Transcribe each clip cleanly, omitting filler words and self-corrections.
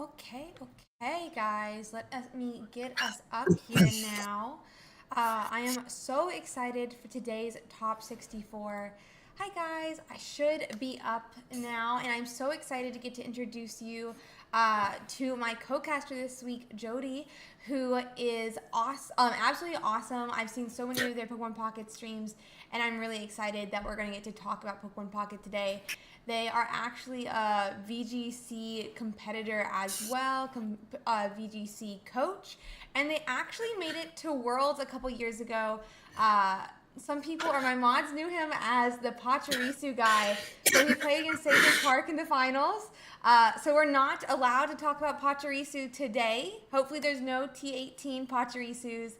Okay, guys. Me get us up here now. I am so excited for today's top 64. Hi, guys. I should be up now, and I'm so excited to get to introduce you to my co-caster this week, Jody, who is awesome, absolutely awesome. I've seen so many of their Pokemon Pocket streams, and I'm really excited that we're going to get to talk about Pokemon Pocket today. They are actually a VGC competitor as well, VGC coach, and they actually made it to Worlds a couple years ago. Some people, or my mods, knew him as the Pachirisu guy. So he played against Sagan Park in the finals. So we're not allowed to talk about Pachirisu today. Hopefully, there's no T18 Pachirisus.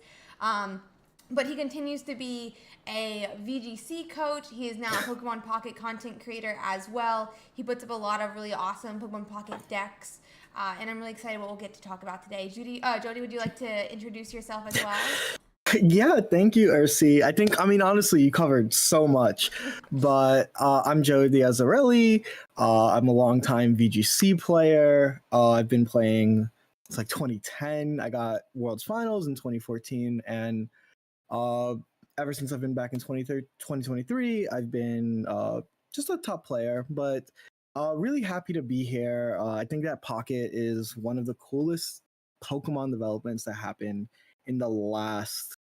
But he continues to be a VGC coach. He is now a Pokemon Pocket content creator as well. He puts up a lot of really awesome Pokemon Pocket decks. And I'm really excited what we'll get to talk about today. Jody, would you like to introduce yourself as well? Yeah, thank you, Ursi. Honestly, you covered so much. But I'm Jody Azzarelli. I'm a longtime VGC player. I've been playing since like 2010. I got Worlds Finals in 2014. And uh, ever since I've been back in 2023, I've been just a top player. But really happy to be here. I think that Pocket is one of the coolest Pokemon developments that happened in the last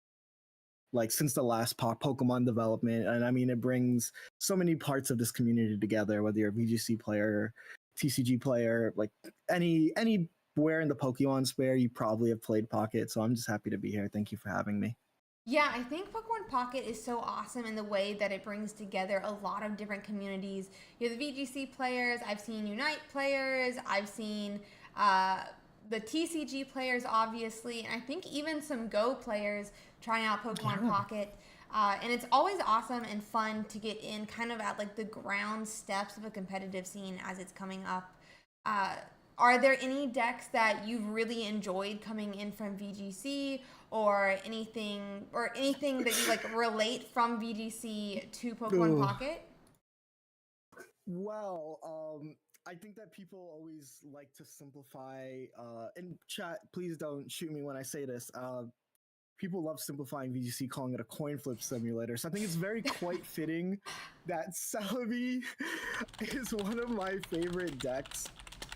since the last Pokemon development. And I mean, it brings so many parts of this community together, whether you're a VGC player, TCG player, like anywhere in the Pokemon sphere, you probably have played Pocket. So I'm just happy to be here. Thank you for having me. Yeah, I think Pokemon Pocket is so awesome in the way that it brings together a lot of different communities. You have the VGC players, I've seen Unite players, I've seen the TCG players, obviously, and I think even some Go players trying out Pokemon Pocket. And it's always awesome and fun to get in kind of at like the ground steps of a competitive scene as it's coming up. Uh, are there any decks that you've really enjoyed coming in from VGC or anything that you like relate from VGC to Pokemon Ugh. Pocket? Well, I think that people always like to simplify. In chat, please don't shoot me when I say this. People love simplifying VGC, calling it a coin flip simulator. So I think it's very quite fitting that Celebi is one of my favorite decks.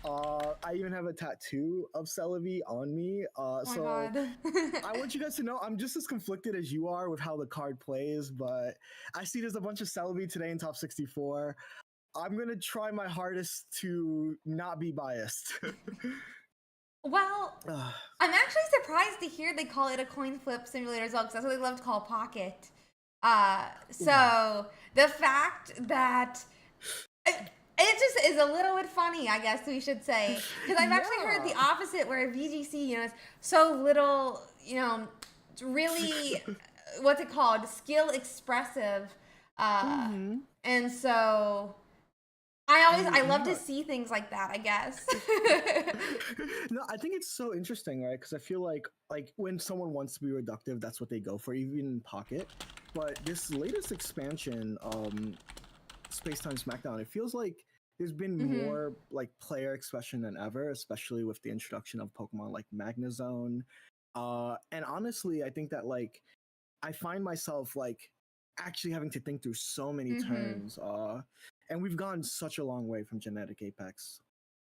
I even have a tattoo of Celebi on me. Oh my So god. I want you guys to know I'm just as conflicted as you are with how the card plays, but I see there's a bunch of Celebi today in top 64. I'm gonna try my hardest to not be biased. Well, I'm actually surprised to hear they call it a coin flip simulator as well, because that's what they love to call Pocket. So the fact that it just is a little bit funny, I guess we should say, because I've actually heard the opposite, where VGC, is so little, really, what's it called, skill expressive, and so I love to see things like that, I guess. No, I think it's so interesting, right? Because I feel like when someone wants to be reductive, that's what they go for, even in Pocket. But this latest expansion, Space Time Smackdown, it feels like there's been more like player expression than ever, especially with the introduction of Pokemon like Magnezone. And honestly, I think that like I find myself like actually having to think through so many turns. And we've gone such a long way from Genetic Apex.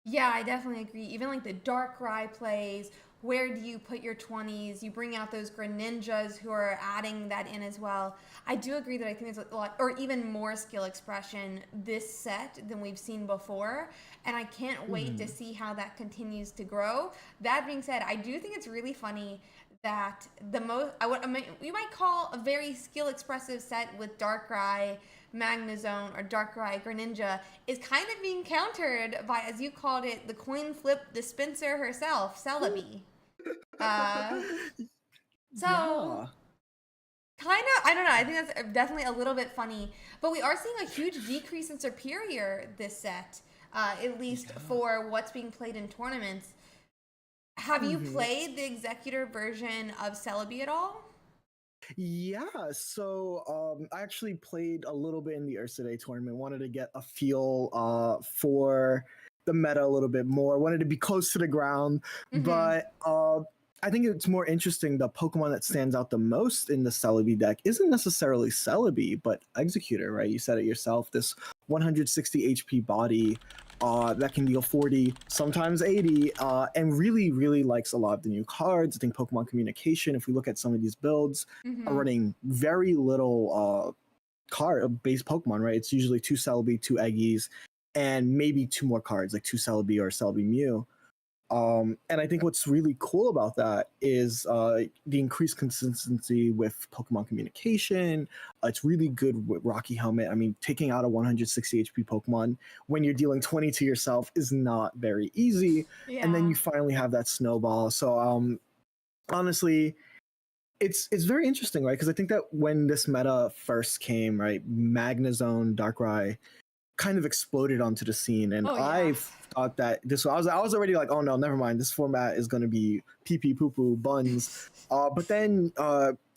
Yeah, I definitely agree. Even like the Darkrai plays, where do you put your 20s? You bring out those Greninjas who are adding that in as well. I do agree that I think there's a lot, or even more skill expression this set than we've seen before. And I can't wait to see how that continues to grow. That being said, I do think it's really funny that you might call a very skill expressive set with Darkrai, Magnezone, or Darkrai Greninja is kind of being countered by, as you called it, the coin flip dispenser herself, Celebi. Uh, so Yeah. kind of, I don't know. I think that's definitely a little bit funny, but we are seeing a huge decrease in Superior this set, at least for what's being played in tournaments. Have you played the Executor version of Celebi at all? Yeah, so I actually played a little bit in the Ursiiday tournament. Wanted to get a feel for the meta a little bit more. Wanted to be close to the ground, but I think it's more interesting. The Pokemon that stands out the most in the Celebi deck isn't necessarily Celebi, but Executor, right? You said it yourself. This 160 HP body that can deal 40, sometimes 80, and really, really likes a lot of the new cards. I think Pokemon Communication, if we look at some of these builds, are running very little card-based Pokemon, right? It's usually 2 Celebi, 2 Eggies, and maybe 2 more cards, like 2 Celebi or Celebi Mew. And I think what's really cool about that is the increased consistency with Pokemon Communication. It's really good with Rocky Helmet. I mean, taking out a 160 HP Pokemon when you're dealing 20 to yourself is not very easy. Yeah. And then you finally have that snowball. So honestly, it's very interesting, right? Because I think that when this meta first came, right, Magnezone, Darkrai kind of exploded onto the scene, and I thought that I was already like, oh no, never mind, this format is going to be pee pee poo poo buns. But then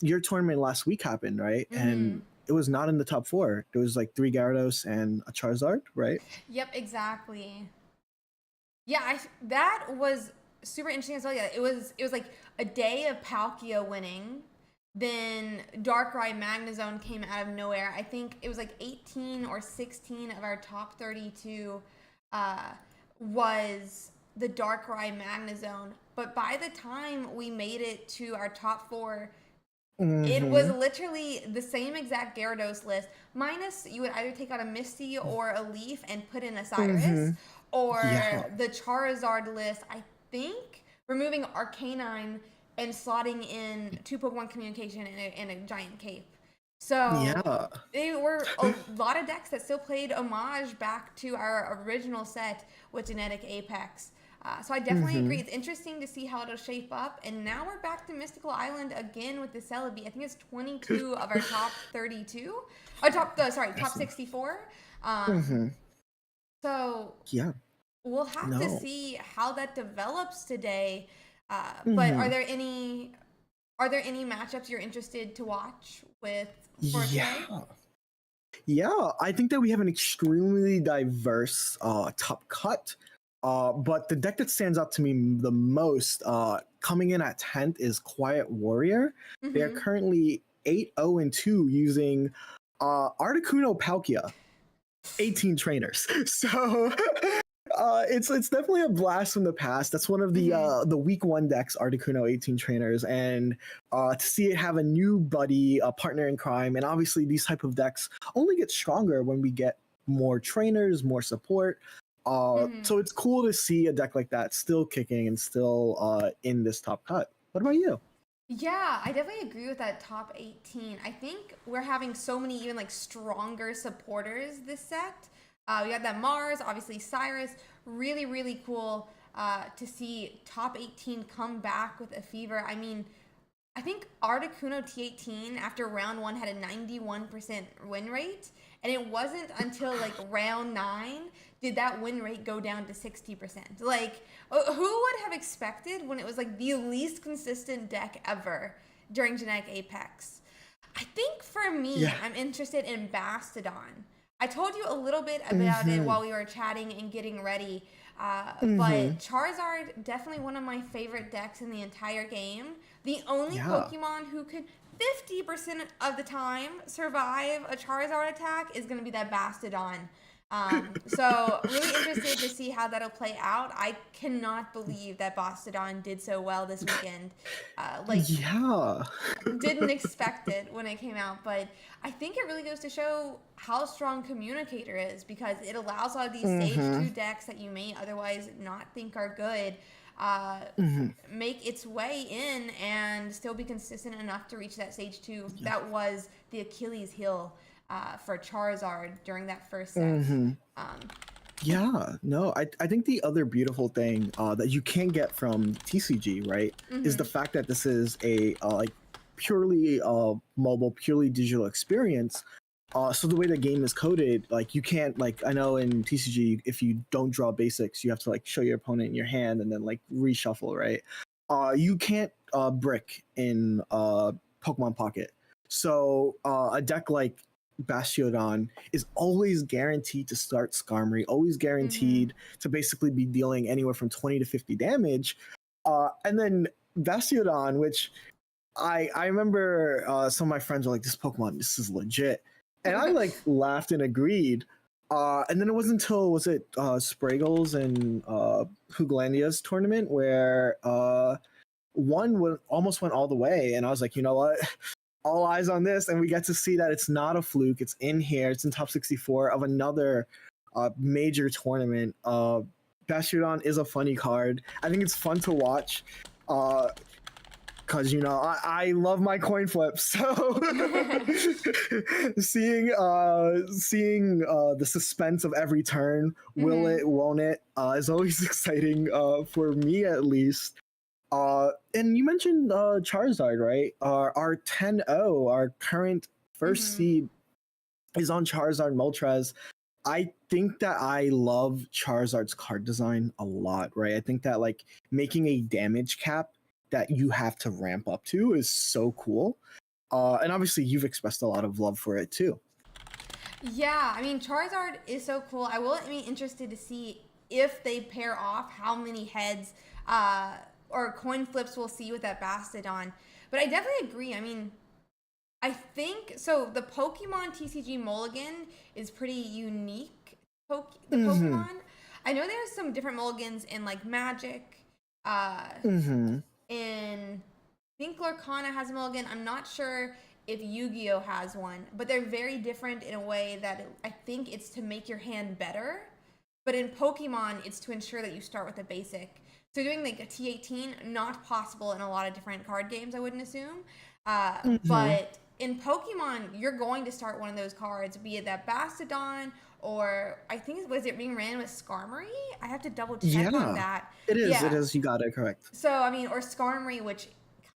your tournament last week happened, right? And it was not in the top 4. There was like 3 Gyarados and a Charizard, right? Yep, exactly. Yeah, that was super interesting as well. Yeah, it was like a day of Palkia winning. Then Darkrai Magnezone came out of nowhere. I think it was like 18 or 16 of our top 32 was the Darkrai Magnezone. But by the time we made it to our top 4, it was literally the same exact Gyarados list, minus you would either take out a Misty or a Leaf and put in a Cyrus, or the Charizard list, I think, removing Arcanine and slotting in 2 Pokemon Communication and a giant cape. So they were a lot of decks that still played homage back to our original set with Genetic Apex. So I definitely agree. It's interesting to see how it'll shape up. And now we're back to Mystical Island again with the Celebi. I think it's 22 of our top 32. Top 64. So we'll have to see how that develops today. But are there any matchups you're interested to watch with for today? Yeah, I think that we have an extremely diverse top cut. But the deck that stands out to me the most, coming in at 10th, is Quiet Warrior. They are currently 8-0-2 using Articuno Palkia, 18 trainers. So it's definitely a blast from the past. That's one of the week 1 decks, Articuno 18 trainers, and to see it have a new buddy, a partner in crime, and obviously these type of decks only get stronger when we get more trainers, more support. So it's cool to see a deck like that still kicking and still in this top cut. What about you? Yeah, I definitely agree with that top 18. I think we're having so many even like stronger supporters this set. We got that Mars, obviously Cyrus. Really, really cool to see top 18 come back with a fever. I mean, I think Articuno T18 after round 1 had a 91% win rate. And it wasn't until like round 9 did that win rate go down to 60%. Like, who would have expected when it was like the least consistent deck ever during Genetic Apex? I think for me, I'm interested in Bastiodon. I told you a little bit about it while we were chatting and getting ready. But Charizard, definitely one of my favorite decks in the entire game. The only Pokemon who could 50% of the time survive a Charizard attack is going to be that Bastiodon. So really interested to see how that'll play out. I cannot believe that Bastiodon did so well this weekend. Didn't expect it when it came out, but I think it really goes to show how strong Communicator is, because it allows all of these stage 2 decks that you may otherwise not think are good make its way in and still be consistent enough to reach that stage 2. That was the Achilles heel for Charizard during that first set. I think the other beautiful thing that you can get from TCG, right, is the fact that this is a purely mobile, purely digital experience. So the way the game is coded, like you can't, like, I know in TCG, if you don't draw basics, you have to like show your opponent in your hand and then like reshuffle, right? You can't brick in Pokemon Pocket. So a deck like Bastiodon is always guaranteed to start Skarmory, always guaranteed to basically be dealing anywhere from 20 to 50 damage. And then Bastiodon, which I remember some of my friends were like, this Pokemon, this is legit. And I like laughed and agreed. And then it wasn't until, was it Spraggles and Hooglandia's tournament where one almost went all the way. And I was like, you know what? All eyes on this. And we get to see that it's not a fluke. It's in here. It's in top 64 of another major tournament. Bastiodon is a funny card. I think it's fun to watch. Because, you know, I love my coin flips. So seeing the suspense of every turn, will it, won't it, is always exciting for me at least. And you mentioned Charizard, right? Our 10-0, our current first seed is on Charizard Moltres. I think that I love Charizard's card design a lot, right? I think that like making a damage cap that you have to ramp up to is so cool. And obviously you've expressed a lot of love for it too. Yeah, I mean, Charizard is so cool. I will be interested to see if they pair off how many heads or coin flips we'll see with that Bastiodon. But I definitely agree. I mean, I think, so the Pokemon TCG Mulligan is pretty unique, the Pokemon. I know there's some different Mulligans in like Magic, in, I think Lorcana has a mulligan. I'm not sure if Yu-Gi-Oh has one, but they're very different in a way that I think it's to make your hand better. But in Pokemon, it's to ensure that you start with a basic. So doing like a T18, not possible in a lot of different card games, I wouldn't assume. But in Pokemon, you're going to start one of those cards, be it that Bastiodon, or I think, was it being ran with Skarmory? I have to double check on that. It is, you got it correct. So, I mean, or Skarmory, which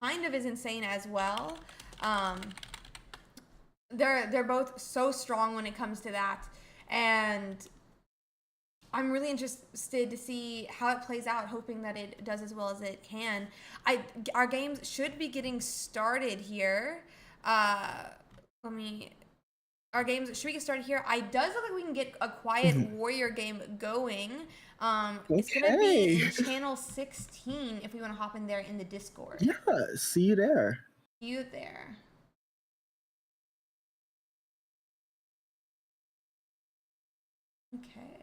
kind of is insane as well. They're both so strong when it comes to that. And I'm really interested to see how it plays out, hoping that it does as well as it can. Our games should be getting started here. Our games should we get started here? I does look like we can get a Quiet Warrior game going. It's gonna be in channel 16 if we want to hop in there in the Discord. Yeah, see you there. See you there. Okay.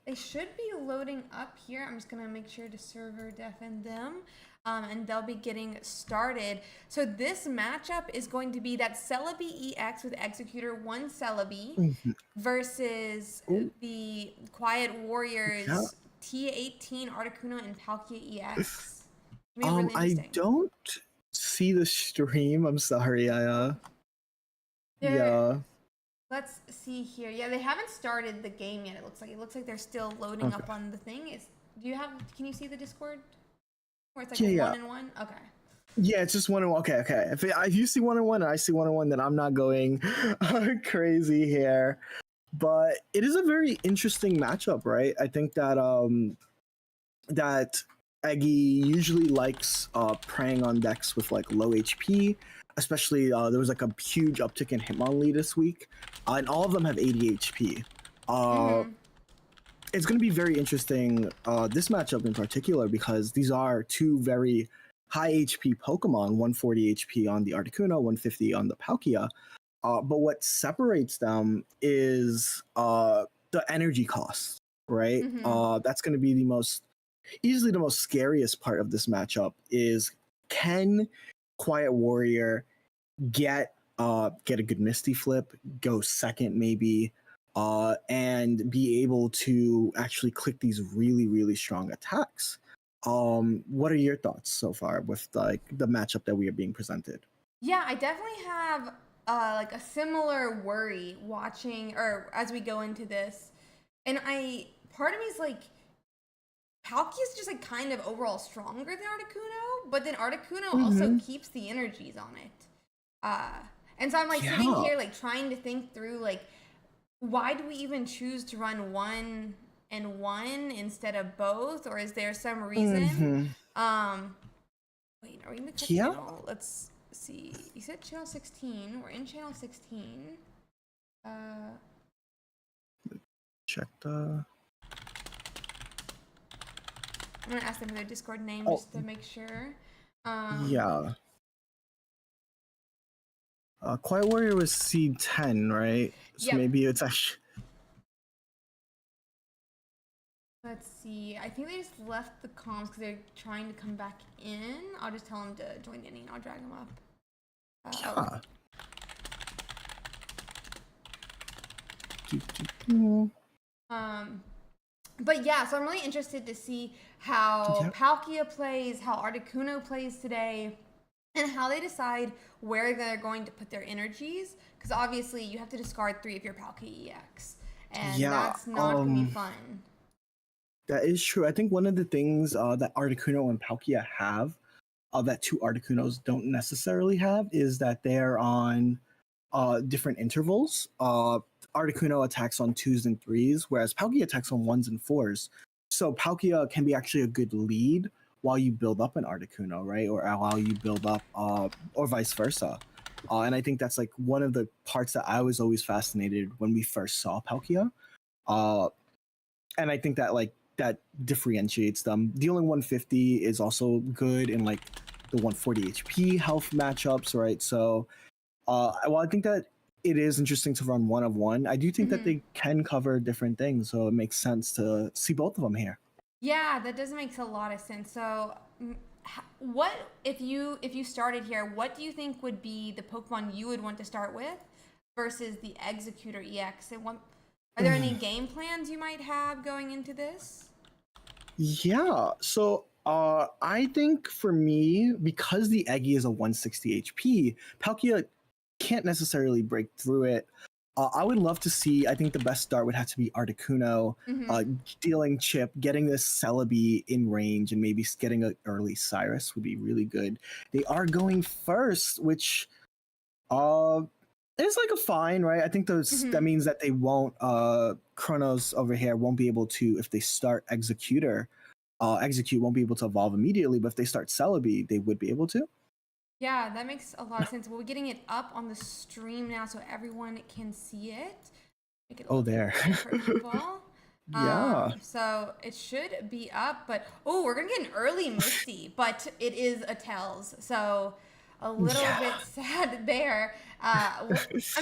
They should be loading up here. I'm just gonna make sure to server deafen them. And they'll be getting started. So this matchup is going to be that Celebi EX with Executor 1 Celebi versus the Quiet Warriors T18 Articuno and Palkia EX. Really I don't see the stream. I'm sorry. Let's see here. Yeah, they haven't started the game yet. It looks like they're still loading up on the thing. Can you see the Discord? Where it's like 1-1? Okay. Yeah, it's just 1-1. Okay. If you see 1-1 and I see 1-1, then I'm not going crazy here. But it is a very interesting matchup, right? I think that that Eggy usually likes preying on decks with like low HP. Especially there was like a huge uptick in Hitmonlee this week, and all of them have 80 HP. It's going to be very interesting, this matchup in particular, because these are two very high HP Pokemon, 140 HP on the Articuno, 150 on the Palkia. But what separates them is the energy cost, right? That's going to be easily the most scariest part of this matchup is, can Quiet Warrior get a good Misty Flip, go second maybe, and be able to actually click these really, really strong attacks. What are your thoughts so far with like the matchup that we are being presented? Yeah, I definitely have like a similar worry watching or as we go into this, and part of me is like, Palkia is just like kind of overall stronger than Articuno, but then Articuno also keeps the energies on it. And so I'm like sitting here like trying to think through like, why do we even choose to run 1 and 1 instead of both, or is there some reason? Wait, are we in the channel? Let's Let's see. You said channel 16. We're in channel 16. Check the. I'm gonna ask them for their Discord name just to make sure. Yeah. Quiet Warrior was seed 10, right? So yep. maybe it's actually. Let's see. I think they just left the comms because they're trying to come back in. I'll just tell them to join the inning. I'll drag them up. Yeah. But yeah, so I'm really interested to see how Palkia plays, how Articuno plays today, and how they decide where they're going to put their energies. Because obviously, you have to discard 3 of your Palkia EX, and that's not going to be fun. That is true. I think one of the things that Articuno and Palkia have that 2 Articunos don't necessarily have is that they're on different intervals. Articuno attacks on 2s and 3s, whereas Palkia attacks on 1s and 4s. So Palkia can be actually a good lead while you build up an Articuno, right? Or while you build up, or vice versa. And I think that's like one of the parts that I was always fascinated when we first saw Palkia. And I think that like that differentiates them. Dealing 150 is also good in like the 140 HP health matchups, right? So, well, I think that it is interesting to run 1 of 1. I do think that they can cover different things, so it makes sense to see both of them here. Yeah, that does make a lot of sense. So, what if you started here? What do you think would be the Pokemon you would want to start with versus the Executor EX? And are there any game plans you might have going into this? Yeah, so I think for me, because the Eggy is a 160 HP, Palkia can't necessarily break through it. I would love to see, I think the best start would have to be Articuno, dealing chip, getting this Celebi in range, and maybe getting an early Cyrus would be really good. They are going first, which is like a fine, right? I think that means that they won't, Chronos over here won't be able to, if they start Executor, Execute won't be able to evolve immediately, but if they start Celebi, they would be able to. Yeah, that makes a lot of sense. We're getting it up on the stream now so everyone can see it. Make it there. For people. Yeah. So it should be up, but we're gonna get an early Misty, but it is a Tails, so a little bit sad there. I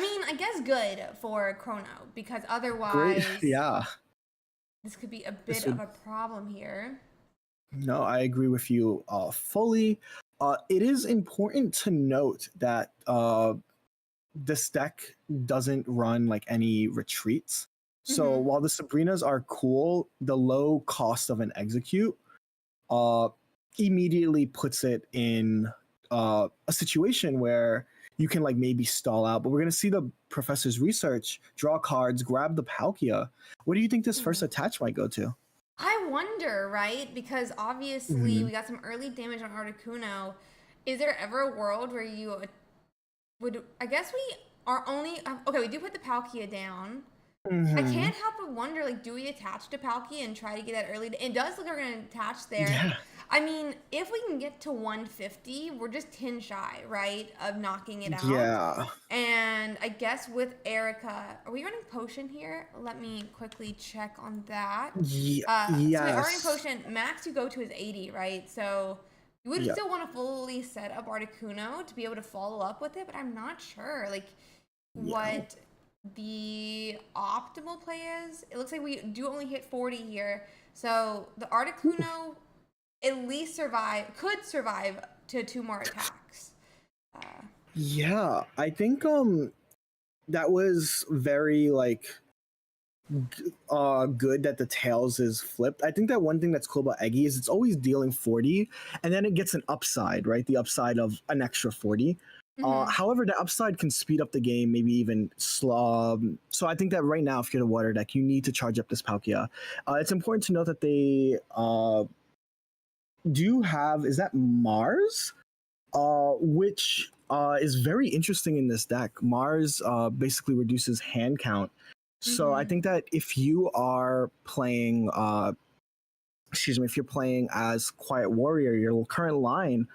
mean, I guess good for Chrono because otherwise, this could be a bit of a problem here. No, I agree with you fully. It is important to note that this deck doesn't run like any retreats. So while the Sabrinas are cool, the low cost of an Execute immediately puts it in a situation where you can like maybe stall out. But we're going to see the professor's research, draw cards, grab the Palkia. What do you think this first attach might go to? I wonder, right? Because obviously we got some early damage on Articuno. Is there ever a world where you would? I guess we are only okay. We do put the Palkia down. I can't help but wonder, like, do we attach to Palkia and try to get that early? It does look like we're gonna attach there. Yeah. I mean, if we can get to 150, we're just 10 shy, right, of knocking it out. Yeah. And I guess with Erica, are we running potion here? Let me quickly check on that. Yes. So we are running potion. Max you go to is 80, right? So you would still want to fully set up Articuno to be able to follow up with it, but I'm not sure, like, what the optimal play is. It looks like we do only hit 40 here. So the Articuno at least could survive to 2 more attacks. Yeah, I think that was very like good that the tails is flipped. I think that one thing that's cool about Eggy is it's always dealing 40 and then it gets an upside, right? The upside of an extra 40. However, the upside can speed up the game, maybe even slow. So I think that right now, if you're the water deck, you need to charge up this Palkia. It's important to note that they do have, is that Mars? Which is very interesting in this deck. Mars basically reduces hand count. So I think that if you are playing, if you're playing as Quiet Warrior, your current line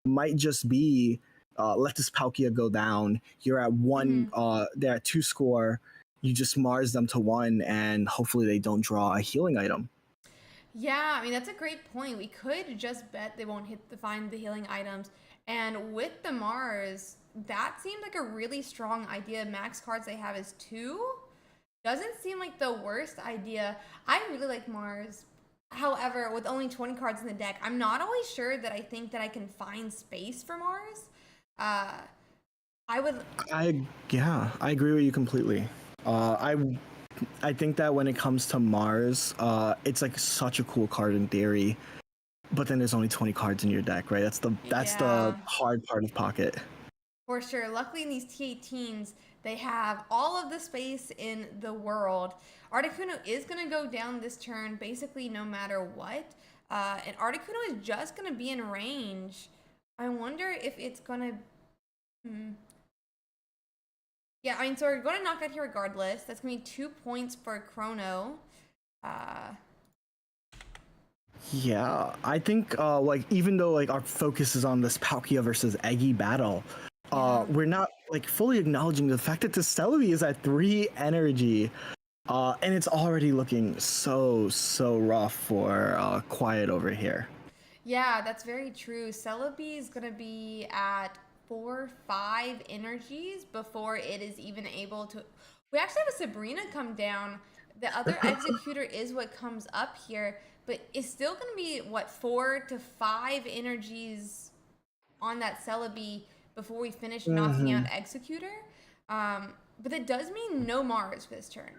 might just be let this Palkia go down. You're at one, they're at 2 score. You just Mars them to 1, and hopefully they don't draw a healing item. Yeah, I mean that's a great point. We could just bet they won't find the healing items, and with the Mars, that seemed like a really strong idea. Max cards they have is 2. Doesn't seem like the worst idea. I really like Mars. However, with only 20 cards in the deck, I'm not always sure that I think that I can find space for Mars. I would. I agree with you completely. I think that when it comes to Mars, it's like such a cool card in theory, but then there's only 20 cards in your deck, right? That's the hard part of Pocket. For sure. Luckily, in these T18s, they have all of the space in the world. Articuno is going to go down this turn, basically no matter what. And Articuno is just going to be in range. I wonder if it's going to... Yeah, I mean, so we're going to knock out here regardless. That's going to be 2 points for Chrono. Yeah, I think like even though like our focus is on this Palkia versus Eggy battle, we're not like fully acknowledging the fact that the Celebi is at 3 energy, and it's already looking so rough for Quiet over here. Yeah, that's very true. Celebi is going to be at 4-5 energies before it is even able to. We actually have a Sabrina come down. The other Executor is what comes up here, but it's still going to be what 4 to 5 energies on that Celebi before we finish knocking out Executor. But that does mean no Mars for this turn.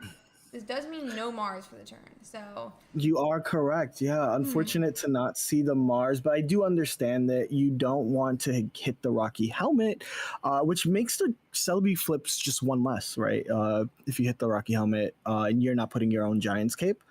This does mean no Mars for the turn. So you are correct. Yeah, unfortunate to not see the Mars, but I do understand that you don't want to hit the Rocky Helmet, which makes the Celebi flips just 1 less, right? If you hit the Rocky Helmet and you're not putting your own Giant's Cape.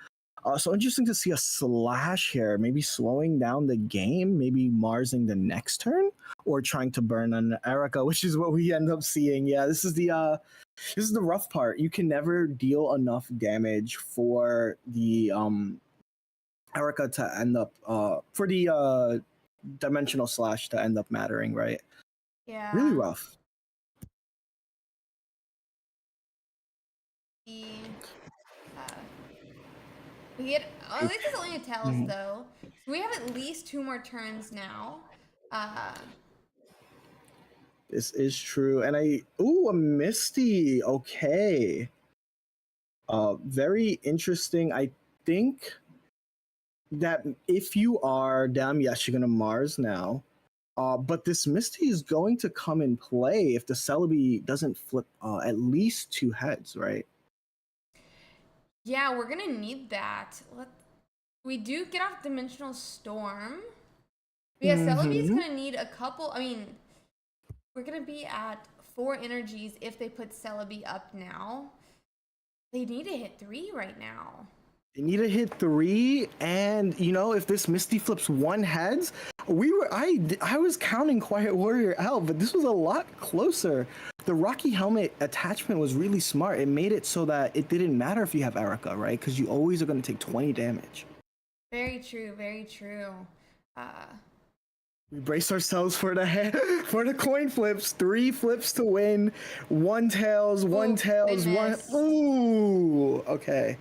So interesting to see a slash here, maybe slowing down the game, maybe Marsing the next turn, or trying to burn on Erica, which is what we end up seeing. Yeah, this is the rough part. You can never deal enough damage for the Erica to end up for the dimensional slash to end up mattering, right? yeah, Really rough. At least it's only a Tails though. So we have at least 2 more turns now. This is true, and a Misty. Okay. Very interesting. I think that if you are down, yes, you're gonna Mars now. But this Misty is going to come in play if the Celebi doesn't flip at least 2 heads, right? Yeah, we're gonna need that. We do get off Dimensional Storm. But yeah, Celebi's gonna need a couple. I mean, we're gonna be at 4 energies if they put Celebi up now. They need to hit 3 right now. They need to hit 3, and you know, if this Misty flips 1 heads, I was counting Quiet Warrior out, but this was a lot closer. The Rocky Helmet attachment was really smart. It made it so that it didn't matter if you have Erica, right? Because you always are going to take 20 damage. Very true, very true. We brace ourselves for the coin flips. 3 flips to win. 1 tails, 1 tails, 1. Ooh, okay.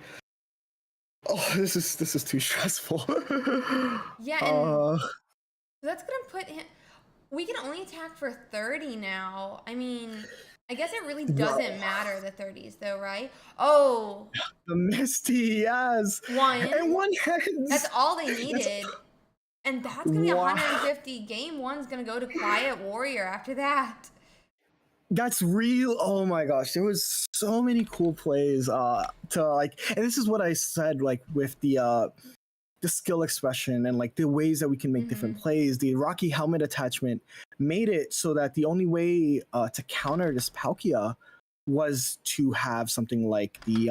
Oh, this is too stressful. Yeah, and that's gonna put him. We can only attack for 30 now. I mean, I guess it really doesn't matter the 30s though, right? Oh, the Misty, yes. 1 and 1 head. That's all they needed, and that's gonna be 150. Game 1's gonna go to Quiet Warrior after that. That's real. Oh my gosh, there was so many cool plays to like, and this is what I said, like with the skill expression and like the ways that we can make different plays. The Rocky Helmet attachment made it so that the only way to counter this Palkia was to have something like the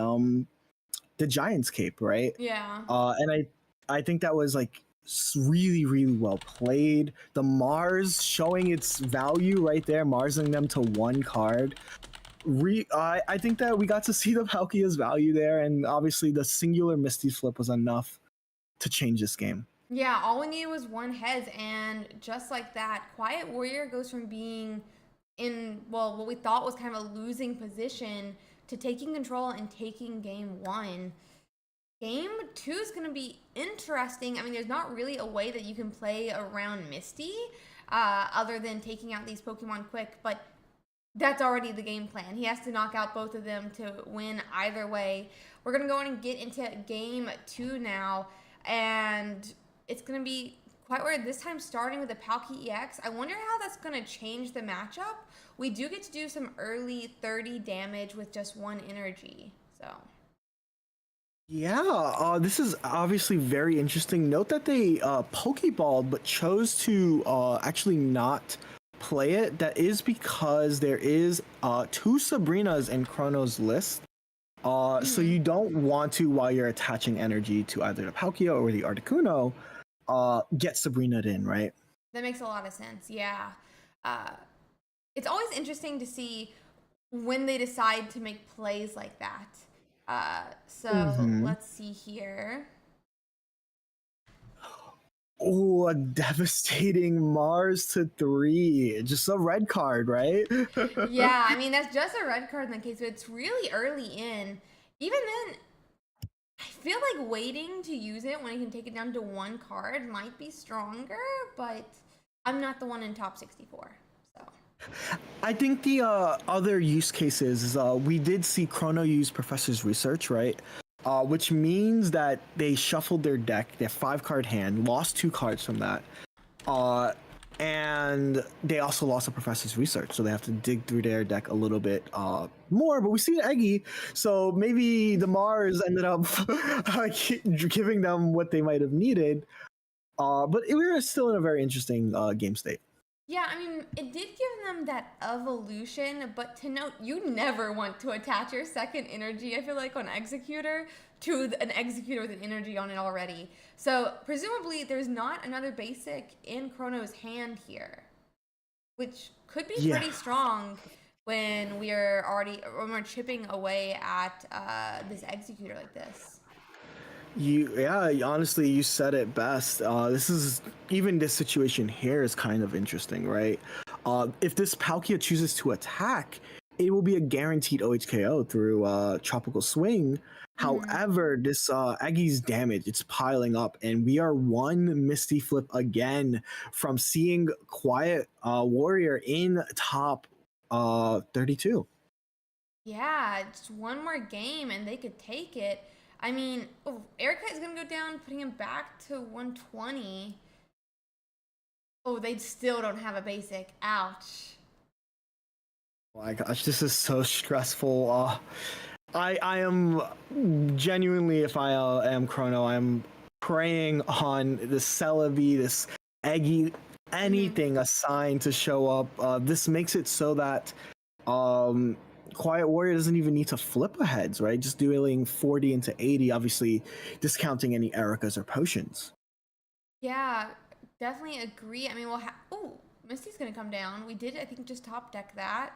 Giant's Cape, right? Yeah. And I think that was like really well played. The Mars showing its value right there, Marsing them to 1 card. I think that we got to see the Palkia's value there, and obviously the singular Misty flip was enough to change this game. Yeah, all we needed was one heads, and just like that, Quiet Warrior goes from being in, well, what we thought was kind of a losing position to taking control and taking game one. Game two is going to be interesting. I mean, there's not really a way that you can play around Misty other than taking out these Pokemon quick, but that's already the game plan. He has to knock out both of them to win either way. We're going to go in and get into game two now, and it's going to be quite weird. This time starting with the Palkia EX. I wonder how that's going to change the matchup. We do get to do some early 30 damage with just one energy, so... Yeah, this is obviously very interesting. Note that they Pokeballed but chose to actually not play it. That is because there is two Sabrinas in Chrono's list. So you don't want to, while you're attaching energy to either the Palkia or the Articuno, get Sabrinaed in, right? That makes a lot of sense, yeah. It's always interesting to see when they decide to make plays like that. Let's see here. Oh, a devastating Mars to 3. Just a red card, right? Yeah, I mean, that's just a red card in that case, but it's really early in. Even then, I feel like waiting to use it when I can take it down to one card might be stronger, but I'm not the one in top 64, so... I think the other use cases is we did see Chrono use Professor's Research, right? Which means that they shuffled their deck, their 5-card hand, lost 2 cards from that. And they also lost a Professor's Research, so they have to dig through their deck a little bit more. But we see Eggy, so maybe the Mars ended up giving them what they might have needed. But we were still in a very interesting game state. Yeah, I mean, it did give them that evolution, but to note, you never want to attach your second energy, I feel like, on Executor to an Executor with an energy on it already. So, presumably, there's not another basic in Chrono's hand here, which could be pretty strong when we're chipping away at this Executor like this. Honestly, you said it best. This situation here is kind of interesting, right? If this Palkia chooses to attack, it will be a guaranteed OHKO through Tropical Swing. However, this Aggie's damage, it's piling up, and we are one Misty Flip again from seeing Quiet Warrior in top 32. Yeah, just one more game and they could take it. I mean, Erica is going to go down, putting him back to 120. Oh, they still don't have a basic. Ouch. Oh my gosh, this is so stressful. I am genuinely, if I am Chrono, I'm praying on this Celebi, this Eggy, anything assigned to show up. This makes it so that Quiet Warrior doesn't even need to flip a heads, right? Just dealing 40 into 80, obviously discounting any Ericas or potions. Yeah, definitely agree. I mean, Misty's gonna come down. We did, I think, just top deck that.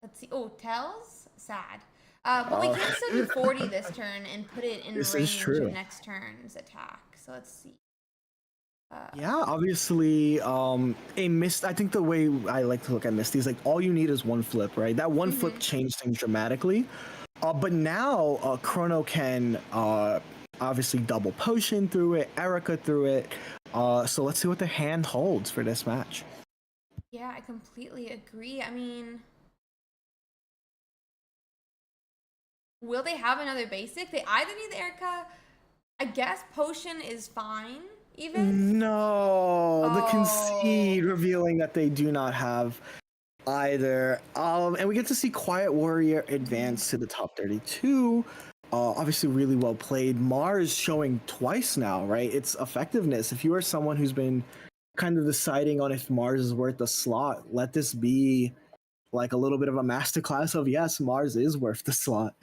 Let's see. Oh, Tails? Sad. But we can still do 40 this turn and put it in range of next turn's attack. So let's see. Obviously, I think the way I like to look at Misty is like all you need is one flip, right? That one flip changed things dramatically. But now Chrono can obviously double potion through it, Erica through it. So let's see what the hand holds for this match. Yeah, I completely agree. I mean, will they have another basic? They either need the Erica. I guess potion is fine. Even? No, the concede revealing that they do not have either. And we get to see Quiet Warrior advance to the top 32. Obviously really well played. Mars showing twice now, right? Its effectiveness. If you are someone who's been kind of deciding on if Mars is worth a slot, let this be like a little bit of a masterclass of yes, Mars is worth the slot.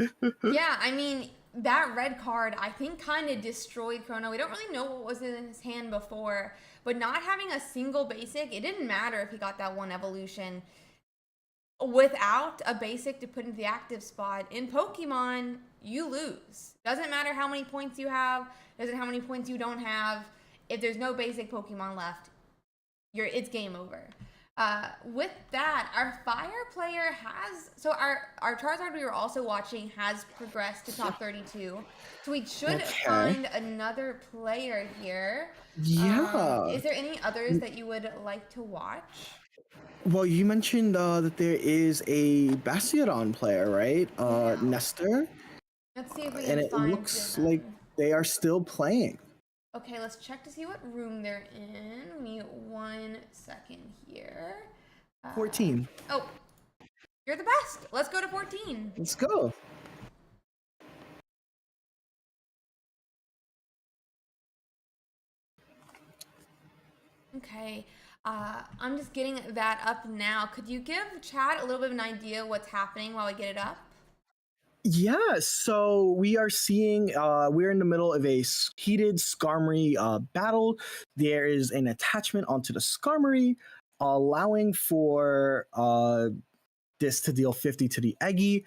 Yeah, I mean, that red card, I think, kind of destroyed Chrono. We don't really know what was in his hand before, but not having a single basic, it didn't matter if he got that one evolution. Without a basic to put into the active spot, in Pokemon, you lose. Doesn't matter how many points you have, doesn't how many points you don't have. if there's no basic Pokemon left, it's game over. With that, our fire player has, so our Charizard we were also watching has progressed to top 32. So we should find another player here. Yeah. Is there any others that you would like to watch? Well, you mentioned that there is a Bastiodon player, right? Yeah. Nestor. Let's see if we And can it find looks them. like they are still playing. Okay, let's check to see what room they're in. Give me 1 second here. 14. Oh, you're the best. Let's go to 14. Let's go. Okay, I'm just getting that up now. Could you give chat a little bit of an idea what's happening while we get it up? Yeah, so we are seeing we're in the middle of a heated Skarmory battle. There is an attachment onto the Skarmory, allowing for this to deal 50 to the Eggy.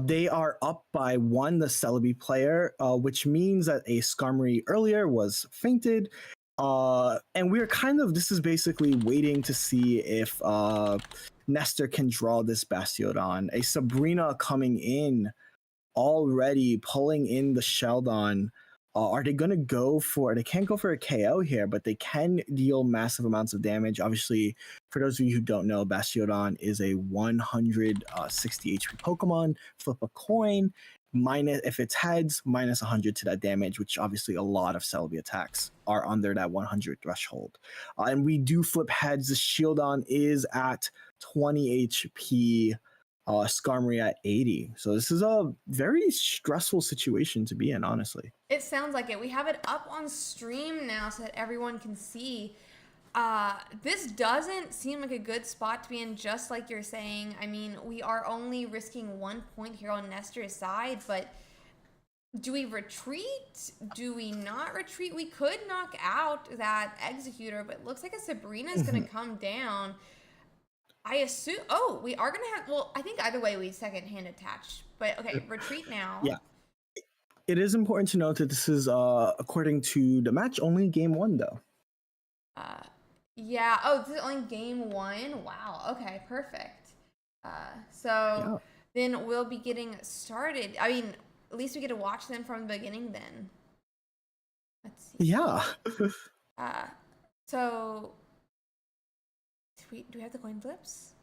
They are up by 1, the Celebi player, which means that a Skarmory earlier was fainted. And we're this is basically waiting to see if Nestor can draw this Bastiodon. A Sabrina coming in already, pulling in the Sheldon. Are they going to go for, they can't go for a KO here, but they can deal massive amounts of damage. Obviously, for those of you who don't know, Bastiodon is a 160 HP Pokemon. Flip a coin, minus, if it's heads, minus 100 to that damage, which obviously a lot of Celebi attacks are under that 100 threshold. And we do flip heads. The Shieldon is at 20 HP. Skarmory at 80. So this is a very stressful situation to be in, honestly. It sounds like it. We have it up on stream now so that everyone can see. This doesn't seem like a good spot to be in, just like you're saying. I mean, we are only risking 1 point here on Nestor's side, but do we retreat? Do we not retreat? We could knock out that Executor, but it looks like a Sabrina's going to come down. I assume, we are going to have, well, I think either way we second-hand attach. But, okay, retreat now. Yeah. It is important to note that this is, according to the match, only game 1, though. Yeah. Oh, this is only game 1? Wow. Okay, perfect. Then we'll be getting started. I mean, at least we get to watch them from the beginning then. Let's see. Yeah. So... Do we have the coin flips?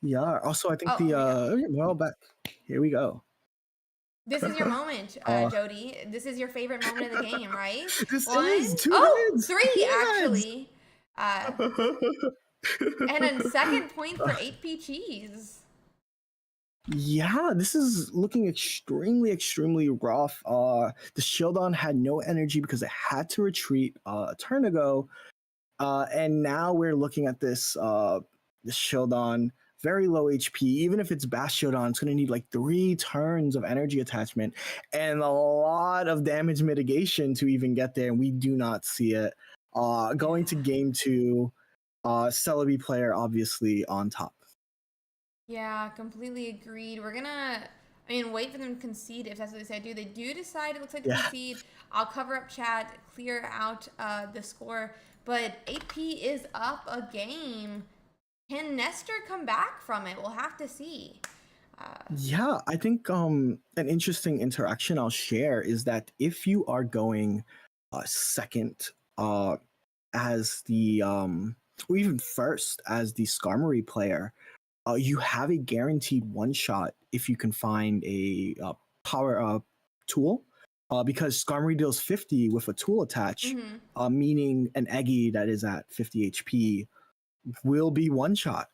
Yeah. Also, I think well, back here we go. This is your moment, Jody. This is your favorite moment of the game, right? This 1, is 2 heads. 3 actually. And a second point for 8P Cheese. Yeah, this is looking extremely rough. The Shieldon had no energy because it had to retreat a turn ago. And now we're looking at this Shieldon, very low HP. Even if it's Bastiodon, it's going to need like 3 turns of energy attachment and a lot of damage mitigation to even get there, and we do not see it. Going to game 2, Celebi player obviously on top. Yeah, completely agreed. We're gonna, wait for them to concede if that's what they say. They do decide, it looks like to concede. I'll cover up chat, clear out the score. But AP is up a game. Can Nestor come back from it? We'll have to see. Yeah, I think an interesting interaction I'll share is that if you are going second as the, or even first as the Skarmory player, you have a guaranteed one-shot if you can find a power tool. Because Skarmory deals 50 with a tool attach, meaning an Eggy that is at 50 HP will be one shot.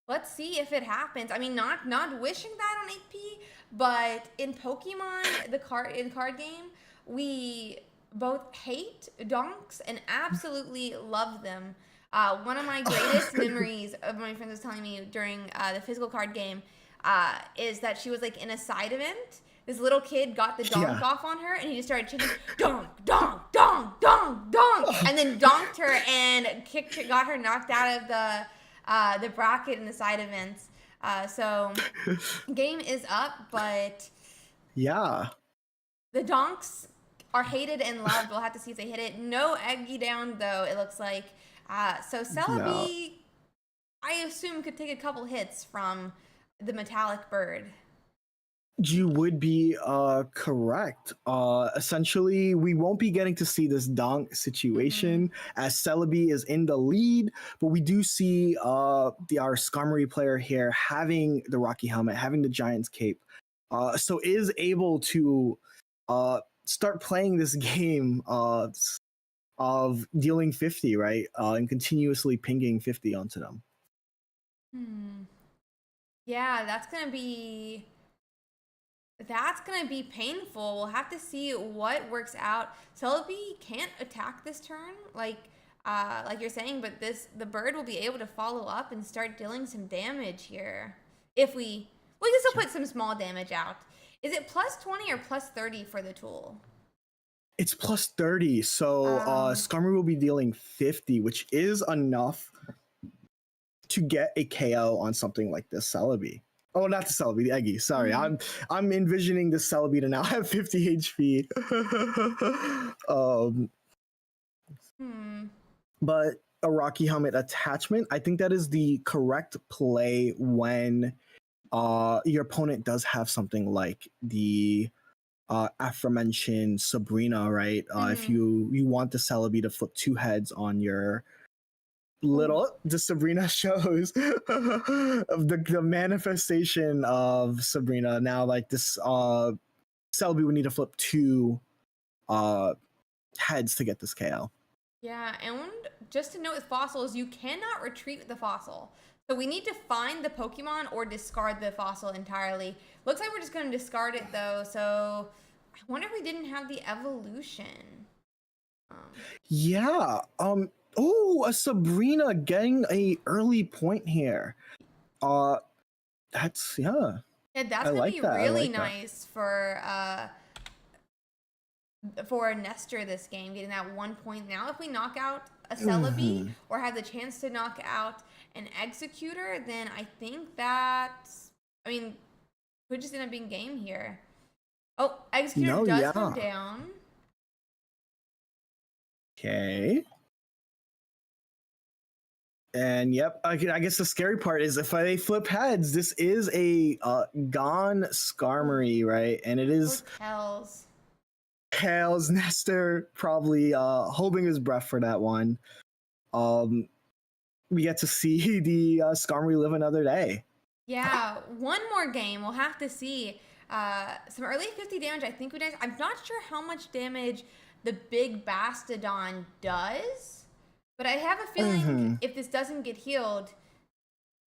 Let's see if it happens. I mean, not wishing that on 8P, but in Pokemon, the card game, we both hate donks and absolutely love them. One of my greatest memories of my friend was telling me during the physical card game is that she was like in a side event. This little kid got the donk off on her, and he just started chanting, donk, donk, donk, donk, donk, and then donked her and got her knocked out of the bracket in the side events. So game is up, but yeah, the donks are hated and loved. We'll have to see if they hit it. No Eggy down though, it looks like. So Yeah. Celebi, I assume, could take a couple hits from the metallic bird. You would be correct. Essentially, we won't be getting to see this donk situation as Celebi is in the lead, but we do see our Skarmory player here having the Rocky Helmet, having the Giant's Cape, so is able to start playing this game of dealing 50, right, and continuously pinging 50 onto them. Yeah, that's gonna be painful. We'll have to see what works out. Celebi can't attack this turn, like you're saying, but the bird will be able to follow up and start dealing some damage here. If we can still put some small damage out. Is it plus 20 or plus 30 for the tool? It's plus 30, so Skarmory will be dealing 50, which is enough to get a KO on something like this Celebi. Oh, not the Celebi, the Eggy. Sorry, I'm envisioning the Celebi to now have 50 HP. But a Rocky Helmet attachment, I think that is the correct play when your opponent does have something like the aforementioned Sabrina, right? If you want the Celebi to flip two heads on your the Sabrina shows of the manifestation of Sabrina. Now, like this, Celebi would need to flip two heads to get this KO. Yeah, and just to note with fossils, you cannot retreat with the fossil. So we need to find the Pokemon or discard the fossil entirely. Looks like we're just going to discard it though. So I wonder if we didn't have the evolution. Yeah. Oh, a Sabrina getting a early point here. That's Yeah, that's gonna be really nice for Nestor this game, getting that 1 point. Now, if we knock out a Celebi or have the chance to knock out an Executor, then I think could just end up being game here. Oh, Executor does come down. Okay. And yep, I guess the scary part is if they flip heads, this is a gone Skarmory, right? And it is Tails Nestor probably holding his breath for that one. We get to see the Skarmory live another day. Yeah, one more game. We'll have to see. Some early 50 damage, I think we did. I'm not sure how much damage the big Bastiodon does. But I have a feeling if this doesn't get healed,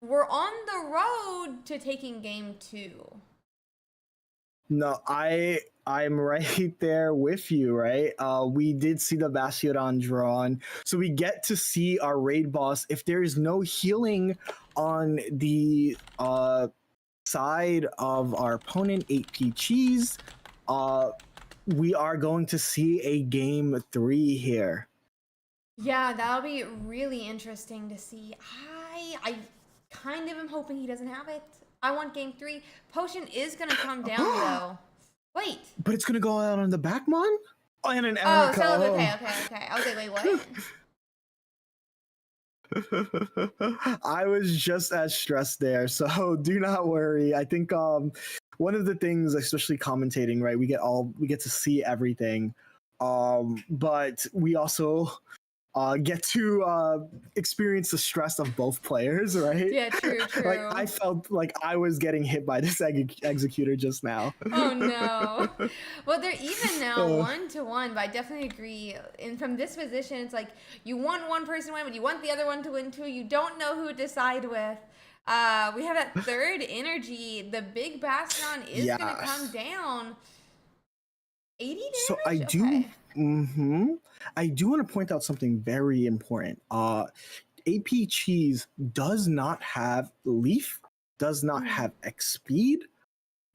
we're on the road to taking game 2. No, I'm right there with you, right? We did see the Bastiodon drawn, so we get to see our raid boss. If there is no healing on the side of our opponent, 8P Cheese, we are going to see a game 3 here. Yeah, that'll be really interesting to see. I kind of am hoping he doesn't have it. I want game 3. Potion is going to come down, though. Wait. But it's going to go out on the Backmon? Oh, and an Erica. Oh, so, okay. I was like, wait, what? I was just as stressed there, so do not worry. I think one of the things, especially commentating, right, we get to see everything. But we also get to experience the stress of both players, right? Yeah, true. Like I felt like I was getting hit by this Executor just now. Oh no! Well, they're even now 1-1, but I definitely agree. And from this position, it's like you want one person to win, but you want the other one to win too. You don't know who to decide with. We have that third energy. The big Bastiodon is going to come down. 80 damage? So I do. I do want to point out something very important. AP Cheese does not have Leaf, does not have X Speed.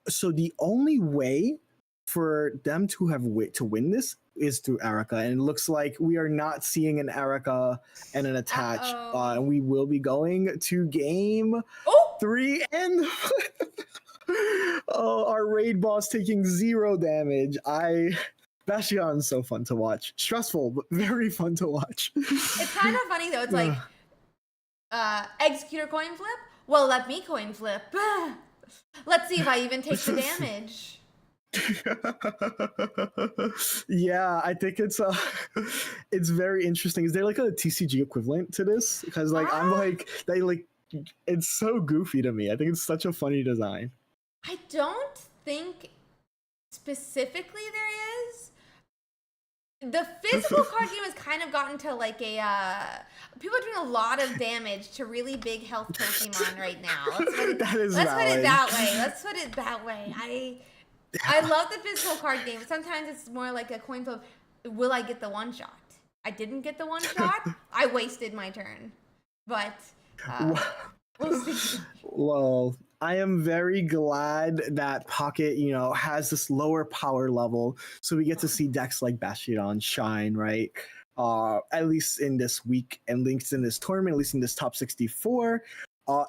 So the only way for them to have to win this is through Erica, and it looks like we are not seeing an Erica and an attach. And we will be going to game 3 and our raid boss taking 0 damage. Bastiodon's so fun to watch. Stressful, but very fun to watch. It's kind of funny though. It's like executor coin flip. Well, let me coin flip. Let's see if I even take the damage. Yeah, I think it's very interesting. Is there like a TCG equivalent to this? Because like I'm like it's so goofy to me. I think it's such a funny design. I don't think specifically there is. The physical card game has kind of gotten to like a people are doing a lot of damage to really big health Pokemon right now. Let's put it that way. I love the physical card game. Sometimes it's more like a coin flip. Will I get the one shot? I didn't get the one shot. I wasted my turn. But we'll see. Well, I am very glad that Pocket, has this lower power level, so we get to see decks like Bastiodon shine, right? At least in this week, and links in this tournament, at least in this top 64.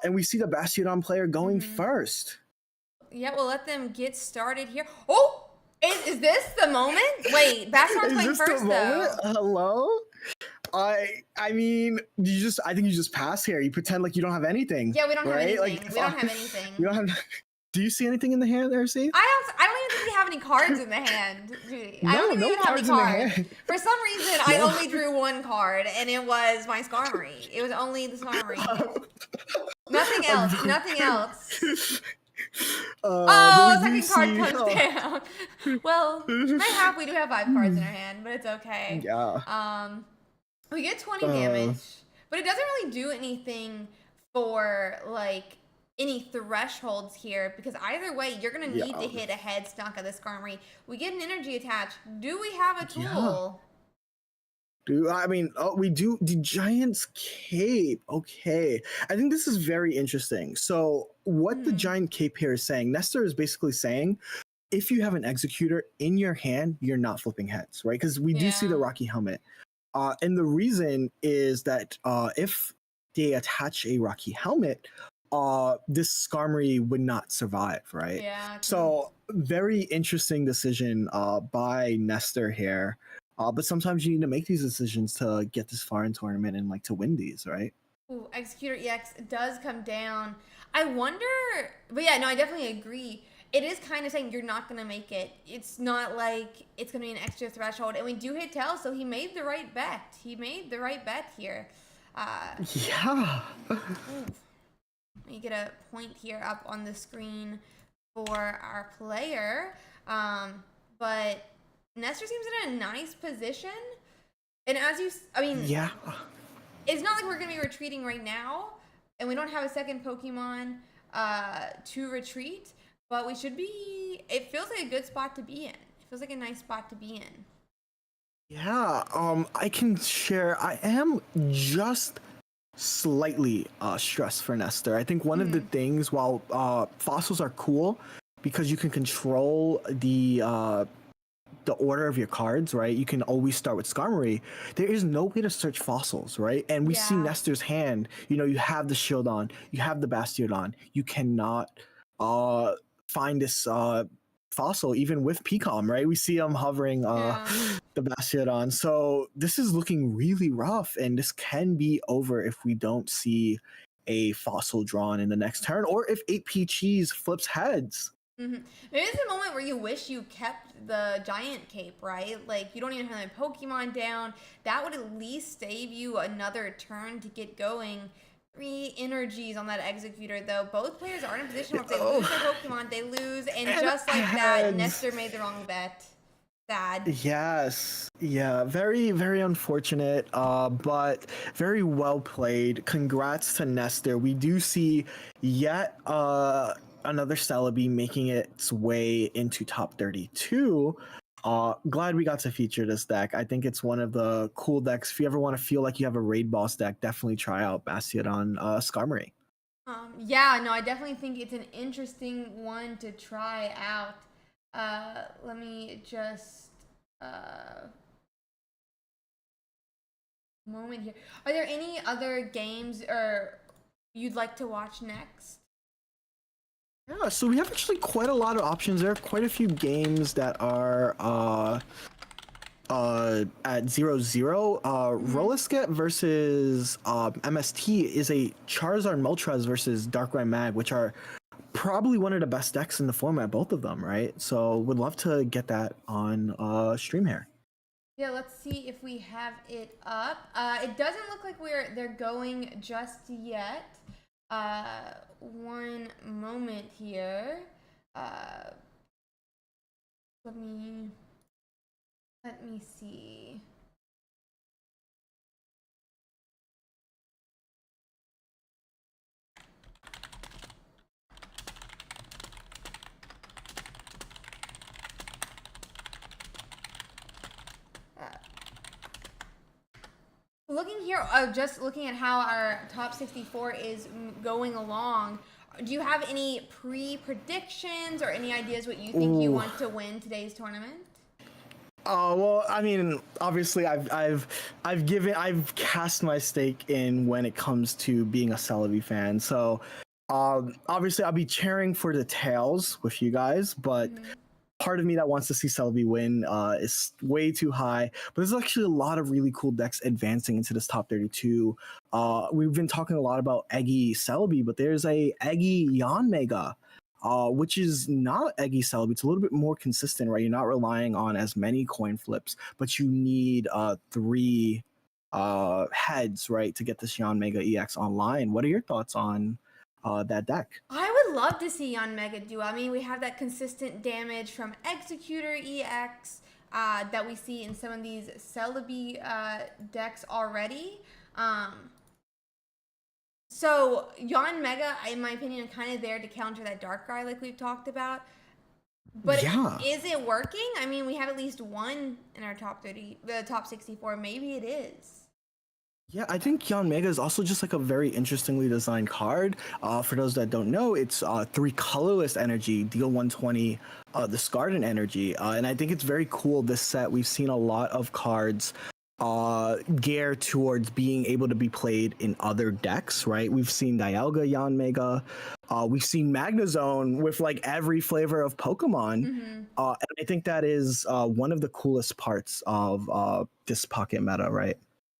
And we see the Bastiodon player going first. Yeah, we'll let them get started here. Oh, is this the moment? Wait, Bastiodon's playing first though. Hello? I mean, I think you just pass here. You pretend like you don't have anything. Yeah, we don't have anything. Like, we don't have anything. You don't have. Do you see anything in the hand there, see? I don't even think we have any cards in the hand, Judy. I don't think we even have any cards. For some reason, I only drew one card, and it was my Skarmory. It was only the Skarmory. Nothing else. Nothing else. Second card comes down. Well, we do have 5 cards in our hand, but it's okay. Yeah. We get 20 damage, but it doesn't really do anything for like any thresholds here, because either way you're gonna need to hit a head stock of the Skarmory. We get an energy attach. Do we have a tool? We do. The Giant's Cape. Okay. I think this is very interesting. So what the Giant Cape here is saying, Nestor is basically saying, if you have an Executor in your hand, you're not flipping heads, right? Because we do see the Rocky Helmet. And the reason is that if they attach a Rocky Helmet, this Skarmory would not survive, right? Yeah. So very interesting decision by Nestor here. But sometimes you need to make these decisions to get this far in tournament and like to win these, right? Ooh, Executor EX does come down. I wonder, but yeah, no, I definitely agree. It is kind of saying you're not going to make it. It's not like it's going to be an extra threshold. And we do hit tails, so he made the right bet. He made the right bet here. Yeah. Let me get a point here up on the screen for our player. But Nestor seems in a nice position. And yeah. It's not like we're going to be retreating right now. And we don't have a second Pokemon to retreat. But we should be, it feels like a good spot to be in. It feels like a nice spot to be in. Yeah, I can share. I am just slightly stressed for Nestor. I think one of the things, while fossils are cool because you can control the order of your cards, right? You can always start with Skarmory. There is no way to search fossils, right? And we see Nestor's hand. You have the Shieldon, you have the Bastiodon. You cannot find this fossil even with PCOM, right? We see him hovering the Bastiodon. So this is looking really rough, and this can be over if we don't see a fossil drawn in the next turn, or if 8P Cheese flips heads. There is a moment where you wish you kept the Giant Cape, right? Like, you don't even have a Pokemon down. That would at least save you another turn to get going. 3 energies on that Executor, though. Both players are in a position where if they lose their Pokemon, they lose. And just like that, Nestor made the wrong bet. Sad. Yes. Yeah. Very, very unfortunate, but very well played. Congrats to Nestor. We do see yet another Celebi making its way into top 32. Glad we got to feature this deck. I think it's one of the cool decks. If you ever want to feel like you have a raid boss deck, definitely try out Bastiodon Skarmory. Yeah, no, I definitely think it's an interesting one to try out. Let me just moment here. Are there any other games or you'd like to watch next? Yeah, so we have actually quite a lot of options. There are quite a few games that are at 0-0. Rollisket versus MST is a Charizard Moltres versus Darkrai Mag, which are probably one of the best decks in the format, both of them, right? So would love to get that on stream here. Yeah, let's see if we have it up. It doesn't look like they're going just yet. One moment here. Let me see. Looking here, just looking at how our top 64 is going along, do you have any pre-predictions or any ideas what you think you want to win today's tournament? Well, I mean, obviously, I've cast my stake in when it comes to being a Celebi fan. So, obviously, I'll be cheering for the tails with you guys, but part of me that wants to see Celebi win is way too high. But there's actually a lot of really cool decks advancing into this top 32. We've been talking a lot about Eggy Celebi, but there's a Eggy Yanmega, which is not Eggy Celebi. It's a little bit more consistent, right? You're not relying on as many coin flips, but you need 3 heads, right, to get this Yanmega EX online. What are your thoughts on that deck? I would love to see Yanmega do. I mean, we have that consistent damage from Executor EX that we see in some of these Celebi decks already. So Yanmega, in my opinion, kind of there to counter that Darkrai like we've talked about. But is it working? I mean, we have at least one in our top 30, the top 64. Maybe it is. Yeah, I think Yanmega is also just like a very interestingly designed card. For those that don't know, it's 3 colorless energy, deal 120, discard an energy. And I think it's very cool, this set. We've seen a lot of cards geared towards being able to be played in other decks, right? We've seen Dialga Yanmega. We've seen Magnezone with like every flavor of Pokemon. And I think that is one of the coolest parts of this pocket meta, right?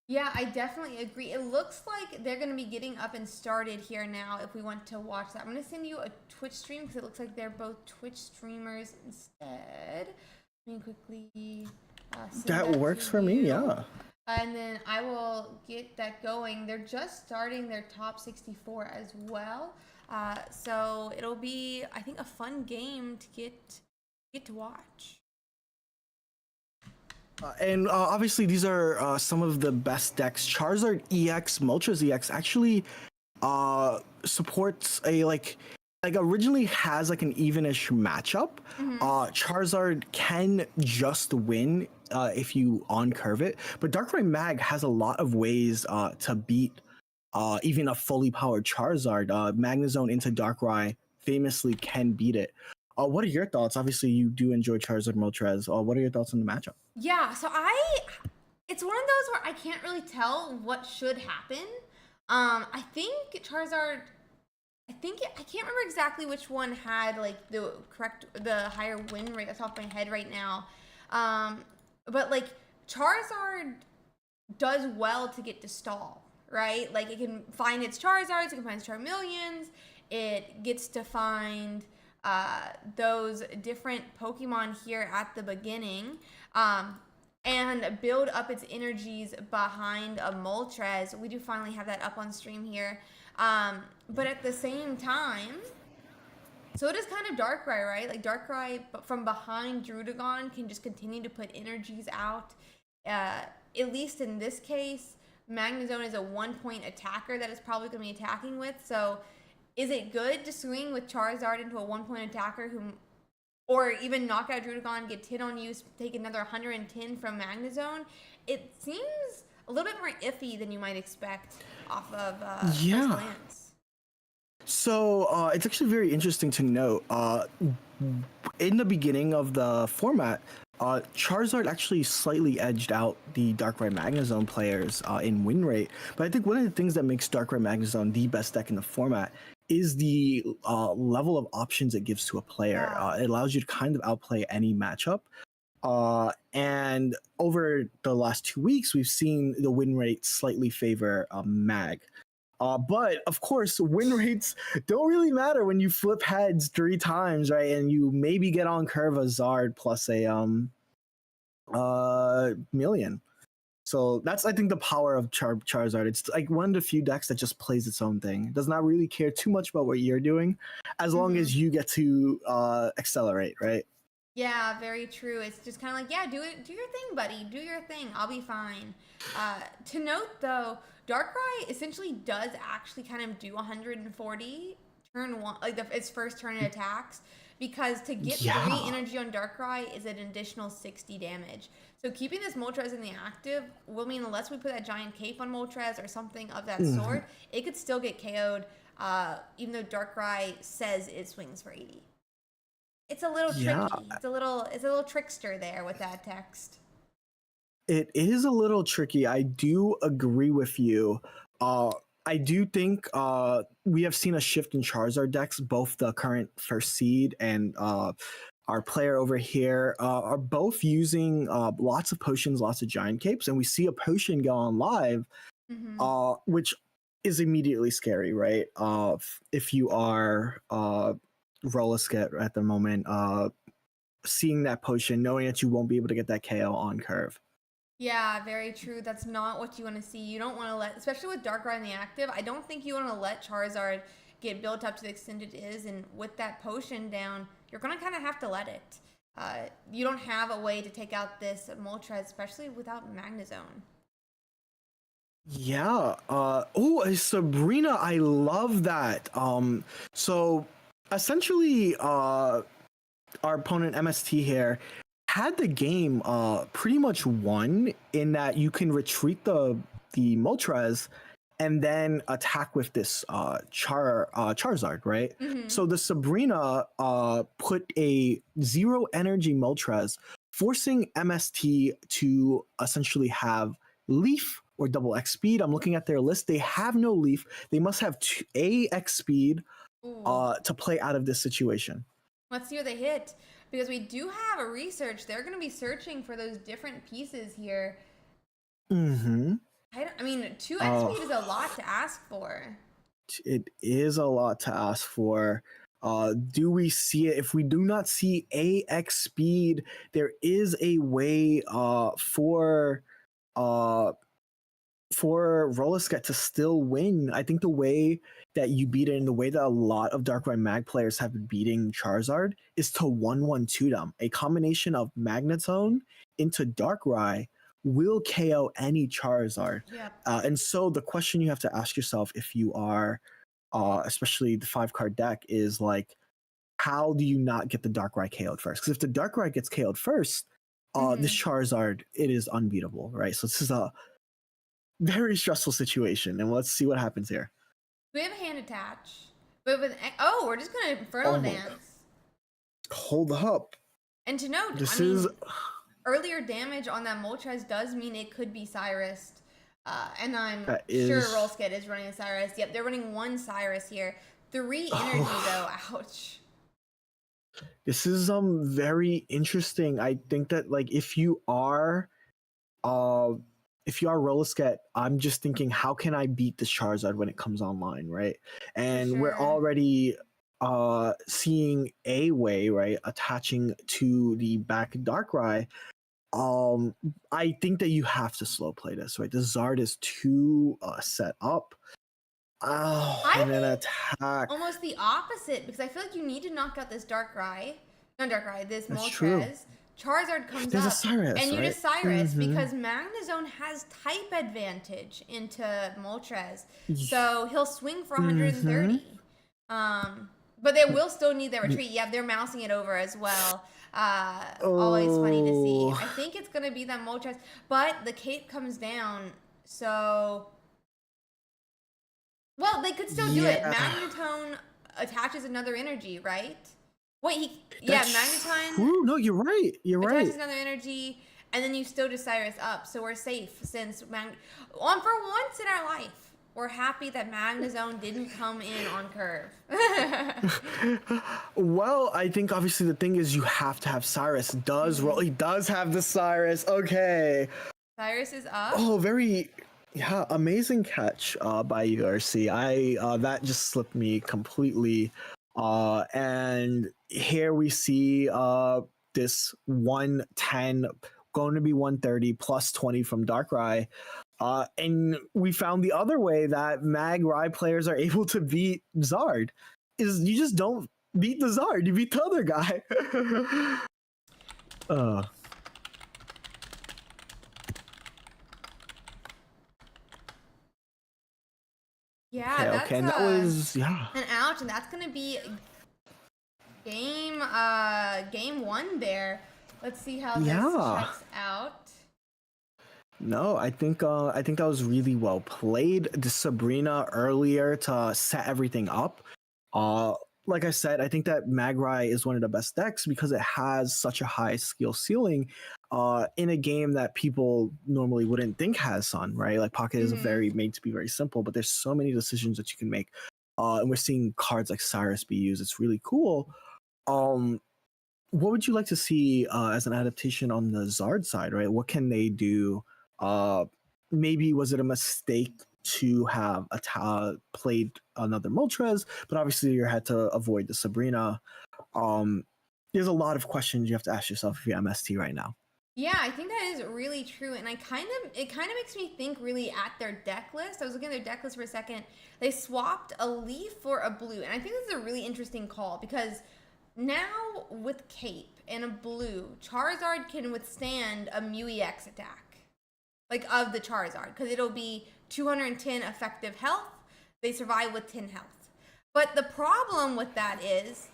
Yeah, I definitely agree. It looks like they're going to be getting up and started here now if we want to watch that. I'm going to send you a Twitch stream because it looks like they're both Twitch streamers instead. Let me quickly send that works for me, yeah. And then I will get that going. They're just starting their top 64 as well. So it'll be, I think, a fun game to get to watch. And obviously, these are some of the best decks. Charizard EX, Moltres EX actually supports a like originally has like an evenish matchup. Charizard can just win if you on curve it, but Darkrai Mag has a lot of ways to beat even a fully powered Charizard. Magnezone into Darkrai famously can beat it. What are your thoughts? Obviously, you do enjoy Charizard Moltres. What are your thoughts on the matchup? Yeah, so it's one of those where I can't really tell what should happen. I think Charizard, I can't remember exactly which one had like the higher win rate. That's off my head right now. But like Charizard does well to get to stall, right? Like it can find its Charizards, it can find its Charmeleons, it gets to find those different Pokemon here at the beginning and build up its energies behind a Moltres. We do finally have that up on stream here. But at the same time, so it is kind of Darkrai, right? Like Darkrai from behind Druddigon can just continue to put energies out. At least in this case, Magnezone is a 1-point attacker that is probably going to be attacking with. So is it good to swing with Charizard into a 1-point attacker or even knock out Druddigon, get hit on you, take another 110 from Magnezone? It seems a little bit more iffy than you might expect off of first glance. So it's actually very interesting to note. In the beginning of the format, Charizard actually slightly edged out the Darkrai Magnezone players in win rate. But I think one of the things that makes Darkrai Magnezone the best deck in the format is the level of options it gives to a player. It allows you to kind of outplay any matchup. And over the last 2 weeks, we've seen the win rate slightly favor Mag. But of course, win rates don't really matter when you flip heads 3 times, right? And you maybe get on curve a Zard plus a million. So that's, I think, the power of Charizard. It's like one of the few decks that just plays its own thing. It does not really care too much about what you're doing, as long as you get to accelerate, right? Yeah, very true. It's just kind of like, yeah, do your thing, buddy. Do your thing. I'll be fine. To note, though, Darkrai essentially does actually kind of do 140 turn one, like its first turn it attacks, because to get 3 energy on Darkrai is an additional 60 damage. So keeping this Moltres in the active will mean unless we put that giant cape on Moltres or something of that sort, it could still get KO'd, even though Darkrai says it swings for 80. It's a little tricky. It's a little trickster there with that text. It is a little tricky. I do agree with you. I do think we have seen a shift in Charizard decks. Both the current first seed and our player over here are both using lots of potions, lots of giant capes, and we see a potion go on live, which is immediately scary, right? If you are Rollisket at the moment, seeing that potion, knowing that you won't be able to get that KO on curve. Yeah, very true. That's not what you want to see. You don't want to let, especially with Darkrai in the active, I don't think you want to let Charizard get built up to the extent it is, and with that potion down, you're going to kind of have to let it. You don't have a way to take out this Moltres, especially without Magnezone. Yeah. Oh, Sabrina, I love that. So essentially, our opponent MST here had the game pretty much won, in that you can retreat the Moltres and then attack with this Charizard, right? So the Sabrina put a 0 energy Moltres, forcing MST to essentially have Leaf or double X speed. I'm looking at their list. They have no Leaf. They must have a X speed to play out of this situation. Let's see what they hit, because we do have a research. They're going to be searching for those different pieces here. I mean, 2 X speed is a lot to ask for. It is a lot to ask for. Do we see it? If we do not see AX speed, there is a way for Rollisket to still win. I think the way that you beat it, and the way that a lot of Darkrai Mag players have been beating Charizard, is to 1-1-2 them. A combination of Magnezone into Darkrai will KO any Charizard. And so the question you have to ask yourself, if you are, especially the 5-card deck, is like, how do you not get the Darkrai KO'd first? Because if the Darkrai gets KO'd first, this Charizard, it is unbeatable, right? So this is a very stressful situation, and let's see what happens here. We have a hand attach, but with we're just gonna Inferno Dance. Hold up. And to note, earlier damage on that Moltres does mean it could be Cyrus, and I'm sure Rollisket is running a Cyrus. Yep, they're running 1 Cyrus here. 3 energy though. Ouch. This is very interesting. I think that, like, if you are Rollisket, I'm just thinking, how can I beat this Charizard when it comes online, right? And we're already seeing a way, right, attaching to the back Darkrai. I think that you have to slow play this, right? The Zard is too set up. And then attack. Almost the opposite, because I feel like you need to knock out this Darkrai. Not Darkrai, this Moltres. True. Charizard comes up, Cyrus, and you just Cyrus, because Magnezone has type advantage into Moltres, so he'll swing for 130. But they will still need their retreat. Yeah, they're mousing it over as well. Always funny to see. I think it's gonna be that Moltres, but the cape comes down, so well, they could still do it. Magnetone attaches another energy, right? Wait, Magnetone. Ooh, no, you're right. You're right. Attaches another energy, and then you still just Cyrus up, so we're safe. Since for once in our life, we're happy that Magnezone didn't come in on curve. Well, I think obviously the thing is you have to have Cyrus. He does have the Cyrus. Okay. Cyrus is up. Oh, very amazing catch by URC. That just slipped me completely. And here we see this 110 going to be 130 plus 20 from Darkrai. And we found the other way that Mag-Rai players are able to beat Zard is you just don't beat the Zard, you beat the other guy. Yeah, that's and that was an ouch, and that's gonna be game one there. Let's see how this checks out. No, I think that was really well played. The Sabrina earlier to set everything up. Like I said, I think that Mag-Rai is one of the best decks because it has such a high skill ceiling in a game that people normally wouldn't think has Sun, right? Like Pocket is made to be very simple, but there's so many decisions that you can make. And we're seeing cards like Cyrus be used. It's really cool. What would you like to see as an adaptation on the Zard side, right? What can they do? Maybe was it a mistake to have played another Moltres, but obviously you had to avoid the Sabrina. There's a lot of questions you have to ask yourself if you're MST right now. Yeah, I think that is really true, and it kind of makes me think really at their deck list. I was looking at their deck list for a second. They swapped a leaf for a blue, and I think this is a really interesting call because now with Cape and a blue, Charizard can withstand a Mew EX attack, like of the Charizard, because it'll be 210 effective health. They survive with 10 health. But the problem with that is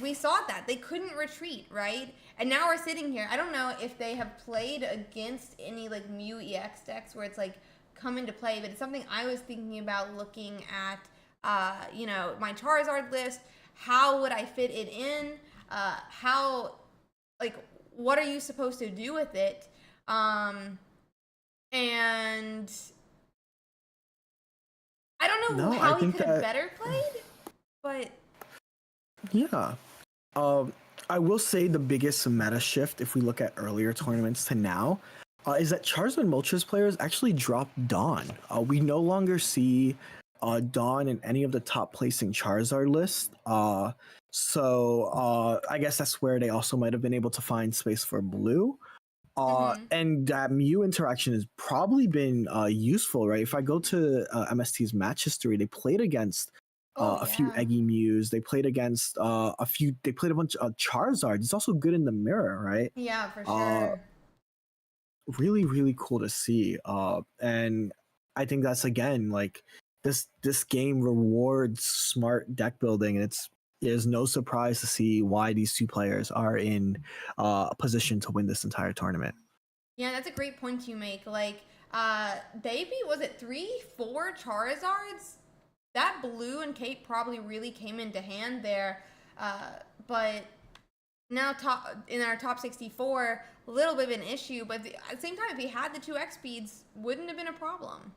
we saw that they couldn't retreat, right? And now we're sitting here. I don't know if they have played against any like Mew EX decks where it's like come into play, but it's something I was thinking about looking at, my Charizard list. How would I fit it in? What are you supposed to do with it? And I don't know how he could have better played, but yeah. I will say the biggest meta shift, if we look at earlier tournaments to now, is that Charizard Moltres players actually dropped Dawn. We no longer see Dawn in any of the top placing Charizard lists. So I guess that's where they also might have been able to find space for blue. And that Mew interaction has probably been useful, right? If I go to MST's match history, they played against a few Eggy Mews. They played against they played a bunch of Charizards. It's also good in the mirror, right? Yeah, for sure. Really, really cool to see. And I think that's again like this game rewards smart deck building, and there's no surprise to see why these two players are in a position to win this entire tournament. Yeah, that's a great point you make. Like, they beat, was it 3-4 Charizards? That blue and Cape probably really came into hand there. But now in our top 64, a little bit of an issue. But at the same time, if he had the 2x speeds, wouldn't have been a problem.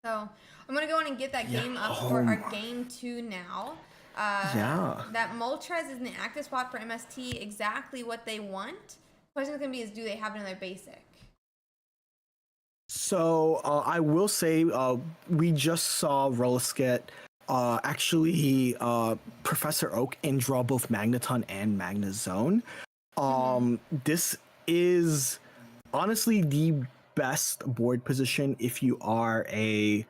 So I'm going to go in and get that game up for our game 2 now. That Moltres is in the active spot for MST, exactly what they want. The question is going to be do they have another basic? So I will say we just saw Rollisket actually Professor Oak and draw both Magneton and Magnezone. This is honestly the best board position if you are a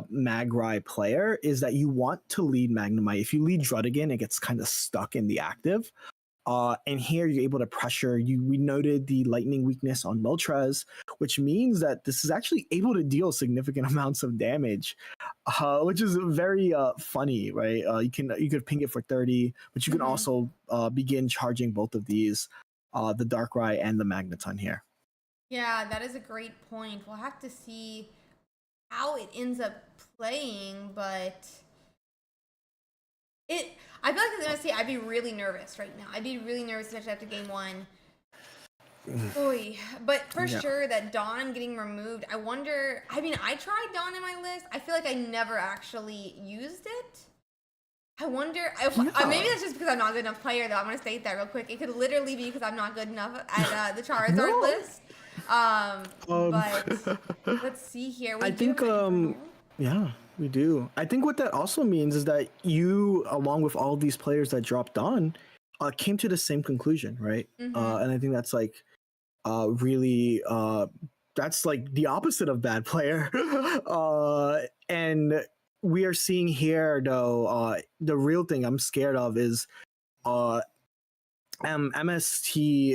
Mag-Rai player, is that you want to lead Magnemite. If you lead Druddigan, it gets kind of stuck in the active. And here you're able to pressure. We noted the lightning weakness on Moltres, which means that this is actually able to deal significant amounts of damage, which is very funny, right? You could ping it for 30, but you can also begin charging both of these, the Darkrai and the Magneton here. Yeah, that is a great point. We'll have to see how it ends up playing, but I feel like as MST, I'd be really nervous right now. I'd be really nervous, especially after game 1. Oy. But for sure, that Dawn getting removed, I wonder. I mean, I tried Dawn in my list. I feel like I never actually used it. I wonder. Yeah. Maybe that's just because I'm not a good enough player, though. I'm gonna state that real quick. It could literally be because I'm not good enough at the Charizard No. list. But let's see here. I think yeah, we do. I think what that also means is that you, along with all these players that dropped on, came to the same conclusion, right? And I think that's like really that's like the opposite of bad player. And we are seeing here though the real thing I'm scared of is MST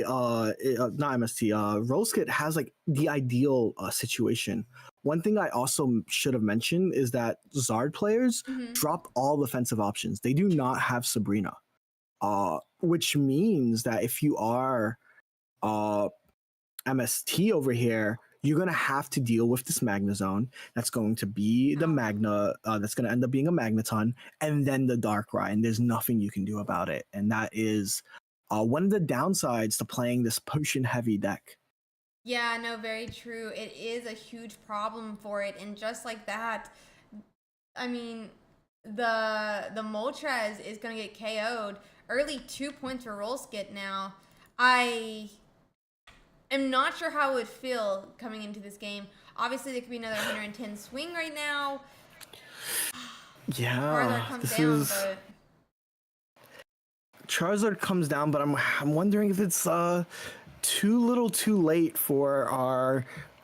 not MST Roskit has like the ideal situation. One thing I also should have mentioned is that Zard players drop all offensive options. They do not have Sabrina, which means that if you are MST over here, you're gonna have to deal with this Magnezone. That's going to be the Magna. That's gonna end up being a Magneton, and then the Darkrai, and there's nothing you can do about it. And that is one of the downsides to playing this potion-heavy deck. Yeah, no, very true. It is a huge problem for it, and just like that, I mean, the Moltres is gonna get KO'd early. 2 points for Rollskit now. I'm not sure how it would feel coming into this game. Obviously, there could be another 110 swing right now. Yeah, Charizard comes down, but I'm wondering if it's too little, too late for our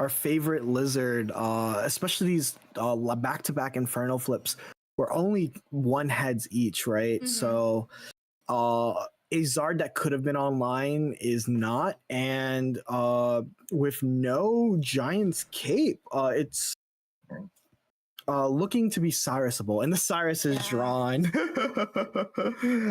favorite lizard, especially these back-to-back Inferno flips. We're only one heads each, right? So a Zard that could have been online is not, and with no Giant's Cape, it's looking to be Cyrusable, and the Cyrus is drawn.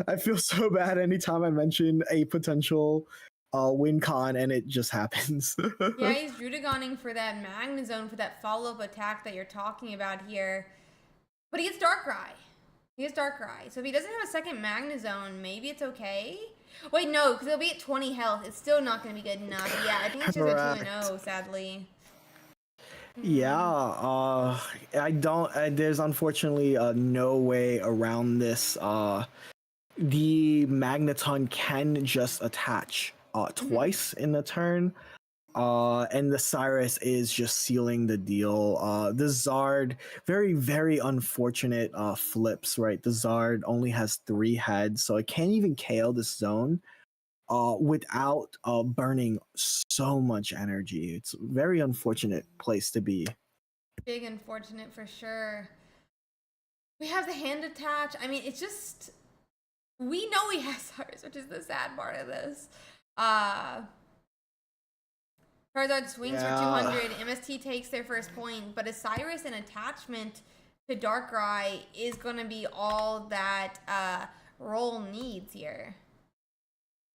I feel so bad anytime I mention a potential win con, and it just happens. Yeah, he's Drudagoning for that Magnezone, for that follow-up attack that you're talking about here. But he gets Darkrai. So if he doesn't have a second Magnezone, maybe it's okay. Wait, no, because it'll be at 20 health. It's still not going to be good enough. Yeah, I think it's just a 2-0, sadly. Yeah, I don't. There's unfortunately no way around this. The Magneton can just attach twice in the turn. And the Cyrus is just sealing the deal. The Zard, very, very unfortunate flips, right? The Zard only has 3 heads, so it can't even KO this zone without burning so much energy. It's a very unfortunate place to be. Big unfortunate for sure. We have the hand attach. I mean, it's just... We know he has Cyrus, which is the sad part of this. Charizard swings for 200. MST takes their first point, but a Cyrus and attachment to Darkrai is going to be all that Roll needs here.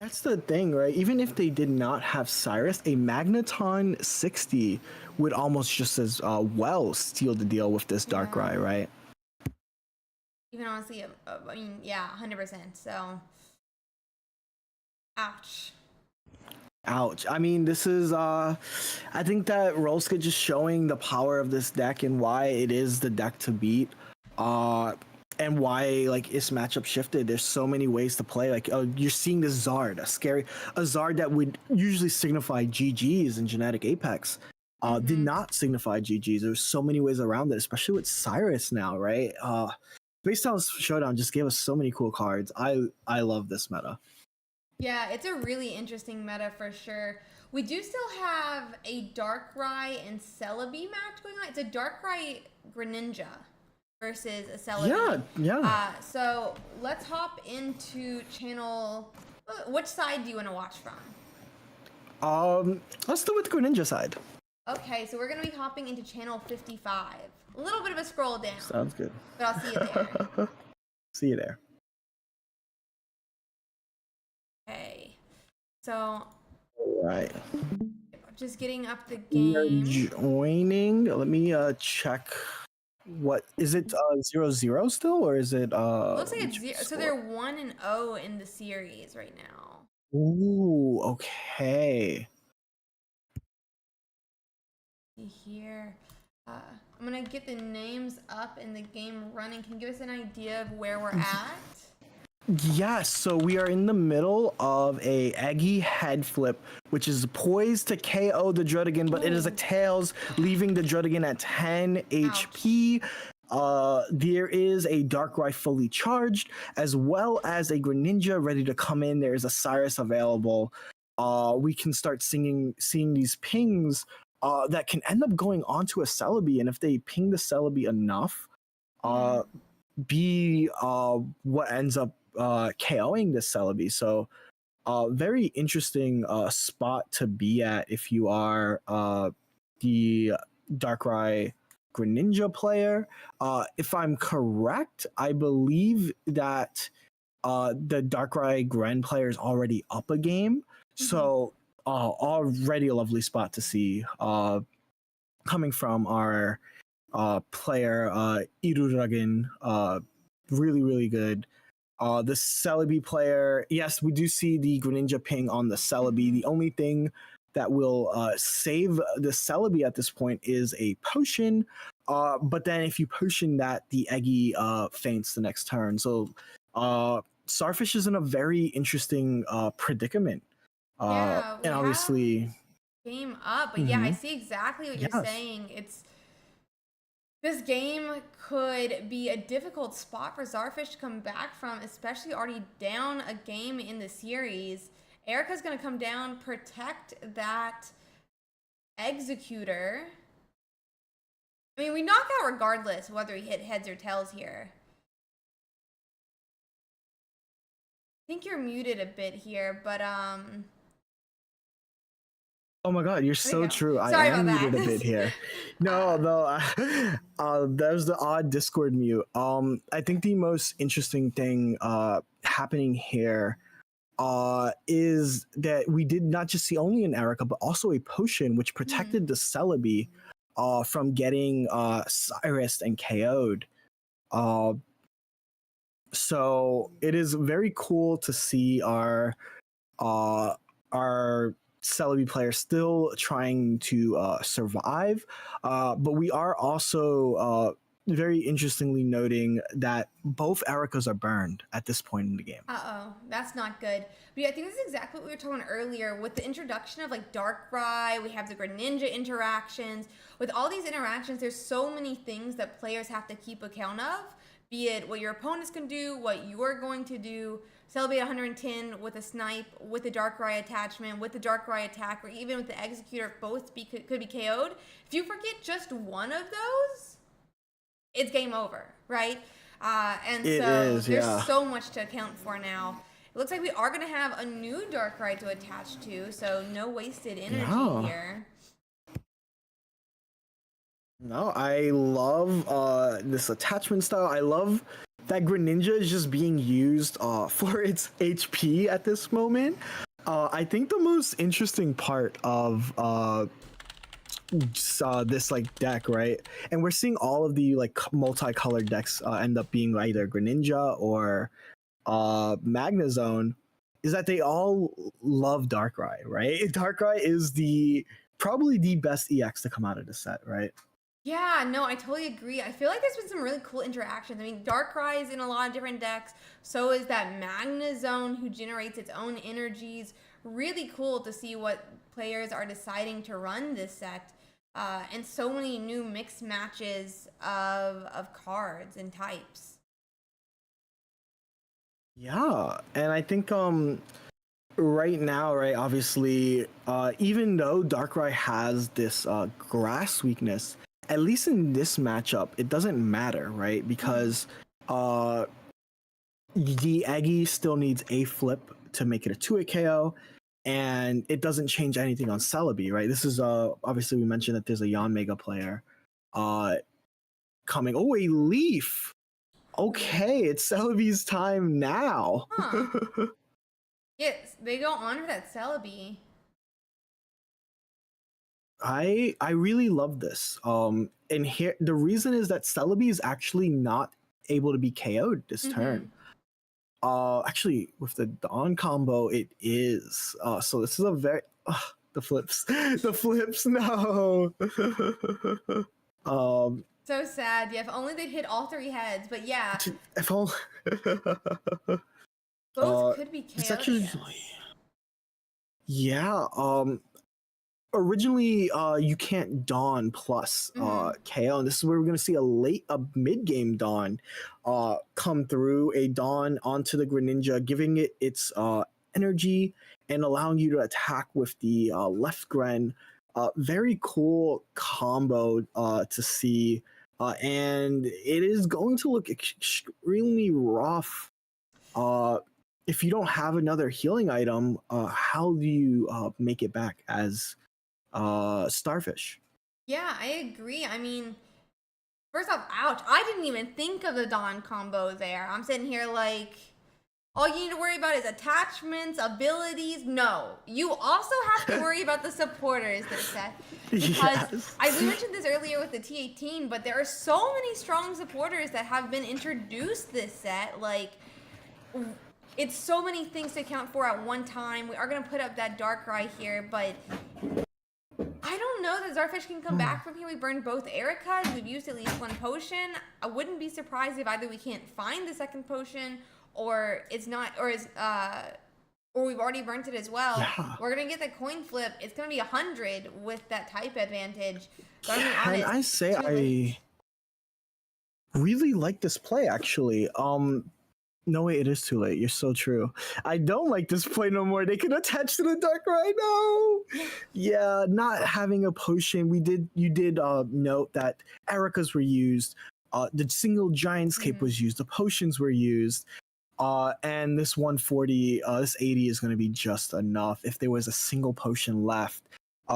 That's the thing, right? Even if they did not have Cyrus, a Magneton 60 would almost just as well seal the deal with this Darkrai, right? Even honestly, I mean, yeah, 100%. So, ouch. Ouch. I mean, this is, I think that Rollskit just showing the power of this deck and why it is the deck to beat. And why, like, its matchup shifted. There's so many ways to play. Like, you're seeing this Zard, a Zard that would usually signify GGs in Genetic Apex. Did not signify GGs. There's so many ways around it, especially with Cyrus now, right? Based on Showdown just gave us so many cool cards. I love this meta. Yeah, it's a really interesting meta for sure. We do still have a Darkrai and Celebi match going on. It's a Darkrai Greninja versus a Celebi. Yeah. So let's hop into channel... Which side do you want to watch from? Let's do it with the Greninja side. Okay, so we're going to be hopping into channel 55. A little bit of a scroll down. Sounds good. But I'll see you there. See you there. Okay, so right, just getting up the we are game. joining. Let me check. What is it? 0-0 still, or is it? Looks like it's 0. So they're 1-0 in the series right now. Ooh, okay. See here. I'm I'm gonna get the names up and the game running. Can you give us an idea of where we're at? Yes, so we are in the middle of a Eggy head flip, which is poised to KO the Druddigon, but it is a Tails, leaving the Druddigon at 10 HP. There is a Darkrai fully charged, as well as a Greninja ready to come in. There is a Cyrus available. We can start seeing these pings that can end up going onto a Celebi, and if they ping the Celebi enough, be what ends up KOing the Celebi. So very interesting spot to be at if you are the Darkrai Greninja player. If I'm correct, I believe that the Darkrai Gren player is already up a game. So already a lovely spot to see coming from our player Iruragen. Really good. The Celebi player, yes, we do see the Greninja ping on the Celebi. The only thing that will save the Celebi at this point is a potion. But then if you potion that, the Eggy faints the next turn. So Starfish is in a very interesting predicament. Yeah, and obviously game up, but yeah, I see exactly what you're saying. This game could be a difficult spot for Starfish to come back from, especially already down a game in the series. Erica's going to come down, protect that Executor. I mean, we knock out regardless whether he hit heads or tails here. I think you're muted a bit here, but oh my god, you're so true. Sorry, I am muted a bit here. No, there's the odd Discord mute. I think the most interesting thing happening here is that we did not just see only an Erica, but also a potion which protected the Celebi from getting Cyrus and KO'd. So it is very cool to see our Celebi player still trying to survive, but we are also very interestingly noting that both Ericas are burned at this point in the game. That's not good. But yeah, I think this is exactly what we were talking earlier with the introduction of like Darkrai. We have the Greninja interactions. With all these interactions, there's so many things that players have to keep account of, be it what your opponents can do, what you're going to do. Celebi 110 with a snipe, with the Darkrai attachment, with the Darkrai attack, or even with the Executor, both could be KO'd. If you forget just one of those, it's game over, right? There's so much to account for now. It looks like we are going to have a new Darkrai to attach to, so no wasted energy here. No, I love this attachment style. I love that Greninja is just being used for its HP at this moment. I think the most interesting part of this like deck, right? And we're seeing all of the like multicolored decks end up being either Greninja or Magnezone, is that they all love Darkrai, right? Darkrai is probably the best EX to come out of the set, right? Yeah, no, I totally agree. I feel like there's been some really cool interactions. I mean, Darkrai is in a lot of different decks. So is that Magnezone, who generates its own energies. Really cool to see what players are deciding to run this set. And so many new mixed matches of cards and types. Yeah, and I think right now, right, obviously, even though Darkrai has this grass weakness, at least in this matchup, it doesn't matter, right? Because the Eggy still needs a flip to make it a 2-hit KO, and it doesn't change anything on Celebi, right? This is obviously we mentioned that there's a Yanmega player coming. Oh, a Leaf. Okay, it's Celebi's time now. Huh. Yes, they go on for that Celebi. I really love this. And here the reason is that Celebi is actually not able to be KO'd this turn. Actually, with the Dawn combo, it is. So this is a very the flips, no. So sad. Yeah, if only they'd hit all 3 heads. But yeah, If all, both could be it's KO'd, I actually, guess. yeah. Originally, you can't Dawn plus KO, and this is where we're gonna see a mid game Dawn, come through, a Dawn onto the Greninja, giving it its energy and allowing you to attack with the left Gren. Very cool combo to see, and it is going to look extremely rough. If you don't have another healing item, how do you make it back as Starfish? Yeah, I agree. I mean, first off, ouch. I didn't even think of the Dawn combo there. I'm sitting here like, all you need to worry about is attachments, abilities. No, you also have to worry about the supporters this set. Because we mentioned this earlier with the T18, but there are so many strong supporters that have been introduced this set. Like, it's so many things to account for at one time. We are going to put up that Darkrai here, but I don't know that Starfish can come back from here. We burned both Ericas. We've used at least one potion. I wouldn't be surprised if either we can't find the second potion, or it's not, or we've already burnt it as well. Yeah. We're gonna get the coin flip. It's gonna be 100 with that type advantage. But Can I say I really like this play actually? No, wait, it is too late. You're so true. I don't like this play no more. They can attach to the Darkrai. No. Yeah, not having a potion. You did note that Ericas were used. The single giant cape was used. The potions were used. And this 140, this 80 is going to be just enough. If there was a single potion left,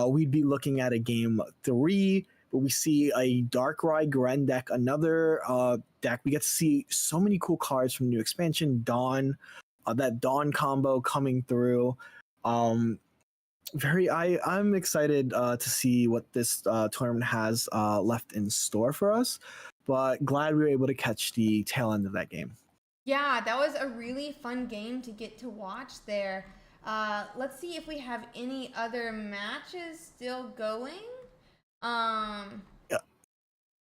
we'd be looking at a game 3. But we see a Darkrai Gren deck, another deck. We get to see so many cool cards from the new expansion, Dawn, that Dawn combo coming through. I'm excited to see what this tournament has left in store for us, but glad we were able to catch the tail end of that game. Yeah, that was a really fun game to get to watch there. Let's see if we have any other matches still going.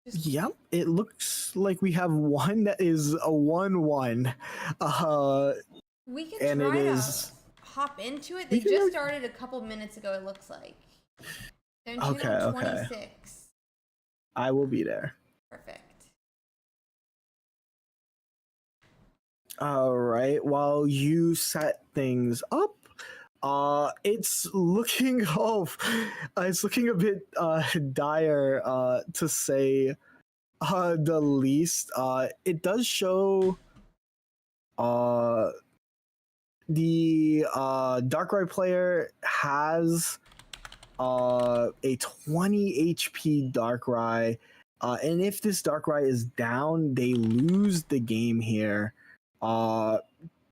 Yep, it looks like we have one that is a 1-1. We can and try it to is hop into it. They just started a couple minutes ago, it looks like. Okay. 26. I will be there. Perfect. All right, while you set things up, it's looking it's looking a bit dire to say the least. It does show the Darkrai player has a 20 HP Darkrai, and if this Darkrai is down, they lose the game here.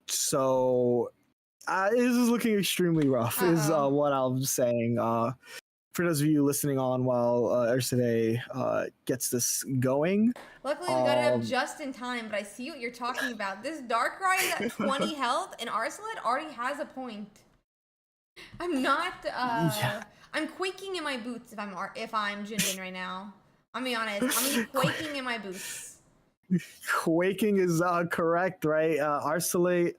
So this is looking extremely rough. Is what I'm saying. For those of you listening on while Ursiiday gets this going. Luckily, we got it up just in time, but I see what you're talking about. This Darkrai is at 20 health, and Ursiiday already has a point. I'm not. I'm quaking in my boots if I'm Jinjin right now. I'll be honest. I'm quaking in my boots. Quaking is correct, right? Ursiiday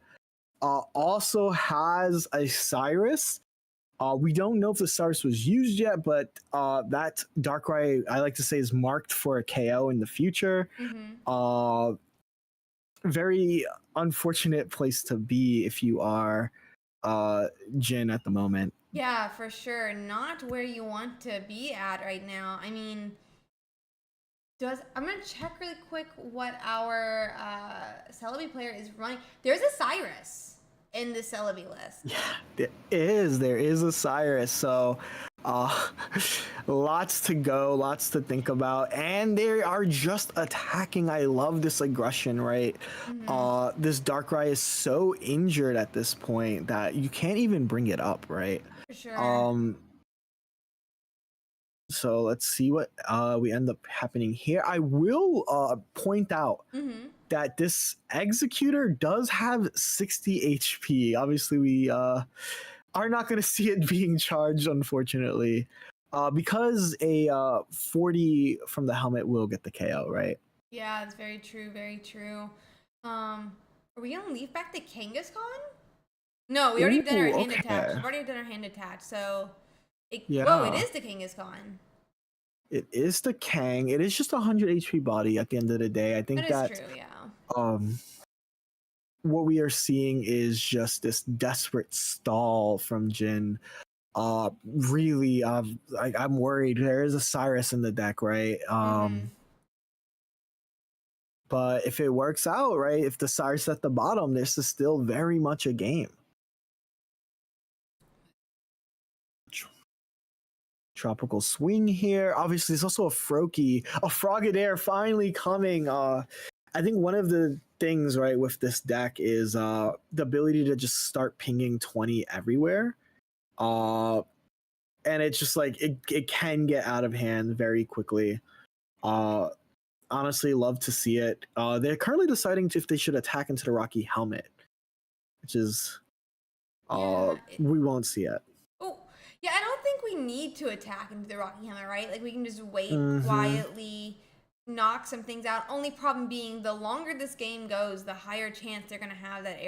also has a Cyrus. We don't know if the Cyrus was used yet, but that Darkrai, I like to say, is marked for a KO in the future. Very unfortunate place to be if you are Jin at the moment. Yeah, for sure. Not where you want to be at right now. I mean, I'm going to check really quick what our Celebi player is running. There's a Cyrus in the Celebi list. Yeah, there is a Cyrus. So lots to go, lots to think about, and they are just attacking. I love this aggression, right? This Darkrai is so injured at this point that you can't even bring it up, right? For sure. So let's see what we end up happening here. I will point out that this Executor does have 60 HP. Obviously, we are not going to see it being charged, unfortunately. because a 40 from the helmet will get the KO, right? Yeah, it's very true, very true. Are we gonna leave back the Kangaskhan? No, we already done our hand attach. Okay. We've already done our hand attach, so whoa, it Yeah. is the Kangaskhan. It is the Kang. It is just a 100 HP body at the end of the day. I think That is that true, yeah. what we are seeing is just this desperate stall from Jin. Really, I'm worried. There is a Cyrus in the deck, right? But if it works out, right, if the Cyrus at the bottom, this is still very much a game. Tropical Swing here. Obviously, there's also a Frogadair finally coming. I think one of the things, right, with this deck is the ability to just start pinging 20 everywhere. And it's just like it can get out of hand very quickly. Honestly, love to see it. They're currently deciding if they should attack into the Rocky Helmet, which is we won't see it. Oh, yeah, I don't think we need to attack into the Rocky Helmet, right? Like, we can just wait quietly, knock some things out. Only problem being, the longer this game goes, the higher chance they're going to have that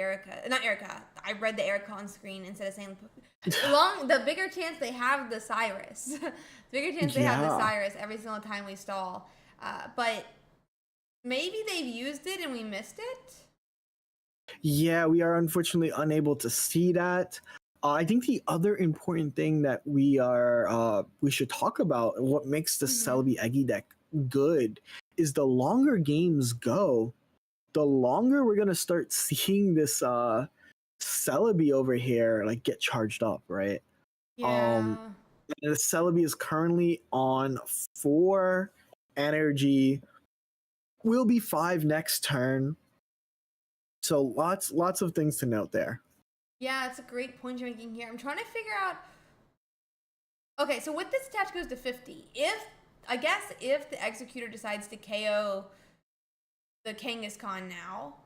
not Erica, I read the Erica on screen instead of saying, the bigger chance they have the Cyrus. The bigger chance they have the Cyrus every single time we stall. But maybe they've used it and we missed it? Yeah, we are unfortunately unable to see that. I think the other important thing that we should talk about, what makes the Celebi Eggy deck good, is the longer games go, the longer we're gonna start seeing this Celebi over here like get charged up, right? Yeah. The Celebi is currently on 4 energy. Will be 5 next turn. So lots of things to note there. Yeah, it's a great point you're making here. I'm trying to figure out. Okay, so with this attach goes to 50. If the Executor decides to KO the Kangaskhan now,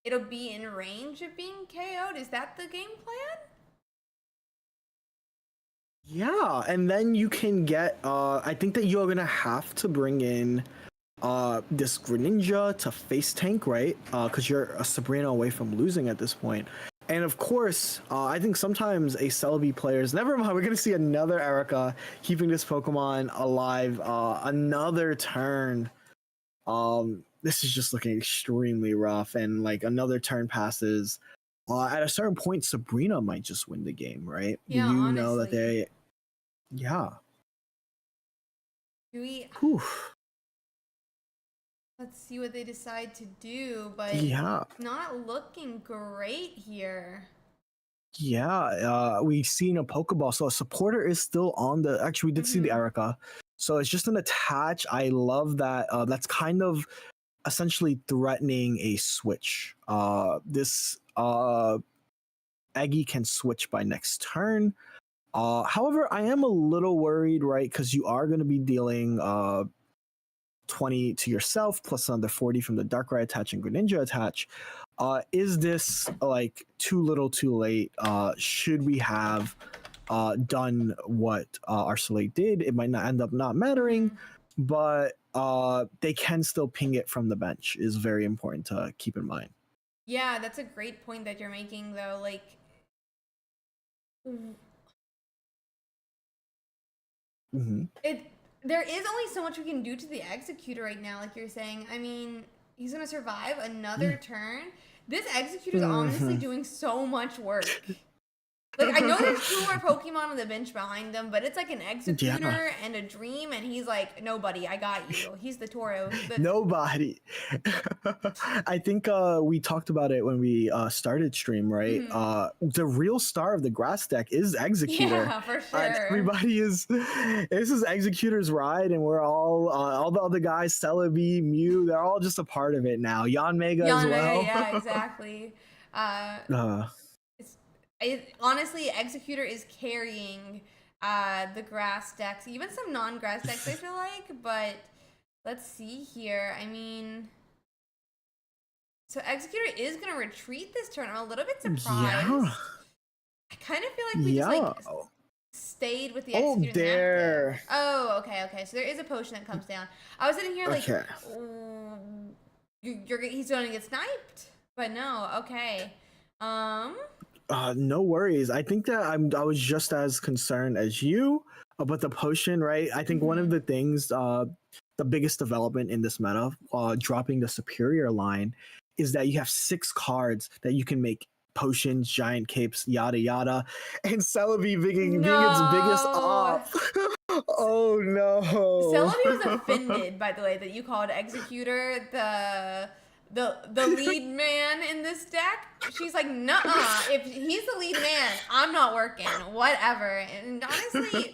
it'll be in range of being KO'd. Is that the game plan? Yeah, and then you can get. I think that you're gonna have to bring in this Greninja to face tank, right? Because you're a Sabrina away from losing at this point. And of course, I think sometimes a Celebi players, never mind, we're going to see another Erica keeping this Pokemon alive another turn. This is just looking extremely rough, and like another turn passes. At a certain point, Sabrina might just win the game, right? Yeah, Do you honestly. know that they... Yeah. Do we... Oof. Let's see what they decide to do, but yeah, not looking great here. Yeah, we've seen a Pokeball, so a supporter is still on the... Actually, we did see the Erica. So it's just an attach. I love that. That's kind of essentially threatening a switch. This Eggy can switch by next turn. However, I am a little worried, right? Because you are going to be dealing 20 to yourself, plus another 40 from the Darkrai attach and Greninja attach. Is this like too little too late? Should we have done what URSIIDAY did? It might not end up not mattering, but they can still ping it from the bench is very important to keep in mind. Yeah, that's a great point that you're making, though. Like, there is only so much we can do to the Executor right now, like you're saying. I mean, he's gonna survive another turn. This Executor's honestly doing so much work. Like, I know there's 2 more Pokemon on the bench behind them, but it's like an Executor and a Dream, and he's like, nobody, I got you. He's the Tauros. Nobody. I think we talked about it when we started stream, right? The real star of the grass deck is Executor. Yeah, for sure. Everybody is... This is Executor's ride, and we're all the other guys, Celebi, Mew, they're all just a part of it now. Yanmega as well. Yeah, exactly. Honestly, Executor is carrying the grass decks, even some non-grass decks, I feel like. But let's see here. I mean, so Executor is going to retreat this turn. I'm a little bit surprised. Yeah. I kind of feel like we just like stayed with the Oh, executor there. inactive. Oh, okay. So there is a potion that comes down. I was sitting here like, Okay. he's going to get sniped, but no. Okay. No worries. I think that I was just as concerned as you about the potion, right? I think one of the things, the biggest development in this meta, dropping the superior line, is that you have 6 cards that you can make potions, giant capes, yada yada, and Celebi being its biggest No. op. Oh no. Celebi was offended, by the way, that you called Executor the lead man in this deck. She's like, nuh-uh. If he's the lead man, I'm not working. Whatever. And honestly, she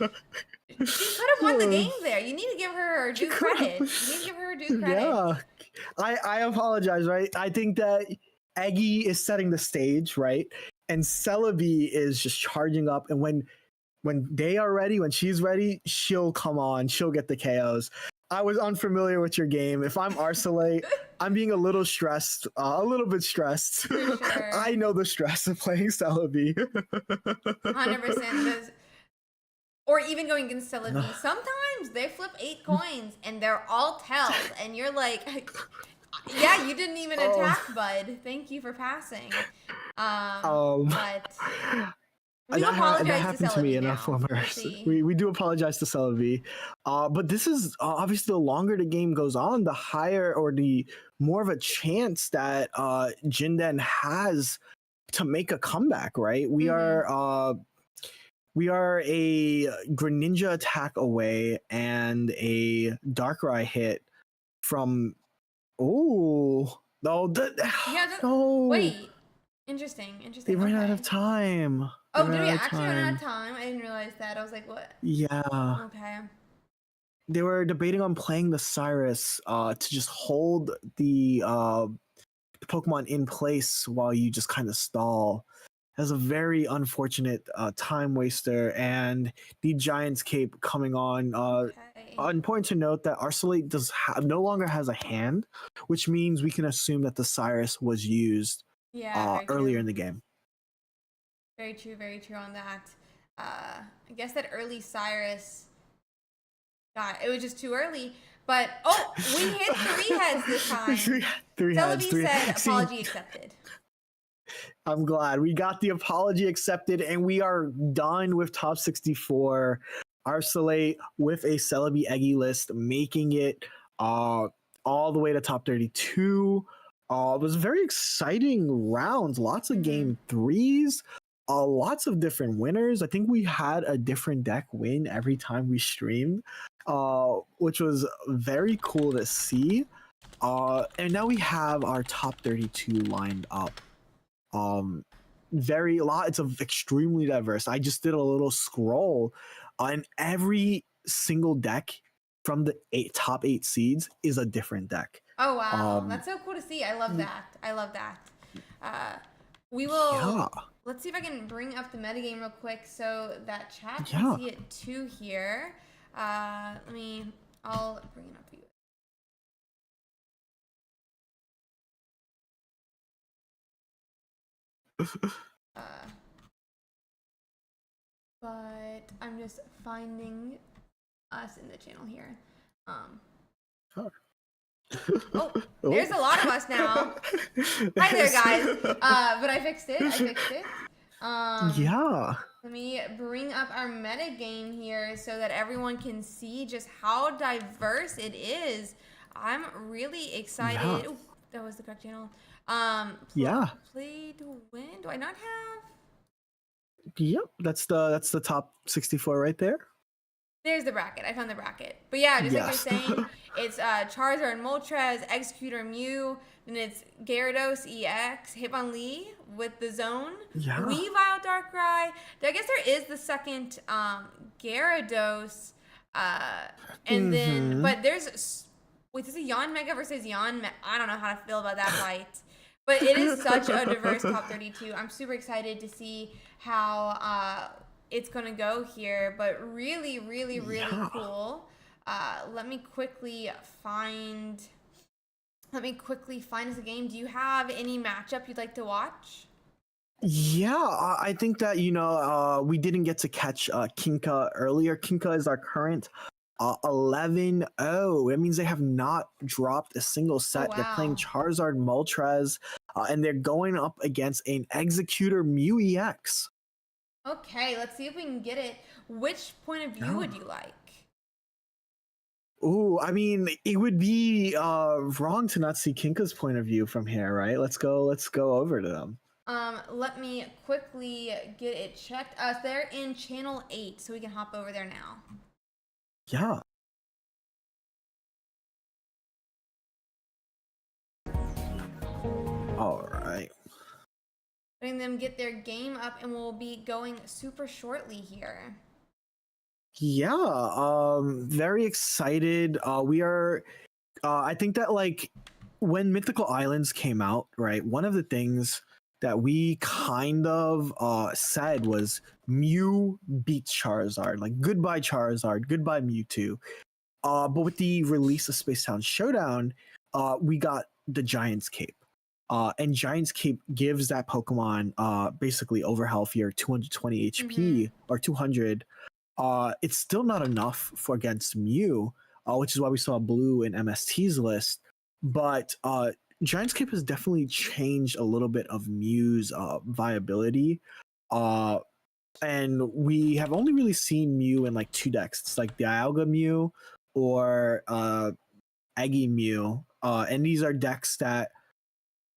could have won the game there. You need to give her due credit. You need to give her due credit. Yeah. I apologize, right? I think that Eggy is setting the stage, right? And Celebi is just charging up, and when they are ready, when she's ready, she'll come on, she'll get the KOs. I was unfamiliar with your game. If I'm Ursiiday, I'm being a little stressed, a little bit stressed. For sure. I know the stress of playing Celebi. 100%. Or even going against Celebi. Sometimes they flip 8 coins and they're all tails, and you're like, yeah, you didn't even attack, bud. Thank you for passing. But we do apologize that happened to me enough. We do apologize to Celebi. But this is obviously, the longer the game goes on, the higher or the more of a chance that Jinden has to make a comeback, right? We are a Greninja attack away and a Darkrai hit from. Oh no! No. Wait. Interesting. They ran out of time. Oh, did we actually run out of time? I didn't realize that. I was like, what? Yeah. Okay. They were debating on playing the Cyrus to just hold the Pokemon in place while you just kind of stall. That's a very unfortunate time waster, and the Giant's Cape coming on. Important to note that Ursiiday no longer has a hand, which means we can assume that the Cyrus was used earlier in the game. Very true on that. I guess that early Cyrus, God, it was just too early. But we hit 3 heads this time. Celebi said apology accepted. I'm glad we got the apology accepted, and we are done with top 64. Ursiiday with a Celebi Eggy list, making it all the way to top 32. It was very exciting rounds, lots of game 3s, lots of different winners. I think we had a different deck win every time we streamed, which was very cool to see. And now we have our top 32 lined up. It's extremely diverse. I just did a little scroll, and every single deck from the top 8 seeds is a different deck. Oh wow, that's so cool to see. I love that. We will. Let's see if I can bring up the metagame real quick so that chat can see it too here. I'll bring it up for you. But I'm just finding us in the channel here. There's a lot of us now. Hi there, guys. But I fixed it. Let me bring up our metagame here so that everyone can see just how diverse it is. I'm really excited. Yeah. Ooh, that was the correct channel. Play to win. Do I not have? Yep, that's the top 64 right there. There's the bracket. I found the bracket. But yeah, just like you're saying, it's Charizard and Moltres, Executor Mew, then it's Gyarados EX, Hitmonlee with the zone, Weavile Darkrai. I guess there is the second Gyarados, and then, but there's a Yon Mega versus Yon I don't know how to feel about that fight. But it is such a diverse top 32. I'm super excited to see how it's going to go here. But really cool. Let me quickly find us a game. Do you have any matchup you'd like to watch? Yeah, I think that we didn't get to catch Kinka earlier. Kinka is our current 11-0. It means they have not dropped a single Oh, set. They're playing wow. Charizard Moltres, and they're going up against an Executor Mew EX. Okay, let's see if we can get it. Which point of view would you like? Ooh, I mean, it would be wrong to not see Kinka's point of view from here, right? Let's go over to them. Let me quickly get it checked. They're in channel 8, so we can hop over there now. Yeah. All right. Letting them get their game up, and we'll be going super shortly here. Yeah, very excited. We are I think that like when Mythical Islands came out, right? One of the things that we kind of said was Mew beats Charizard. Like goodbye Charizard, goodbye Mewtwo. But with the release of Space Town Showdown, we got the Giant's Cape. And Giant's Cape gives that Pokemon basically over health here, 220 HP or 200. It's still not enough for against Mew, which is why we saw Blue in MST's list. But Giant's Cape has definitely changed a little bit of Mew's viability. And we have only really seen Mew in like two decks. It's like the Dialga Mew or Eggy Mew. And these are decks that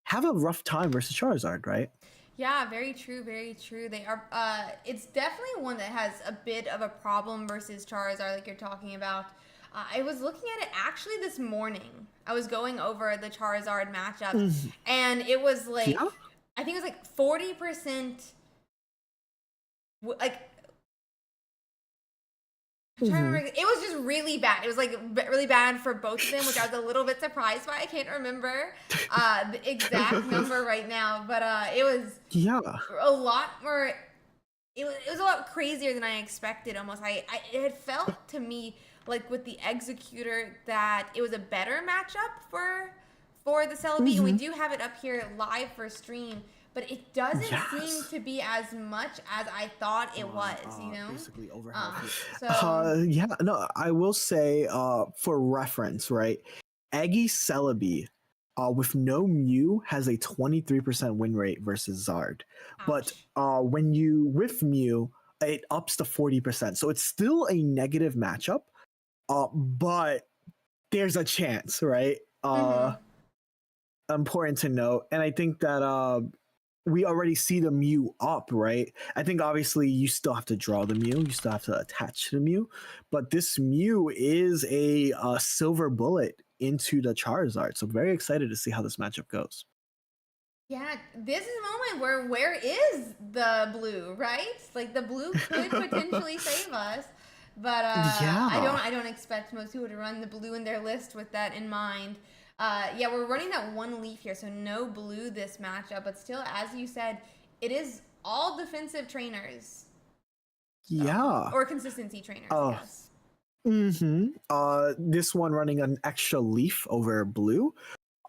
have a rough time versus Charizard, right? Yeah, very true, very true. They are. It's definitely one that has a bit of a problem versus Charizard, like you're talking about. I was looking at it actually this morning. I was going over the Charizard matchup, and it was like, Yeah. I think it was like 40%. Like, I'm trying to remember. It was just really bad. It was like really bad for both of them, which I was a little bit surprised by. I can't remember the exact number right now, but it was a lot more. It was a lot crazier than I expected. Almost, it had felt to me like with the Executor that it was a better matchup for the Celebi, and we do have it up here live for stream. But it doesn't seem to be as much as I thought it was, you know? Basically over so no, I will say for reference, right? Eggy Celebi with no Mew has a 23% win rate versus Zard. But when you with Mew, it ups to 40%. So it's still a negative matchup, but there's a chance, right? Important to note. And I think that we already see the Mew up, right? I think obviously you still have to draw the Mew, you still have to attach the Mew, but this Mew is a silver bullet into the Charizard. So very excited to see how this matchup goes. yeah, this is a moment where is the blue, right? Like the blue could potentially save us. But I don't expect most people to run the blue in their list with that in mind. Yeah, we're running that one leaf here, so no blue this matchup, but still, as you said, it is all defensive trainers. Yeah. Or consistency trainers, I guess. This one running an extra leaf over blue.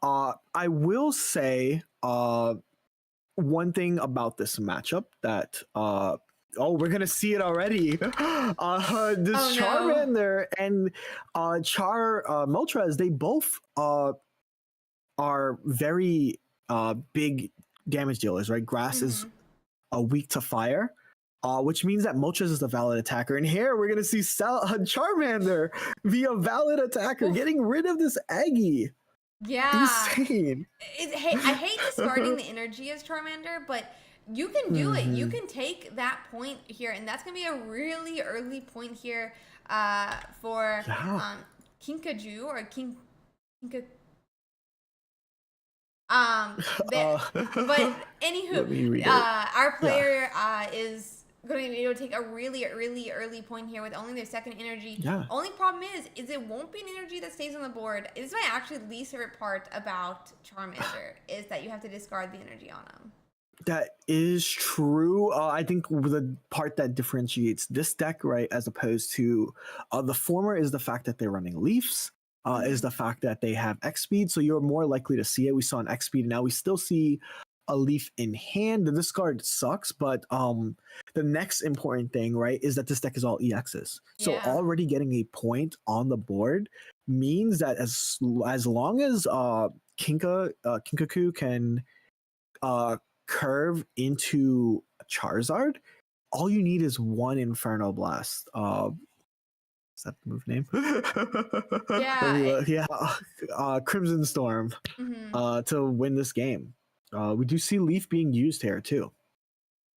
I will say one thing about this matchup that we're gonna see it already. This Charmander and Moltres, they both are very big damage dealers, right? Grass is weak to fire, which means that Moltres is the valid attacker. And here we're gonna see Charmander be a valid attacker, getting rid of this Eggy. Yeah, insane. I hate discarding the energy as Charmander, but you can do it. You can take that point here, and that's gonna be a really early point here for Kinkajou or Kinka. But anywho, our player is going to be able to take a really early point here with only their second energy. Only problem is it won't be an energy that stays on the board. This is my actually least favorite part about Charmander is that you have to discard the energy on them. That is true. I think the part that differentiates this deck, right, as opposed to the former, is the fact that they're running Leafs. Is the fact that they have X speed, so you're more likely to see it. We saw an X speed, and now we still see a leaf in hand, the discard sucks. But the next important thing, right, is that this deck is all EXs. So Yeah. already getting a point on the board means that as long as Kinkaku can curve into Charizard, all you need is one Inferno Blast. Is that the move name? Yeah. Crimson Storm to win this game. We do see Leaf being used here too.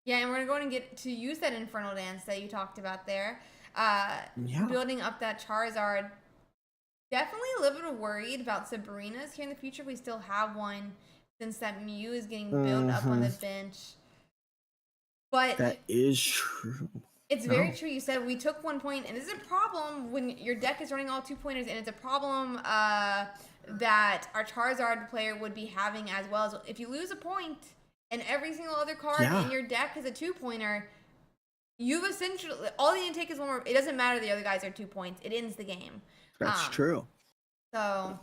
Yeah, and we're going to get to use that Infernal Dance that you talked about there. Building up that Charizard. Definitely a little bit worried about Sabrina's here in the future. We still have one since that Mew is getting built up on the bench. But that is true. It's very true. You said we took 1 point, and this is a problem when your deck is running all 2-pointers, and it's a problem that our Charizard player would be having as well. As if you lose a point and every single other card in your deck is a 2-pointer, you've essentially all you need to take is one more. It doesn't matter the other guys are 2 points. It ends the game. That's true. So,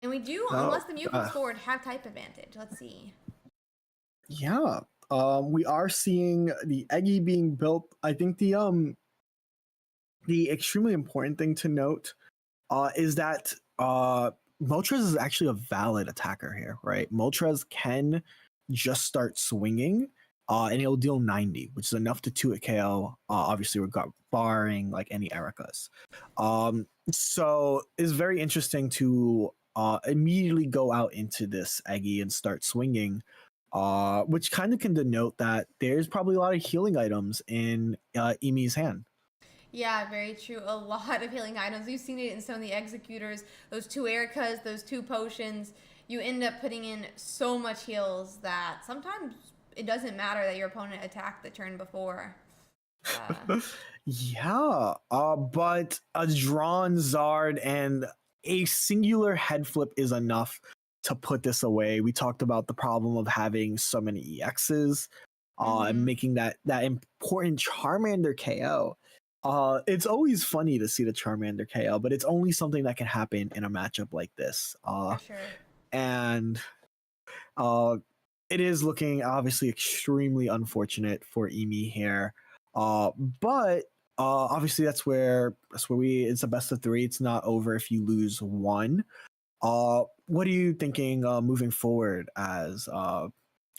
and we do, unless the Mew comes forward, have type advantage. Let's see. Yeah. We are seeing the Eggy being built. I think the extremely important thing to note is that Moltres is actually a valid attacker here, right? Moltres can just start swinging, and it'll deal 90, which is enough to 2-hit KO. Obviously, barring like any Ericas. So it's very interesting to immediately go out into this Eggy and start swinging. Which kind of can denote that there's probably a lot of healing items in Emi's hand. Yeah, very true. A lot of healing items. We've seen it in some of the executors. Those 2 Ericas, those 2 potions. You end up putting in so much heals that sometimes it doesn't matter that your opponent attacked the turn before. But a drawn Zard and a singular head flip is enough to put this away. We talked about the problem of having so many EXs and making that important Charmander KO. It's always funny to see the Charmander KO, but it's only something that can happen in a matchup like this. For sure. And it is looking obviously extremely unfortunate for Emi here. But obviously that's where it's a best of 3. It's not over if you lose 1. What are you thinking moving forward as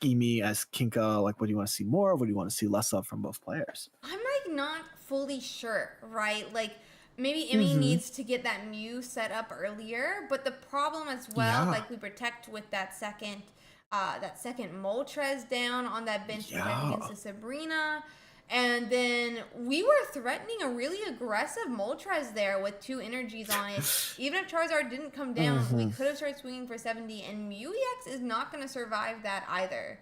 Emi, as Kinka? Like, what do you want to see more of? What do you want to see less of from both players? I'm like not fully sure, right? Like maybe Emi needs to get that Mew set up earlier, but the problem as well, like we protect with that second Moltres down on that bench against the Sabrina. And then we were threatening a really aggressive Moltres there with 2 energies on it. Even if Charizard didn't come down, we could have started swinging for 70. And Mew EX is not going to survive that either.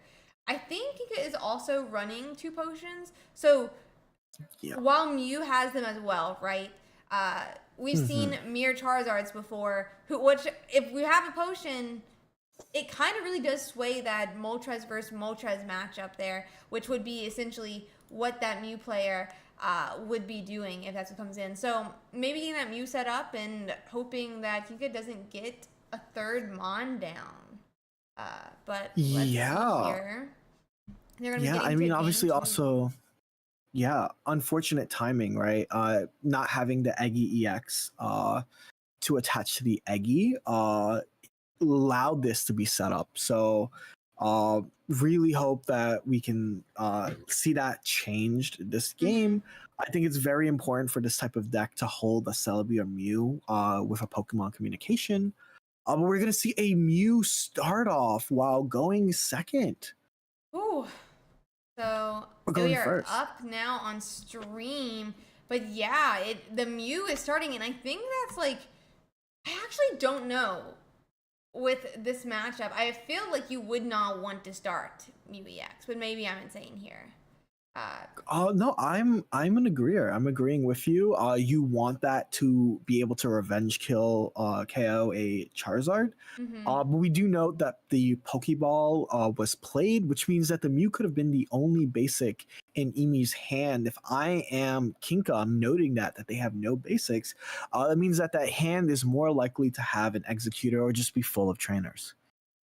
I think Kinka is also running 2 potions. So while Mew has them as well, right? We've seen mirror Charizards before, which if we have a potion, it kind of really does sway that Moltres versus Moltres matchup there, which would be essentially what that Mew player would be doing if that's what comes in. So maybe getting that Mew set up and hoping that Kinka doesn't get a 3rd Mon down. But let's see here. I mean, obviously also, unfortunate timing, right? Not having the Eggy EX to attach to the Eggy allowed this to be set up. So really hope that we can see that changed this game. I think it's very important for this type of deck to hold a Celebi or Mew with a Pokemon communication. But we're going to see a Mew start off while going second. Ooh. So we are up now on stream. But yeah, the Mew is starting, and I think that's like, I actually don't know. With this matchup, I feel like you would not want to start Mew EX, but maybe I'm insane here. No, I'm an agreeer. I'm agreeing with you. You want that to be able to revenge kill KO a Charizard. But we do note that the Pokeball was played, which means that the Mew could have been the only basic in Emi's hand. If I am Kinka, I'm noting that they have no basics. That means that hand is more likely to have an Executor or just be full of trainers.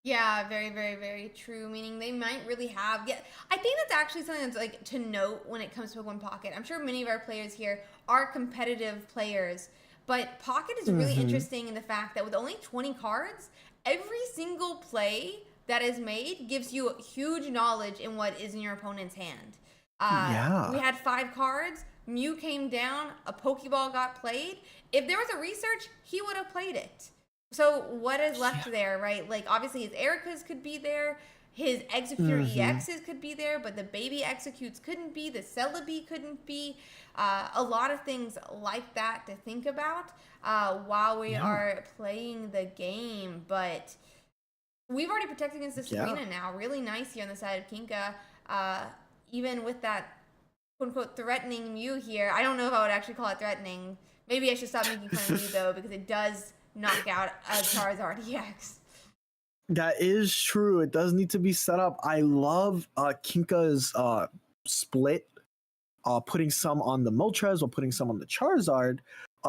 Yeah, very, very, very true. Meaning they might really have. Yeah, I think that's actually something that's like to note when it comes to Pokemon Pocket. I'm sure many of our players here are competitive players, but Pocket is really Mm-hmm. interesting in the fact that with only 20 cards, every single play that is made gives you huge knowledge in what is in your opponent's hand. We Yeah. had 5 cards. Mew came down. A Pokeball got played. If there was a research, he would have played it. So what is left Yeah. there, right? Like obviously his Ericas could be there, his Executor Mm-hmm. EXs could be there, but the baby Executes couldn't be, the Celebi couldn't be. A lot of things like that to think about while we Yeah. are playing the game. But we've already protected against this Yeah. Sabrina now. Really nice here on the side of Kinka. Uh, Even with that quote unquote threatening Mew here, I don't know if I would actually call it threatening. Maybe I should stop making fun of Mew though, because it does knock out a Charizard EX. That is true. It does need to be set up. I love Kinka's split, putting some on the Moltres or putting some on the Charizard,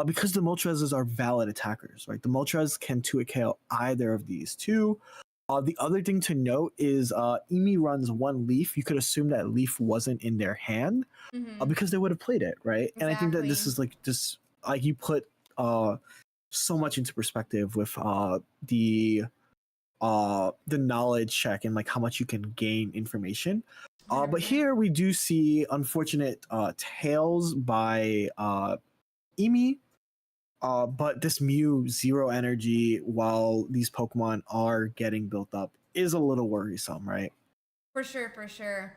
because the Moltres are valid attackers, right? The Moltres can 2 KO either of these two. The other thing to note is Emi runs one Leaf. You could assume that Leaf wasn't in their hand Mm-hmm. because they would have played it, right? And I think that this Exactly. is like just like you put so much into perspective with the knowledge check and like how much you can gain information. But 100%. here we do see unfortunate tails by Emi. But this Mew 0 energy while these Pokemon are getting built up is a little worrisome, right? For sure, for sure.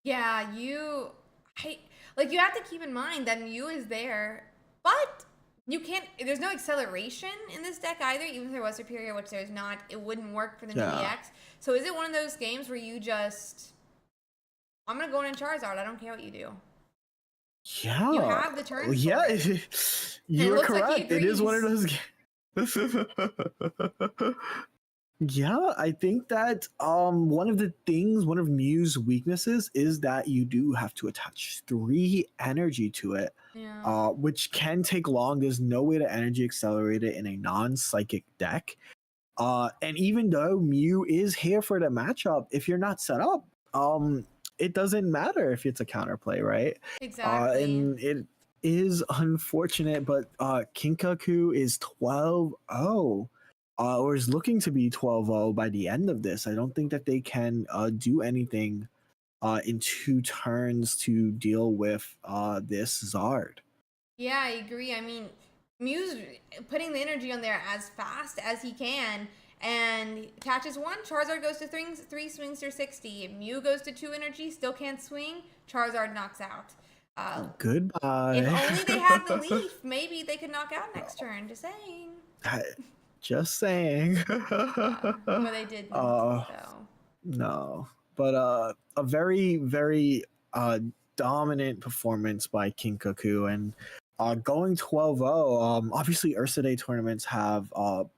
Yeah, I like you have to keep in mind that Mew is there, but you can't. There's no acceleration in this deck either. Even if there was Superior, which there's not, it wouldn't work for the Mew Yeah. EX. So is it one of those games where you just, I'm gonna go in Charizard. I don't care what you do. You Yeah. have the turn for Yeah. it. And You it are looks like he correct. It is one of agrees. those games. Yeah, I think that one of the things, one of Mew's weaknesses is that you do have to attach 3 energy to it, Yeah. which can take long. There's no way to energy accelerate it in a non-psychic deck. And even though Mew is here for the matchup, if you're not set up, it doesn't matter if it's a counterplay, right? Exactly. And it is unfortunate, but Kinkaku is 12-0, or is looking to be 12-0 by the end of this. I don't think that they can do anything in 2 turns to deal with this Zard. Yeah, I agree. I mean, Mew's putting the energy on there as fast as he can and catches one. Charizard goes to three swings for 60. Mew goes to 2 energy, still can't swing. Charizard knocks out. Uh, if Goodbye. only they had the leaf, maybe they could knock out next turn. Just saying. Just saying. Yeah, but they didn't. uh, So no, but a very very dominant performance by Kinkaku, and going 12-0. Obviously Ursiiday tournaments have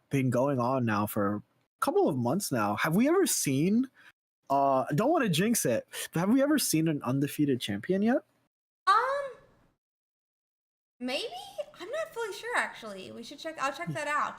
been going on now for a couple of months now. Have we ever seen I don't want to jinx it, but have we ever seen an undefeated champion yet? um, maybe I'm not fully sure. Actually, we should check. I'll check that out.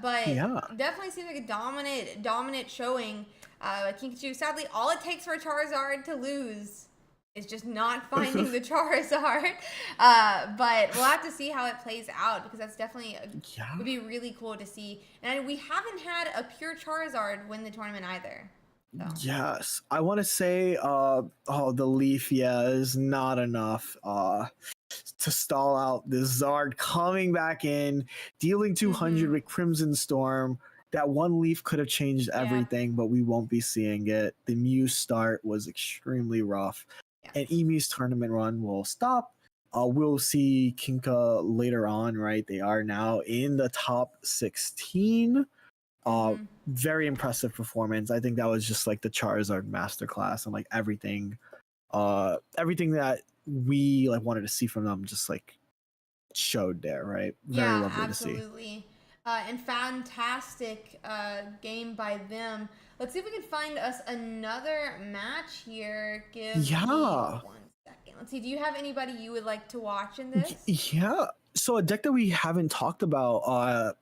But Yeah. definitely seems like a dominant showing. Pikachu. Sadly, all it takes for a Charizard to lose is just not finding the Charizard. But we'll have to see how it plays out because that's definitely Yeah. would be really cool to see. And we haven't had a pure Charizard win the tournament either. So. Yes, I want to say, the leaf, yeah, is not enough, to stall out this Zard coming back in, dealing 200 Mm-hmm. with Crimson Storm. That one leaf could have changed Yeah. everything, but we won't be seeing it. The Mew start was extremely rough, Yes. and Emi's tournament run will stop. We'll see Kinka later on, right? They are now in the top 16. Mm-hmm. Very impressive performance. I think that was just like the Charizard masterclass and like everything that we like wanted to see from them just like showed there, right? Very Yeah, lovely to see. absolutely. And fantastic game by them. Let's see if we can find us another match here. Give me Yeah. 1 second. Let's see. Do you have anybody you would like to watch in this? Yeah. So a deck that we haven't talked about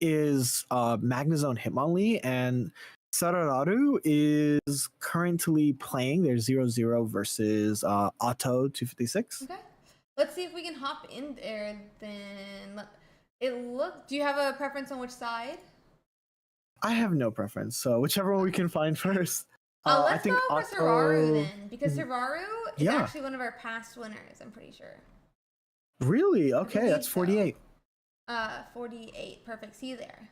is Magnezone Hitmonlee, and Sarararu is currently playing their 0-0 versus Otto 256. Okay. Let's see if we can hop in there then. Do you have a preference on which side? I have no preference, so whichever one we can find first. Let's I think go for Otto... Sararu then, because Sararu is actually one of our past winners, I'm pretty sure. Really? Okay, that's 48. So. 48. Perfect. See you there.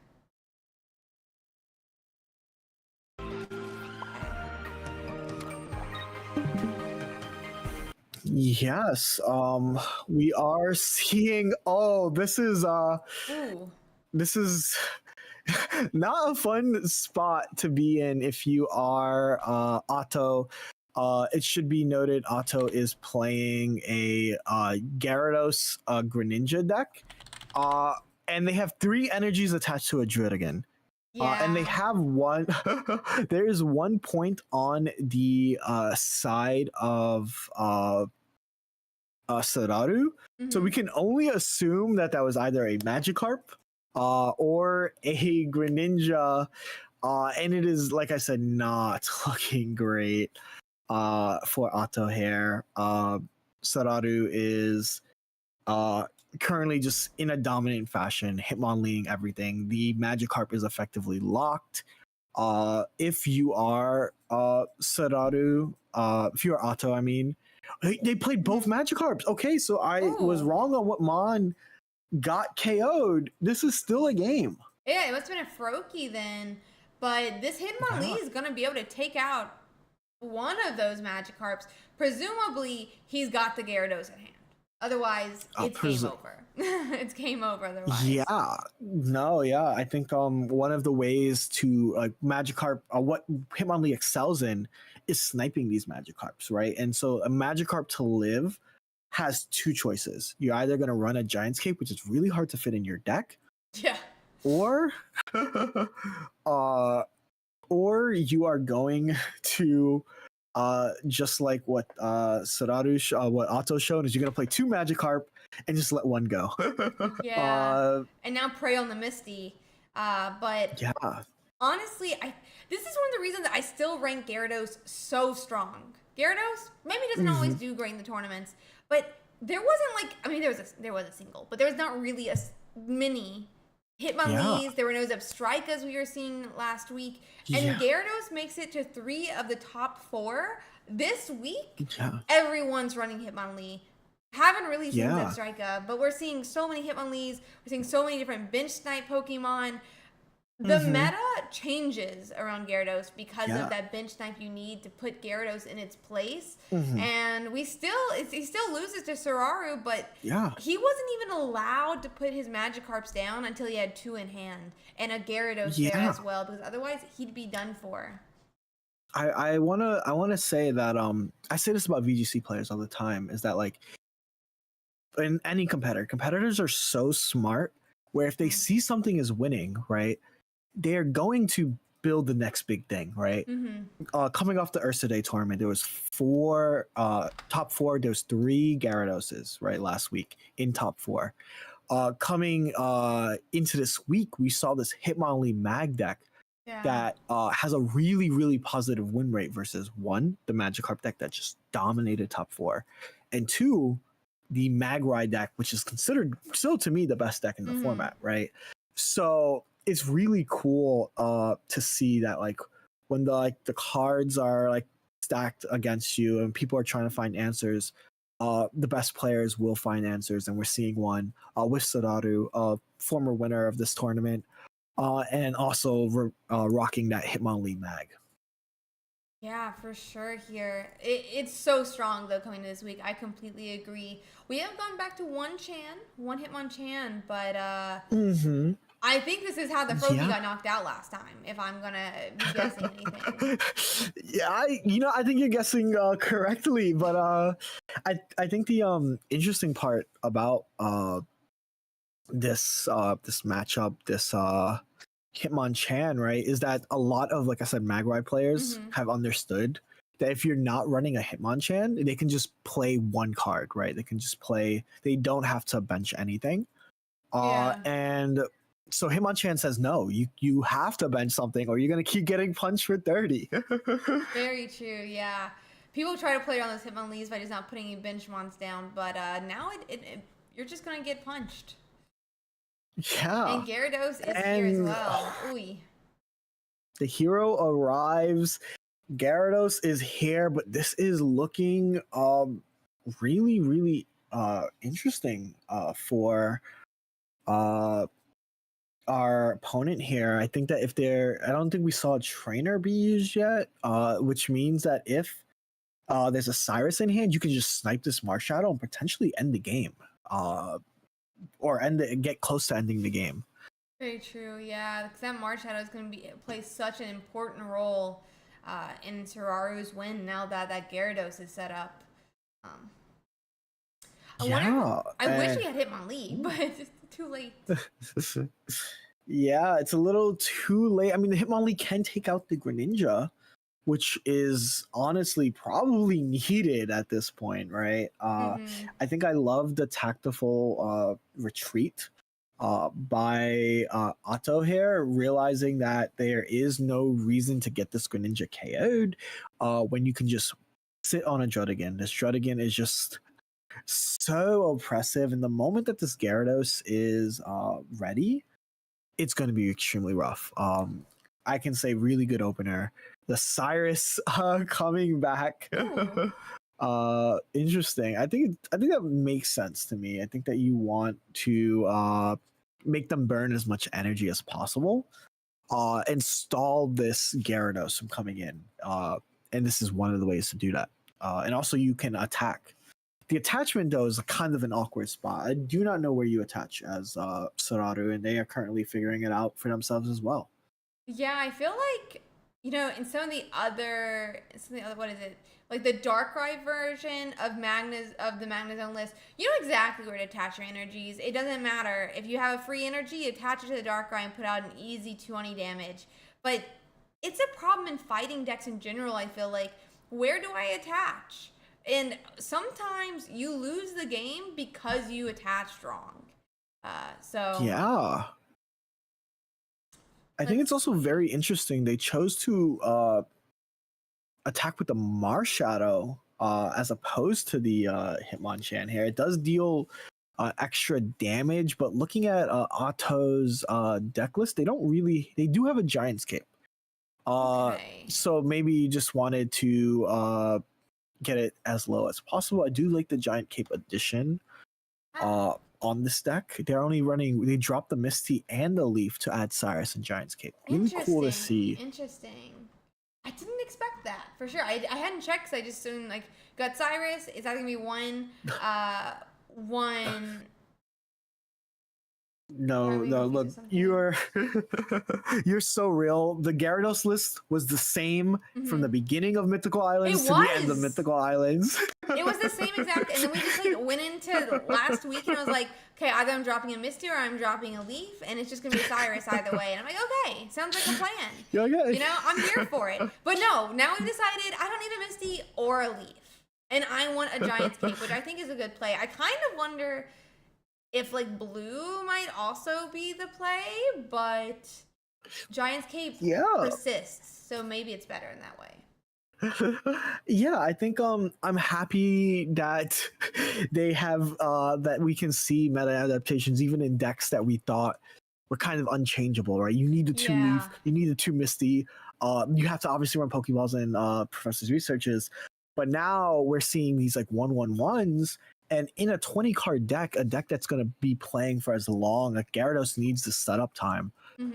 Yes. We are seeing. Oh, this is this is not a fun spot to be in if you are Otto. It should be noted Otto is playing a Gyarados Greninja deck. And they have 3 energies attached to a Druddigon. Yeah. And they have one. There is 1 point on the side of Sararu, so we can only assume that was either a Magikarp or a Greninja, and it is, like I said, not looking great for Otto here. Sararu is currently just in a dominant fashion, Hitmonleeing everything. The Magikarp is effectively locked. If you are Sararu, if you are Otto, I mean, they played both Magikarps. Okay, so I was wrong on what Mon got KO'd. This is still a game. Yeah, it must have been a Froakie then. But this Hitmonlee is going to be able to take out one of those Magikarps. Presumably, he's got the Gyarados in hand. Otherwise, it's game over. It's game over otherwise. Yeah. No, yeah. I think one of the ways to Magikarp, what Hitmonlee excels in is sniping these Magikarps, right? And so a Magikarp to live has 2 choices. You're either going to run a Giant's Cape, which is really hard to fit in your deck. Yeah. Or you are going to just like what Sararu what Otto showed, is you're gonna play 2 Magikarp and just let one go. Yeah. And now prey on the Misty. But yeah, honestly, this is one of the reasons that I still rank Gyarados so strong. Gyarados maybe doesn't always do great in the tournaments, but there wasn't like, I mean, there was a single, but there was not really a mini Hitmonlees. There were no Zebstrikas we were seeing last week. And Gyarados makes it to 3 of the top 4. This week, everyone's running Hitmonlee. Haven't really seen Zebstrika, but we're seeing so many Hitmonlees. We're seeing so many different bench snipe Pokemon. The meta changes around Gyarados because of that bench snipe you need to put Gyarados in its place. And he still loses to Sararu, but he wasn't even allowed to put his Magikarps down until he had 2 in hand and a Gyarados there as well, because otherwise he'd be done for. I wanna say that I say this about VGC players all the time, is that like in any competitors are so smart where if they see something is winning, right, they're going to build the next big thing, right? Coming off the Ursiiday tournament, there was 4 top 4. There was 3 Gyaradoses, right, last week in top 4. Coming into this week, we saw this Hitmonlee Mag deck that has a really, really positive win rate versus 1, the Magikarp deck that just dominated top 4, and 2, the Magrai deck, which is considered still to me the best deck in the format, right? So it's really cool to see that, like, when the cards are like stacked against you and people are trying to find answers, the best players will find answers, and we're seeing one with Sararu, a former winner of this tournament, and also rocking that Hitmonlee Mag. Yeah, for sure here. It's so strong, though, coming to this week. I completely agree. We have gone back to one Hitmonchan, but I think this is how the Froakie got knocked out last time, if I'm going to be guessing anything. I think you're guessing correctly, but I think the interesting part about this matchup, this Hitmonchan, right, is that a lot of, like I said, Magrai players have understood that if you're not running a Hitmonchan, they can just play 1 card, right? They can just play, they don't have to bench anything. And So Hitmonchan says no. You have to bench something, or you're gonna keep getting punched for 30. Very true. Yeah. People try to play around those Hitmonlees by just not putting any benchmons down, but now you're just gonna get punched. Yeah. And Gyarados is here as well. Ooh. The hero arrives. Gyarados is here, but this is looking really, really interesting for our opponent here. I think that I don't think we saw a trainer be used yet, which means that if there's a Cyrus in hand, you can just snipe this Marshadow and potentially end the game, or get close to ending the game. Very true, yeah, because that Marshadow is going to play such an important role in Sararu's win now that Gyarados is set up. I wish we had Hitmonlee, but it's too late. Yeah, it's a little too late. I mean, the Hitmonlee can take out the Greninja, which is honestly probably needed at this point, right? I think I love the tactful retreat by Otto here, realizing that there is no reason to get this Greninja KO'd when you can just sit on a Jodigan. This Jodigan is just so oppressive, and the moment that this Gyarados is ready, it's going to be extremely rough. I can say really good opener. The Cyrus coming back. Interesting. I think that makes sense to me. I think that you want to make them burn as much energy as possible and stall this Gyarados from coming in. And this is one of the ways to do that. And also you can attack. The attachment, though, is kind of an awkward spot. I do not know where you attach as Sararu, and they are currently figuring it out for themselves as well. Yeah, I feel like, in some of the other, what is it? Like the Darkrai version of the Magnezone list, you know exactly where to attach your energies. It doesn't matter. If you have a free energy, attach it to the Darkrai and put out an easy 220 damage. But it's a problem in fighting decks in general, I feel like. Where do I attach? And sometimes you lose the game because you attached wrong. Yeah. I think it's also very interesting. They chose to attack with the Marshadow as opposed to the Hitmonchan here. It does deal extra damage, but looking at Otto's deck list, they do have a Giant's Cape. So maybe you just wanted to get it as low as possible. I do like the Giant Cape edition on this deck. They dropped the Misty and the Leaf to add Cyrus and Giant's Cape. Really cool to see. Interesting. I didn't expect that, for sure. I hadn't checked because I just assumed, got Cyrus. Is that going to be one? No, look, you're so real. The Gyarados list was the same from the beginning of Mythical Islands to the end of Mythical Islands. It was the same exact, and then we just went into last week, and I was like, okay, either I'm dropping a Misty or I'm dropping a Leaf, and it's just gonna be Cyrus either way. And I'm like, okay, sounds like a plan. Yeah, okay. I'm here for it. But no, now we've decided I don't need a Misty or a Leaf, and I want a Giant's Cape, which I think is a good play. I kind of wonder if blue might also be the play, but Giant's Cape persists, so maybe it's better in that way. Yeah, I think I'm happy that they have that we can see meta adaptations even in decks that we thought were kind of unchangeable, right? You need the 2 Leaf, you need the 2 Misty, you have to obviously run Pokeballs and Professor's Researches, but now we're seeing these 1/1/1s. And in a 20 card deck, a deck that's going to be playing for as long, Gyarados needs the setup time.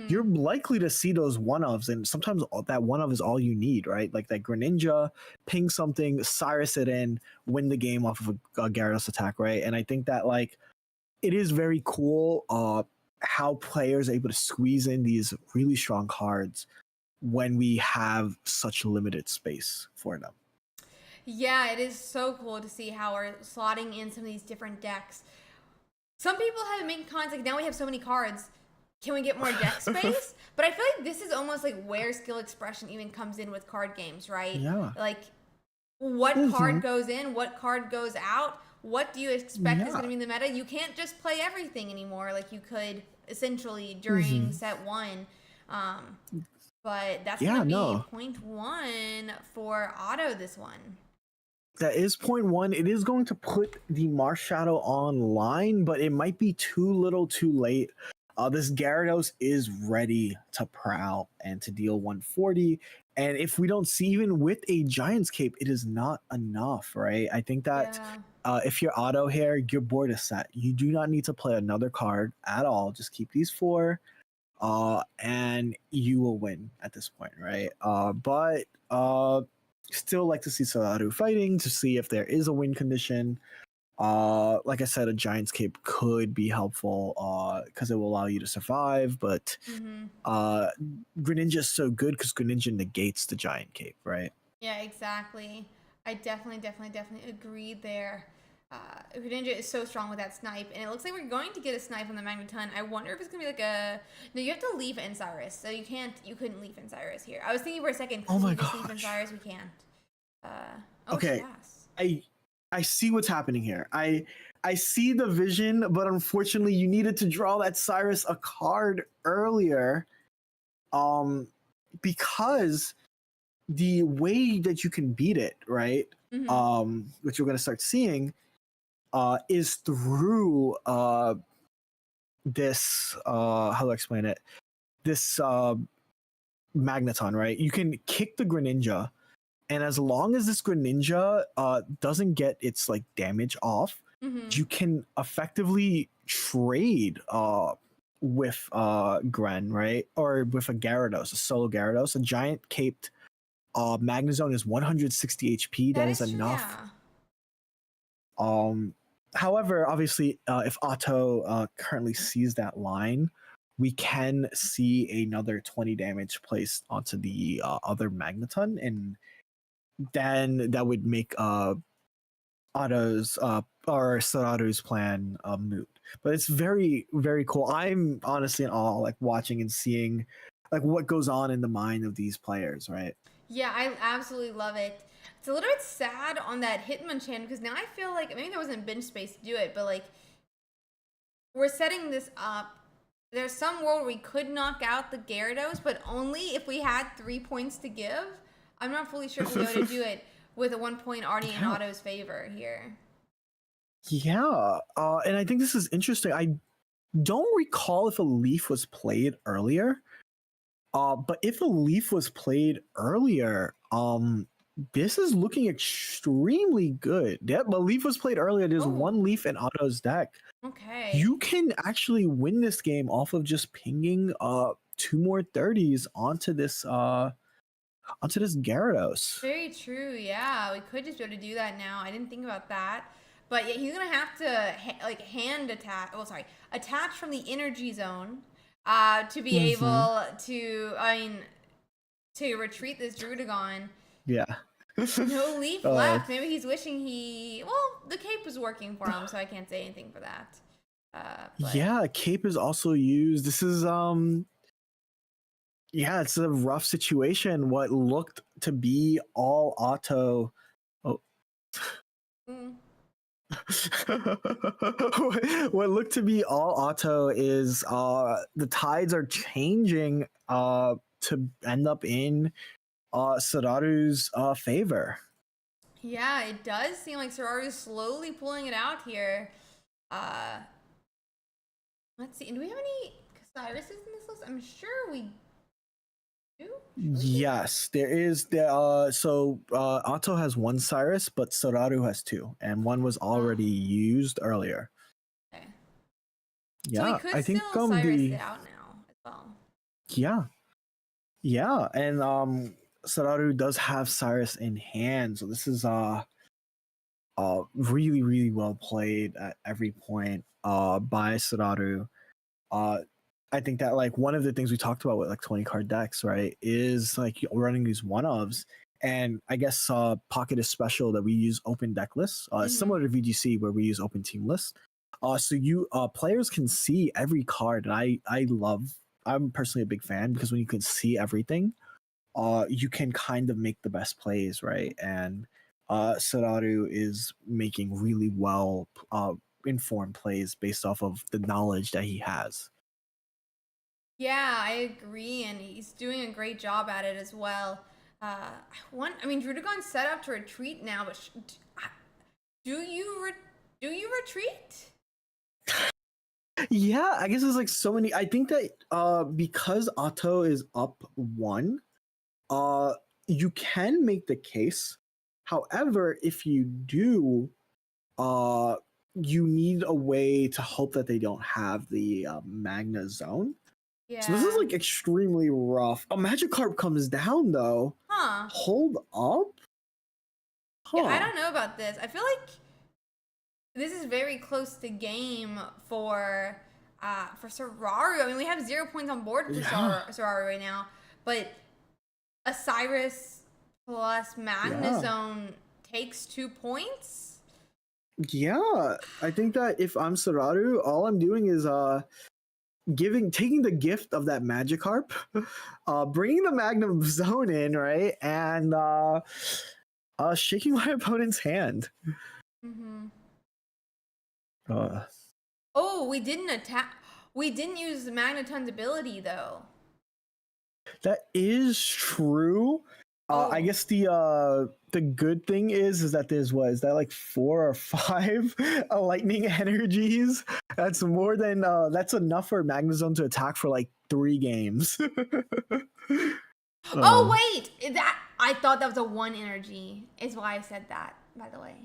You're likely to see those one-ofs, and sometimes that one-off is all you need, right? Like that Greninja, ping something, Cyrus it in, win the game off of a Gyarados attack, right? And I think that it is very cool how players are able to squeeze in these really strong cards when we have such limited space for them. Yeah, it is so cool to see how we're slotting in some of these different decks. Some people have been making cons now we have so many cards. Can we get more deck space? But I feel like this is almost where skill expression even comes in with card games, right? Yeah. What card goes in, what card goes out, what do you expect is going to be in the meta? You can't just play everything anymore like you could essentially during set 1. Um, but that's Yeah, gonna be no. 0.1 for auto this one. That is 0.1. It is going to put the Marshadow online, but it might be too little too late. This Gyarados is ready to prowl and to deal 140. And if we don't see, even with a Giant's Cape, it is not enough, right? I think that Yeah. if you're auto here, your board is set. You do not need to play another card at all. Just keep these 4, and you will win at this point, right? But still like to see Solaru fighting to see if there is a win condition. Like I said, a Giant's Cape could be helpful because it will allow you to survive, but Greninja is so good because Greninja negates the Giant Cape, right? Yeah, exactly. I definitely agree there. Greninja is so strong with that snipe, and it looks like we're going to get a snipe on the Magneton. I wonder if it's gonna be like a. No, you have to leave Cyrus, so you can't. You couldn't leave Cyrus here. I was thinking for a second. Oh my just gosh. leave Cyrus, we can't. Okay, I see what's happening here. I see the vision, but unfortunately, you needed to draw that Cyrus a card earlier, because the way that you can beat it, right? Which you're going to start seeing, is through this. How do I explain it? This Magneton, right? You can kick the Greninja, and as long as this Greninja doesn't get its like damage off, you can effectively trade with Gren, right? Or with a Gyarados, a solo Gyarados. A giant caped Magnezone is 160 HP. That is enough. Yeah. However, obviously, if Otto currently sees that line, we can see another 20 damage placed onto the other Magneton, and then that would make Otto's or Soraru's plan moot. But it's very, very cool. I'm honestly in awe, like watching and seeing like what goes on in the mind of these players, right? Yeah, I absolutely love it. It's a little bit sad on that Hitmonchan because now I feel like maybe there wasn't bench space to do it, but like we're setting this up. There's some world where we could knock out the Gyarados, but only if we had 3 points to give. I'm not fully sure if we'll be able to do it with a 1 point already in Otto's favor here. Yeah, and I think this is interesting. I don't recall if a leaf was played earlier. But if a leaf was played earlier, this is looking extremely good. Yep, a leaf was played earlier. There's one leaf in Otto's deck. Okay. You can actually win this game off of just pinging 2 more 30s onto this Gyarados. Very true. Yeah, we could just be able to do that now. I didn't think about that. But yeah, he's gonna have to hand attach. Oh, sorry, attach from the energy zone to be able to. To retreat this Druddigon. Yeah. No leaf left. Maybe he's wishing he. Well, the cape was working for him, so I can't say anything for that. Yeah, cape is also used. This is yeah, it's a rough situation. What looked to be all auto. Oh. What looked to be all auto is the tides are changing to end up in Soraru's favor. Yeah, it does seem like Soraru's slowly pulling it out here. Let's see. Do we have any Cyruses in this list? I'm sure we do. Yes, there is. So Otto has 1 Cyrus, but Soraru has 2, and 1 was already used earlier. Okay. Yeah, so we could I think still Cyrus it out now as well. Yeah, and Soraru does have Cyrus in hand, so this is really, really well played at every point by Soraru. I think that like one of the things we talked about with like 20 card decks, right, is like running these one-ofs. And I guess Pocket is special that we use open deck lists, similar to VGC where we use open team lists. So you players can see every card, and I'm personally a big fan because when you can see everything, you can kind of make the best plays, right? And Soraru is making really well informed plays based off of the knowledge that he has. Yeah, I agree, and he's doing a great job at it as well. I mean, Drudagon's set up to retreat now, but do you do you retreat? Yeah, I guess there's like so many. I think that because Otto is up one, uh you can make the case. However, if you do, uh you need a way to hope that they don't have the Magna Zone. So this is Yeah. like extremely rough. A Magikarp comes down though. Huh. Hold up. Yeah, I Huh. don't know about this. I feel like this is very close to game for Sararu. I mean, we have 0 points on board for Yeah. Sararu right now, but Osiris plus Yeah. Magnezone takes 2 points. Yeah. I think that if I'm Sararu, all I'm doing is taking the gift of that Magikarp, bringing the Magnum Zone in, right, and shaking my opponent's hand. Mm-hmm. Uh, Oh, we didn't attack. We didn't use Magneton's ability though. that is true. I Oh, guess the good thing is that there's what is that like 4 or 5 lightning energies. That's more than that's enough for Magnezone to attack for like 3 games. oh uh, wait, that I thought that was a one energy. Is why I said that. By the way.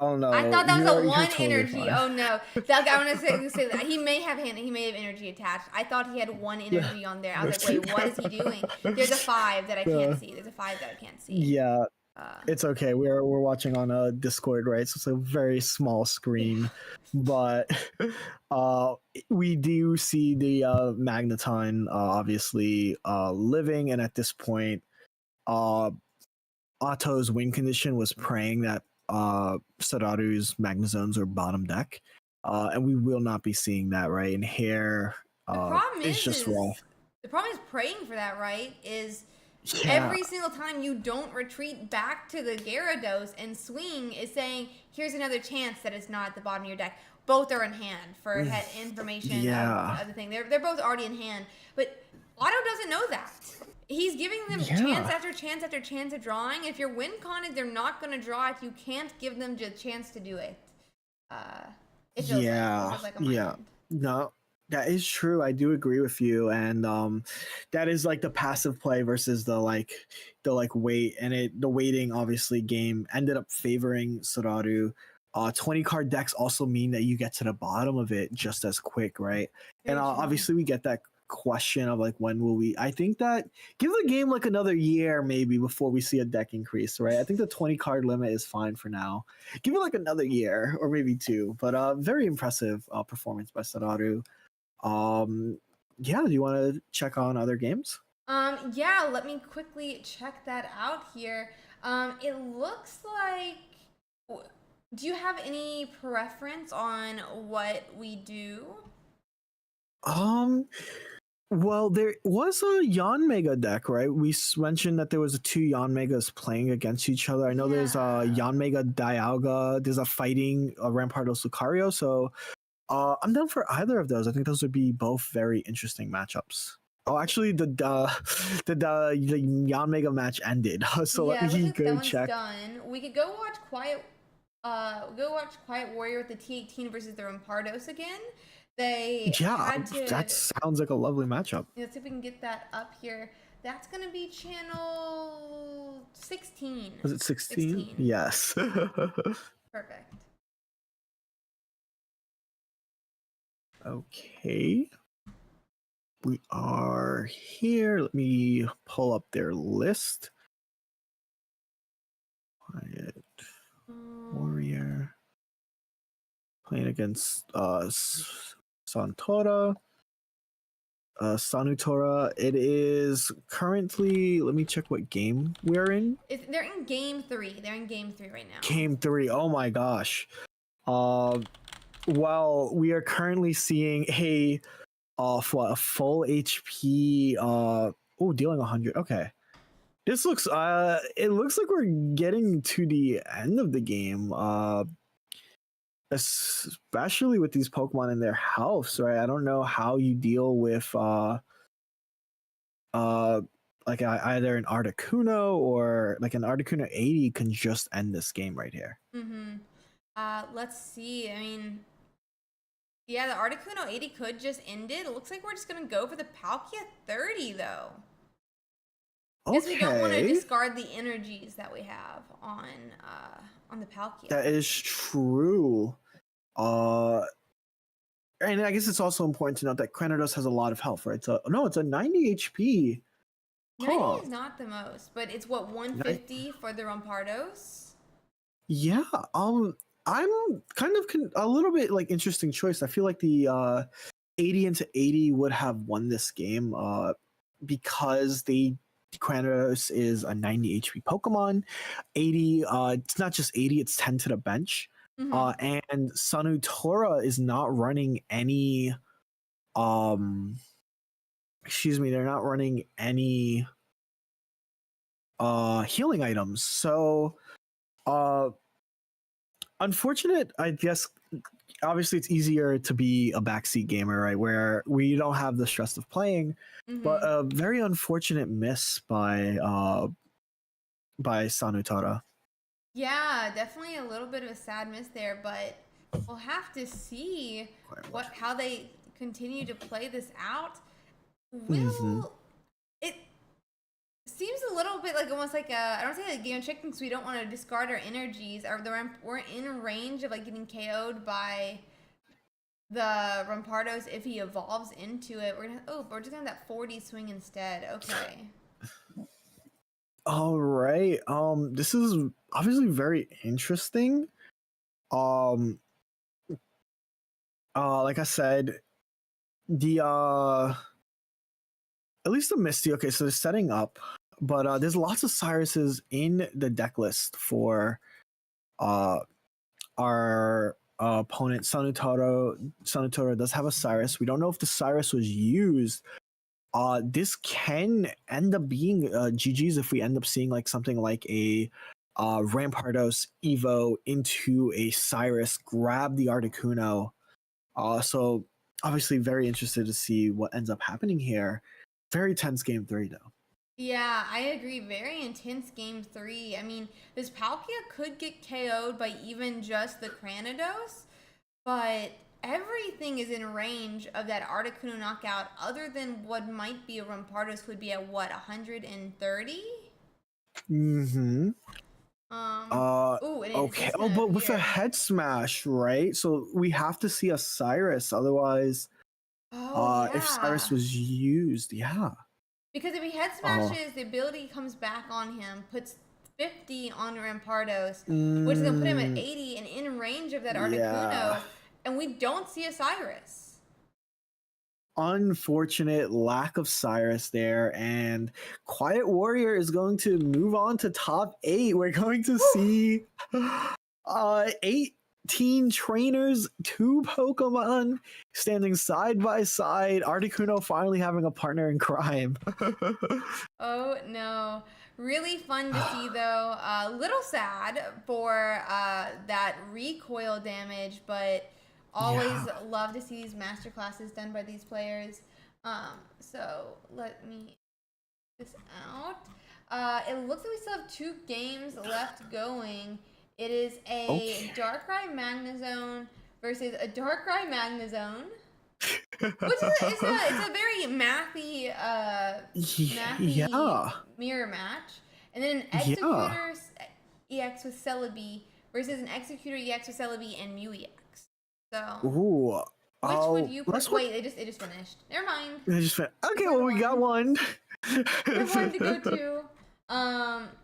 oh I no, thought that was a you're one totally energy. fine. Oh no, that I want to say that he may have energy attached. I thought he had one energy on there. I was like, wait, what is he doing? There's a 5 that I can't see. There's a 5 that I can't see. Yeah, Uh, it's okay. We're watching on a Discord, right? So it's a very small yeah. screen, but uh, we do see the Magneton obviously living, and at this point, uh, Otto's win condition was praying that Sadaru's Magnezones are bottom deck, and we will not be seeing that, right? And here, The problem it's just raw. the problem is praying for that, right? Is Yeah, every single time you don't retreat back to the Gyarados and swing is saying, here's another chance that it's not at the bottom of your deck. Both are in hand for information yeah, of the thing. They're both already in hand. But Otto doesn't know that. He's giving them chance yeah. after chance after chance of drawing. If your win con is they're not going to draw it, you can't give them the chance to do it. Uh, it feels like. It Yeah, feels like on my yeah. end. No, that is true. I do agree with you, and that is like the passive play versus the wait, and the waiting obviously game ended up favoring Sararu. 20 card decks also mean that you get to the bottom of it just as quick, right? And Very true. obviously we get that question of like when will we? I think that give the game like another year maybe before we see a deck increase, right? I think the 20 card limit is fine for now. Give it like another year or maybe 2, but very impressive performance by Sadaru. um yeah, do you want to check on other games? Yeah, let me quickly check that out here. It looks like. Do you have any preference on what we do? um well, there was a Yon Mega deck, right? We mentioned that there was 2 Yon Megas playing against each other. I know there's a Yeah. Yon Mega Dialga, there's a fighting Rampardos Lucario, so I'm down for either of those. I think those would be both very interesting matchups. Oh, actually, the Yan Mega match ended, so let Yeah, it looks me like that go one's check. done. We could go watch Quiet Warrior with the T18 versus the Rampardos again. They Yeah, had to. that sounds like a lovely matchup. Let's see if we can get that up here. That's gonna be channel 16. Was it 16? 16. Yes. Perfect. Okay, we are here. Let me pull up their list. Quiet Warrior playing against Santora. Sanutora. It is currently. Let me check what game we're in. They're in game 3. They're in game 3 right now. Game 3. Oh my gosh. Well, we are currently seeing a full HP. Dealing 100. Okay. This looks. It looks like we're getting to the end of the game. Especially with these Pokemon in their house, right? I don't know how you deal with like either an Articuno or like an Articuno 80 can just end this game right here. Let's see. I mean, yeah, the Articuno 80 could just end it. It looks like we're just gonna go for the Palkia 30 though. Because we don't want to discard the energies that we have on the Palkia. That is true. And I guess it's also important to note that Cranidos has a lot of health, right? So no, it's a 90 HP. 90 is not the most, but it's what 150 for the Rampardos. Yeah. I'm kind of a little bit like interesting choice. I feel like the 80 into 80 would have won this game because Cranidos is a 90 HP Pokemon. 80, it's not just 80, it's 10 to the bench. And Sanutora is not running any they're not running any healing items. So unfortunate, I guess. Obviously it's easier to be a backseat gamer, right, where we don't have the stress of playing. But a very unfortunate miss by Sanutora. Yeah, definitely a little bit of a sad miss there, but we'll have to see how they continue to play this out. It seems a little bit like almost like I don't say like game chicken because we don't want to discard our energies. We're in range of like getting KO'd by the Rampardos if he evolves into it. We're just gonna have that 40 swing instead. Okay. All right. This is obviously very interesting. Like I said, the at least the Misty. Okay, so they're setting up, but there's lots of Cyruses in the deck list for our opponent. Sanutora does have a Cyrus. We don't know if the Cyrus was used. This can end up being GG's if we end up seeing like something like a Rampardos Evo into a Cyrus, grab the Articuno. So obviously very interested to see what ends up happening here. Very tense game 3 though. Yeah, I agree. Very intense game 3. I mean, this Palkia could get KO'd by even just the Cranidos, but everything is in range of that Articuno knockout other than what might be a Rampardos would be at what, 130? Okay. Oh, but with a head smash, right? So we have to see a Cyrus, otherwise if Cyrus was used, because if he head smashes, the ability comes back on him, puts 50 on Rampardos, which is gonna put him at 80 and in range of that Articuno. And we don't see a Cyrus. Unfortunate lack of Cyrus there, and Quiet Warrior is going to move on to top 8. We're going to see 18 trainers, 2 Pokemon standing side by side. Articuno finally having a partner in crime. Oh no. Really fun to see though. A little sad for that recoil damage, but always love to see these master classes done by these players. So let me this out. It looks like we still have 2 games left going. It is a Darkrai Magnezone versus a Darkrai Magnezone. Which is it's a very mathy mirror match. And then an Executor EX with Celebi versus an Executor EX with Celebi and Mew EX. So which would you wait, it just finished. Never mind. Okay, well we got one. There's one to go to.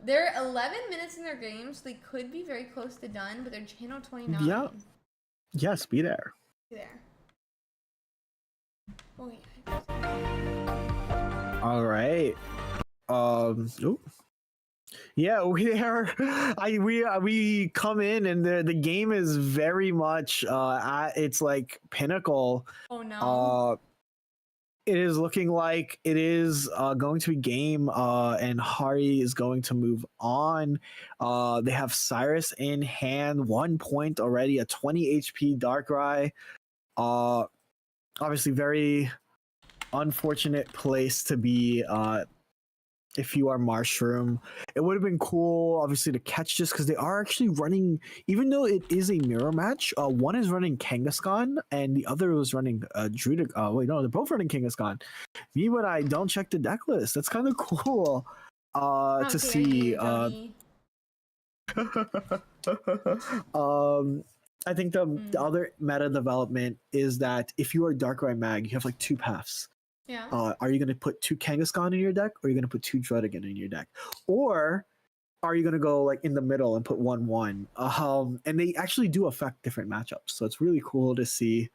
They're 11 minutes in their game, so they could be very close to done, but they're channel 29. Yeah. Yes, be there. Be there. Okay. All right. Yeah, we come in and the game is very much at its like pinnacle. Oh no. It is looking like it is going to be game, and Hari is going to move on. They have Cyrus in hand, 1 point already, a 20 HP Darkrai. Obviously very unfortunate place to be if you are Mushroom. It would have been cool, obviously, to catch this because they are actually running, even though it is a mirror match, one is running Kangaskhan and the other was running Druid. Wait, no, they're both running Kangaskhan. Me, when I don't check the deck list, that's kind of cool to see. I think the other meta development is that if you are Darkrai Mag, you have like two paths. Yeah. Are you going to put two Kangaskhan in your deck, or are you going to put two Druddigon in your deck, or are you going to go like in the middle and put 1/1? And they actually do affect different matchups, so it's really cool to see.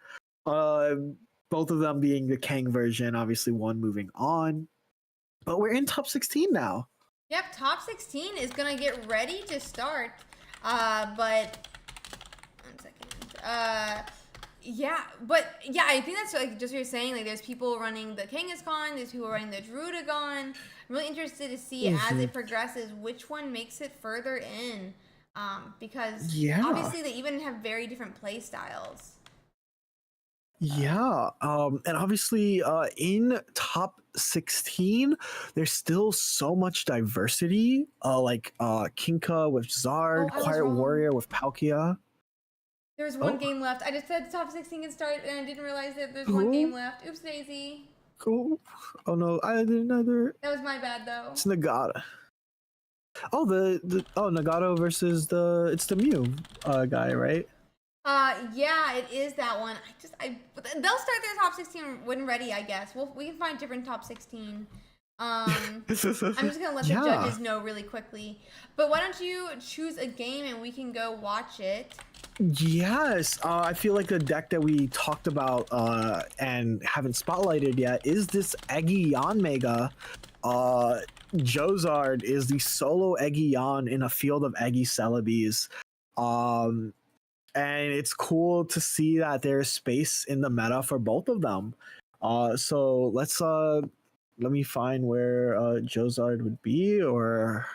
Both of them being the Kang version, obviously one moving on, but we're in top 16 now. Yep, top 16 is gonna get ready to start. But 1 second. Yeah, I think that's like just what you're saying. Like, there's people running the Kangaskhan, there's people running the Druidigon. I'm really interested to see as it progresses which one makes it further in, because obviously they even have very different play styles. Yeah, and obviously in top 16, there's still so much diversity. Like Kinka with Zard, Quiet Warrior with Palkia. There's one game left. I just said the top 16 can start, and I didn't realize that there's one game left. Oops, Daisy. Cool. Oh no, I did another. That was my bad though. It's Nagata. Oh, Nagato versus it's the Mew guy, right? Yeah, it is that one. They'll start their top 16 when ready, I guess. We can find different top 16. I'm just gonna let the judges know really quickly. But why don't you choose a game and we can go watch it? Yes, I feel like the deck that we talked about and haven't spotlighted yet is this Eggy Yanmega. Jozard is the solo Eggy Yan in a field of Eggy Celebes. And it's cool to see that there's space in the meta for both of them. So let me find where Jozard would be, or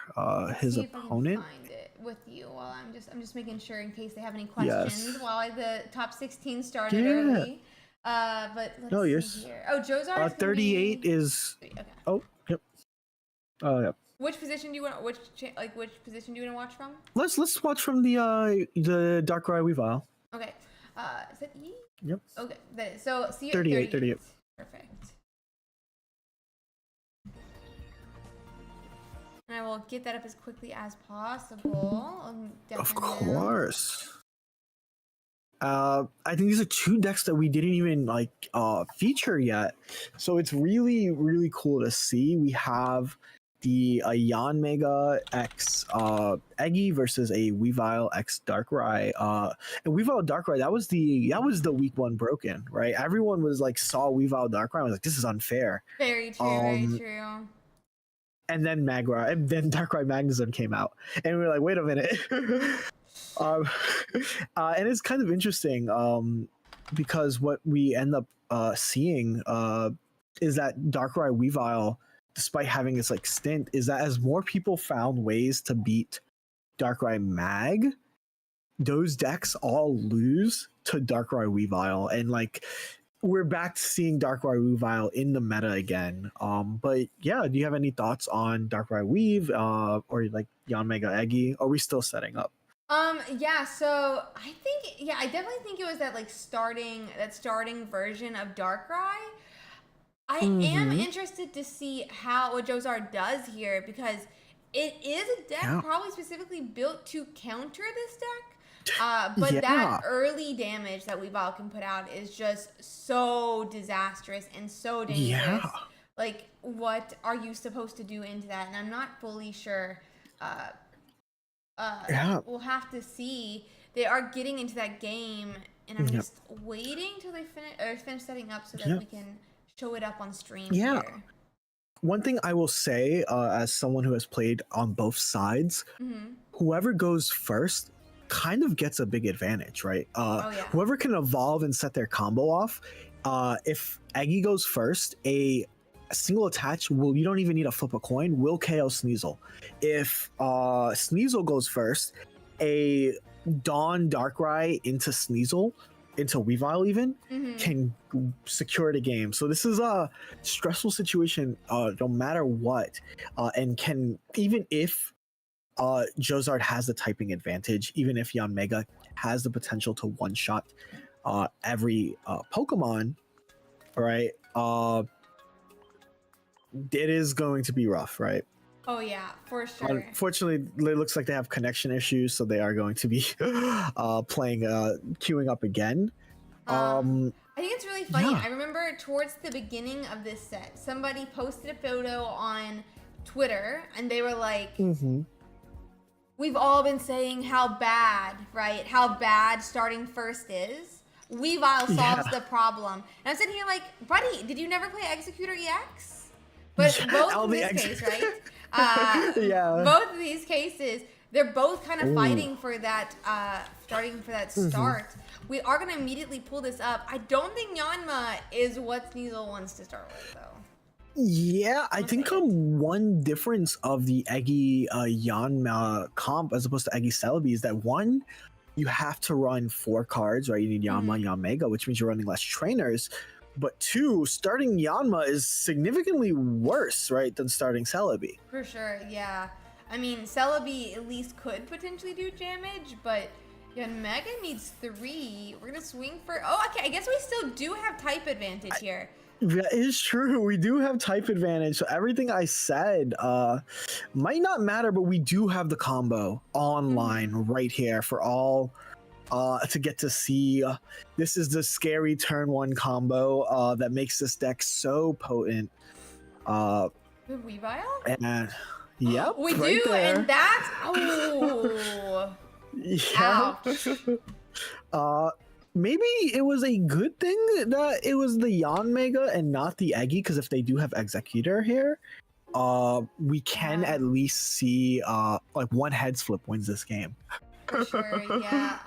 his opponent. Find it with you while I'm just making sure in case they have any questions while the top 16 started early. But let's see here. Oh, Jozard. 38 is. Okay. Oh, yep. Oh, yep. Which position do you want? Which position do you want to watch from? Let's watch from the Darkrai Weavile. Okay. Is that E? Yep. Okay. So see you 38. Perfect. And I will get that up as quickly as possible. Of course. I think these are two decks that we didn't even feature yet, so it's really, really cool to see. We have the Yanmega X Eggy versus a Weavile X Darkrai. And Weavile Darkrai, that was the week one broken, right? Everyone was saw Weavile Darkrai and was like, this is unfair. Very true, very true. And then Darkrai Magnezone came out, and we were like, wait a minute. And it's kind of interesting because what we end up seeing is that Darkrai Weavile, despite having its stint, is that as more people found ways to beat Darkrai Mag, those decks all lose to Darkrai Weavile, and we're back to seeing Darkrai Weavile in the meta again. But yeah, do you have any thoughts on Darkrai Weave or Yanmega Eggy? Are we still setting up? Yeah, so I definitely think it was that starting version of Darkrai. I am interested to see what Jozard does here, because it is a deck probably specifically built to counter this deck. But that early damage that Weavile can put out is just so disastrous and so dangerous. Yeah. What are you supposed to do into that? And I'm not fully sure. We'll have to see. They are getting into that game, and I'm just waiting till they finish setting up so that we can show it up on stream here. One thing I will say, as someone who has played on both sides, whoever goes first kind of gets a big advantage, right? Whoever can evolve and set their combo off, if Eggy goes first, a single attach you don't even need to flip a coin, will KO Sneasel. If Sneasel goes first, a Dawn Darkrai into Sneasel into Weavile even Mm-hmm. can secure the game. So this is a stressful situation no matter what, and can, even if Jozard has the typing advantage, even if Yanmega has the potential to one-shot every Pokemon, right? It is going to be rough, right? Oh yeah, for sure. Unfortunately, it looks like they have connection issues, so they are going to be queuing up again. I think it's really funny. Yeah. I remember towards the beginning of this set, somebody posted a photo on Twitter, and they were like, Mm-hmm. "We've all been saying how bad, right? How bad starting first is. Weavile solves the problem." And I'm sitting here like, buddy, did you never play Executor EX? But both in this case, right? Yeah. Both of these cases, they're both kind of fighting for that, starting for that start. We are going to immediately pull this up. I don't think Yanma is what Sneasel wants to start with, though. Yeah, I think one difference of the Eggy Yanma comp as opposed to Eggy Celebi is that one, you have to run 4 cards, right? You need Yanma and Yanmega, which means you're running less trainers. But 2, starting Yanma is significantly worse, right, than starting Celebi. For sure, yeah. I mean, Celebi at least could potentially do damage, but Yanmega needs 3. We're gonna swing for... Oh, okay, I guess we still do have type advantage here. That is true. We do have type advantage. So everything I said might not matter, but we do have the combo online right here for all to get to see. This is the scary turn 1 combo that makes this deck so potent. With Weavile? And yep, we right do, there. and that's... Oh. Yeah. Ouch. Maybe it was a good thing that it was the Yanmega and not the Eggy, because if they do have Executor here, we can at least see like one heads flip wins this game. For sure, yeah.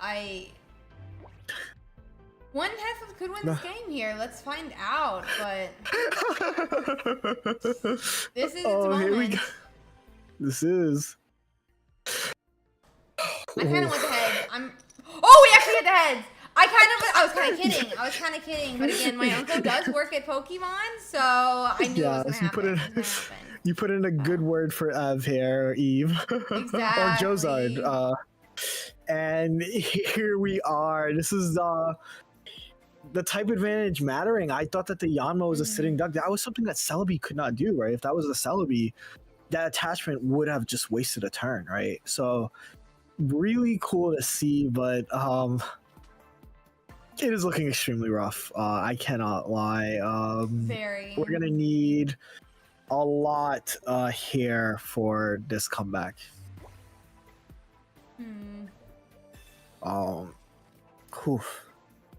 One head flip could win this game here. Let's find out, but this is its moment. Here we go. This is. I kind of want the heads. Oh, we actually hit the heads. I was kind of kidding. But again, my uncle does work at Pokemon, so I knew it was gonna happen. You put in a good word for Ev here, Eve. Exactly. Or Jozard. And here we are. This is the type advantage mattering. I thought that the Yanma was a sitting duck. That was something that Celebi could not do, right? If that was a Celebi, that attachment would have just wasted a turn, right? So really cool to see, but it is looking extremely rough. I cannot lie. Very. We're gonna need a lot here for this comeback.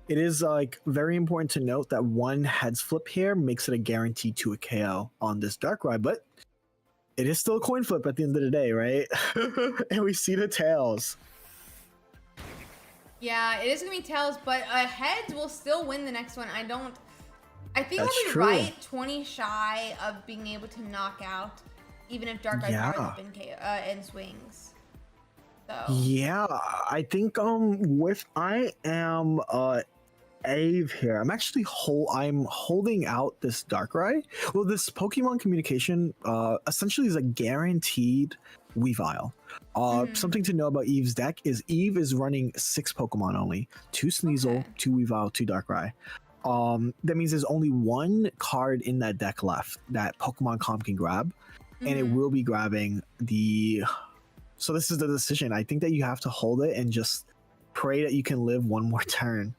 It is like very important to note that one heads flip here makes it a guarantee to a KO on this Darkrai, but it is still a coin flip at the end of the day, right? And we see the tails. Yeah, it is gonna be tails, but heads will still win the next one. I think That's I'll be true. right 20 shy of being able to knock out, even if Darkrai powers up in swings. So. Yeah, I think with I am Ave here. I'm actually holding out this Darkrai. Well, this Pokemon communication essentially is a guaranteed Weavile. Something to know about Eve's deck is Eve is running 6 Pokemon only. 2 Sneasel, 2 Weavile, 2 Darkrai. That means there's only 1 card in that deck left that Pokemon Comp can grab, and it will be grabbing the... So this is the decision. I think that you have to hold it and just pray that you can live one more turn.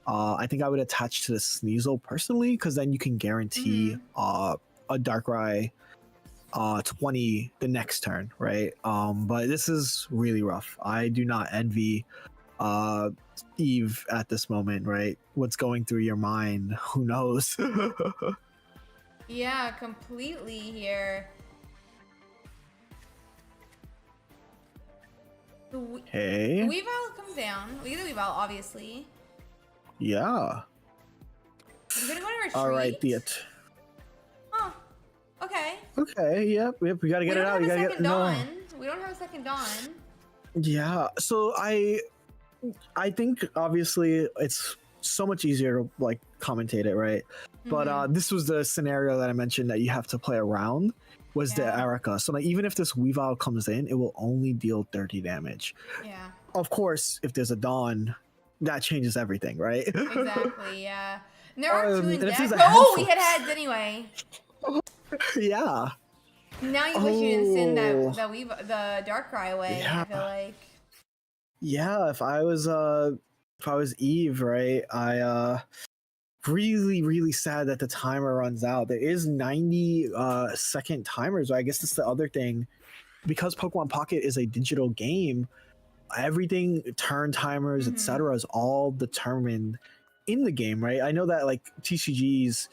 I think I would attach to the Sneasel personally, because then you can guarantee a Darkrai 20 the next turn, right? But this is really rough. I do not envy Eve at this moment, right? What's going through your mind? Who knows? Yeah, completely here. Hey. Weavile comes down. We get the Weavile, obviously. Yeah. We're gonna go to retreat. All right, Oh, okay. Okay, yep. We gotta get it out. You gotta get it. No. We don't have a second Dawn. Yeah. So I think obviously it's so much easier to like commentate it, right? But this was the scenario that I mentioned that you have to play around was the Erica. So like even if this Weavile comes in, it will only deal 30 damage. Yeah. Of course, if there's a Dawn, that changes everything, right? Exactly, yeah. And there are two in deck. Head we hit heads anyway. Yeah. Now you wish you didn't send the Darkrai away, Yeah. I feel like. Yeah, if I was Eve, right, I really sad that the timer runs out. There is 90 second timers. I guess that's the other thing. Because Pokemon Pocket is a digital game, everything, turn timers, etc., is all determined in the game, right? I know that like TCGs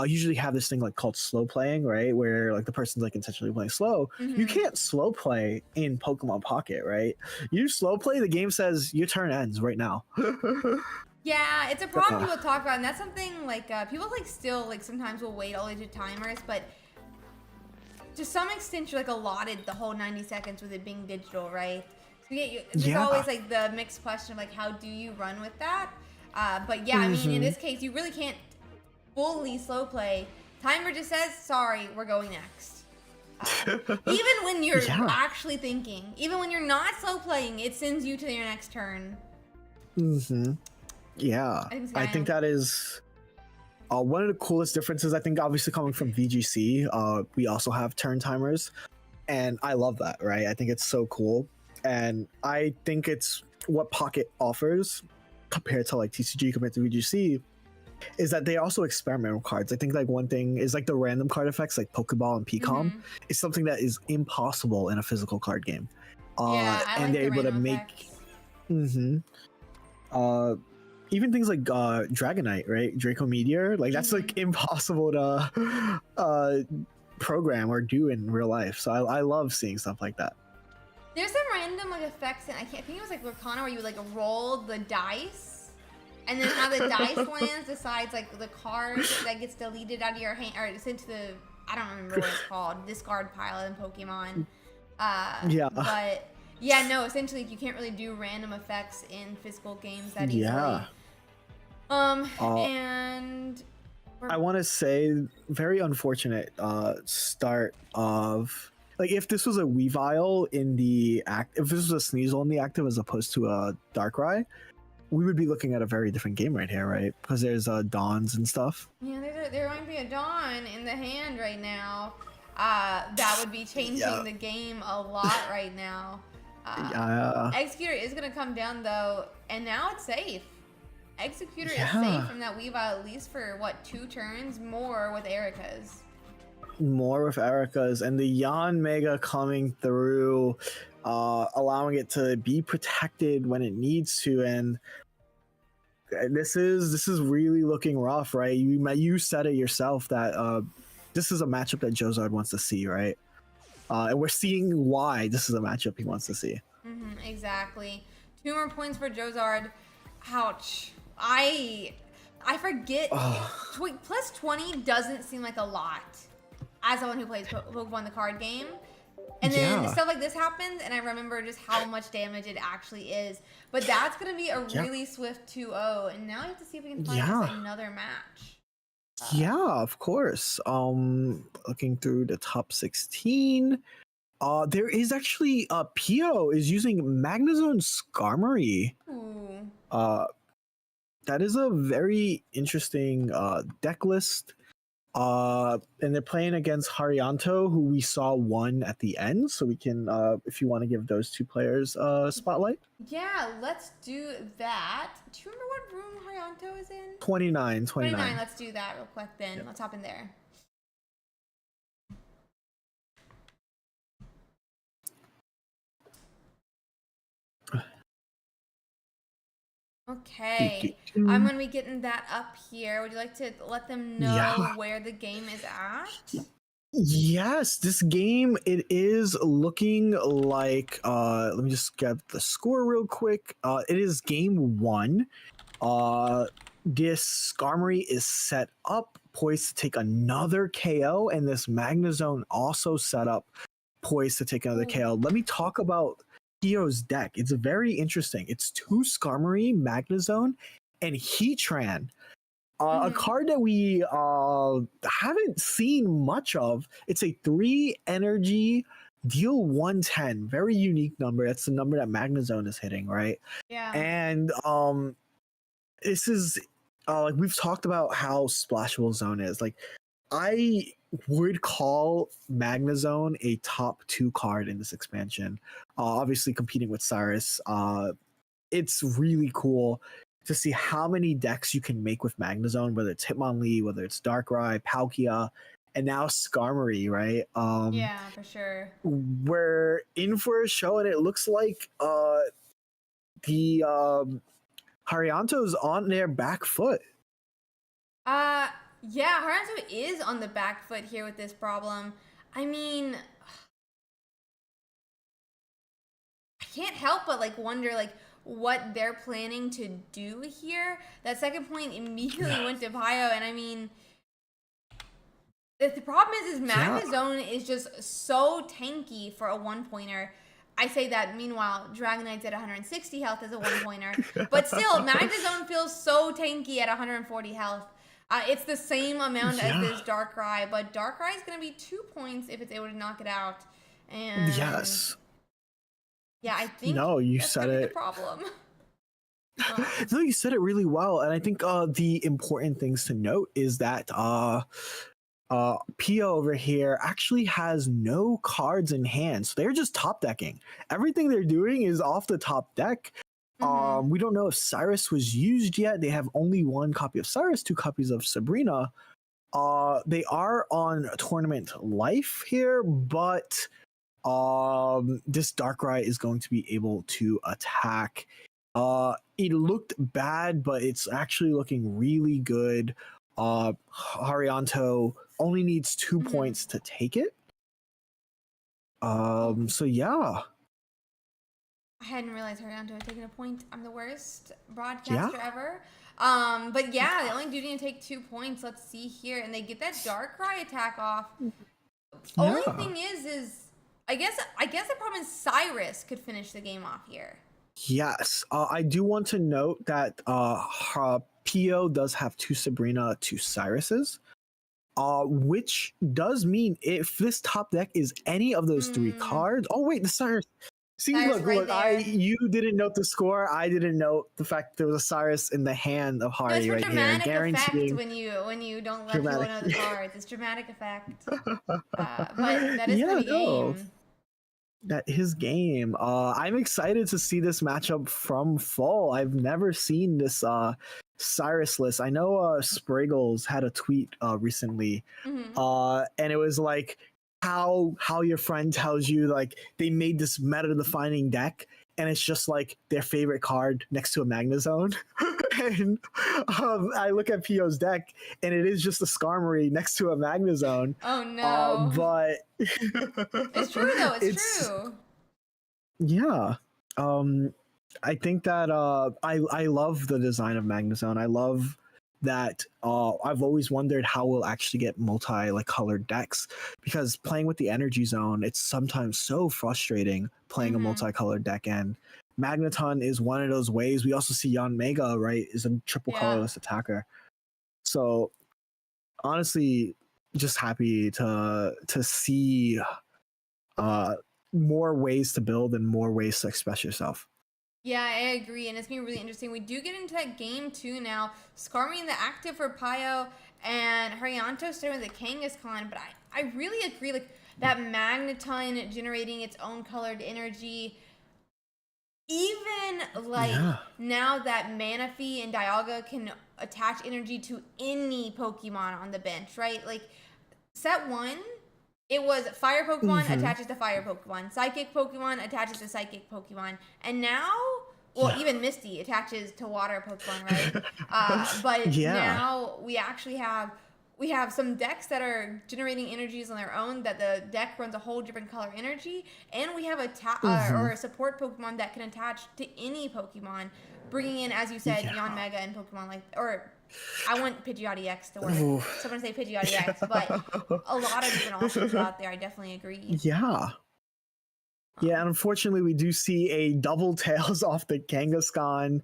usually have this thing like called slow playing, right, where like the person's like intentionally playing slow. You can't slow play in Pokemon Pocket, right? You slow play, the game says your turn ends right now. Yeah, it's a problem people talk about, and that's something like people like still like sometimes will wait all the way to timers, but to some extent you're like allotted the whole 90 seconds with it being digital, right? So there's always like the mixed question of like how do you run with that? But yeah, I mean in this case you really can't fully slow play. Timer just says, sorry, we're going next. Even when you're actually thinking, even when you're not slow playing, it sends you to your next turn. Yeah, I think that is one of the coolest differences. I think obviously coming from VGC, we also have turn timers, and I love that, right? I think it's so cool, and I think it's what Pocket offers compared to like TCG, compared to VGC, is that they also experiment with cards. I think like one thing is like the random card effects like Pokeball and PCOM is something that is impossible in a physical card game. And they're able to make even things like Dragonite, right? Draco Meteor, like that's like impossible to program or do in real life. So I love seeing stuff like that. There's some random like effects, and I think it was like Lurkana where you would like roll the dice, and then how the dice lands decides like the card that gets deleted out of your hand or sent to the, I don't remember what it's called, discard pile in Pokemon. But yeah, no, essentially you can't really do random effects in physical games that easily. And I want to say very unfortunate start of like if this was a Weavile in the act, if this was a Sneasel in the active as opposed to a Darkrai, we would be looking at a very different game right here, right? Because there's Dawns and stuff. Yeah, there might be a Dawn in the hand right now. That would be changing the game a lot right now. Executor is going to come down though, and now it's safe. Executor is safe from that Weavile at least for what, 2 turns? More with Erica's. More with Erica's, and the Yon Mega coming through, allowing it to be protected when it needs to, and this is really looking rough, right? You said it yourself that this is a matchup that Jozard wants to see, right? And we're seeing why this is a matchup he wants to see. Exactly. 2 more points for Jozard. Ouch. I forget. Plus 20 doesn't seem like a lot as someone who plays Pokemon the card game. And then stuff like this happens, and I remember just how much damage it actually is. But that's going to be a really swift 2-0, and now you have to see if we can find us another match. Of course. Looking through the top 16, there is actually Pio is using Magnezone Skarmory. That is a very interesting deck list. And they're playing against Haryanto, who we saw won at the end. So we can, if you want to give those 2 players a spotlight. Yeah, let's do that. Do you remember what room Haryanto is in? 29. 29. Let's do that real quick then. Yep. Let's hop in there. Okay, I'm going to be getting that up here. Would you like to let them know where the game is at? Yes, this game, it is looking like, let me just get the score real quick. It is game 1. This Skarmory is set up, poised to take another KO, and this Magnezone also set up, poised to take another KO. Let me talk about Pio's deck. It's very interesting. It's 2 Skarmory, Magnezone, and Heatran. A card that we haven't seen much of. It's a 3 energy, deal 110. Very unique number. That's the number that Magnezone is hitting, right? Yeah. And this is like we've talked about how splashable Zone is. Like I would call Magnezone a top 2 card in this expansion. Obviously competing with Cyrus. It's really cool to see how many decks you can make with Magnezone, whether it's Hitmonlee, whether it's Darkrai, Palkia, and now Skarmory, right? Yeah, for sure. We're in for a show, and it looks like the Haryanto's on their back foot. Yeah, Haryanto is on the back foot here with this problem. I mean, I can't help but like wonder like what they're planning to do here. That second point immediately went to Pio, and I mean, the problem is Magnezone is just so tanky for a 1-pointer. I say that, meanwhile, Dragonite's at 160 health as a 1-pointer. But still, Magnezone feels so tanky at 140 health. It's the same amount as this Darkrai, but Darkrai is going to be 2 points if it's able to knock it out. And yes. Yeah, I think you that's said gonna be it. the problem. No, you said it really well, and I think the important things to note is that Pio over here actually has no cards in hand, so they're just top decking. Everything they're doing is off the top deck. We don't know if Cyrus was used yet. They have only 1 copy of Cyrus, 2 copies of Sabrina. They are on tournament life here, but this Darkrai is going to be able to attack. It looked bad, but it's actually looking really good. Haryanto only needs 2 points to take it. So yeah. I hadn't realized Haryanto had taken a point. I'm the worst broadcaster ever. But yeah, they only do need to take 2 points. Let's see here, and they get that Darkrai attack off. Only thing is I guess the problem is Cyrus could finish the game off here. Yes, I do want to note that Pio does have 2 Sabrina, 2 Cyruses, which does mean if this top deck is any of those 3 cards. Oh wait, the Cyrus. See, Cyrus look, you didn't note the score. I didn't note the fact there was a Cyrus in the hand of Hari right here. Guaranteeing effect when you don't let people know the cards. It's dramatic effect. But that is the game. That is game. I'm excited to see this matchup from full. I've never seen this Cyrus list. I know Spriggles had a tweet recently, and it was like how your friend tells you like they made this meta defining deck, and it's just like their favorite card next to a Magnezone. And I look at Pio's deck, and it is just a Skarmory next to a Magnezone. Oh no! But it's true though. It's true. Yeah. I think that I love the design of Magnezone. I love that I've always wondered how we'll actually get colored decks, because playing with the energy zone, it's sometimes so frustrating playing a multicolored deck, and Magneton is one of those ways. We also see Yanmega, right, is a triple colorless attacker. So honestly, just happy to see more ways to build and more ways to express yourself. Yeah, I agree, and it's been really interesting. We do get into that game 2 now. Skarmory in the active for Pio, and Haryanto starting with the Kangaskhan, but I really agree, like, that Magneton generating its own colored energy, even, like, now that Manaphy and Dialga can attach energy to any Pokemon on the bench, right? Like, set 1, it was Fire Pokemon attaches to Fire Pokemon. Psychic Pokemon attaches to Psychic Pokemon. And now, well, even Misty attaches to Water Pokemon, right? But now we actually have some decks that are generating energies on their own, that the deck runs a whole different color energy. And we have a support Pokemon that can attach to any Pokemon, bringing in, as you said, Yanmega and Pokemon like... or I want Pidgeotty X to work. Someone say Pidgeotty X, but a lot of different options out there. I definitely agree. Yeah. Yeah, and unfortunately, we do see a double tails off the Kangaskhan.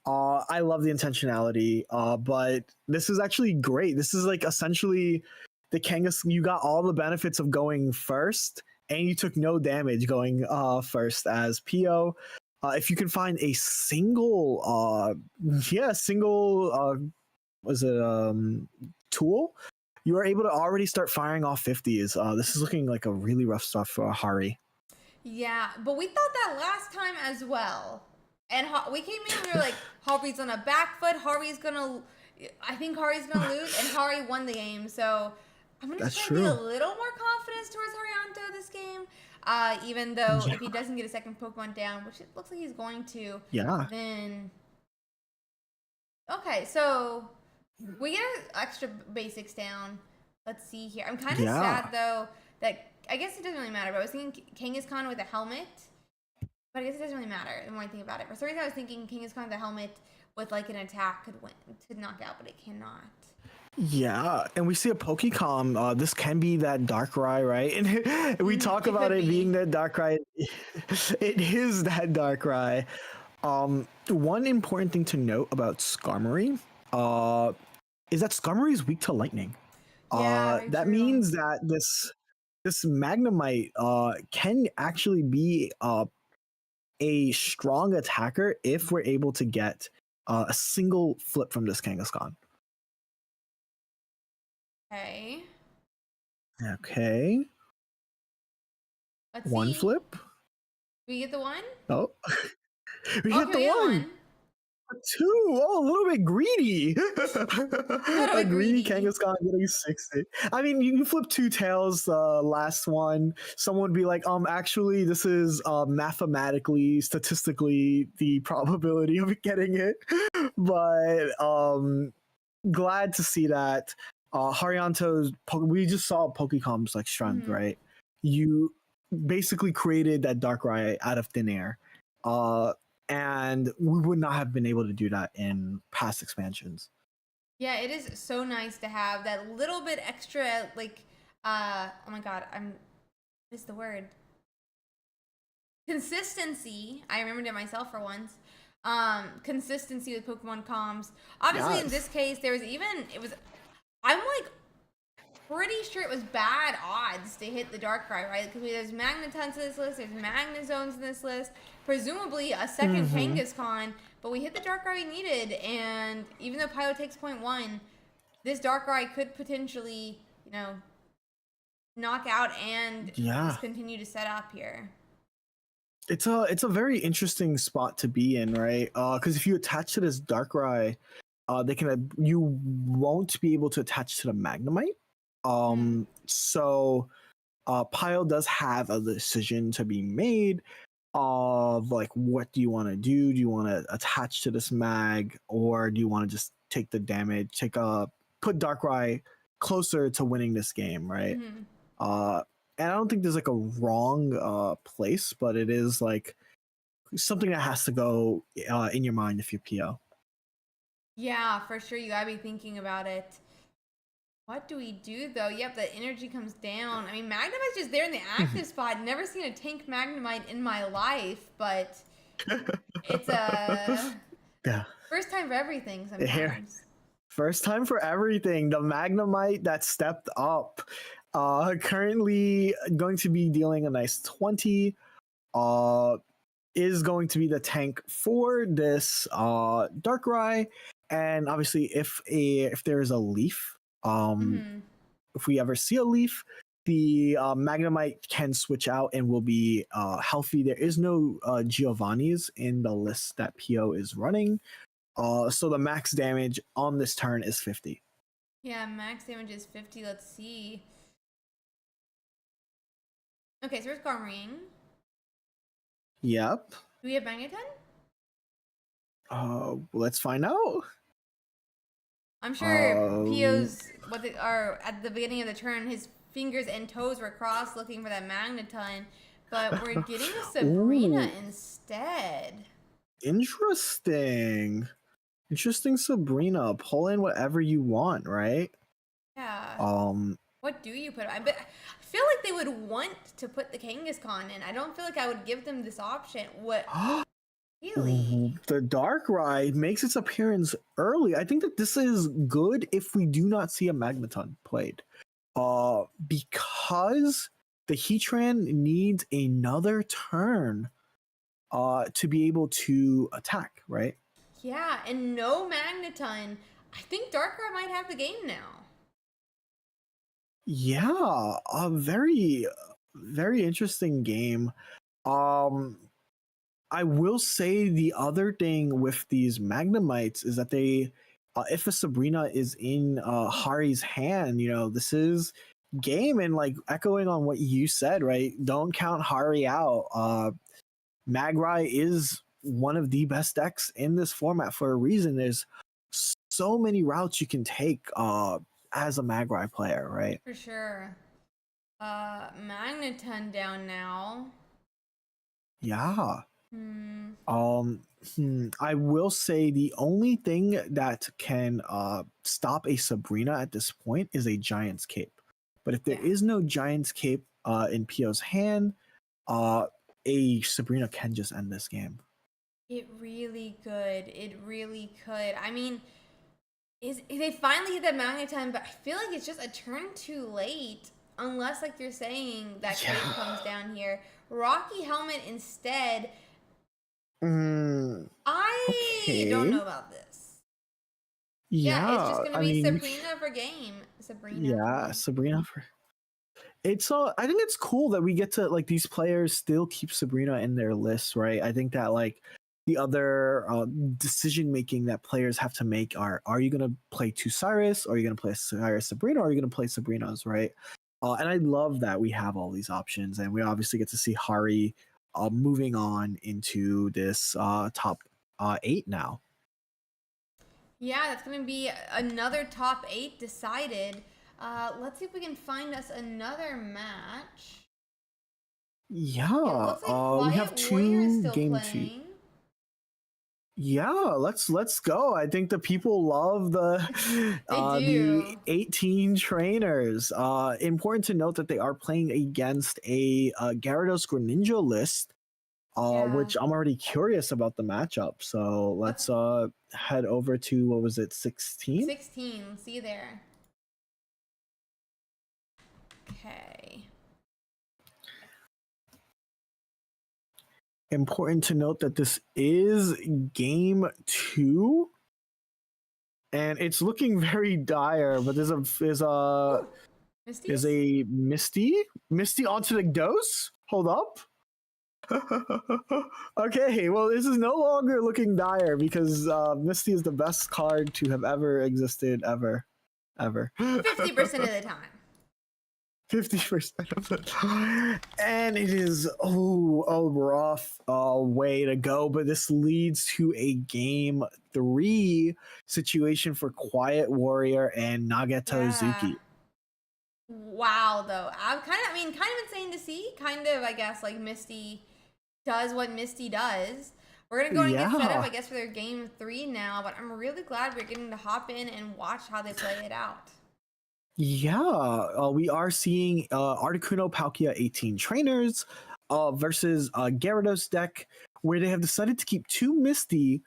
I love the intentionality, but this is actually great. This is like essentially the Kangaskhan. You got all the benefits of going first, and you took no damage going first as PO. If you can find a single, was it tool, you are able to already start firing off 50s. This is looking like a really rough stuff for Hari. Yeah, but we thought that last time as well. And we came in and we were like, Hari's on a back foot. I think Hari's gonna lose, and Hari won the game. So I'm gonna try to be a little more confident towards Haryanto this game. Even though if he doesn't get a second Pokemon down, which it looks like he's going to, then okay, so we get extra basics down. Let's see here. I'm kind of sad though that I guess it doesn't really matter. But I was thinking Kangaskhan with a helmet, but I guess it doesn't really matter the more I think about it. For some reason, I was thinking Kangaskhan with a helmet with like an attack could knock out, but it cannot. Yeah, and we see a Pokecom. This can be that Darkrai, right? And we talk about it being that Darkrai. It is that Darkrai. One important thing to note about Skarmory is that Skarmory is weak to lightning. That means that this Magnemite can actually be a strong attacker if we're able to get a single flip from this Kangaskhan. Okay. Let's one see. Flip. We get the one? Oh. we hit the one. Two. Oh, a little bit greedy. A greedy Kangaskhan getting 60. I mean, you flip two tails last one. Someone would be like, actually, this is mathematically, statistically, the probability of getting it. But glad to see that. Haryanto's we just saw Pokecom's like strength, right? You basically created that Darkrai out of thin air. And we would not have been able to do that in past expansions. Yeah, it is so nice to have that little bit extra, like, oh my god, what's the word? Consistency. I remembered it myself for once. Consistency with Pokemon comms. Obviously, in this case, I'm like pretty sure it was bad odds to hit the Darkrai, right? Because there's Magnetons in this list, there's Magnezones in this list, presumably a second Kangaskhan, but we hit the Darkrai we needed, and even though Pyro takes 0.1, this Darkrai could potentially, knock out and just continue to set up here. It's a very interesting spot to be in, right? Because if you attach to this Darkrai, you won't be able to attach to the Magnemite. So Pyle does have a decision to be made of like, what do you want to do? Do you want to attach to this mag, or do you want to just take the damage, put Darkrai closer to winning this game, right? And I don't think there's like a wrong place, but it is like something that has to go in your mind if you're PO. Yeah, for sure. You gotta be thinking about it. What do we do though? Yep, the energy comes down. I mean, Magnemite's just there in the active spot. Never seen a tank Magnemite in my life, but it's a first time for everything sometimes. First time for everything. The Magnemite that stepped up. Currently going to be dealing a nice 20. Is going to be the tank for this Darkrai. And obviously, if there is a leaf, if we ever see a leaf, the Magnemite can switch out and will be healthy. There is no Giovanni's in the list that PO is running. So the max damage on this turn is 50. Yeah, max damage is 50. Let's see. Okay, so we're Skarmorying. Yep. Do we have Magneton? Let's find out. I'm sure PO's are at the beginning of the turn, his fingers and toes were crossed looking for that Magneton, but we're getting a Sabrina instead. Interesting Sabrina. Pull in whatever you want, right? Yeah. What do you put? I feel like they would want to put the Kangaskhan in. I don't feel like I would give them this option. What? Really? The Darkrai makes its appearance early. I think that this is good if we do not see a Magneton played. Because the Heatran needs another turn to be able to attack, right? Yeah, and no Magneton. I think Darkrai might have the game now. Yeah, a very, very interesting game. I will say the other thing with these Magnemites is that they, if a Sabrina is in Hari's hand, this is game, and like echoing on what you said, right? Don't count Hari out. Magrai is one of the best decks in this format for a reason. There's so many routes you can take as a Magrai player, right? For sure. Magneton down now. Yeah. I will say the only thing that can stop a Sabrina at this point is a Giant's Cape. But if there is no Giant's Cape in Pio's hand, a Sabrina can just end this game. It really could. It really could. I mean, they finally hit that Magneton, but I feel like it's just a turn too late. Unless, like you're saying, that Cape comes down here. Rocky Helmet instead. I don't know about this. Yeah, it's just gonna be Sabrina for game. Sabrina for. It's I think it's cool that we get to like these players still keep Sabrina in their lists, right? I think that like the other decision making that players have to make are you gonna play two Cyrus, or are you gonna play Cyrus Sabrina, or are you gonna play Sabrinas, right? And I love that we have all these options, and we obviously get to see Hari moving on into this top 8 now. Yeah, that's going to be another top 8 decided. Let's see if we can find us another match. Yeah, we have 2 game 2. Yeah, let's go. I think the people love the 18 trainers. Important to note that they are playing against a Gyarados Greninja list, which I'm already curious about the matchup. So let's head over to, what was it, 16? 16. See you there. Okay. Important to note that this is game 2, and it's looking very dire. But there's a Misty onto the dose. Hold up. Okay, well, this is no longer looking dire because Misty is the best card to have ever existed ever. 50% of the time. 50% of the time. And it is a rough way to go, but this leads to a game 3 situation for Quiet Warrior and Nagatozuki. Wow, though. Kind of insane to see. Kind of, I guess, like Misty does what Misty does. We're going to go and get set up, I guess, for their game 3 now, but I'm really glad we're getting to hop in and watch how they play it out. Yeah, we are seeing Articuno Palkia 18 trainers versus Gyarados deck, where they have decided to keep 2 Misty,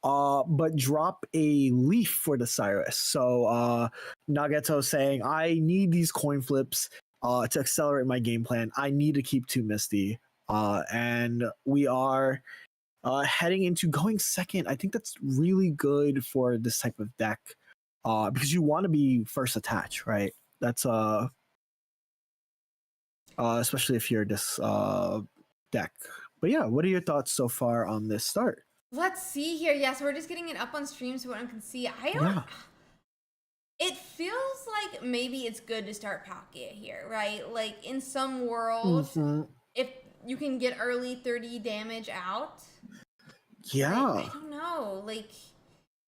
but drop a Leaf for the Cyrus. So Nagato saying, I need these coin flips to accelerate my game plan. I need to keep 2 Misty. And we are heading into going second. I think that's really good for this type of deck. Because you want to be first attached, right? That's especially if you're this deck. But yeah, what are your thoughts so far on this start? Let's see here. Yeah, so we're just getting it up on stream so everyone can see. It feels like maybe it's good to start Palkia here, right? Like in some worlds, if you can get early 30 damage out. Yeah. I don't know. Like,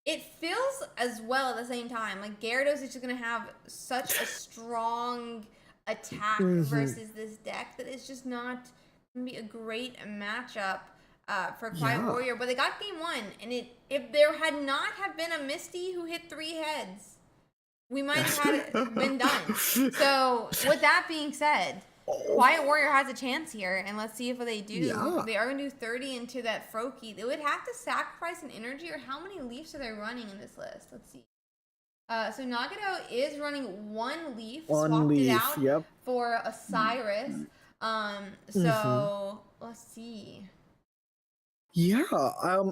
it feels as well at the same time. Like, Gyarados is just going to have such a strong attack versus this deck that it's just not going to be a great matchup for Quiet Warrior. But they got game 1, and if there had not have been a Misty who hit 3 heads, we might have had it been done. So with that being said, Oh, Quiet Warrior has a chance here, and let's see if they do. yeah. They are going to do 30 into that Froakie. They would have to sacrifice an energy, or how many leafs are they running in this list? Let's see. So Nagato is running one leaf, swapped it out for a Cyrus. So let's see. Yeah,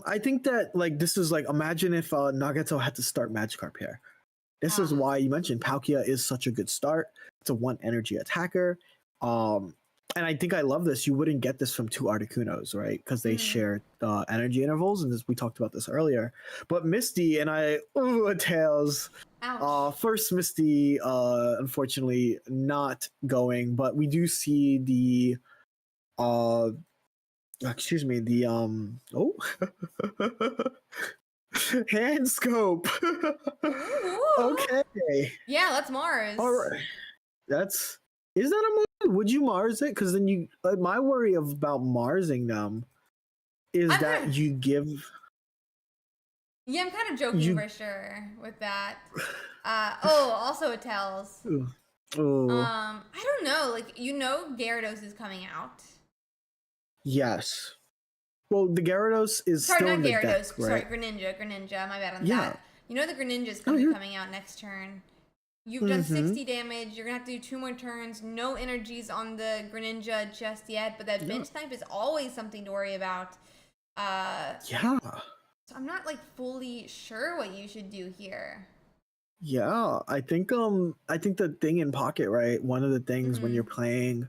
I think that like this is like, imagine if Nagato had to start Magikarp here. This is why you mentioned Palkia is such a good start. It's a 1 energy attacker. And I think I love this. You wouldn't get this from 2 Articunos, right? Because they share energy intervals, and we talked about this earlier. But Misty and Tails. First Misty, unfortunately, not going, but we do see the excuse me, the hand scope. Okay. Yeah, that's Mars. All right. Is that a Mars? Would you Mars it? Because then you, my worry about Marsing them is that you give. Yeah, I'm kind of joking for sure with that. Also it tells. I don't know. Like, Gyarados is coming out. Yes. Well, the Gyarados is still in the deck, right? Sorry, Greninja. My bad on that. The Greninja is going to be coming out next turn. You've done 60 damage. You're going to have to do 2 more turns. No energies on the Greninja just yet, but that bench snipe is always something to worry about. Yeah. So I'm not, like, fully sure what you should do here. Yeah, I think the thing in Pocket, right? One of the things when you're playing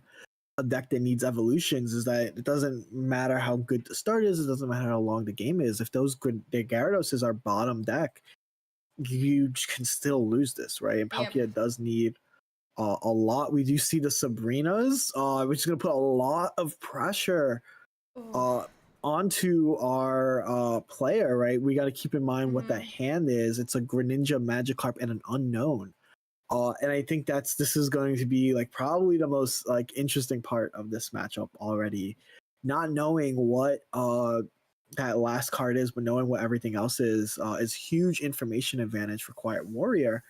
a deck that needs evolutions is that it doesn't matter how good the start is, it doesn't matter how long the game is. If the Gyarados is our bottom deck, you can still lose this, right? And Palkia does need a lot. We do see the Sabrinas, which is going to put a lot of pressure onto our player, right? We got to keep in mind what that hand is. It's a Greninja, Magikarp, and an unknown. And I think this is going to be like probably the most like interesting part of this matchup already. Not knowing what that last card is, but knowing what everything else is huge information advantage for Quiet Warrior.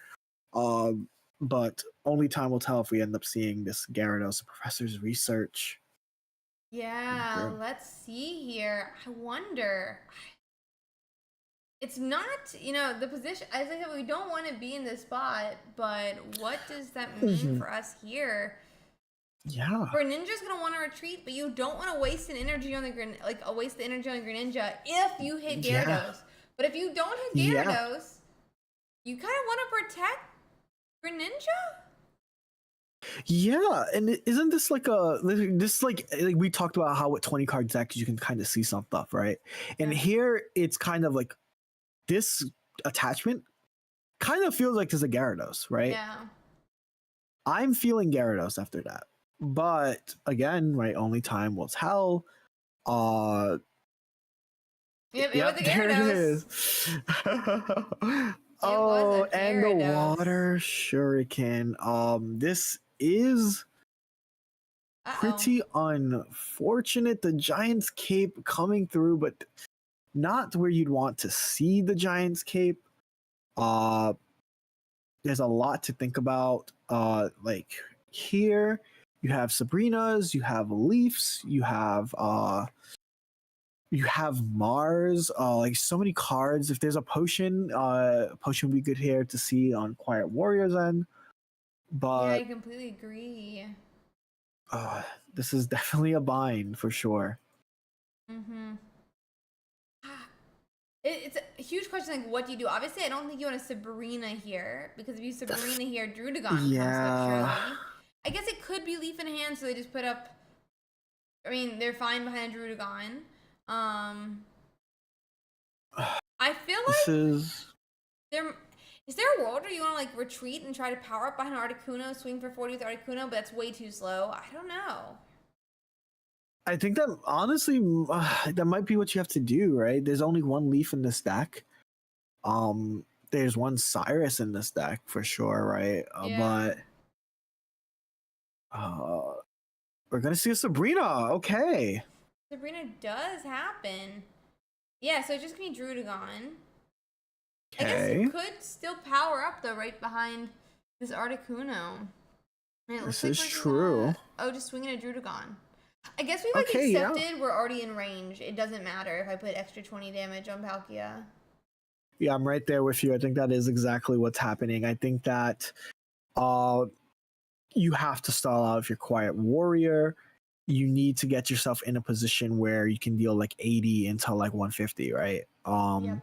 But only time will tell if we end up seeing this Gyarados, the Professor's Research. Yeah, let's see here. I wonder. It's not, the position. I think that we don't want to be in this spot, but what does that mean for us here? Yeah. Greninja's gonna want to retreat, but you don't want to waste an energy on the waste the energy on Greninja if you hit Gyarados. Yeah. But if you don't hit Gyarados, you kind of want to protect Greninja. Yeah, and isn't this like like we talked about how with 20 card decks you can kind of see some stuff, right? And here it's kind of like this attachment kind of feels like there's a Gyarados, right? Yeah. I'm feeling Gyarados after that. But again, right, only time will tell. Yep, there it is. And the water shuriken. This is pretty unfortunate. The Giant's Cape coming through, but not where you'd want to see the Giant's Cape. There's a lot to think about. Like here, you have Sabrinas, you have Leafs, you have Mars, like so many cards. If there's a potion, potion would be good here to see on Quiet Warrior's end. But yeah, I completely agree. This is definitely a bind for sure. It's a huge question, like, what do you do? Obviously, I don't think you want a Sabrina here, because if you Sabrina here, Druddigon comes up, surely. I guess it could be Leaf in hand, so they just put up... I mean, they're fine behind a Druddigon. I feel like... Is there a world where you want to, like, retreat and try to power up behind Articuno, swing for 40 with Articuno, but that's way too slow? I don't know. I think that honestly, that might be what you have to do, right? There's only one Leaf in this deck. There's one Cyrus in this deck for sure, right? But we're gonna see a Sabrina. Okay. Sabrina does happen. Yeah, so it's just gonna be Druddigon. I guess you Okay. could still power up though, right behind this Articuno. And it looks This like is we're true. just swinging a Drudagon. I guess we like Okay, yeah. accepted we're already in range. It doesn't matter if I put extra 20 damage on Palkia. Yeah, I'm right there with you. I think that is exactly what's happening. I think that you have to stall out if you're Quiet Warrior. You need to get yourself in a position where you can deal like 80 until like 150, right? Yep.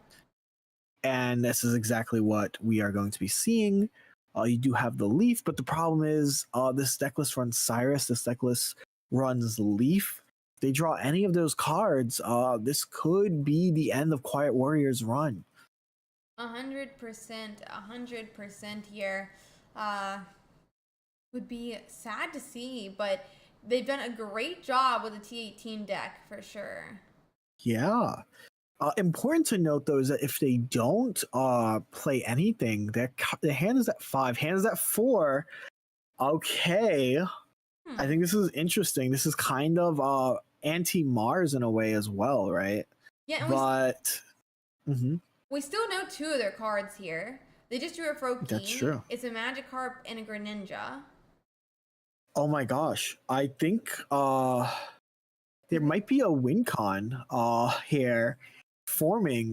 And this is exactly what we are going to be seeing. You do have the Leaf, but the problem is this deck list runs Cyrus, this deck list runs Leaf. If they draw any of those cards, this could be the end of Quiet Warrior's run. 100%, 100% here. Would be sad to see, but they've done a great job with the T18 deck for sure. Yeah. Important to note though is that if they don't play anything, their hand is at 5, hand is at 4. Okay. I think this is interesting. This is kind of anti-Mars in a way as well, right? Yeah, and we still know 2 of their cards here. They just drew a Froakie. That's true. It's a Magikarp and a Greninja. Oh my gosh. I think there might be a win con here forming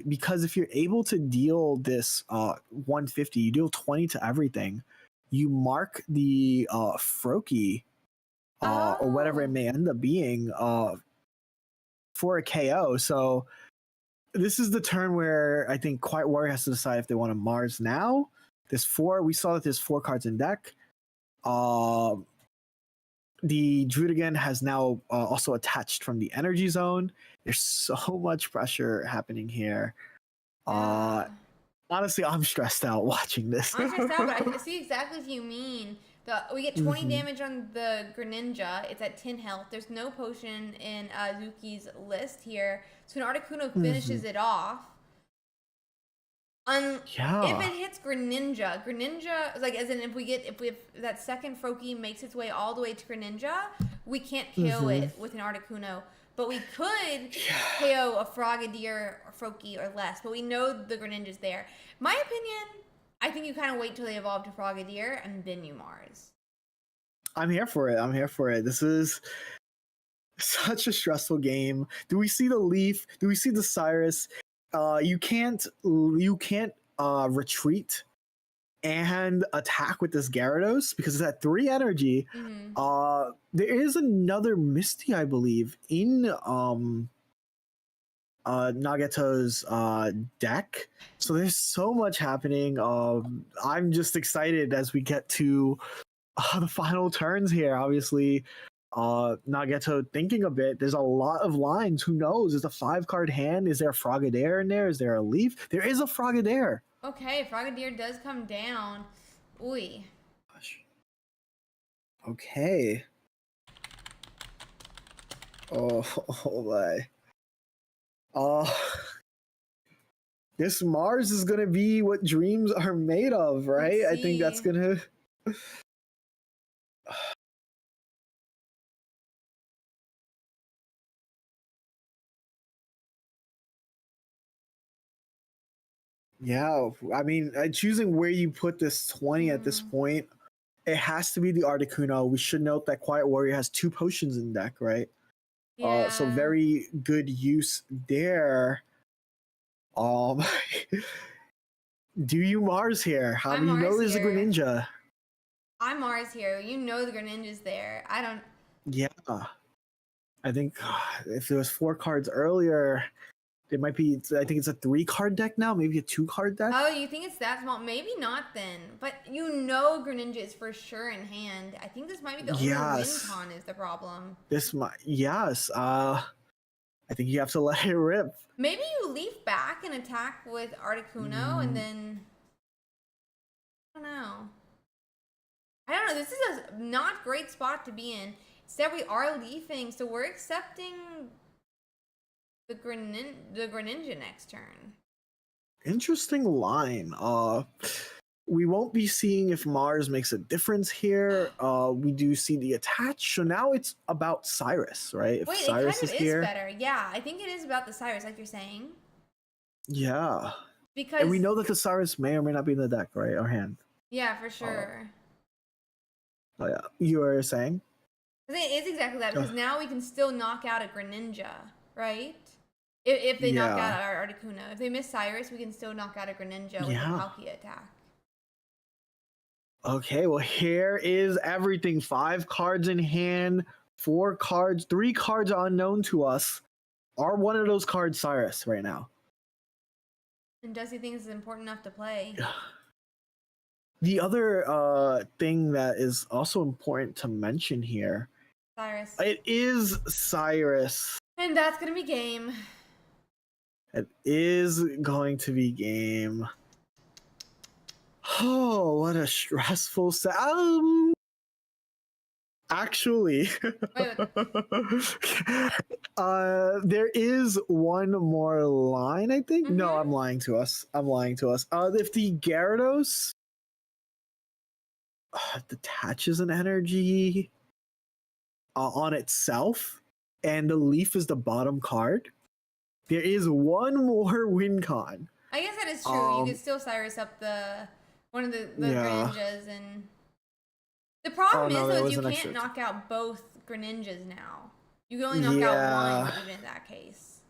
because if you're able to deal this 150, you deal 20 to everything, you mark the Froakie or whatever it may end up being for a KO. So this is the turn where I think Quiet Warrior has to decide if they want to Mars now. We saw that there's 4 cards in deck. The Drudigan has now also attached from the energy zone. There's so much pressure happening here. Honestly, I'm stressed out watching this. I'm stressed out, but I see exactly what you mean. We get 20 damage on the Greninja. It's at 10 health. There's no potion in Zuki's list here. So an Articuno finishes it off. If it hits Greninja, like as in if that second Froakie makes its way all the way to Greninja, we can't KO it with an Articuno. But we could KO a Frogadier or Froakie or less. But we know the Greninja's there. My opinion, I think you kind of wait till they evolve to Frogadier and then you Mars. I'm here for it. This is such a stressful game. Do we see the Leaf? Do we see the Cyrus? You can't retreat and attack with this Gyarados because it's at 3 energy. There is another Misty, I believe, in Nagato's deck. So there's so much happening. I'm just excited as we get to the final turns here. Obviously, Nagato thinking a bit. There's a lot of lines. Who knows? Is a 5-card hand? Is there a Frogadier in there? Is there a Leaf? There is a Frogadier. Okay, Frogadier does come down. Ooh. Gosh. Okay. Oh my. This Mars is gonna be what dreams are made of, right? I think that's gonna. Yeah, I mean, choosing where you put this 20 at this point, it has to be the Articuno. We should note that Quiet Warrior has 2 potions in deck, right? Yeah. So very good use there. Do you Mars here? How do you know there's a Greninja? I'm Mars here. You know the Greninja's there. I don't. Yeah. I think if there was 4 cards earlier, it might be. I think it's a 3-card deck now, maybe a 2-card deck. Oh, you think it's that small? Maybe not then. But you know Greninja is for sure in hand. I think this might be the only win con is the problem. This might. Yes. I think you have to let it rip. Maybe you leaf back and attack with Articuno and then. I don't know. This is a not great spot to be in. Instead, we are leafing, so we're accepting the Greninja next turn. Interesting line. We won't be seeing if Mars makes a difference here. We do see the attach, so now it's about Cyrus, right? If Cyrus it kind of is here, better. Yeah, I think it is about the Cyrus, like you're saying. Yeah. Because And we know that the Cyrus may or may not be in the deck, right? Or hand. yeah, for sure. Oh yeah. You were saying? I think it's exactly that, because now we can still knock out a Greninja, right? If they knock out our Articuno. If they miss Cyrus, we can still knock out a Greninja with the Palkia attack. Okay, well here is everything. 5 cards in hand, 4 cards, 3 cards are unknown to us. Are one of those cards Cyrus right now? And does he think it's important enough to play? The other thing that is also important to mention here, Cyrus. it is Cyrus. And that's gonna be game. It is going to be game. Oh, what a stressful set. Actually, there is one more line, I think. No, I'm lying to us. If the Gyarados detaches an energy on itself, and the leaf is the bottom card, there is one more win con. I guess that is true. You could still Cyrus up one of the Greninjas, and the problem is you can't knock out both Greninjas now. You can only knock out one, even in that case.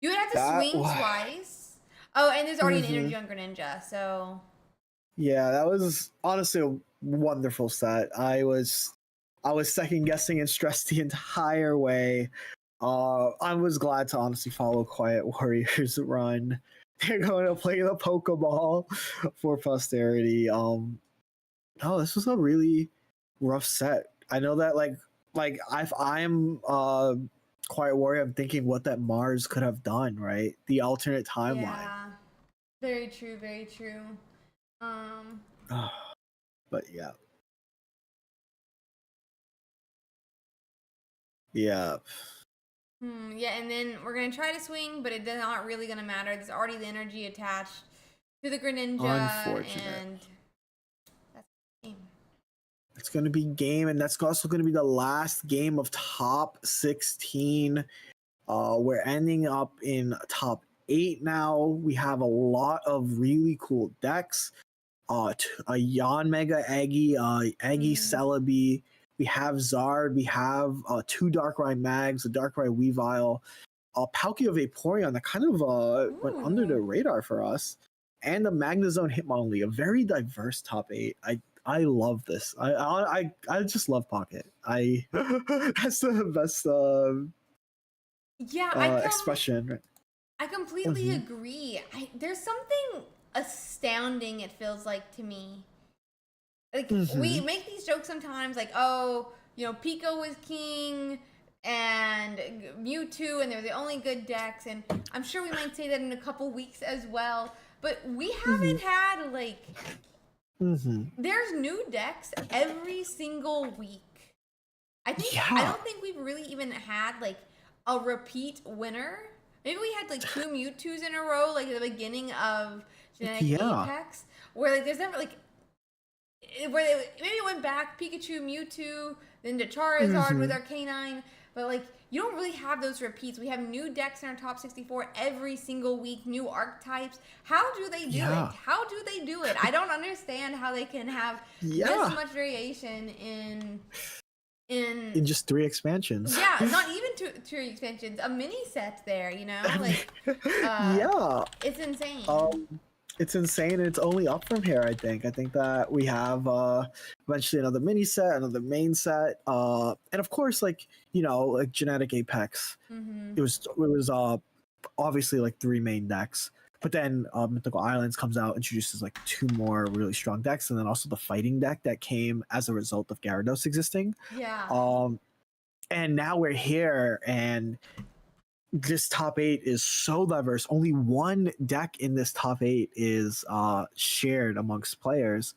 You would have to swing twice. Oh, and there's already an energy on Greninja, so. Yeah, that was honestly a wonderful set. I was second guessing and stressed the entire way. I was glad to honestly follow Quiet Warriors run. They're going to play the Pokeball for posterity. This was a really rough set. I know that like if I'm Quiet Warrior, I'm thinking what that Mars could have done, right? The alternate timeline. Yeah, very true, very true. But yeah. Yeah. Yeah, and then we're going to try to swing, but it's not really going to matter. There's already the energy attached to the Greninja. Unfortunate. And that's the game. It's going to be game, and that's also going to be the last game of top 16. We're ending up in top 8 now. We have a lot of really cool decks. A Yanmega Aggie, Aggie Celebi. We have Zard. We have 2 Darkrai Mags, a Darkrai Weavile, a Palkia Vaporeon that kind of went under the radar for us, and a Magnezone Hitmonlee. A very diverse top 8. I love this. I just love Pocket. That's the best expression. I completely agree. There's something astounding, it feels like to me. Like we make these jokes sometimes, like, oh, Pico was king and Mewtwo, and they're the only good decks, and I'm sure we might say that in a couple weeks as well. But we haven't had there's new decks every single week. I don't think we've really even had a repeat winner. Maybe we had 2 Mewtwo's in a row, at the beginning of Genetic Apex, where there's never where they maybe went back Pikachu, Mewtwo, then to Charizard with Arcanine, but you don't really have those repeats. We have new decks in our top 64 every single week, new archetypes. How do they do it? How do they do it? I don't understand how they can have this much variation in just 3 expansions. Yeah, not even 2 expansions. A mini set there, it's insane. It's insane, and it's only up from here. I think that we have eventually another mini set, another main set, and of course, Genetic Apex. It was obviously 3 main decks, but then Mythical Islands comes out, introduces 2 more really strong decks, and then also the fighting deck that came as a result of Gyarados existing. Yeah. And now we're here, and this top 8 is so diverse. Only one deck in this top 8 is shared amongst players.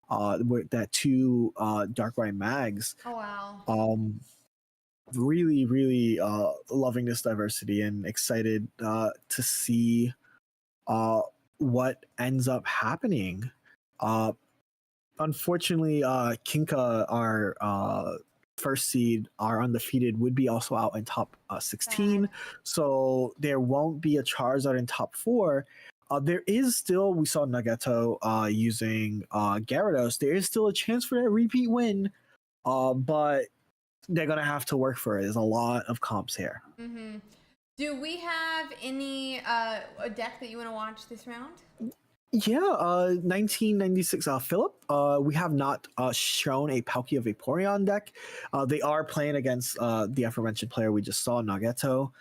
That 2 Darkrai Mags. Oh wow. Really, really loving this diversity and excited to see what ends up happening. Unfortunately, Kinka, our first seed, our undefeated, would be also out in top 16, so there won't be a Charizard in top 4. there is still, we saw Nagato using Gyarados. There is still a chance for a repeat win, but they're gonna have to work for it. There's a lot of comps here. Mm-hmm. Do we have any a deck that you want to watch this round? Yeah, 1996 Philip. We have not shown a Palkia Vaporeon deck. They are playing against the aforementioned player we just saw, Nagato.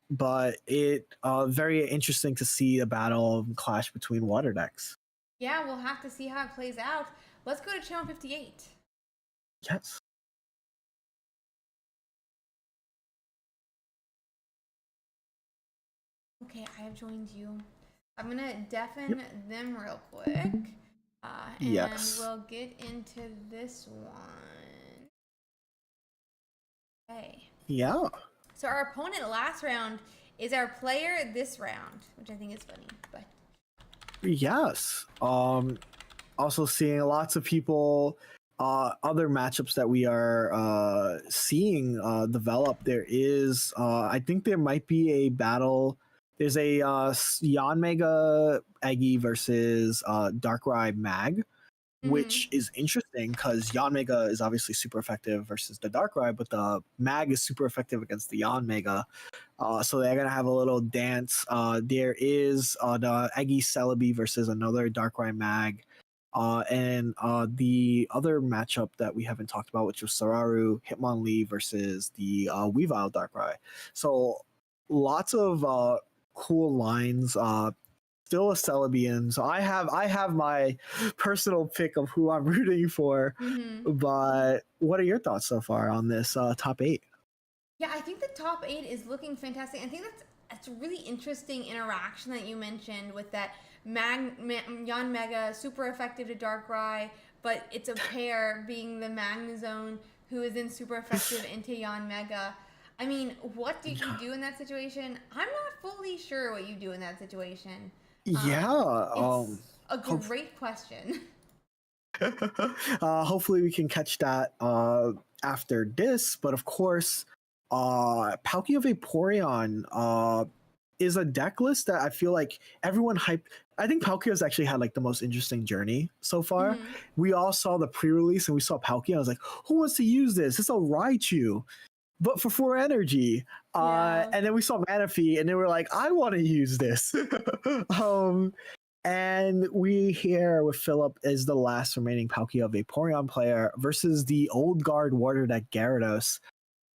But it very interesting to see a battle clash between water decks. Yeah, we'll have to see how it plays out. Let's go to channel 58. Yes. Okay, I have joined you. I'm gonna deafen them real quick. And we'll get into this one. Okay. Yeah. So our opponent last round is our player this round, which I think is funny, but yes. Also seeing lots of people, other matchups that we are seeing develop. There is, I think there might be a battle. There's a Yanmega Eggy versus Darkrai Mag, which is interesting because Yanmega is obviously super effective versus the Darkrai, but the Mag is super effective against the Yanmega. So they're going to have a little dance. There is the Eggy Celebi versus another Darkrai Mag. And the other matchup that we haven't talked about, which was Sararu Hitmonlee versus the Weavile Darkrai. So lots of cool lines. Still a Celebian, so I have my personal pick of who I'm rooting for. But what are your thoughts so far on this top 8? Yeah, I think the top 8 is looking fantastic. I think that's a really interesting interaction that you mentioned with that Yanmega, super effective to Darkrai, but it's a pair being the Magnezone who is then super effective into Yanmega. I mean, what do you do in that situation? I'm not fully sure what you do in that situation. It's a great question. Hopefully we can catch that after this, but of course, Palkia Vaporeon is a deck list that I feel like everyone hyped. I think Palkia has actually had like the most interesting journey so far. We all saw the pre-release and we saw Palkia. I was like, who wants to use this? It's a Raichu, but for 4 energy. And then we saw Manaphy and they were like, I want to use this. And we here with Philip is the last remaining Palkia Vaporeon player versus the old guard water deck Gyarados.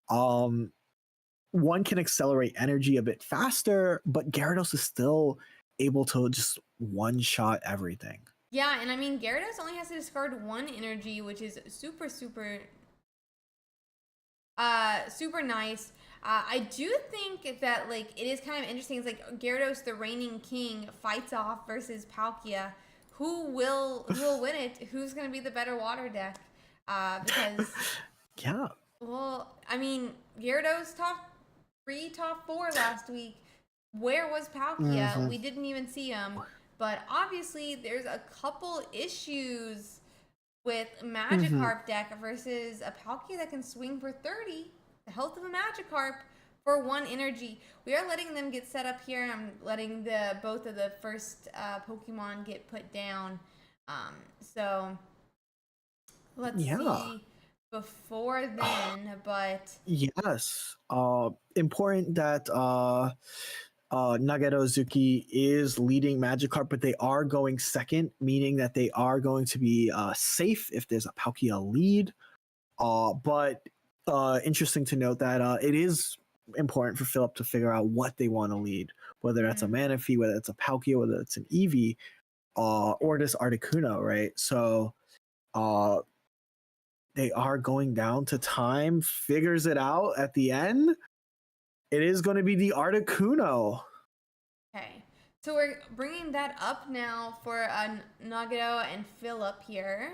One can accelerate energy a bit faster, but Gyarados is still able to just one-shot everything. Yeah, and I mean, Gyarados only has to discard 1 energy, which is super nice. I do think that like it is kind of interesting. It's like Gyarados, the reigning king, fights off versus Palkia. Who will win it? Who's gonna be the better water deck? Because yeah. Well, I mean, Gyarados top 3, top 4 last week. Where was Palkia? We didn't even see him. But obviously, there's a couple issues with Magikarp deck versus a Palkia that can swing for 30. The health of a Magikarp for 1 energy. We are letting them get set up here. I'm letting both of the first Pokemon get put down. So let's see before then, but yes, important that Nagato is leading Magikarp, but they are going second, meaning that they are going to be safe if there's a Palkia lead. But interesting to note that it is important for Philip to figure out what they want to lead, whether that's a Manaphy, whether it's a Palkia, whether it's an Eevee, or this Articuno, right? So they are going down to time, figures it out at the end. It is going to be the Articuno. Okay, so we're bringing that up now for Nagato and Philip here.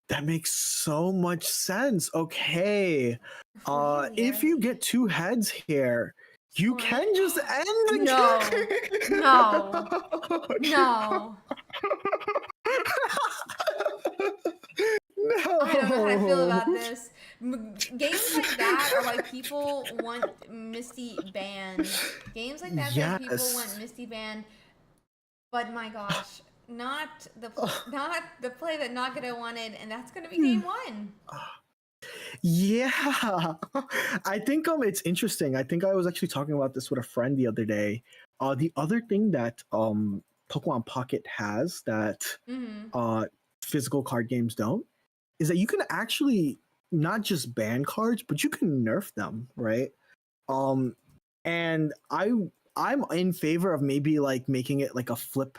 That makes so much sense. Okay. If you get 2 heads here, you can just end the game. No. No. No. I don't know how I feel about this. Games like that are why people want Misty banned. Games like that that people want Yes. Misty banned. But my gosh, not the play that Nagata wanted, and that's gonna be game one. Yeah, I think it's interesting. I think I was actually talking about this with a friend the other day. The other thing that Pokemon Pocket has that Mm-hmm. physical card games don't is that you can actually not just ban cards, but you can nerf them, right? And I'm in favor of maybe like making it like a flip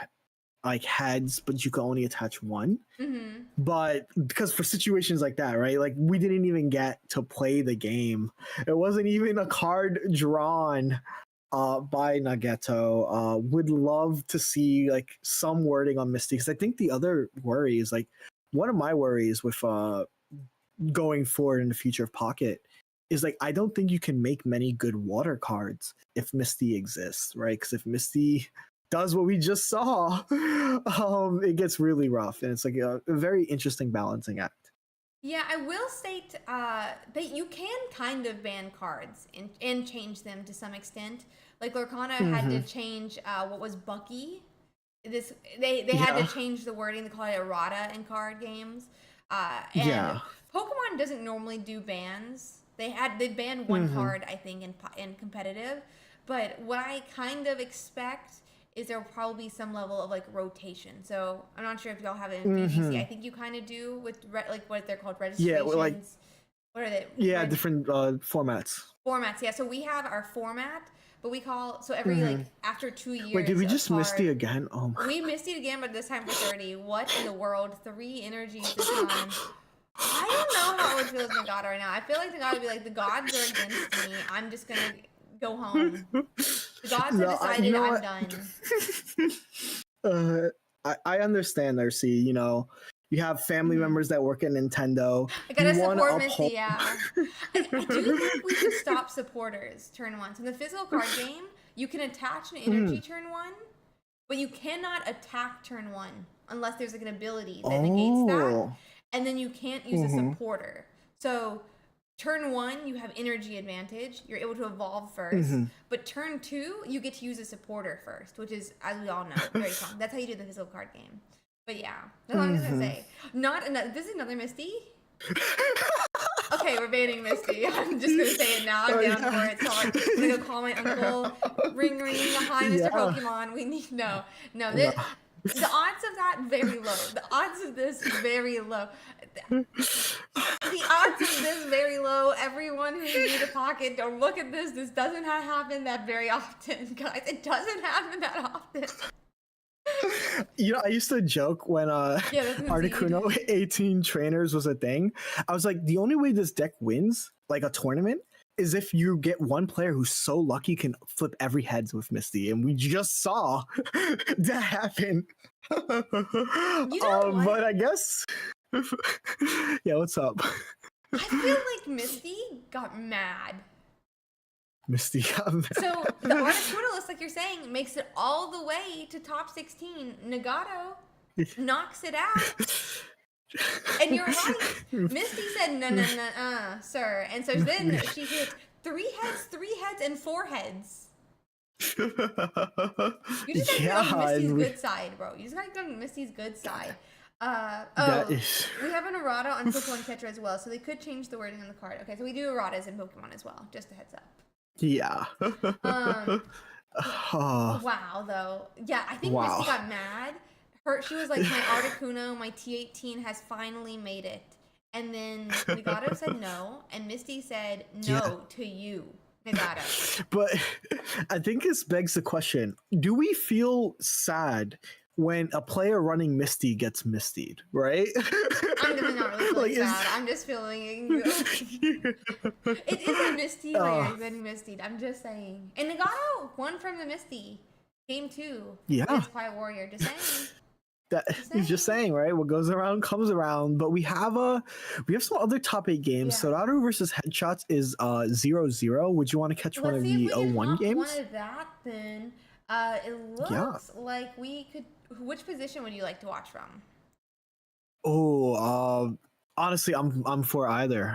like heads, but you can only attach one. Mm-hmm. But because for situations like that, right? Like we didn't even get to play the game. It wasn't even a card drawn by Nagato. Would love to see like some wording on Misty because I think the other worry is like one of my worries with going forward in the future of Pocket is like I don't think you can make many good water cards if Misty exists, right? Because if Misty does what we just saw, it gets really rough, and it's like a very interesting balancing act. Yeah, I will state that you can kind of ban cards and change them to some extent. Like Lorcana had to change what was Bucky. They had to change the wording to call it errata in card games. And Pokemon doesn't normally do bans. They banned one card I think in competitive, but what I kind of expect is there will probably be some level of like rotation. So I'm not sure if y'all have it in VGC. I think you kind of do with like what they're called registrations. Yeah, like what are they? different formats. Formats. Yeah, so we have our format, but we call so every like after 2 years. Wait, did we just Misty again? Oh my! We missed it again, but this time for 30. What in the world? 3 energies this time. I don't know how it would feel with Nagata right now. I feel like Nagata would be like, the gods are against me. I'm just gonna go home. The gods have decided I'm done. I understand, RC. You know, you have family members that work at Nintendo. I gotta support Misty, yeah. I do think we should stop supporters turn one. So in the physical card game, you can attach an energy turn one, but you cannot attack turn one unless there's like an ability that negates that. And then you can't use a supporter. So turn 1, you have energy advantage. You're able to evolve first. But turn 2, you get to use a supporter first, which is, as we all know, very fun. That's how you do the physical card game. But yeah, that's all I'm gonna say. This is another Misty? Okay, we're banning Misty. I'm just gonna say it now. I'm down for it. So I'm gonna go call my uncle. Ring ring. Hi, Mr. Pokemon. We need no. The odds of that very low. The odds of this very low. The odds of this very low. Everyone who's new to Pocket, don't look at this. This doesn't happen that very often, guys. It doesn't happen that often. You know, I used to joke when Articuno 18 trainers was a thing. I was like, the only way this deck wins, like a tournament, is if you get one player who's so lucky can flip every heads with Misty, and we just saw that happen. But I guess, yeah. What's up? I feel like Misty got mad. Misty got mad. So the Articuno list, like you're saying, makes it all the way to top 16. Nagato knocks it out. And you're right. Misty said, no, sir. And so then she hit 3 heads, and 4 heads. You just gotta get on Misty's good side, bro. You just gotta get on Misty's good side. We have an errata on Pokemon Catcher as well, so they could change the wording on the card. Okay, so we do erratas in Pokemon as well, just a heads up. Yeah. Wow, though. Yeah, I think Misty got mad. She was like, my Articuno, my T18 has finally made it. And then Nagato said no, and Misty said no to you, Nagato. But I think this begs the question, do we feel sad when a player running Misty gets Mistied, right? I'm definitely not really feeling sad. I'm just feeling... It is a Misty player getting Mistied, I'm just saying. And Nagato won from the Misty. Game 2. Yeah. Against Quiet Warrior, just saying. He's just saying, right? What goes around comes around. But we have some other top 8 games. Soraru versus Headshots is 0-0. Would you want to catch one of the 01 games? One of that, then it looks like we could. Which position would you like to watch from? Oh, honestly, I'm for either.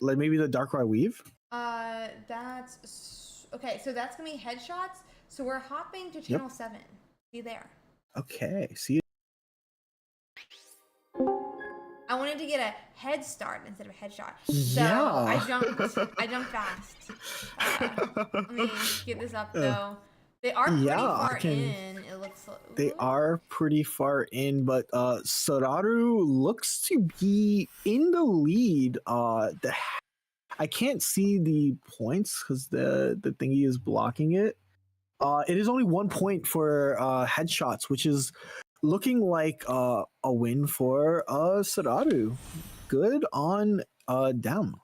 Like maybe the Darkrai Weave. Okay, so that's gonna be headshots. So we're hopping to Yep. channel 7. See you there. Okay. See you. I wanted to get a head start instead of a headshot. So Yeah. I jumped fast. Let me get this up though. They are Yeah, pretty I far can. in. It looks like. They are pretty far in, but Soraru looks to be in the lead. I can't see the points because the thingy is blocking it. It is only 1 point for headshots, which is looking like a win for Soraru. Good on them.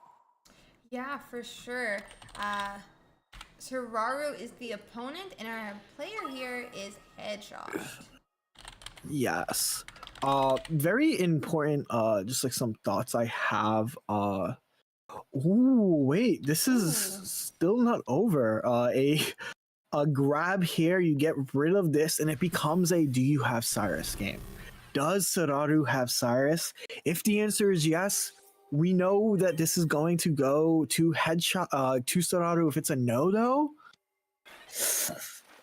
Yeah, for sure. Uh, Sararu is the opponent, and our player here is Headshot. Yes. Very important. Just like some thoughts I have. Ooh, wait, this is still not over. A grab here, you get rid of this, and it becomes a do you have Cyrus game. Does Sararu have Cyrus? If the answer is yes, we know that this is going to go to headshot to Sararu. If it's a no though,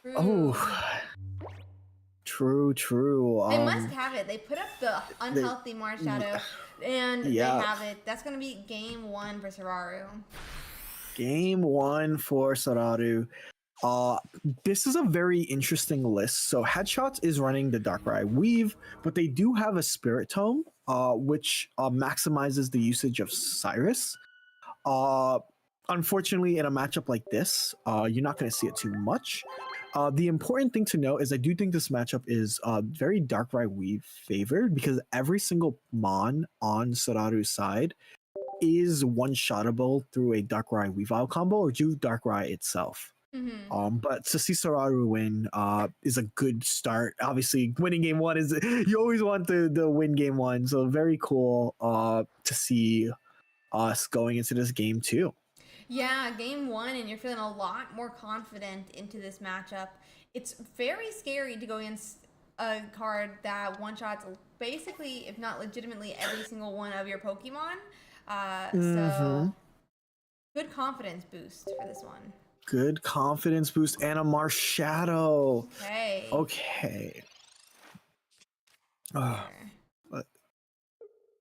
True. oh, true. They must have it. They put up the unhealthy Mars Shadow, and they yeah. have it. That's going to be game 1 for Sararu. Game 1 for Sararu. This is a very interesting list. So Headshots is running the Darkrai Weave, but they do have a Spirit Tome, which maximizes the usage of Cyrus. Uh, Unfortunately, in a matchup like this, you're not going to see it too much. The important thing to know is I do think this matchup is very Darkrai Weave favored because every single Mon on Sararu's side is one-shottable through a Darkrai Weavile combo or do Darkrai itself. But to see Sararu win is a good start. Obviously, winning game 1 is you always want the win game 1, so very cool to see us going into this game 2. Yeah, game 1, and you're feeling a lot more confident into this matchup. It's very scary to go against a card that one-shots basically, if not legitimately, every single one of your Pokemon. So, good confidence boost for this one. Good confidence boost and a Marshadow. Okay. Okay.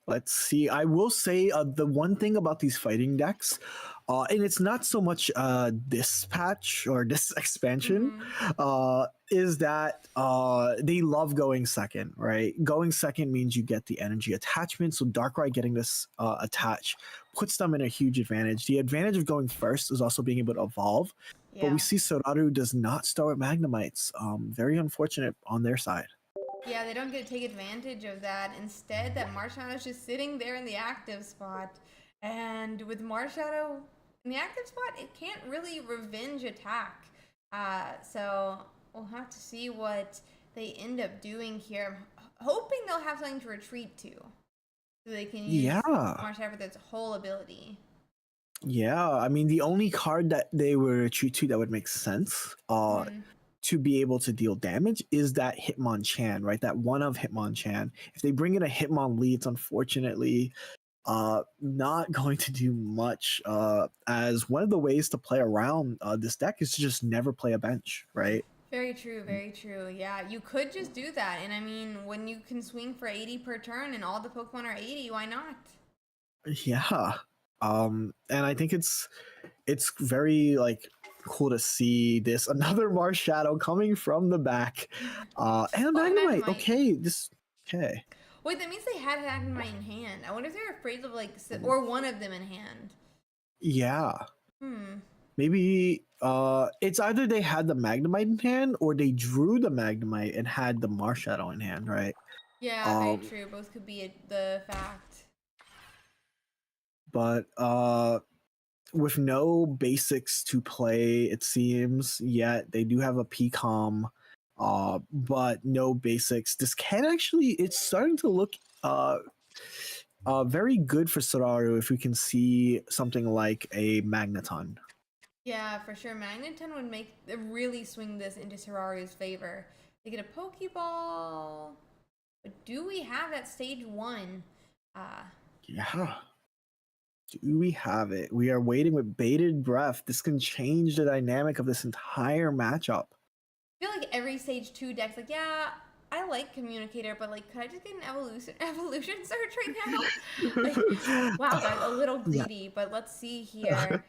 Let's see. I will say the one thing about these fighting decks, and it's not so much this patch or this expansion, is that they love going second, right? Going second means you get the energy attachment. So Darkrai getting this attach puts them in a huge advantage. The advantage of going first is also being able to evolve. Yeah. But we see Soraru does not start with Magnemites. Very unfortunate on their side. Yeah, they don't get to take advantage of that. Instead, that Marshadow is just sitting there in the active spot. And with Marshadow in the active spot, it can't really revenge attack. So we'll have to see what they end up doing here. I'm hoping they'll have something to retreat to. So they can use Marshadow for its whole ability. Yeah, I mean, the only card that they would retreat to that would make sense to be able to deal damage is that Hitmonchan, right? That one of Hitmonchan. If they bring in a Hitmonlee, it's unfortunately not going to do much, as one of the ways to play around this deck is to just never play a bench, right? Very true, very true. Yeah, you could just do that. And I mean, when you can swing for 80 per turn and all the Pokemon are 80, why not? Yeah. And I think it's very like cool to see this another Marshadow coming from the back. And a Magnemite. Okay, okay. Wait, that means they had Magnemite in hand. I wonder if they're afraid of or one of them in hand. Yeah. Maybe it's either they had the Magnemite in hand or they drew the Magnemite and had the Marshadow in hand, right? Yeah, very true. Both could be the fact. But with no basics to play, it seems, yet they do have a PCOM, but no basics. This can actually, it's starting to look very good for Sararu if we can see something like a Magneton. Yeah, for sure. Magneton would really swing this into Sararu's favor. They get a Pokeball. But do we have that stage 1? Yeah. Do we have it? We are waiting with bated breath. This can change the dynamic of this entire matchup. I feel like every stage 2 deck's like, yeah, I like Communicator, but like, could I just get an evolution search right now? Like, wow, guys, a little greedy, but let's see here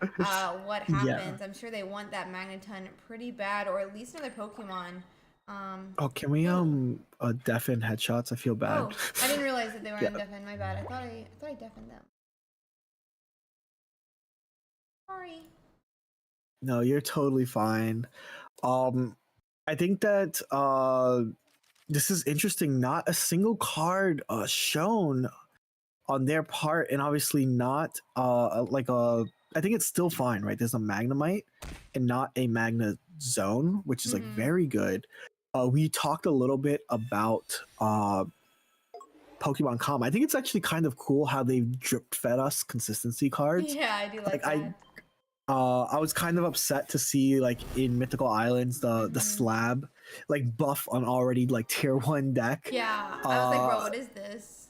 what happens. Yeah. I'm sure they want that Magneton pretty bad, or at least another Pokemon. Oh, can we deafen headshots? I feel bad. Oh, I didn't realize that they were Yeah. undeafened. My bad. I thought I deafened them. Sorry. No, you're totally fine. I think that this is interesting. Not a single card shown on their part, and obviously not like a. I think it's still fine, right? There's a Magnemite and not a Magna Zone, which is like very good. We talked a little bit about Pokemon Com. I think it's actually kind of cool how they've drip fed us consistency cards. Yeah, I do like that. I was kind of upset to see like in Mythical Islands the slab like buff on already like tier 1 deck. Yeah, I was like, bro, what is this?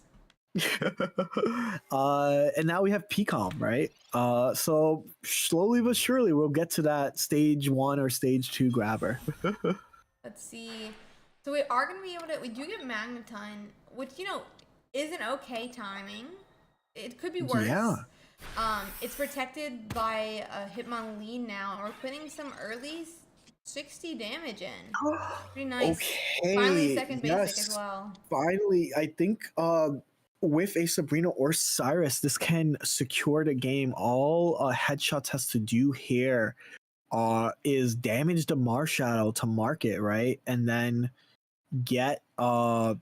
And now we have PCOM, right? So slowly but surely we'll get to that stage 1 or stage 2 grabber. Let's see. So we are gonna be able to. We do get Magneton, which is an okay timing. It could be worse. Yeah. It's protected by a Hitmonlee now. We're putting some early 60 damage in. Pretty nice. Okay. Finally, second basic as well. Finally, I think with a Sabrina or Cyrus, this can secure the game. All Headshots has to do here is damage the Marshadow to market, right? And then get a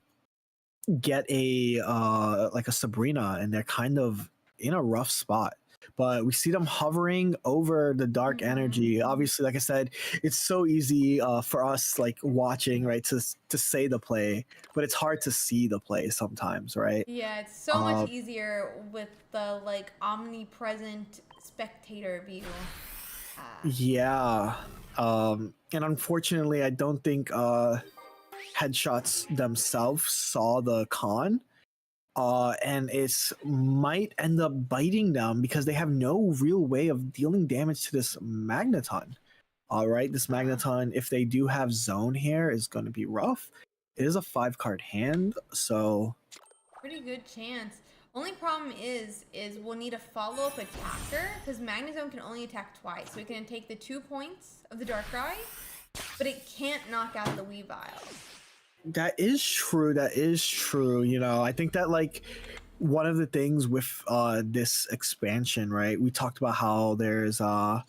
like a Sabrina, and they're kind of in a rough spot. But we see them hovering over the dark energy. Obviously, like I said, it's so easy for us like watching, right, to say the play, but it's hard to see the play sometimes, right? Yeah, it's so much easier with the like omnipresent spectator view. Yeah. And unfortunately, I don't think Headshots themselves saw the con. And it might end up biting them because they have no real way of dealing damage to this Magneton. All right, this Magneton, if they do have Zone here, is going to be rough. It is a 5-card hand, so pretty good chance. Only problem is we'll need a follow-up attacker because Magnezone can only attack twice. So it can take the 2 points of the Darkrai, but it can't knock out the Weavile. That is true. That is true. I think that like one of the things with this expansion, right? We talked about how there's so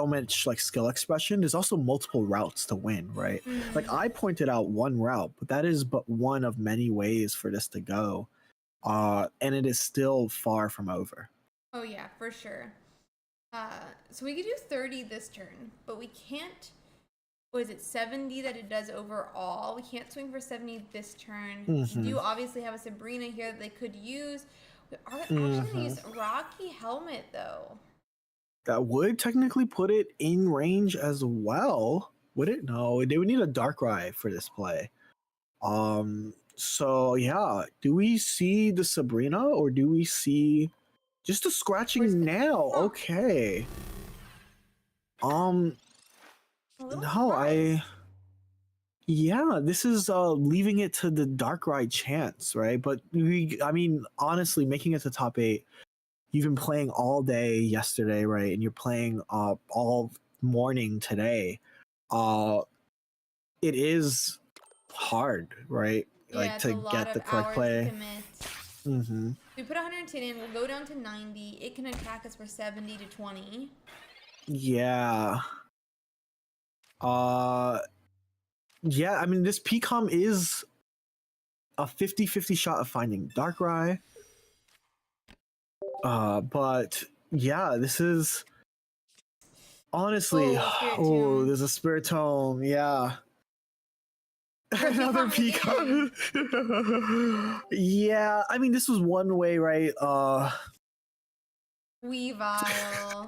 much like skill expression. There's also multiple routes to win, right? Like I pointed out one route, but that is but one of many ways for this to go. And it is still far from over. Oh yeah, for sure. So we could do 30 this turn, but we can't. What is it, 70 that it does overall? We can't swing for 70 this turn. We do obviously have a Sabrina here that they could use. We are actually going to use Rocky Helmet, though. That would technically put it in range as well. Would it? No, they would need a Darkrai for this play. So yeah, do we see the Sabrina or do we see just a scratching nail? Okay. No, yeah, this is leaving it to the Darkrai chance, right? But honestly, making it to top 8, you've been playing all day yesterday, right? And you're playing all morning today. It is hard, right? Yeah, like to get the correct play. We put 110 in, we'll go down to 90. It can attack us for 70 to 20. Yeah. Yeah, this PCOM is a 50-50 shot of finding Darkrai. But yeah, this is honestly there's a Spiritomb, yeah. Another PCOM. Yeah, this was one way, right? Weavile.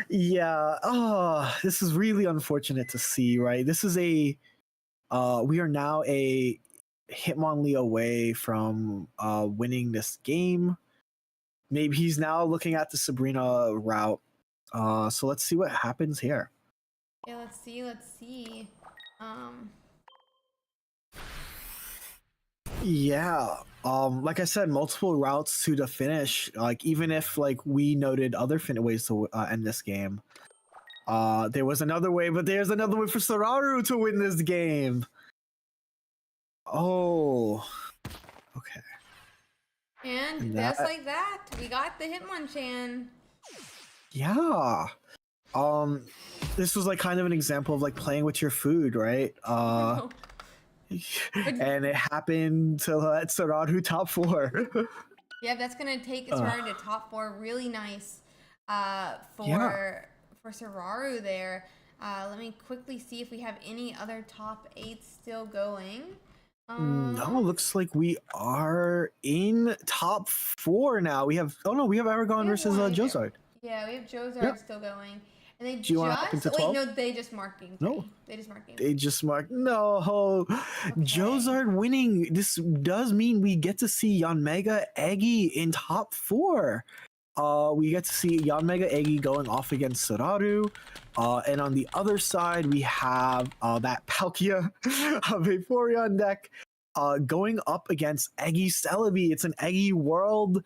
Yeah. This is really unfortunate to see, right? This is we are now a Hitmonlee away from winning this game. maybe he's now looking at the Sabrina route. So let's see what happens here. Yeah, let's see. Yeah. Like I said, multiple routes to the finish. Like even if like we noted other ways to end this game, there was another way, but there's another way for Sararu to win this game. Oh, okay. And just like that, we got the Hitmonchan. Yeah. This was like kind of an example of like playing with your food, right? And it happened to let Sararu top 4. Yeah, that's gonna take Sararu to top 4. Really nice for Sararu there. Let me quickly see if we have any other top 8 still going. No, looks like we are in top 4 now. We have Aragon versus Jozard. Yeah, we have Jozard still going. And they Do you want to hop into 12? Wait, no, they just marked game 3. No. They just marked game 3. They just marked no. Okay. Jozard winning. This does mean we get to see Yanmega Eggy in top 4. We get to see Yanmega Eggy going off against Sararu. And on the other side, we have that Palkia Vaporeon deck going up against Eggy Celebi. It's an Eggy world.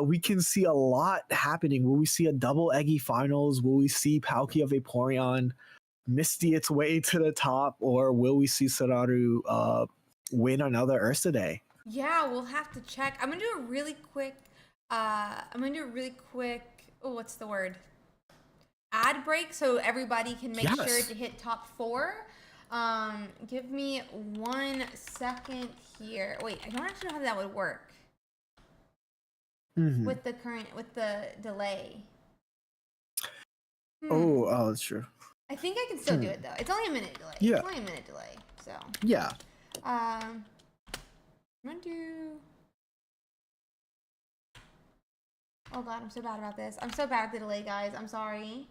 We can see a lot happening. Will we see a double Eggy finals? Will we see Palkia Vaporeon Misty its way to the top? Or will we see Sararu win another Ursiiday? Yeah, we'll have to check. I'm gonna do a really quick oh, what's the word? Ad break so everybody can make sure to hit top 4. Give me 1 second here. Wait, I don't actually know how that would work. With the delay. Oh, that's true. I think I can still do it though. It's only a minute delay. Yeah. It's only a minute delay. So. Yeah. I'm gonna do. Oh god, I'm so bad about this. I'm so bad at the delay, guys. I'm sorry.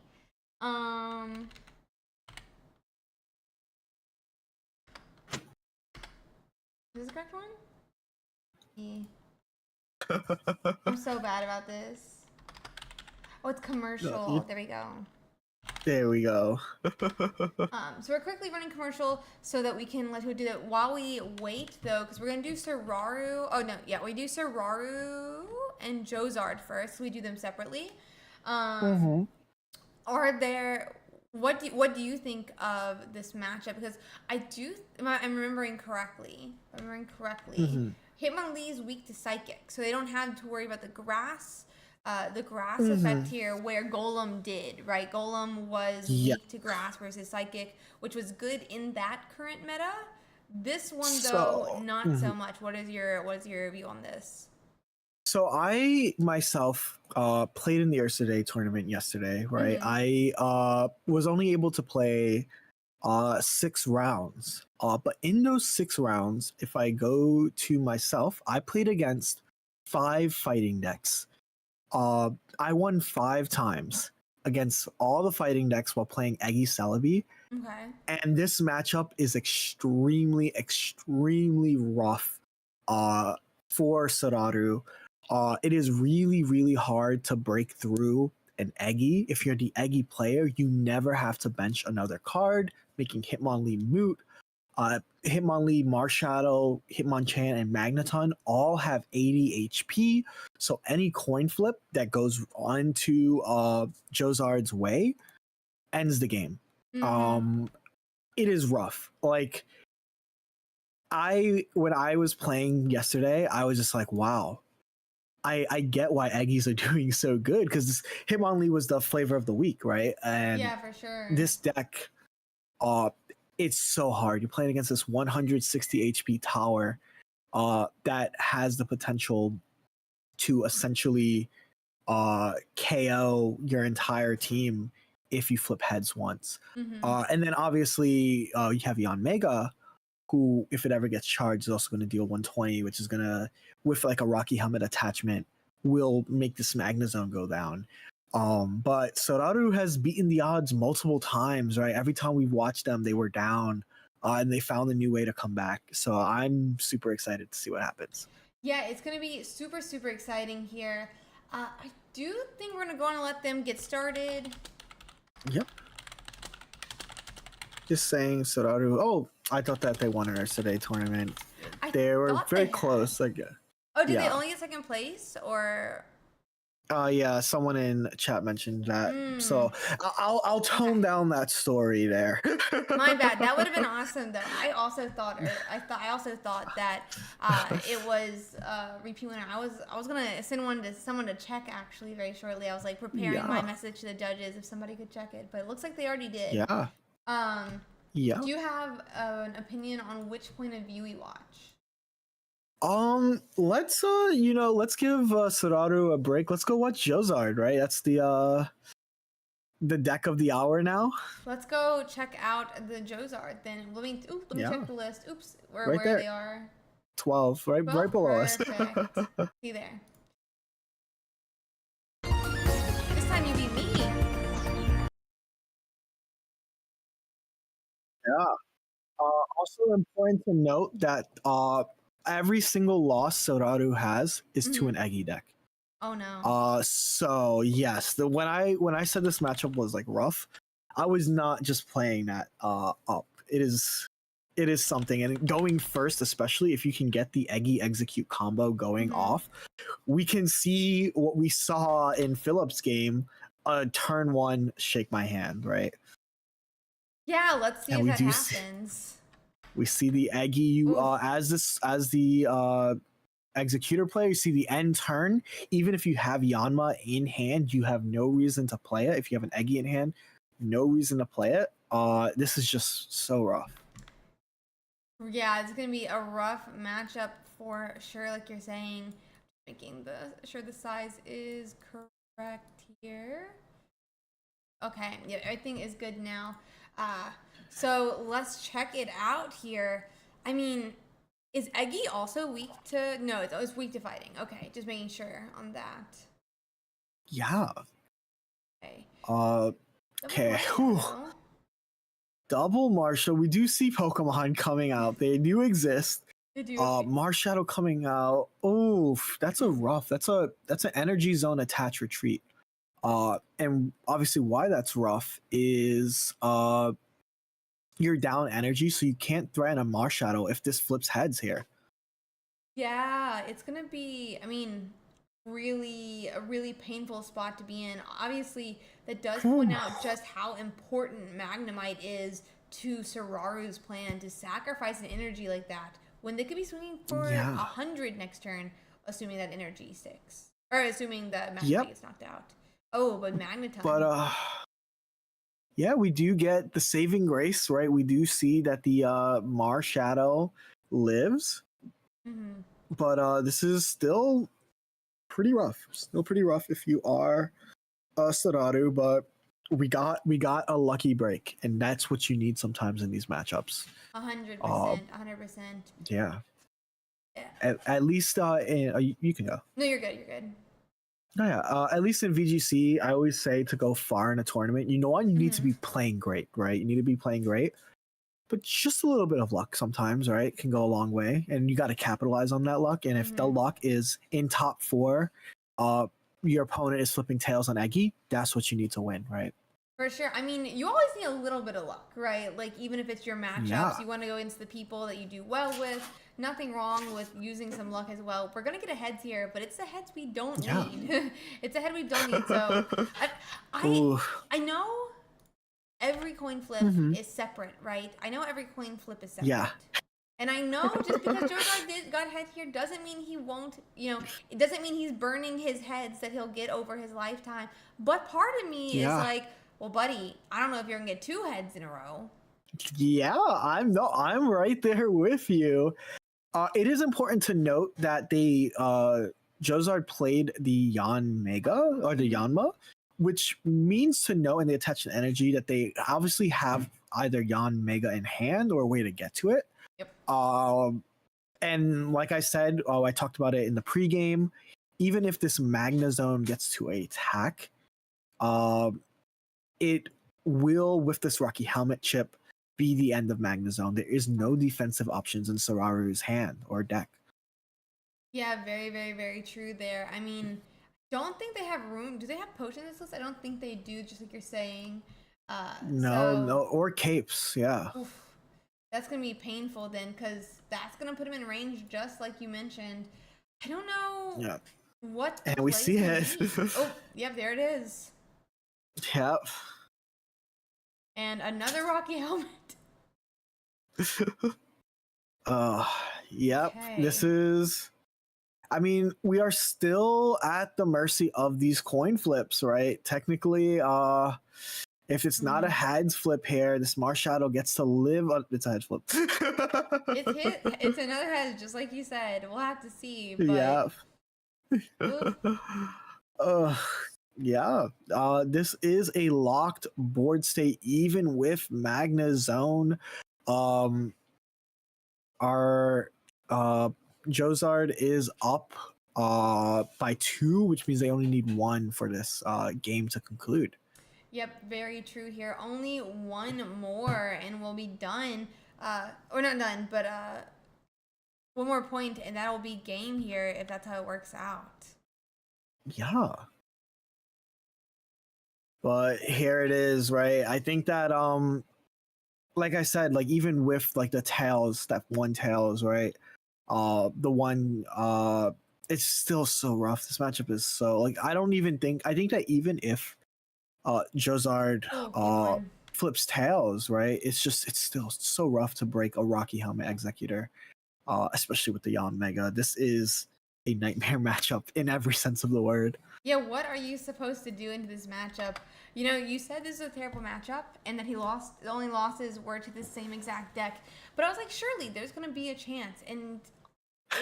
Is this the correct one? Yeah. I'm so bad about this. Oh, it's commercial. There we go. There we go. So we're quickly running commercial so that we can let who do that. While we wait, though, because we're gonna do Sararu. Oh no, yeah, we do Sararu and Jozard first. We do them separately. Are there? What do you think of this matchup? Because I'm remembering correctly. Hitmonlee is weak to Psychic, so they don't have to worry about the grass effect here, where Golem did, right? Golem was weak to grass versus Psychic, which was good in that current meta. This one, though, not so much. What is your view on this? So I myself played in the Ursiiday tournament yesterday, right? I was only able to play 6 rounds. But in those 6 rounds, if I go to myself, I played against 5 fighting decks. I won 5 times against all the fighting decks while playing Eggy Celebi. Okay. And this matchup is extremely, extremely rough for Sararu. It is really, really hard to break through an Eggy. If you're the Eggy player, you never have to bench another card, making Hitmonlee moot. Hitmonlee, Marshadow, Hitmonchan, and Magneton all have 80 HP, so any coin flip that goes onto Jozard's way ends the game. It is rough. Like, when I was playing yesterday, I was just like, wow. I get why Eggies are doing so good, because Hitmonlee was the flavor of the week, right? And yeah, for sure. This deck, it's so hard. You're playing against this 160 HP tower that has the potential to essentially KO your entire team if you flip heads once. And then obviously you have Yanmega, who, if it ever gets charged, is also going to deal 120, which is going to, with like a Rocky Helmet attachment, will make this Magnezone go down. But Sararu has beaten the odds multiple times, right? Every time we've watched them, they were down, and they found a new way to come back. So I'm super excited to see what happens. Yeah, it's going to be super, super exciting here. I do think we're gonna go on and let them get started. Yep. Just saying, Soraru. Oh, I thought that they won an Ursiiday tournament. They were very close, I guess. Oh, did they only get second place, or? Yeah, someone in chat mentioned that. So I'll tone down that story there. My bad. That would have been awesome, though. I also thought that it was repeat winner. I was gonna send someone to check actually very shortly. I was like preparing my message to the judges if somebody could check it, but it looks like they already did. Yeah. Do you have an opinion on which point of view we watch? Let's give Soraru a break. Let's go watch Jozard, right? That's the deck of the hour now. Let's go check out the Jozard then. Let me check the list. Oops, where there. They are. 12, right below us. See there. This time you beat me. Yeah. Also important to note that every single loss Soraru has is to an Eggy deck. Oh no. So yes, when I said this matchup was like rough, I was not just playing that up. It is something, and going first, especially if you can get the Eggy execute combo going off, we can see what we saw in Philip's game, turn 1 shake my hand, right? Yeah, let's see if that happens. We see the Eggy as the executor player. You see the end turn. Even if you have Yanma in hand, you have no reason to play it. If you have an Eggy in hand, no reason to play it. This is just so rough. Yeah, it's gonna be a rough matchup for sure, like you're saying. Making sure the size is correct here. Okay, yeah, everything is good now. So let's check it out here. I mean, is Eggy also weak to? No, it's weak to fighting. Okay, just making sure on that. Yeah. Okay. Okay. Double Marshall. We do see Pokemon coming out. They do exist. They do. Marshadow coming out. Oof, that's a rough. That's an energy zone attach retreat. And obviously why that's rough is you're down energy, so you can't threaten a Marshadow if this flips heads here. Yeah, it's gonna be, I mean, a really painful spot to be in. Obviously, that does point out just how important Magnemite is to Soraru's plan to sacrifice an energy like that when they could be swinging for 100 next turn, assuming that energy sticks. Or assuming that Magnemite gets knocked out. Oh, but Magneton. But yeah, we do get the saving grace, right? We do see that the Marshadow lives. But this is still pretty rough. Still pretty rough if you are Soraru, but we got a lucky break, and that's what you need sometimes in these matchups. 100%, 100%. Yeah. At least you can go. No, you're good. Oh, yeah, at least in VGC, I always say to go far in a tournament, you need to be playing great, right? You need to be playing great, but just a little bit of luck sometimes, right, can go a long way, and you got to capitalize on that luck. And if the luck is in top 4, your opponent is flipping tails on Eggy, that's what you need to win, right? For sure. I mean, you always need a little bit of luck, right? Like, even if it's your matchups, you want to go against the people that you do well with. Nothing wrong with using some luck as well. We're going to get a heads here, but it's the heads we don't need. It's a head we don't need. So, I know every coin flip is separate, right? I know every coin flip is separate. Yeah. And I know just because Jody got head here doesn't mean he won't, it doesn't mean he's burning his heads that he'll get over his lifetime. But part of me is like, well, buddy, I don't know if you're gonna get 2 heads in a row. Yeah, I'm right there with you. It is important to note that they Jozard played the Yan Mega or the Yanma, which means to know in the attachment energy that they obviously have either Yan Mega in hand or a way to get to it. Yep. And like I said, I talked about it in the pregame. Even if this Magna Zone gets to a attack, it will, with this Rocky Helmet chip, be the end of Magna Zone. There is no defensive options in Soraru's hand or deck. Yeah, very, very, very true there. I mean, don't think they have room. Do they have potions in this list? I don't think they do, just like you're saying. No, So, no, or capes. Yeah. oof, that's going to be painful then, because that's going to put him in range, just like you mentioned. I don't know Yeah. what the And we play is see going to it. be. Oh, yep, there it is. Yep. And another Rocky helmet. Uh, yep. This Okay. is. I mean, we are still at the mercy of these coin flips, right? Technically, if it's not a Hmm. heads flip here, this Marshadow gets to live on it's a head flip. It's hit. It's another head, just like you said. We'll have to see, but Yeah. oof. uh, yeah. This is a locked board state, even with Magna Zone. Um, our Jozard is up by 2, which means they only need 1 for this game to conclude. Yep, very true here. Only one more and we'll be done. Or not done, but one more point and that'll be game here if that's how it works out. Yeah. But here it is, right? I think that like I said, like even with like the tails, that one tails, right? The one it's still so rough. This matchup is so like I think that even if Jozard Oh, good one. flips tails, right? It's still so rough to break a Rocky Helmet Executor, especially with the Yon Mega. This is a nightmare matchup in every sense of the word. Yeah, what are you supposed to do into this matchup? You know, you said this is a terrible matchup and that he lost, the only losses were to the same exact deck. But I was like, surely there's going to be a chance. And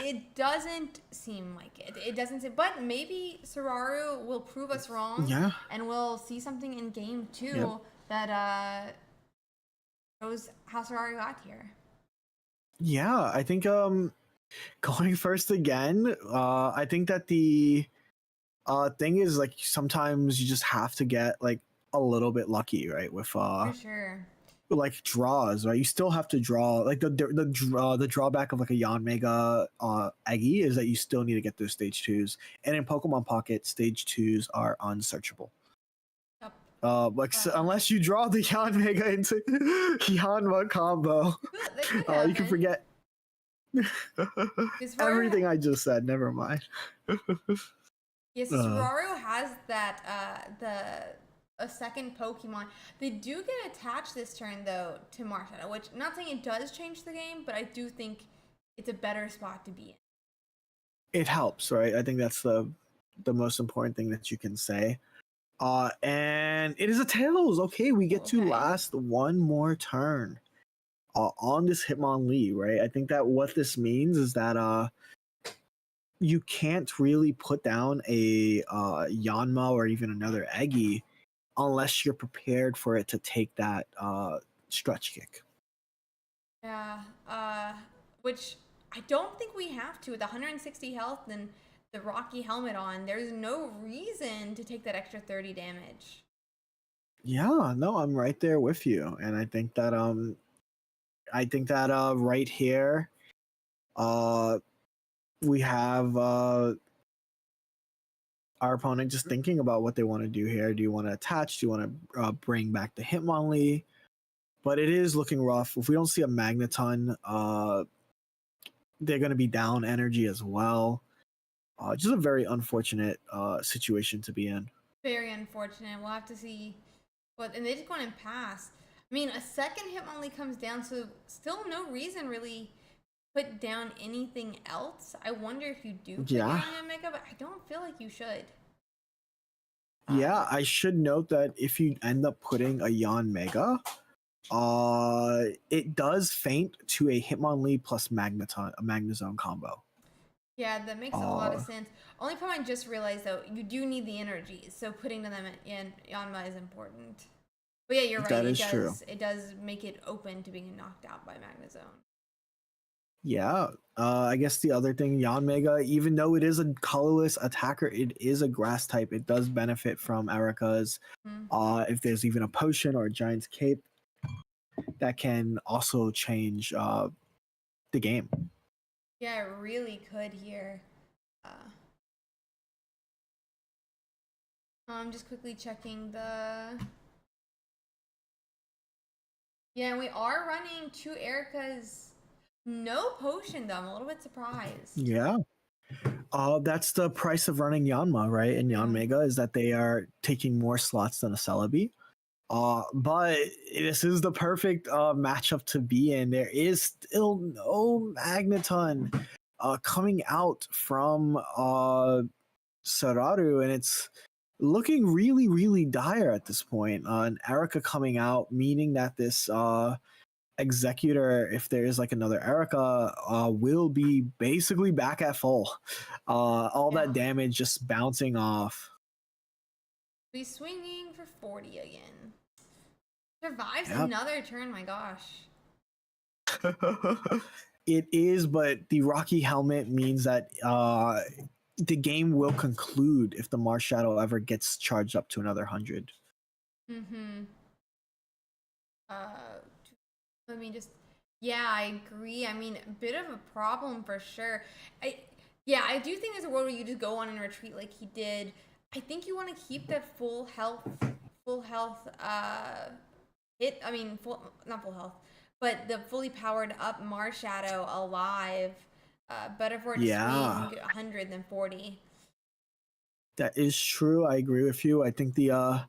it doesn't seem like it. It doesn't seem, but maybe Sararu will prove us wrong Yeah. and we'll see something in game Yep. two that shows how Sararu got here. Yeah, I think going first again, I think that the thing is like sometimes you just have to get like a little bit lucky, right? With For sure. like draws, right? You still have to draw. Like the drawback of like a Yon Mega Eggy is that you still need to get those stage 2s, and in Pokemon Pocket, stage 2s are unsearchable. Yep. Like unless you draw the Yon Mega into Yanma combo, That could you can happen. forget Because everything I just said. Never mind. yes, Uh, Sararu has that a second Pokemon. They do get attached this turn though to Marshadow, which not saying it does change the game, but I do think it's a better spot to be in. it helps, right? I think that's the most important thing that you can say. And it is a tails. Okay, we get to Okay. last one more turn on this Hitmonlee, right? I think that what this means is that you can't really put down a Yanma or even another Eggy unless you're prepared for it to take that stretch kick. Yeah. Which I don't think we have to with 160 health and the Rocky helmet on. There's no reason to take that extra 30 damage. Yeah, no, I'm right there with you, and I think that right here, uh, we have our opponent just thinking about what they want to do here. Do you want to attach? Do you want to bring back the Hitmonlee? But it is looking rough. If we don't see a Magneton, they're going to be down energy as well. Just a very unfortunate situation to be in. Very unfortunate. We'll have to see. But and they just go on and pass. I mean, a second Hitmonlee comes down, so still no reason really put down anything else. I wonder if you do put Yeah. down Mega, but I don't feel like you should. Yeah, I should note that if you end up putting a Yon Mega, it does faint to a Hitmonlee plus Magneton, a Magnezone combo. Yeah, that makes a lot of sense. Only problem I just realized though, you do need the energy, so putting them in Yanma is important. But yeah, you're right. That is true. It does make it open to being knocked out by Magnezone. Yeah. I guess the other thing, Yon Mega, even though it is a colorless attacker, it is a grass type. It does benefit from Erica's. Hmm. If there's even a potion or a giant's cape, that can also change the game. Yeah, it really could here. Uh, I'm just quickly checking the... Yeah, we are running 2 Ericas. No potion, though. I'm a little bit surprised. Yeah. That's the price of running Yanma, right? And Yanmega is that they are taking more slots than a Celebi. But this is the perfect matchup to be in. There is still no Magneton coming out from Sararu, and it's looking really, really dire at this point. An Erica coming out, meaning that this Executor, if there is like another Erica, will be basically back at full. All that damage just bouncing off. Be swinging for 40 again. Survives another turn, my gosh. It is, but the Rocky Helmet means that the game will conclude if the Mars Shadow ever gets charged up to another 100. Let me just... Yeah, I agree. I mean, a bit of a problem for sure. I do think there's a world where you just go on and retreat like he did. I think you want to keep the full health hit. I mean, not full health, but the fully powered up Mars Shadow alive. Better for it to swing 100 than 40. That is true. I agree with you. I think the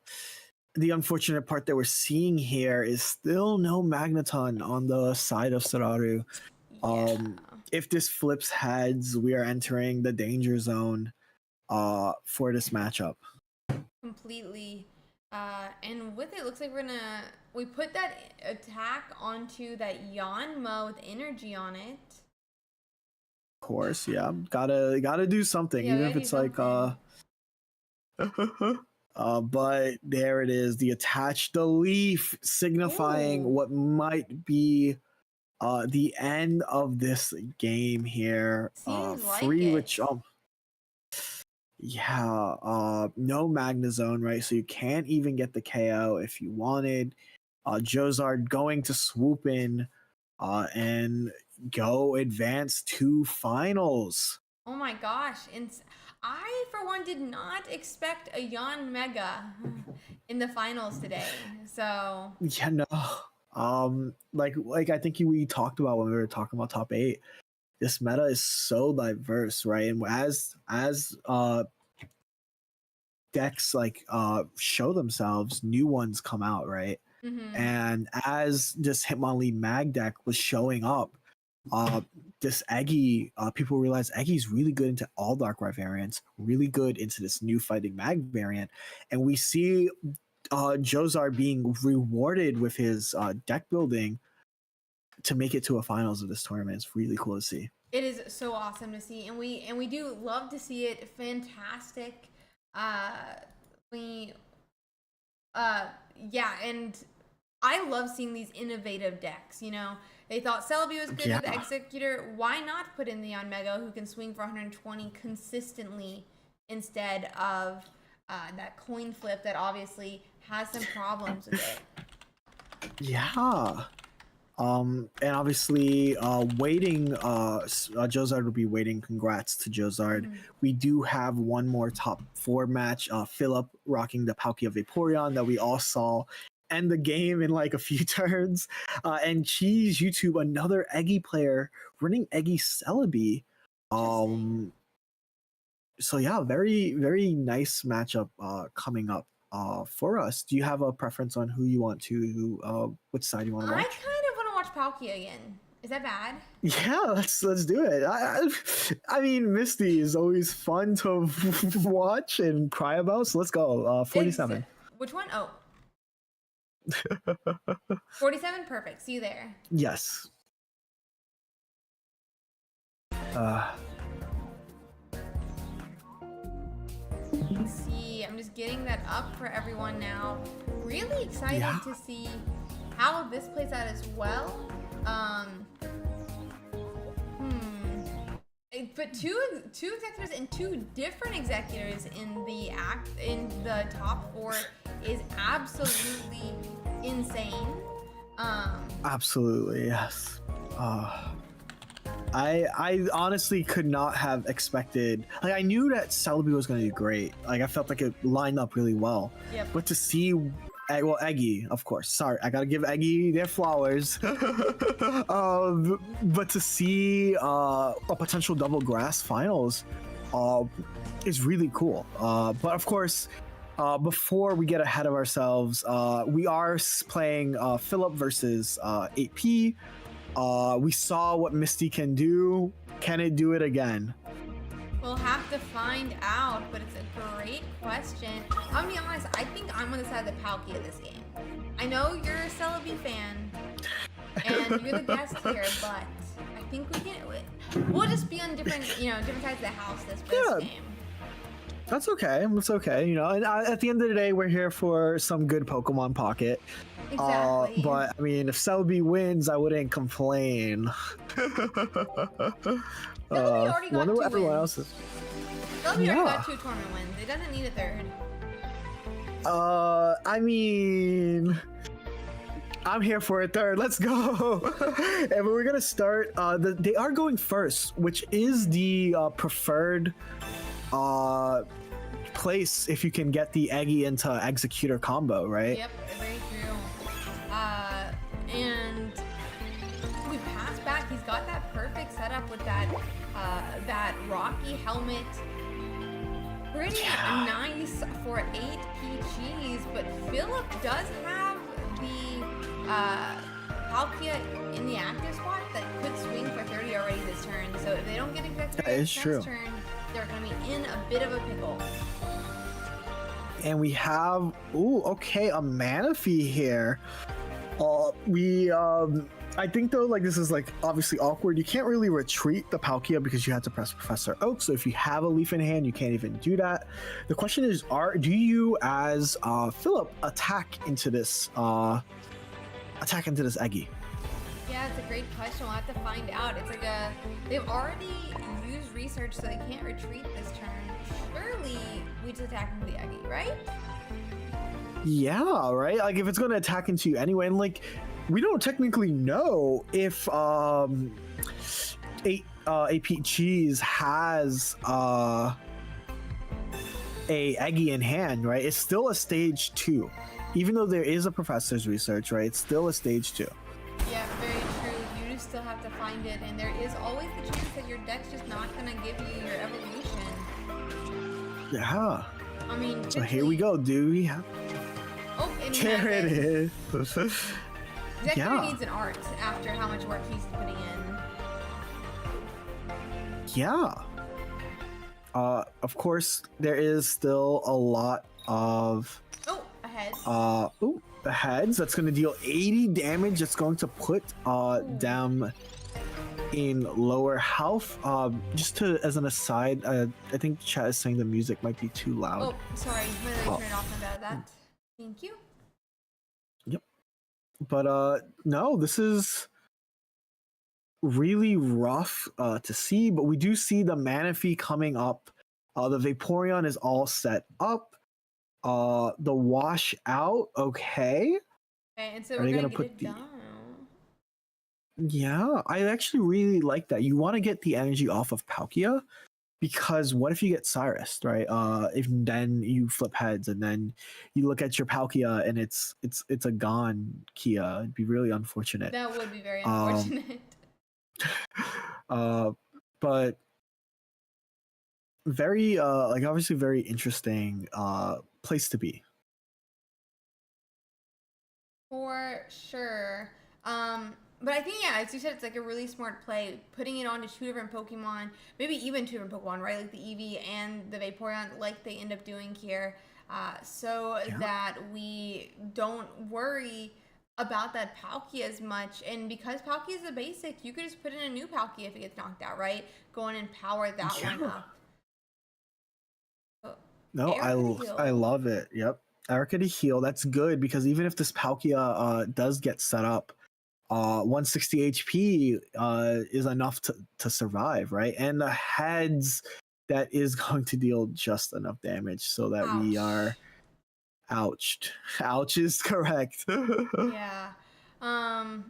unfortunate part that we're seeing here is still no Magneton on the side of Sararu. If this flips heads, we are entering the danger zone for this matchup. Completely. And with it, looks like we put that attack onto that Yanma with energy on it. Of course, yeah. Gotta do something, even if it's like but there it is, the attached the leaf, signifying what might be the end of this game here. Seems like free it. which no Magnezone, right? So you can't even get the KO if you wanted. Jozard going to swoop in and go advance to finals. Oh my gosh. And I, for one, did not expect a Yanmega in the finals today. So yeah, no. Like I think we talked about when we were talking about top 8. This meta is so diverse, right? And as decks like show themselves, new ones come out, right? And as this Hitmonlee Mag deck was showing up, this Eggy, people realize Eggy's really good into all Darkrai variants, really good into this new Fighting Mag variant, and we see Jozard being rewarded with his deck building to make it to a finals of this tournament. It's really cool to see. It is so awesome to see, and we do love to see it. Fantastic. And I love seeing these innovative decks. You know, they thought Celebi was good with the Executor. Why not put in the Yanmega, who can swing for 120 consistently instead of that coin flip that obviously has some problems with it. Yeah. And obviously, waiting, Jozard will be waiting. Congrats to Jozard. We do have one more top 4 match. Philip rocking the Palkia Vaporeon that we all saw end the game in like a few turns. And Cheese YouTube, another Eggy player running Eggy Celebi. So yeah, very, very nice matchup coming up for us. Do you have a preference on who you want to, which side you want to watch? I kind of want to watch Palkia again. Is that bad? Yeah, let's do it. I mean, Misty is always fun to watch and cry about, so let's go. 47. Which one? Oh. 47, perfect. See you there. Yes. Let's see, I'm just getting that up for everyone now. Really excited to see how this plays out as well. But two executors and 2 different executors in the top 4 is absolutely insane. Absolutely, yes. I honestly could not have expected. Like, I knew that Celebi was going to do great. Like, I felt like it lined up really well. Yep. But to see, well, Eggy, of course. Sorry, I gotta give Eggy their flowers. But to see a potential double grass finals is really cool. But of course, before we get ahead of ourselves, we are playing Philip versus 8P. We saw what Misty can do. Can it do it again? We'll have to find out, but it's a great question. I'll be honest, I think I'm on the side of the Palkia this game. I know you're a Celebi fan, and you're the guest here, but I think we can. We'll just be on different sides of the house this game. That's okay. It's okay. You know, and at the end of the day, we're here for some good Pokemon Pocket. Exactly. But I mean, if Celebi wins, I wouldn't complain. Celebi already got wonder what 2 everyone wins. else is. Celebi already got 2 tournament wins. It doesn't need a third. I mean, I'm here for a third. Let's go. And we're gonna start. They are going first, which is the preferred place if you can get the Eggy into Executor combo, right? Yep, very true. And we pass back. He's got that perfect setup with that rocky helmet. Pretty nice for 8 PGs, but Philip does have the Palkia in the active spot that could swing for 30 already this turn. So if they don't get exactly next turn, they're going to be in a bit of a pickle. And we have, a Manaphy here. I think though, like, this is like obviously awkward. You can't really retreat the Palkia because you have to press Professor Oak. So if you have a leaf in hand, you can't even do that. The question is, do you as Philip attack into this Eggy? Yeah, it's a great question. We'll have to find out. It's like they've already used research, so they can't retreat this turn. Surely we just attack into the Eggy, right? Yeah, right? Like, if it's going to attack into you anyway, and like, we don't technically know if AP Cheese has a Eggy in hand, right? It's still a stage 2. Even though there is a professor's research, right? It's still a stage 2. Yeah, very true. You just still have to find it, and there is always the chance that your deck's just not going to give you your evolution. Yeah. I mean, so here we go, dude. Oh, and there it is. Executor needs an art after how much work he's putting in. Yeah. Of course, there is still a lot of... a head. The heads. That's going to deal 80 damage. It's going to put them in lower health. Just as an aside, I think chat is saying the music might be too loud. Oh, sorry. Literally turn it off about that. Thank you. Yep. But no, this is really rough to see, but we do see the Manaphy coming up. The Vaporeon is all set up. The wash out, okay. And so we're gonna get it down. Yeah, I actually really like that. You want to get the energy off of Palkia, because what if you get Cyrus, right? If then you flip heads and then you look at your Palkia and it's a gone Kia. It'd be really unfortunate. That would be very unfortunate. But very like obviously very interesting place to be. For sure. But I think, yeah, as you said, it's like a really smart play, putting it onto 2 different Pokemon, maybe even 2 different Pokemon, right? Like the Eevee and the Vaporeon, like they end up doing here, that we don't worry about that Palkia as much. And because Palkia is a basic, you could just put in a new Palkia if it gets knocked out, right? Go in and power that one up. No, I love it. Yep. Erica to heal. That's good, because even if this Palkia does get set up, 160 HP is enough to survive, right? And the heads, that is going to deal just enough damage so that we are ouched. Ouch is correct. Yeah. And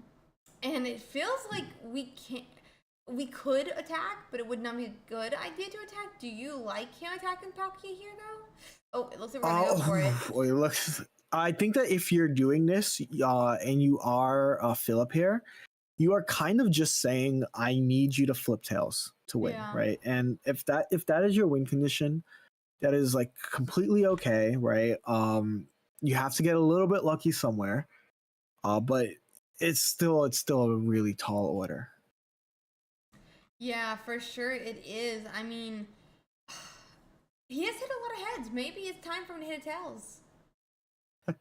it feels like we could attack, but it would not be a good idea to attack. Do you like him attacking Palkia here, though? Oh, it looks like we're gonna go for it. Boy, looks. I think that if you're doing this, and you are Philip here, you are kind of just saying, "I need you to flip tails to win," Yeah. right? And if that is your win condition, that is like completely okay, right? You have to get a little bit lucky somewhere, but it's still a really tall order. Yeah, for sure it is. I mean, he has hit a lot of heads. Maybe it's time for him to hit a tails.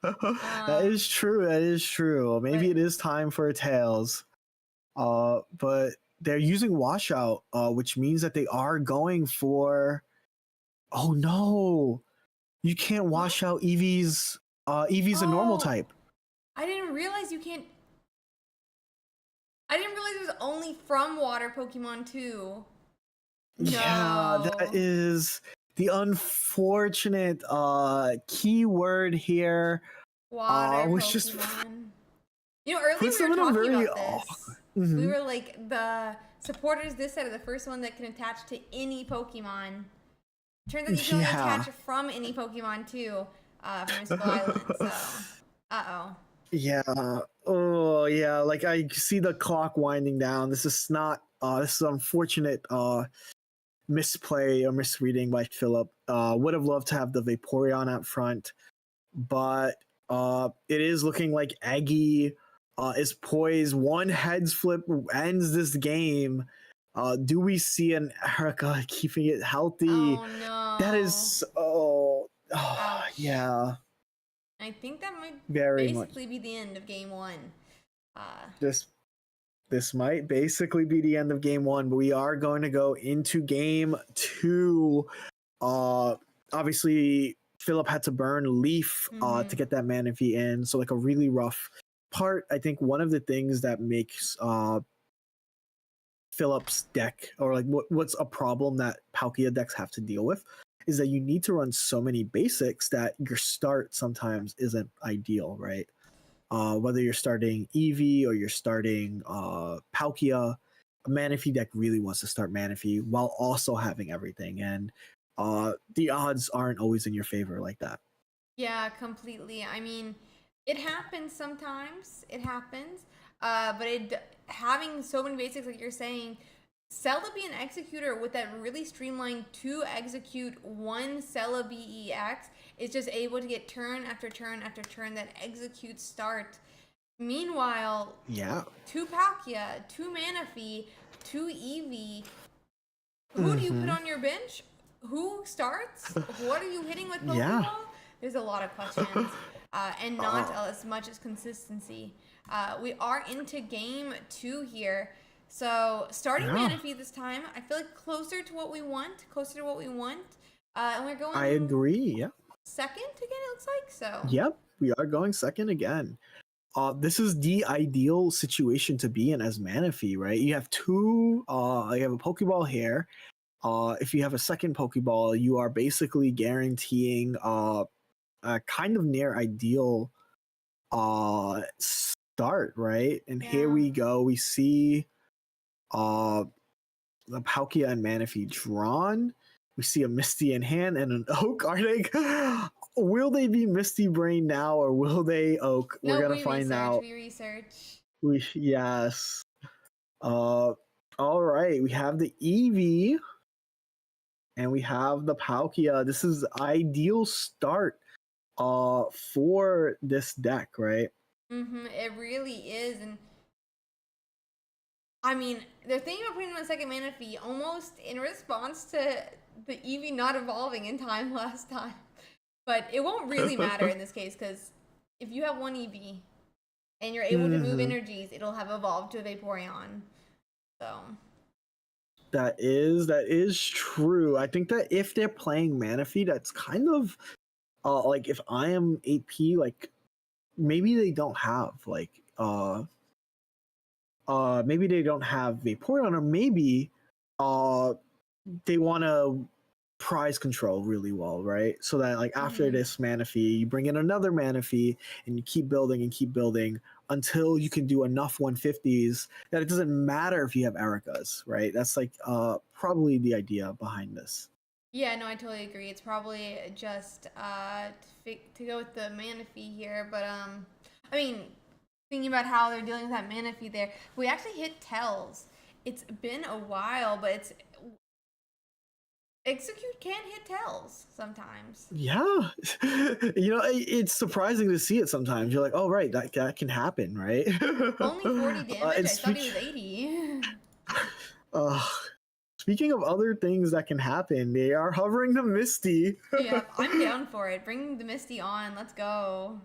That is true. That is true. Maybe but- it is time for a tails. But they're using washout, which means that they are going for. Oh no! You can't wash out Eevee's. Eevee's a normal type. I didn't realize you can't. I didn't realize it was only from water Pokemon too. No. Yeah, that is the unfortunate keyword here. Water was Pokemon. just You know, earlier puts we were them in a talking very about this. We were like, the supporters this set are the first one that can attach to any Pokemon. Turns out you can only attach from any Pokemon too, from Skull Island. So, uh-oh. Yeah. Oh, yeah. Like I see the clock winding down. This is not. This is unfortunate. Misplay or misreading by Philip. Would have loved to have the Vaporeon up front, but it is looking like Aggie is poised. One heads flip ends this game. Do we see an Erica keeping it healthy? Oh no. That is yeah. I think that might basically be the end of game one. This might basically be the end of game one, but we are going to go into game two. Obviously, Philip had to burn Leaf to get that Manaphy in, so like a really rough part. I think one of the things that makes Philip's deck, or like what's a problem that Palkia decks have to deal with, is that you need to run so many basics that your start sometimes isn't ideal, right? Whether you're starting Eevee or you're starting Palkia, a Manaphy deck really wants to start Manaphy while also having everything, and the odds aren't always in your favor like that. Yeah, completely. I mean, it happens sometimes. It happens. But having so many basics, like you're saying, Celebi and Executor with that really streamlined 2 execute 1 Celebi EX is just able to get turn after turn after turn that execute start. Meanwhile, 2 Palkia, 2 Manaphy, 2 Eevee. Who do you put on your bench? Who starts? What are you hitting with Pokeball? Yeah. There's a lot of questions, and not as much as consistency. We are into game 2 here. So starting Manaphy this time, I feel like closer to what we want. And we're going. I agree. Yeah. Second again, it looks like so. Yep, we are going second again. This is the ideal situation to be in as Manaphy, right? You have two. You have a Pokeball here. If you have a second Pokeball, you are basically guaranteeing a kind of near ideal start, right? And here we go. We see the Palkia and Manaphy drawn. We see a Misty in hand and an Oak. Are they? Will they be Misty Brain now, or will they Oak? No, we're gonna find out. We research. Yes. All right. We have the Eevee, and we have the Palkia. This is ideal start for this deck, right? It really is, and I mean, they're thinking about putting on a second Manaphy almost in response to the Eevee not evolving in time last time. But it won't really matter in this case, because if you have one Eevee and you're able to move energies, it'll have evolved to a Vaporeon. So that is true. I think that if they're playing Manaphy, that's kind of like if I am AP, like maybe they don't have like maybe they don't have Vaporeon, or maybe they want to prize control really well, right? So that like after this Manaphy, you bring in another Manaphy and you keep building until you can do enough 150s that it doesn't matter if you have Ericas, right? That's like probably the idea behind this. Yeah, no, I totally agree. It's probably just to go with the Manaphy here, but I mean, thinking about how they're dealing with that Manaphy there, we actually hit Tells. It's been a while, but it's Execute can hit Tells sometimes. Yeah, it's surprising to see it sometimes. You're like, oh right, that can happen, right? Only 40 damage. I thought he was 80. Speaking of other things that can happen, they are hovering the Misty. Yeah, I'm down for it. Bring the Misty on. Let's go.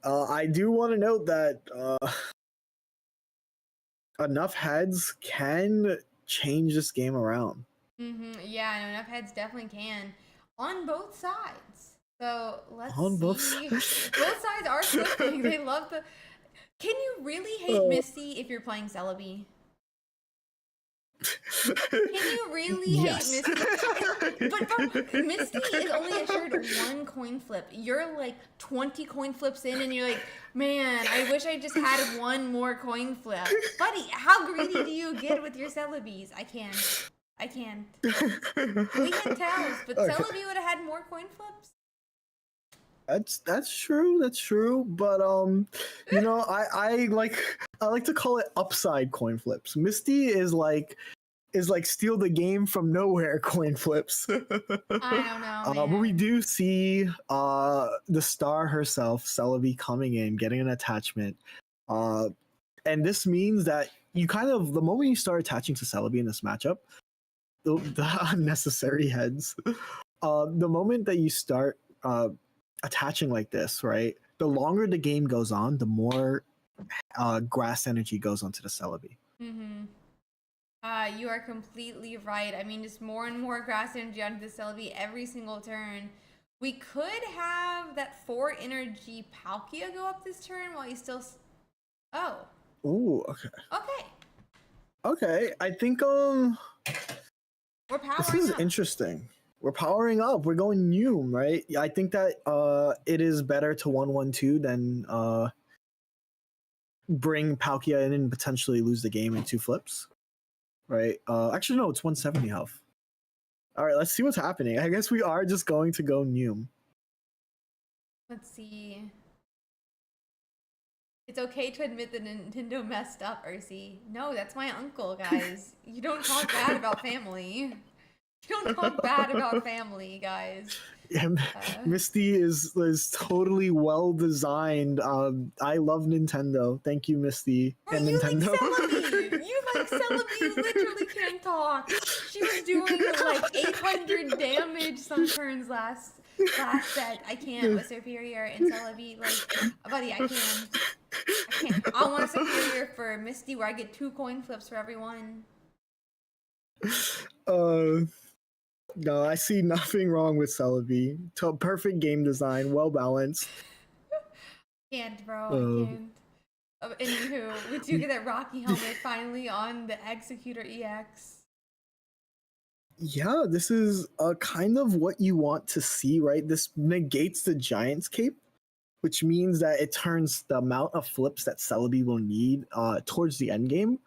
I do want to note that enough heads can change this game around. Yeah, no, enough heads definitely can on both sides. So let's On see. both sides. Both sides are flipping. They love the. Can you really hate Misty if you're playing Celebi? Can you really hate Misty? But Misty is only assured one coin flip. You're like 20 coin flips in, and you're like, man, I wish I just had one more coin flip. Buddy, how greedy do you get with your Celebes? I can't. We hit Tails, but okay. Celebi would have had more coin flips. That's true. That's true. But I like to call it upside coin flips. Misty is like steal the game from nowhere coin flips. I don't know. But we do see the star herself, Celebi, coming in, getting an attachment. And this means that you the moment you start attaching to Celebi in this matchup, the unnecessary heads, the moment that you start attaching like this, right? The longer the game goes on, the more grass energy goes onto the Celebi. You are completely right. I mean, just more and more grass energy onto the Celebi every single turn. We could have that 4 energy Palkia go up this turn while he's still. Oh. Ooh. Okay. Okay. Okay. I think we're powering this is up. Interesting. We're powering up. We're going Noom, right? I think that it is better to 1-1-2 than bring Palkia in and potentially lose the game in 2 flips. Right? Actually, no, it's 170 health. All right, let's see what's happening. I guess we are just going to go Noom. Let's see. It's okay to admit that Nintendo messed up, Ursi. No, that's my uncle, guys. You don't talk bad about family. You don't talk bad about family, guys. Yeah, Misty is totally well designed. I love Nintendo. Thank you, Misty and Nintendo. Like Celebi. You like Celebi. You literally can't talk. She was doing like 800 damage some turns last set. I can't with Superior and Celebi. Like, buddy, I can't. I want a Superior for Misty where I get 2 coin flips for everyone. No, I see nothing wrong with Celebi. Perfect game design, well balanced. Can't, bro. I can't. Anywho, we do get that Rocky helmet finally on the Executor EX. Yeah, this is kind of what you want to see, right? This negates the Giant's Cape, which means that it turns the amount of flips that Celebi will need towards the end game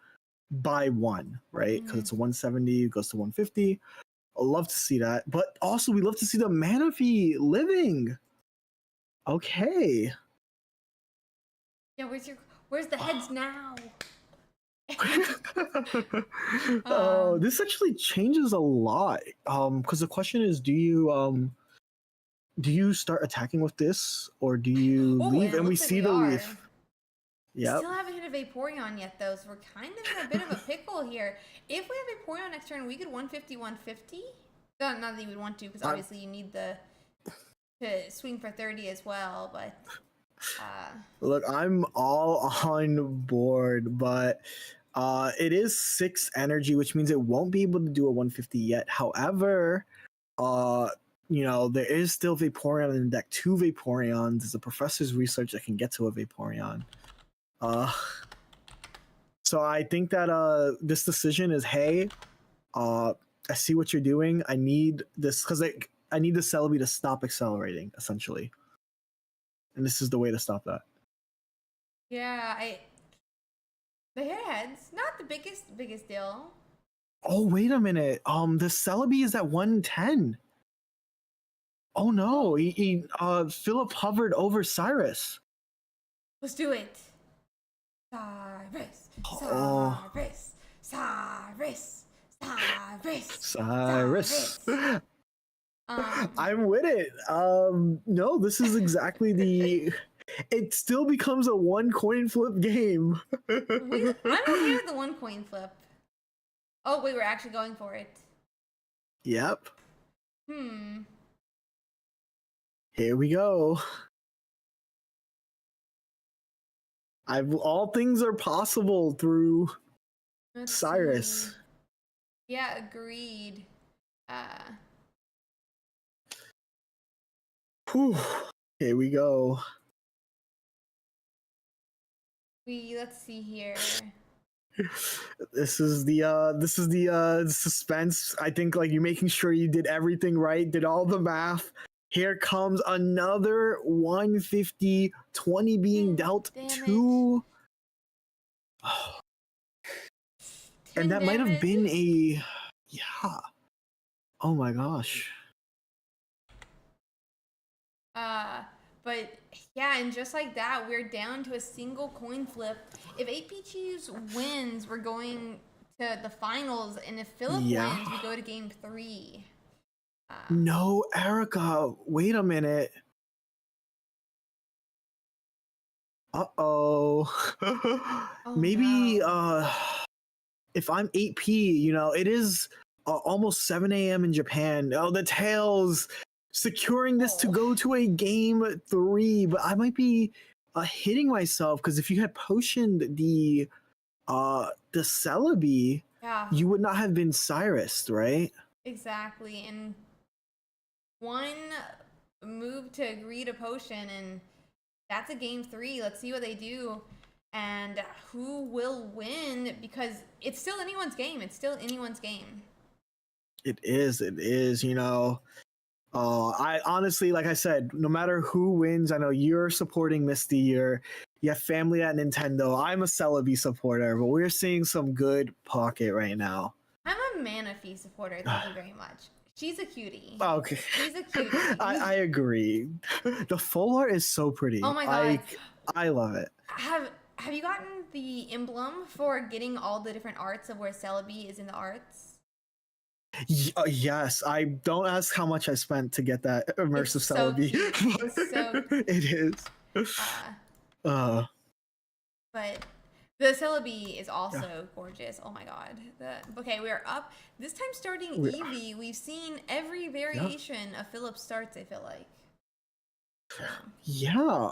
by 1, right? Because it's a 170, it goes to 150. I love to see that, but also we love to see the Manaphy living. Okay. Yeah, where's the heads now? This actually changes a lot. Because the question is, do you start attacking with this, or do you leave? And we see the leaf. Yeah. Still haven't hit a Vaporeon yet, though, so we're kind of in a bit of a pickle here. If we have Vaporeon next turn, we could 150, 150. Not that you would want to, because obviously you need to swing for 30 as well, but... Look, I'm all on board, but it is 6 energy, which means it won't be able to do a 150 yet. However, there is still Vaporeon in the deck. 2 Vaporeons. There's a professor's research that can get to a Vaporeon. So I think that this decision is, hey, I see what you're doing. I need this because I need the Celebi to stop accelerating, essentially. And this is the way to stop that. Yeah, the hairheads, not the biggest deal. Oh, wait a minute. The Celebi is at 110. Oh no, Philip hovered over Cyrus. Let's do it. Cyrus, Oh, Cyrus, Cyrus, Cyrus, Cyrus. Cyrus. I'm with it. No, this is exactly the. It still becomes a one coin flip game. I'm okay with the one coin flip. Oh wait, we're actually going for it. Yep. Hmm. Here we go. All things are possible through Let's Cyrus. see. Yeah, agreed. Whew. Here we go. Let's see here. This is the suspense. I think like you making sure you did everything right, did all the math. Here comes another 150, 20 being dealt to. Oh. And that might have been a yeah. Oh my gosh. But yeah, and just like that, we're down to a single coin flip. If 8 Peaches wins, we're going to the finals, and if Philip wins, we go to game 3. No, Erica, wait a minute. Uh-oh. Maybe no. If I'm 8P, it is almost 7 a.m. in Japan. Oh, the Tails securing this to go to a game 3, but I might be hitting myself because if you had potioned the Celebi, you would not have been Cyrus, right? Exactly, and one move to agree to potion, and that's a game 3. Let's see what they do and who will win, because it's still anyone's game. It's still anyone's game. It is. I honestly, like I said, no matter who wins, I know you're supporting Misty. You have family at Nintendo. I'm a Celebi supporter, but we're seeing some good Pocket right now. I'm a Manaphy supporter. Thank you very much. She's a cutie. Okay. She's a cutie. I agree. The full art is so pretty. Oh my god. I love it. Have you gotten the emblem for getting all the different arts of where Celebi is in the arts? Yes, I don't ask how much I spent to get that immersive Celebi. It's so cute. It is. But the Celebi is also gorgeous. Oh my god. Okay, we are up. This time starting Eevee, we've seen every variation of Philip's starts, I feel like. Yeah.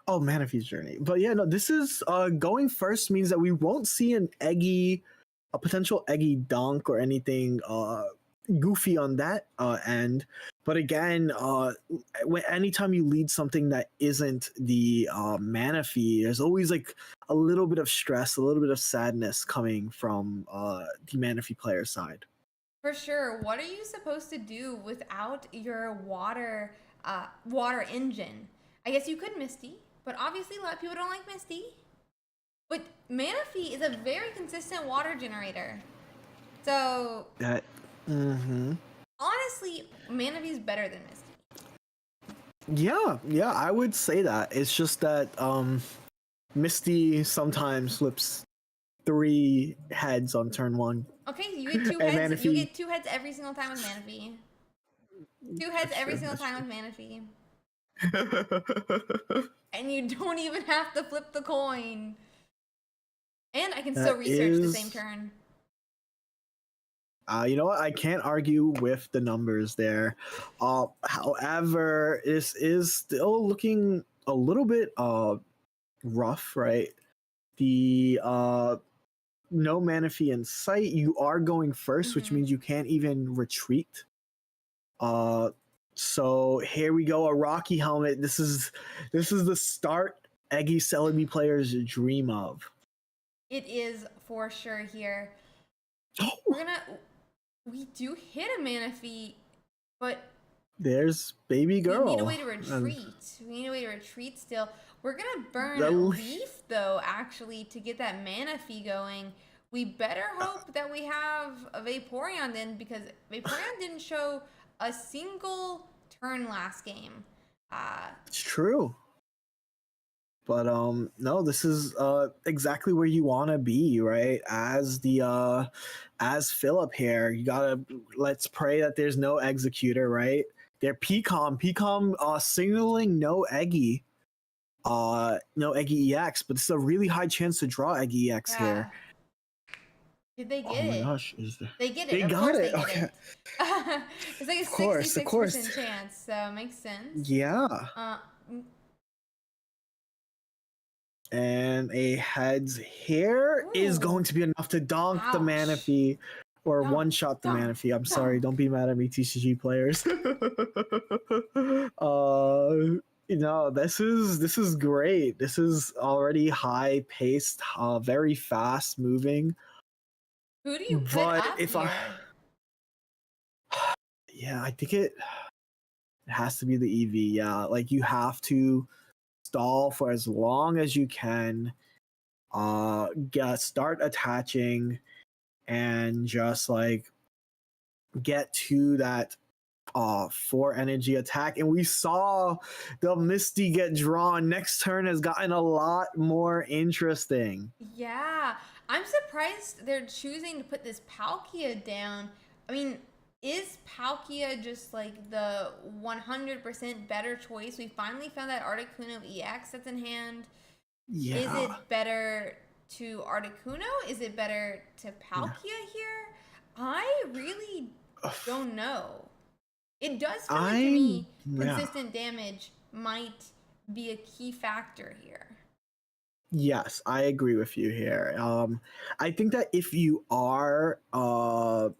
Oh, Manaphy's journey. But yeah, no, this is going first means that we won't see a potential eggy dunk or anything goofy on that end. But again, anytime you lead something that isn't the Manaphy, there's always like a little bit of stress, a little bit of sadness coming from the Manaphy player side. For sure. What are you supposed to do without your water engine? I guess you could Misty, but obviously a lot of people don't like Misty. But Manaphy is a very consistent water generator. So honestly, Manaphy is better than Misty. Yeah, I would say that. It's just that Misty sometimes flips 3 heads on turn 1. Okay, you get 2 heads. Manaphy, you get 2 heads every single time with Manaphy. 2 heads every single time with Manaphy. And you don't even have to flip the coin. And I can still research the same turn. You know what? I can't argue with the numbers there. However, this is still looking a little bit rough, right? The no Manaphy in sight. You are going first, which means you can't even retreat. So here we go. A Rocky helmet. This is the start Eggy Celebi players dream of. It is for sure here. We do hit a Manaphy, but There's baby We need a girl. way to retreat. We need a way to retreat still. We're gonna burn The Leaf though, actually, to get that mana fee going. We better hope that we have a Vaporeon then, because Vaporeon didn't show a single turn last game. It's true. But no, this is exactly where you want to be, right? As Philip here, you gotta, let's pray that there's no Executor, right? They're PCOM signaling no Eggy, no Eggy EX, but it's a really high chance to draw Eggy EX Yeah. here. Did they Oh get my it? gosh, is there? They get it. They Of got course it. they get Okay. it. It's like a Of course. 66% chance, so makes sense. Yeah. Uh, And a heads here is Ooh. going to be enough to donk the Ouch. Manaphy, or Donk, one shot the donk, Manaphy. I'm donk. sorry, don't be mad at me, TCG players. This is great. This is already high paced, very fast moving. Who do you put But up if here? Yeah, I think it has to be the EV. Yeah, like you have to stall for as long as you can, start attaching, and just like get to that 4 energy attack. And we saw the Misty get drawn. Next turn has gotten a lot more interesting. Yeah, I'm surprised they're choosing to put this Palkia down. I mean, is Palkia just like the 100% better choice? We finally found that Articuno EX that's in hand. Yeah. Is it better to Articuno? Is it better to Palkia here? I really don't know. It does feel like to me consistent damage might be a key factor here. Yes, I agree with you here. I think that if you are our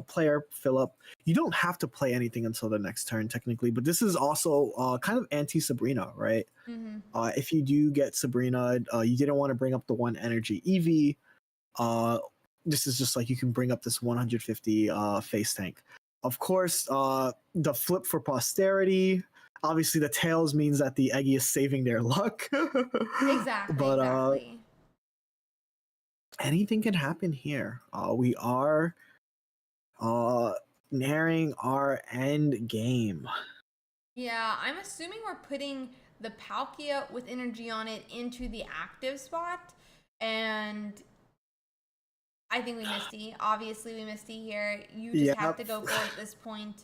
player, Philip, you don't have to play anything until the next turn, technically. But this is also kind of anti-Sabrina, right? Mm-hmm. If you do get Sabrina, you didn't want to bring up the 1 energy EV. This is just like you can bring up this 150 face tank. Of course, the flip for posterity. Obviously, the tails means that the Eggy is saving their luck. Exactly. But exactly. anything can happen here. We are nearing our end game. Yeah, I'm assuming we're putting the Palkia with energy on it into the active spot, and I think we Misty. Obviously, we Misty here. You just have to go for it at this point.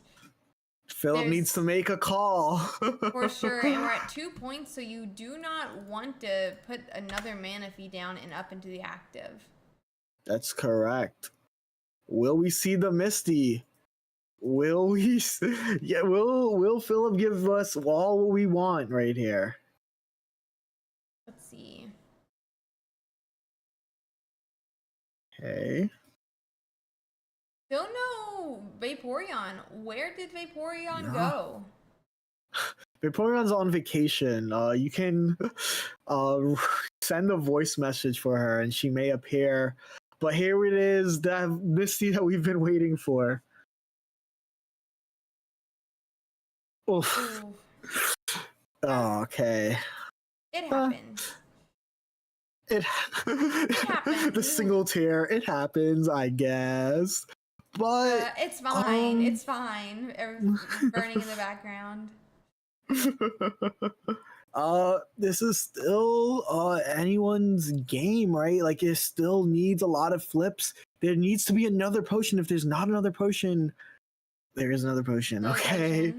Philip needs to make a call. For sure, and we're at 2 points, so you do not want to put another mana fee down and up into the active. That's correct. Will we see the Misty? Will we? Yeah, will Philip give us all we want right here? Let's see. Okay. Still no Vaporeon. Where did Vaporeon go? Vaporeon's on vacation. You can send a voice message for her and she may appear. But here it is, that Misty that we've been waiting for. Oof. Oh, okay. It happens. It happens. The single tear. It happens, I guess. But it's fine. It's fine. Burning in the background. This is still anyone's game, right? Like it still needs a lot of flips. There needs to be another potion. If there's not another potion, there is another potion. Okay.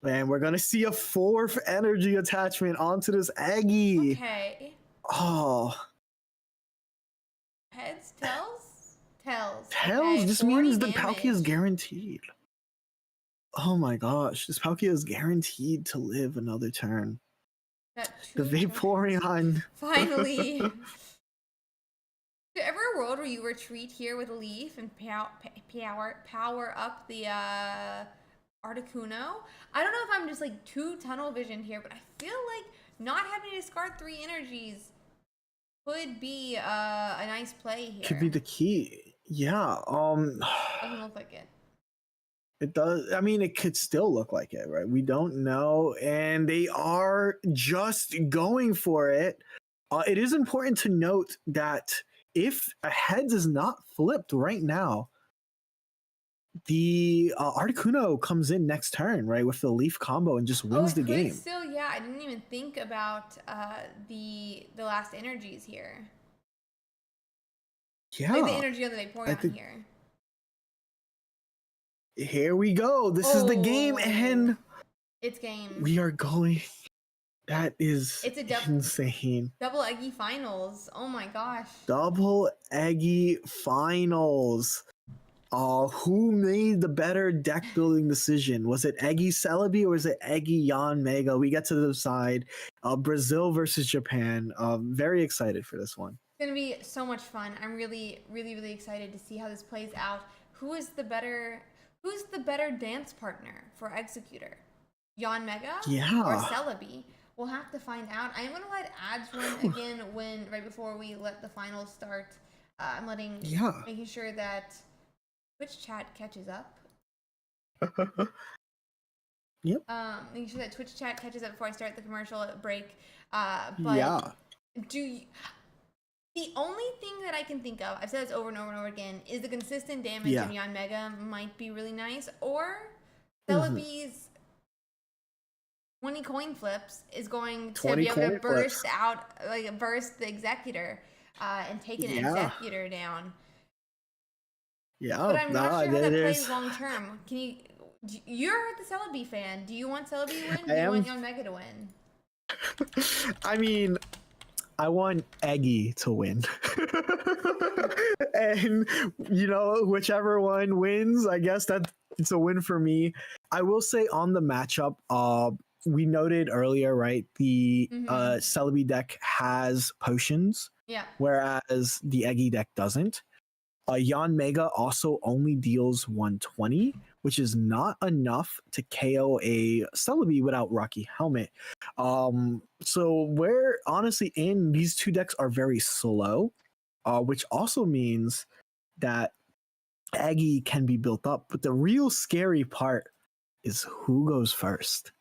And we're gonna see a 4th energy attachment onto this Eggy. Okay. Oh. Heads, tails? Tails. Tails just means the damage. Palkia is guaranteed. Oh my gosh, this Palkia is guaranteed to live another turn. The Vaporeon. Finally. Is there ever a world where you retreat here with a leaf and power up the Articuno? I don't know if I'm just like too tunnel visioned here, but I feel like not having to discard 3 energies could be a nice play here. Could be the key. Yeah. Doesn't look like it. It does. I mean, it could still look like it, right? We don't know, and they are just going for it. It is important to note that if a heads is not flipped right now, the Articuno comes in next turn, right, with the Leaf combo and just Oh, wins it the could game. still. Yeah, I didn't even think about the last energies here. Yeah, Like the energy of the Vaporeon here. Here we go. This is the game, and it's game. we are going. That is It's insane. Double Eggy finals. Oh my gosh. Double Eggy finals. Who made the better deck building decision? Was it Eggy Celebi or was it Eggy Yanmega? We get to decide. Brazil versus Japan. Very excited for this one. It's gonna be so much fun. I'm really, really, really excited to see how this plays out. Who's the better dance partner for Executor? Yanmega or Celebi? We'll have to find out. I'm gonna let ads run again right before we let the finals start. I'm making sure that Twitch chat catches up. Yep. Making sure that Twitch chat catches up before I start the commercial break. The only thing that I can think of, I've said this over and over and over again, is the consistent damage in Yanmega might be really nice, or Celebi's 20 coin flips is going to be able to burst the Executor and take an Executor down. Yeah, but I'm not sure how that plays long term. You're the Celebi fan. Do you want Celebi to win? Do you want Yanmega to win? I mean, I want Eggy to win. And, whichever one wins, I guess it's a win for me. I will say on the matchup, we noted earlier, right? The Celebi deck has potions, whereas the Eggy deck doesn't. Yanmega also only deals 120, which is not enough to KO a Celebi without Rocky Helmet. So we're honestly in these two decks are very slow, which also means that Eggy can be built up. But the real scary part is who goes first.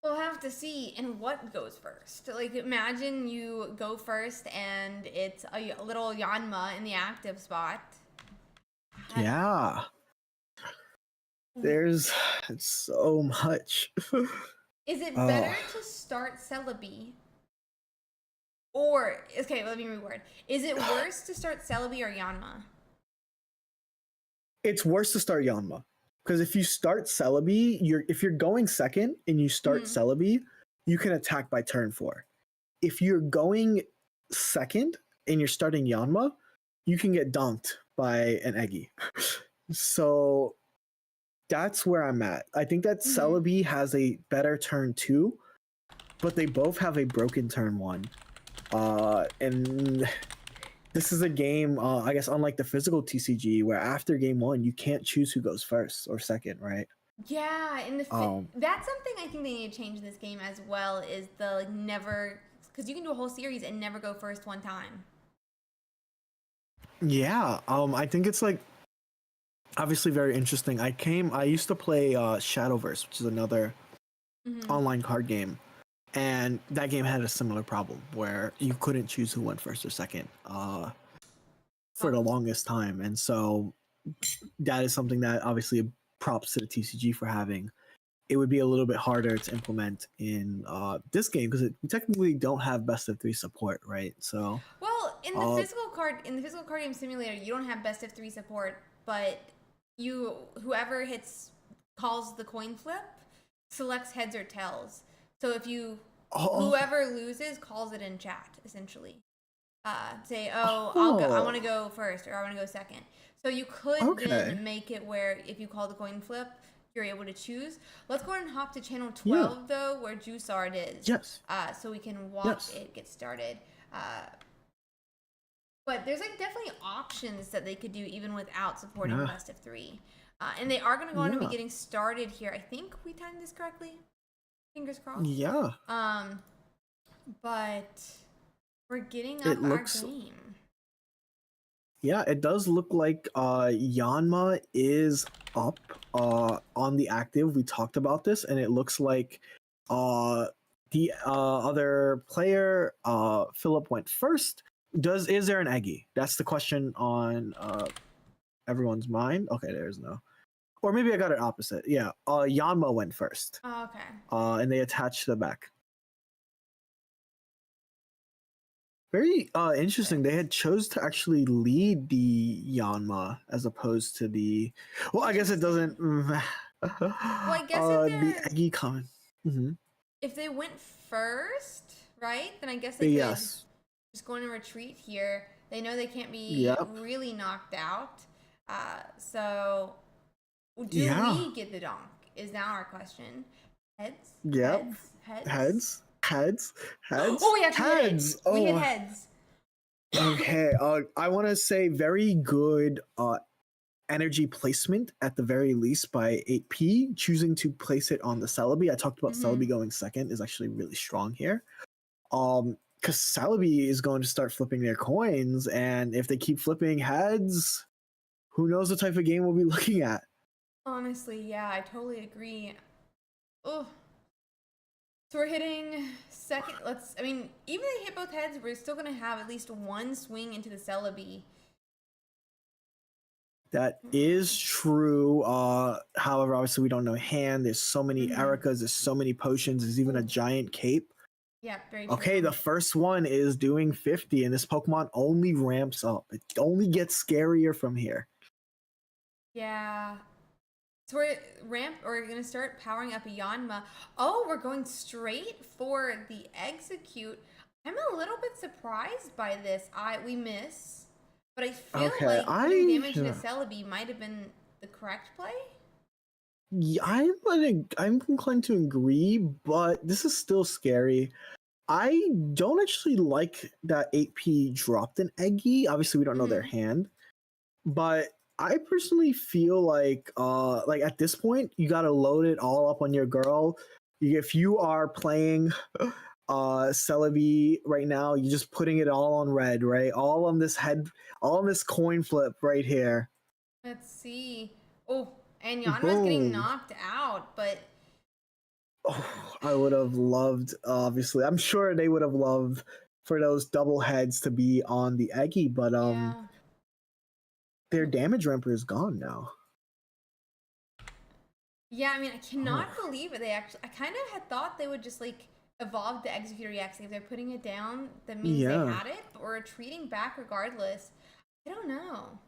We'll have to see, and what goes first. Like, imagine you go first and it's a little Yanma in the active spot. Yeah. There's so much. Is it better to start Celebi? Or, okay, let me reword. Is it worse to start Celebi or Yanma? It's worse to start Yanma. Because if you start Celebi, if you're going second and you start Celebi, you can attack by turn 4. If you're going second and you're starting Yanma, you can get dunked by an Eggy. So that's where I'm at. I think that Celebi has a better turn 2, but they both have a broken turn 1. And this is a game, I guess, unlike the physical TCG, where after game 1, you can't choose who goes first or second, right? Yeah, that's something I think they need to change in this game as well, is the never, because you can do a whole series and never go first one time. Yeah, I think it's obviously very interesting. I used to play Shadowverse, which is another online card game. And that game had a similar problem where you couldn't choose who went first or second for the longest time. And so that is something that obviously props to the TCG for having. It would be a little bit harder to implement in this game because we technically don't have best of 3 support, right? So in the physical card game simulator, you don't have best of 3 support, but whoever calls the coin flip selects heads or tails. So if whoever loses calls it in chat, essentially. Say, I want to go first, or I want to go second. So you could then make it where if you call the coin flip, you're able to choose. Let's go ahead and hop to channel 12, though, where Juicard is. Yes. So we can watch it get started. But there's definitely options that they could do even without supporting best of 3. And they are going to go on to be getting started here. I think we timed this correctly. Fingers crossed. Yeah. But we're getting up our game. Yeah, it does look like Yanma is up on the active. We talked about this, and it looks like uh, the other player, Philip, went first. Is there an Eggy? That's the question on everyone's mind. Okay, there's no. Or maybe I got it opposite. Yeah, Yanma went first. Oh, okay. And they attached the back. Very interesting. They had chose to actually lead the Yanma as opposed to the. Well, I guess it doesn't. Well, I guess The Eggy comment. Mm-hmm. if they went first, right? Then I guess they could just go in a retreat here. They know they can't be really knocked out. So do we get the donk? Is now our question. Heads. Yep. Heads. Heads. Oh, we actually heads. We hit heads. Okay. I want to say very good energy placement at the very least by 8P. Choosing to place it on the Celebi. I talked about Celebi going second is actually really strong here. Because Celebi is going to start flipping their coins, and if they keep flipping heads, who knows what type of game we'll be looking at. Honestly, yeah, I totally agree. Oh. So we're hitting second. Even if they hit both heads, we're still going to have at least one swing into the Celebi. That is true. However, obviously we don't know hand. There's so many Ericas, there's so many potions, there's even a giant cape. Yeah, very true. Okay, the first one is doing 50, and this Pokemon only ramps up. It only gets scarier from here. Yeah. So we're gonna start powering up a Yanma. Oh, we're going straight for the execute. I'm a little bit surprised by this. We miss, but I feel like putting damage to Celebi might have been the correct play. Yeah, I'm inclined to agree, but this is still scary. I don't actually like that 8P dropped an Eggy. Obviously, we don't know their hand, but I personally feel like at this point, you gotta load it all up on your girl. If you are playing Celebi right now, you're just putting it all on red, right? All on this coin flip right here. Let's see. Oh, and Yanma's getting knocked out, but I would have loved, obviously. I'm sure they would have loved for those double heads to be on the Eggy, but their damage ramper is gone now. Yeah, I cannot believe it. I kind of had thought they would just evolve the Executor EX. If they're putting it down, that means they had it, but we're retreating back regardless. I don't know.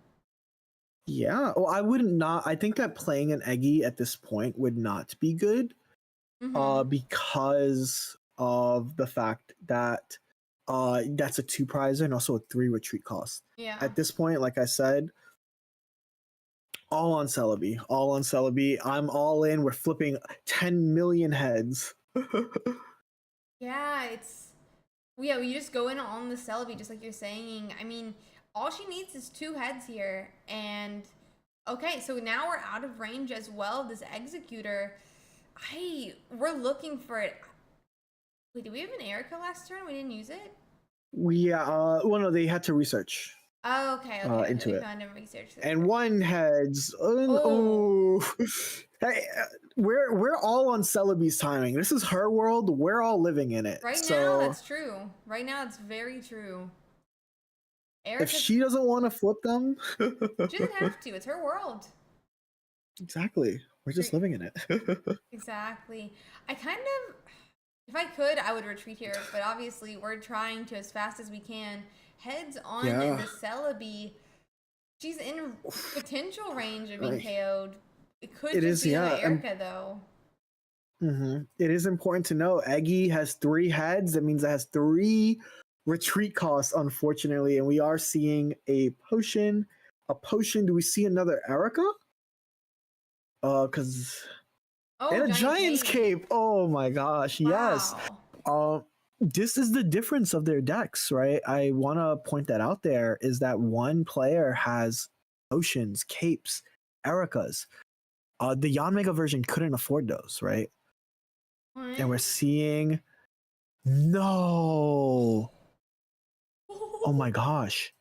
Yeah, well, I think that playing an Eggy at this point would not be good. Because of the fact that that's a 2 prizer and also a 3 retreat cost. Yeah. At this point, like I said, all on Celebi. I'm all in. We're flipping 10 million heads. Yeah, we just go in on the Celebi, just like you're saying. All she needs is 2 heads here, and okay, so now we're out of range as well. This Executor. We're looking for it. Wait, did we have an Erica last turn? We didn't use it? No, they had to research. Oh, okay. Into it. Found a research. And one heads. Hey, we're all on Celebi's timing. This is her world. We're all living in it. Now, that's true. Right now, it's very true. If she doesn't want to flip them, she doesn't have to. It's her world. Exactly. We're just living in it. Exactly. If I could, I would retreat here, but obviously we're trying to as fast as we can. Heads on the Celebi. She's in potential range of being KO'd. It could just be Erica, though. It is important to know Eggy has 3 heads. That means it has 3 retreat costs, unfortunately, and we are seeing a potion. Do we see another Erica? And a Giant's Cape. Oh my gosh, yes. This is the difference of their decks, right? I want to point that out there, is that one player has potions, capes, Ericas. The Yanmega version couldn't afford those, right? What? And we're seeing... No! Oh my gosh.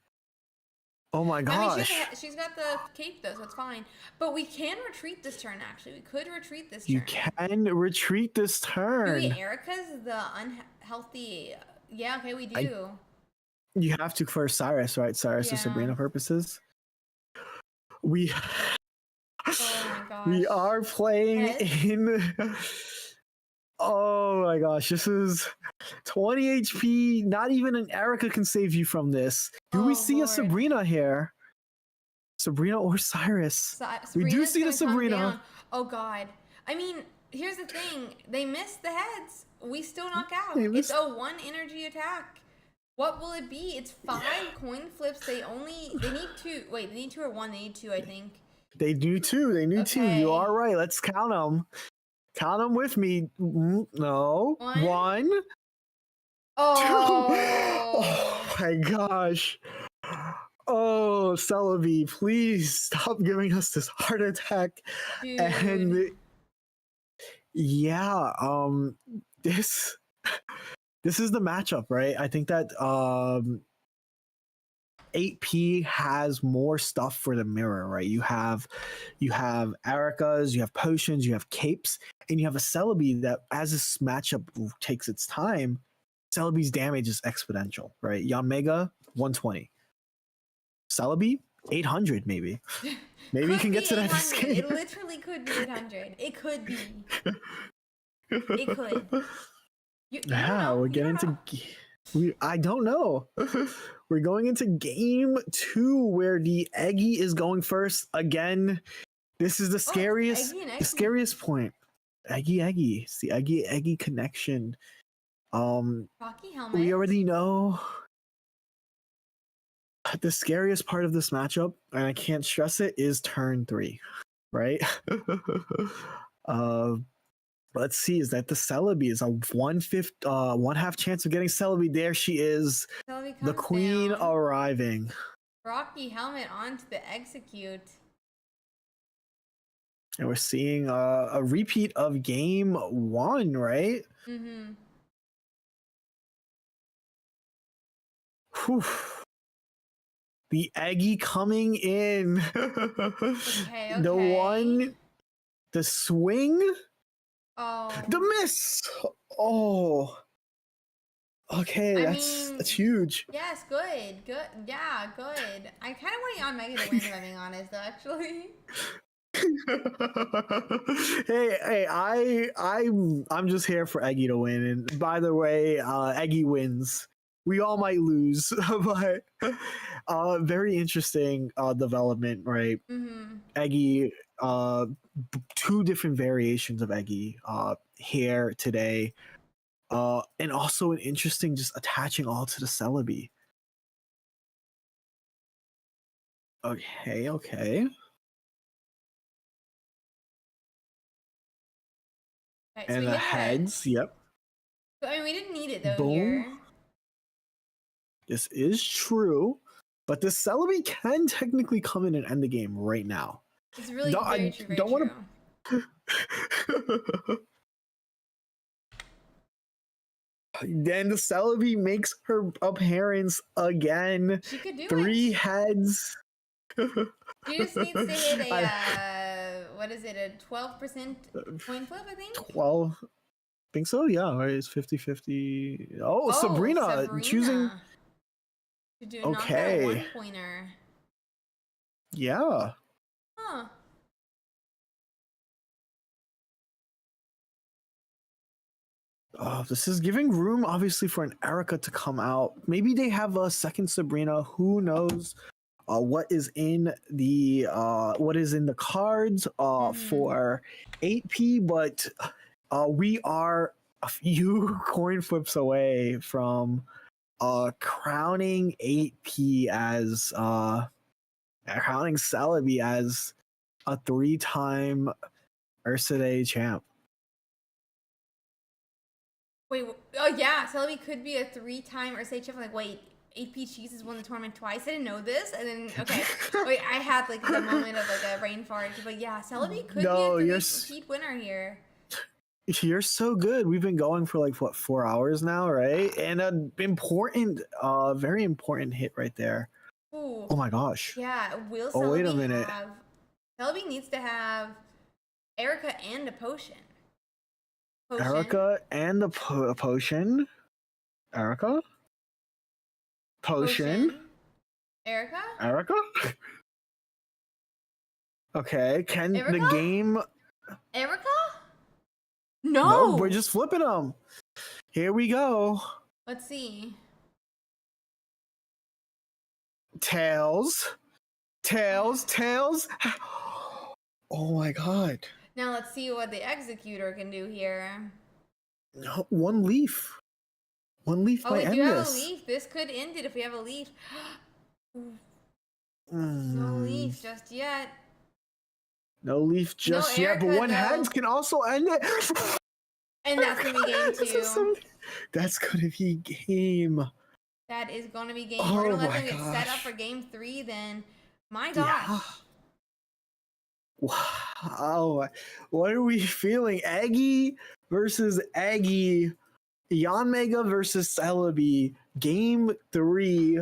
Oh my I mean, gosh. she's got the cape though, so it's fine. But we can retreat this turn. Actually, we could retreat this You turn. can retreat this Do we turn. Erica's the unhealthy? Yeah, okay, we I do. You have to for Cyrus, right? Cyrus is Yeah. Sabrina purposes. We Oh my gosh. we are playing Heads? in. Oh my gosh, this is 20 HP. Not even an Erica can save you from this. Do we Oh see a Lord. Sabrina here? Sabrina or Cyrus? We do Sabrina's see the gonna come Sabrina. down. Oh God. I mean, here's the thing. They missed the heads. We still knock out. They It's missed- a 1 energy attack. What will it be? It's 5 coin flips. They need 2. Wait, they need 2 or 1. They need 2, I think. They do too. They knew too. You Okay. are right. Let's count them. Count them with me. No. 1. Oh. Oh my gosh. Oh, Celebi, please stop giving us this heart attack. Dude. And yeah, this is the matchup, right? I think that 8P has more stuff for the mirror, right? You have Erica's, you have potions, you have capes, and you have a Celebi that, as this matchup takes its time, Celebi's damage is exponential, right? Yanmega 120, Celebi 800, maybe. Maybe you can get to that escape. It literally could be 800. It could be. It could. We're getting into. I don't know. We're going into game 2 where the Eggy is going first again. This is the scariest point. Eggy. It's the Eggy connection. Rocky helmet. We already know the scariest part of this matchup, and I can't stress it, is turn 3, right? Let's see, is that the Celebi? Is a 1/5 chance of getting Celebi. There she is. The queen down. arriving. Rocky helmet onto the execute. And we're seeing a repeat of game 1, right? Mm-hmm. Whew. The Eggy coming in. Okay. The swing. Oh. The miss. Oh. Okay, that's huge. Yes, good. Yeah, good. I kind of want Yanmega to win, if I'm being honest, though, actually. hey, I'm just here for Eggy to win. And by the way, Eggy wins. We all might lose, but very interesting development, right? Mm-hmm. Eggy, 2 different variations of Eggy here today, and also an interesting just attaching all to the Celebi. Okay. Right, And so the heads, yep. I mean, we didn't need it though. Boom. Here. This is true, but the Celebi can technically come in and end the game right now. It's really very true. Don't want to. Then the Celebi makes her appearance again. She could do 3 heads. She just needs to hit a what is it? A 12% coin flip, I think. 12. Think so? Yeah, right. It's 50-50. Oh, Sabrina choosing. To do not that 1-pointer. Yeah. Huh. This is giving room, obviously, for an Erica to come out. Maybe they have a second Sabrina. Who knows? What is in the cards for 8P? But we are a few coin flips away from crowning 8P as crowning Celebi as a 3-time URSIIDAY champ. Wait, oh yeah, Celebi could be a 3-time URSIIDAY champ. Like, wait, 8P Cheese has won the tournament twice. I didn't know this. And then, okay, wait, I had like the moment of like a brain fart. But yeah, Celebi could be a 3-peat winner here. You're so good. We've been going for like, what, 4 hours now, right? And an important, very important hit right there Ooh. Oh my gosh. Yeah, will Oh, wait a Celebi minute. have... Celebi needs to have Erica and a potion. Erica and a potion. Erica? Potion. Erica? Erica? Okay, can Erica? the game... Erica? No, No! we're just flipping them. Here we go. Let's see. Tails. Tails. Tails. Oh my god. Now let's see what the Executor can do here. No, one leaf. One leaf Oh, might we end do have this. a leaf. This could end it if we have a leaf. No Mm, leaf just yet. no leaf just No yet, but Erica, one though. heads can also end it. And that's gonna be game This is 2. That's gonna be game. That is gonna be game. Oh We're gonna let my them get set up gosh. for game 3 then. My gosh. Yeah. Wow. What are we feeling? Aggie versus Aggie. Yanmega versus Celebi. Game 3.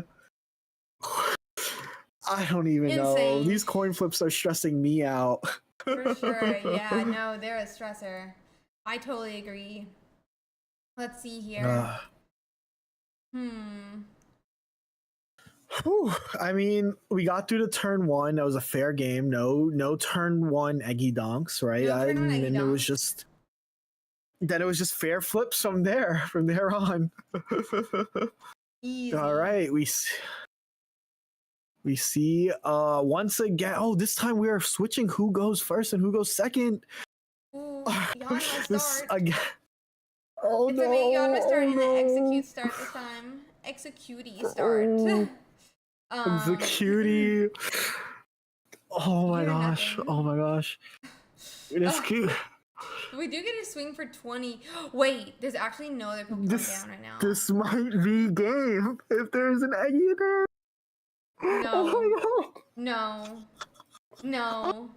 I don't even know. Insane. These coin flips are stressing me out. For sure. Yeah, no, they're a stressor. I totally agree. Let's see here. Whew. I mean, we got through to turn 1. That was a fair game. No turn 1 Eggy donks, right? No turn 1 Eggy and it was donks. just then it was just fair flips from there on. Easy. All right, we see once again. Oh, this time we are switching who goes first and who goes second. Ooh, Yanma This start. again. Oh It's no! a big Yanma start and no. an execute start this time. Executey start. The cutie. Oh my You're gosh. nothing. Oh my gosh. It is cute. We do get a swing for 20. Wait, there's actually no other Pokemon down right now. This might be game if there's an Eggy in there. No. Oh No. No.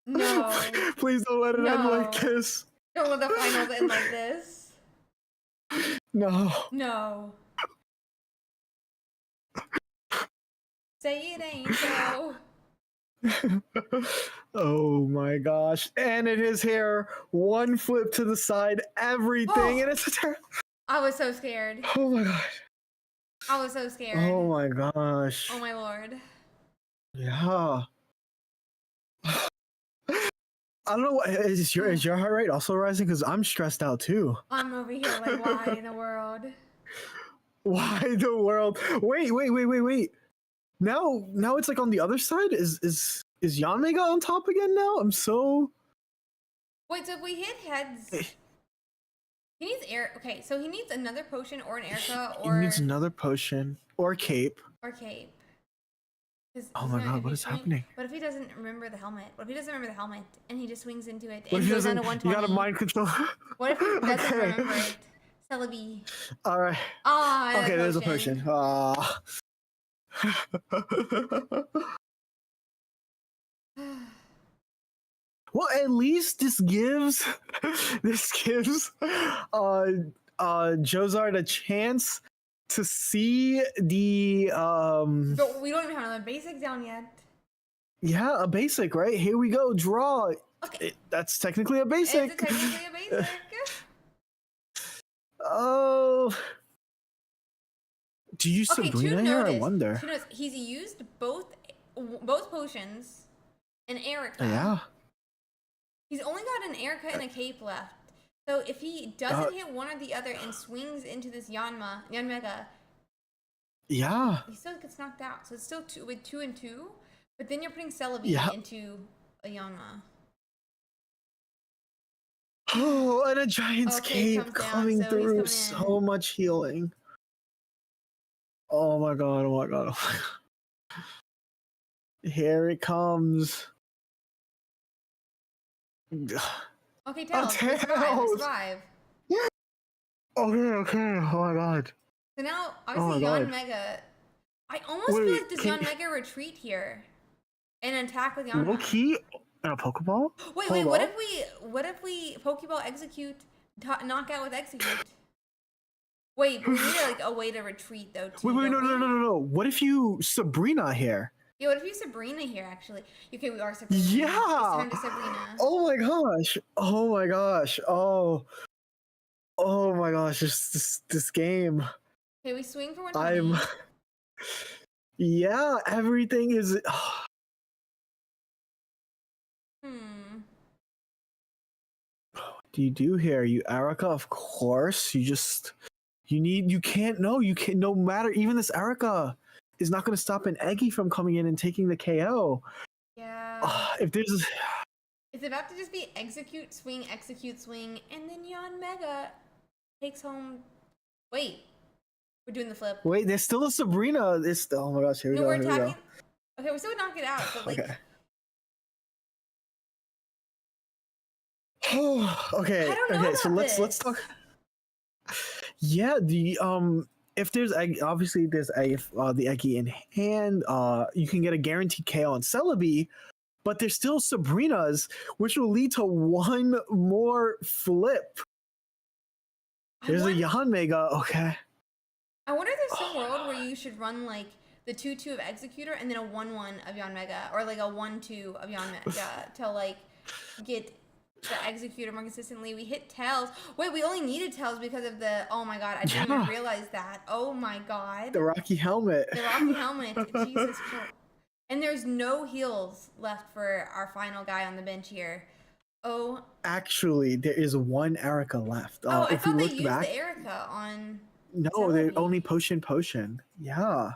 No. Please don't let it end like No. this. Don't let the finals end like this. No. No. Say it ain't so. Oh my gosh. And it is here. One flip to the side, everything, and it's a turn. I was so scared. Oh my god. I was so scared. Oh my gosh. Oh my lord. Yeah. I don't know. Is your heart rate also rising? Because I'm stressed out too. I'm over here like, why in the world? Why the world? Wait. Now it's like on the other side. Is Yanmega on top again now? I'm so. Wait, so if we hit heads, he needs air. Okay, so he needs another potion or an Erica He or needs another potion or cape. cape. Oh my god, what is happening? What if he doesn't remember the helmet? What if he doesn't remember the helmet and he just swings into it What and if he goes down doesn't? to You 120? got a mind control. What if he doesn't Okay. remember it? Celebi. All right. Ah, Okay, there's a potion. Well, at least this gives Jozard a chance to see the But we don't even have the basics down yet. yeah, a basic, right? Here we go, draw. Okay. That's technically a basic. It's technically a basic. Oh. Do you Okay, Sabrina here? I wonder. To notice, he's used both potions and Erica. Yeah. He's only got an Erica and a cape left. So if he doesn't hit one or the other and swings into this Yanmega, Yeah. he still gets knocked out. So it's still 2 and 2, but then you're putting Celebi into a Yanma. Oh, and a giant's Okay, cape comes down, coming so he's through. coming So in. much healing. Oh my god, oh my god, oh my god. Here it comes. Okay, Tails. Tails. Survive. Okay. Oh my god. So now, Oh my obviously, god. Yanmega. I almost Wait, feel like does can- Yanmega retreat here and attack with Low Yanma? key and a Pokeball? Wait, Hold what on. if we Pokeball execute knock out with execute? Wait, but we need like a way to retreat though too. Wait, don't we? no. What if you Sabrina here? Yeah, what if you Sabrina here actually? Okay, we are Sabrina. Yeah. It's time to Sabrina. Oh my gosh. Oh my gosh. Oh my gosh. This game. Okay, we swing for 120. I'm. Yeah, everything is. Hmm. What do you do here? You Erica, of course. You can't no matter, even this Erica is not going to stop an Eggy from coming in and taking the KO. Yeah. If there's It's about to just be execute, swing, and then Yanmega takes home. Wait, we're doing the flip. wait, there's still a Sabrina. Oh my gosh, here we No, go. we're Here we go. attacking. Okay, we still knock it out, but like. Okay. I don't know Okay, so about let's talk. Yeah, if there's obviously there's the Eggy in hand, you can get a guaranteed KO on Celebi, but there's still Sabrina's, which will lead to one more flip. There's a Yanmega. Okay. I wonder if there's some world where you should run like the 2-2 of Executor and then a 1-1 of Yanmega, or like a 1-2 of Yanmega to like get the Executor more consistently. We hit Tails. Wait, we only needed Tails because of the. Oh my god, I didn't even realize that. Oh my god. The Rocky Helmet. The Rocky Helmet. Jesus Christ. And there's no heals left for our final guy on the bench here. Oh. Actually, there is one Erica left. I if thought we they look used back, the Erica on. no, they're only potion. Yeah.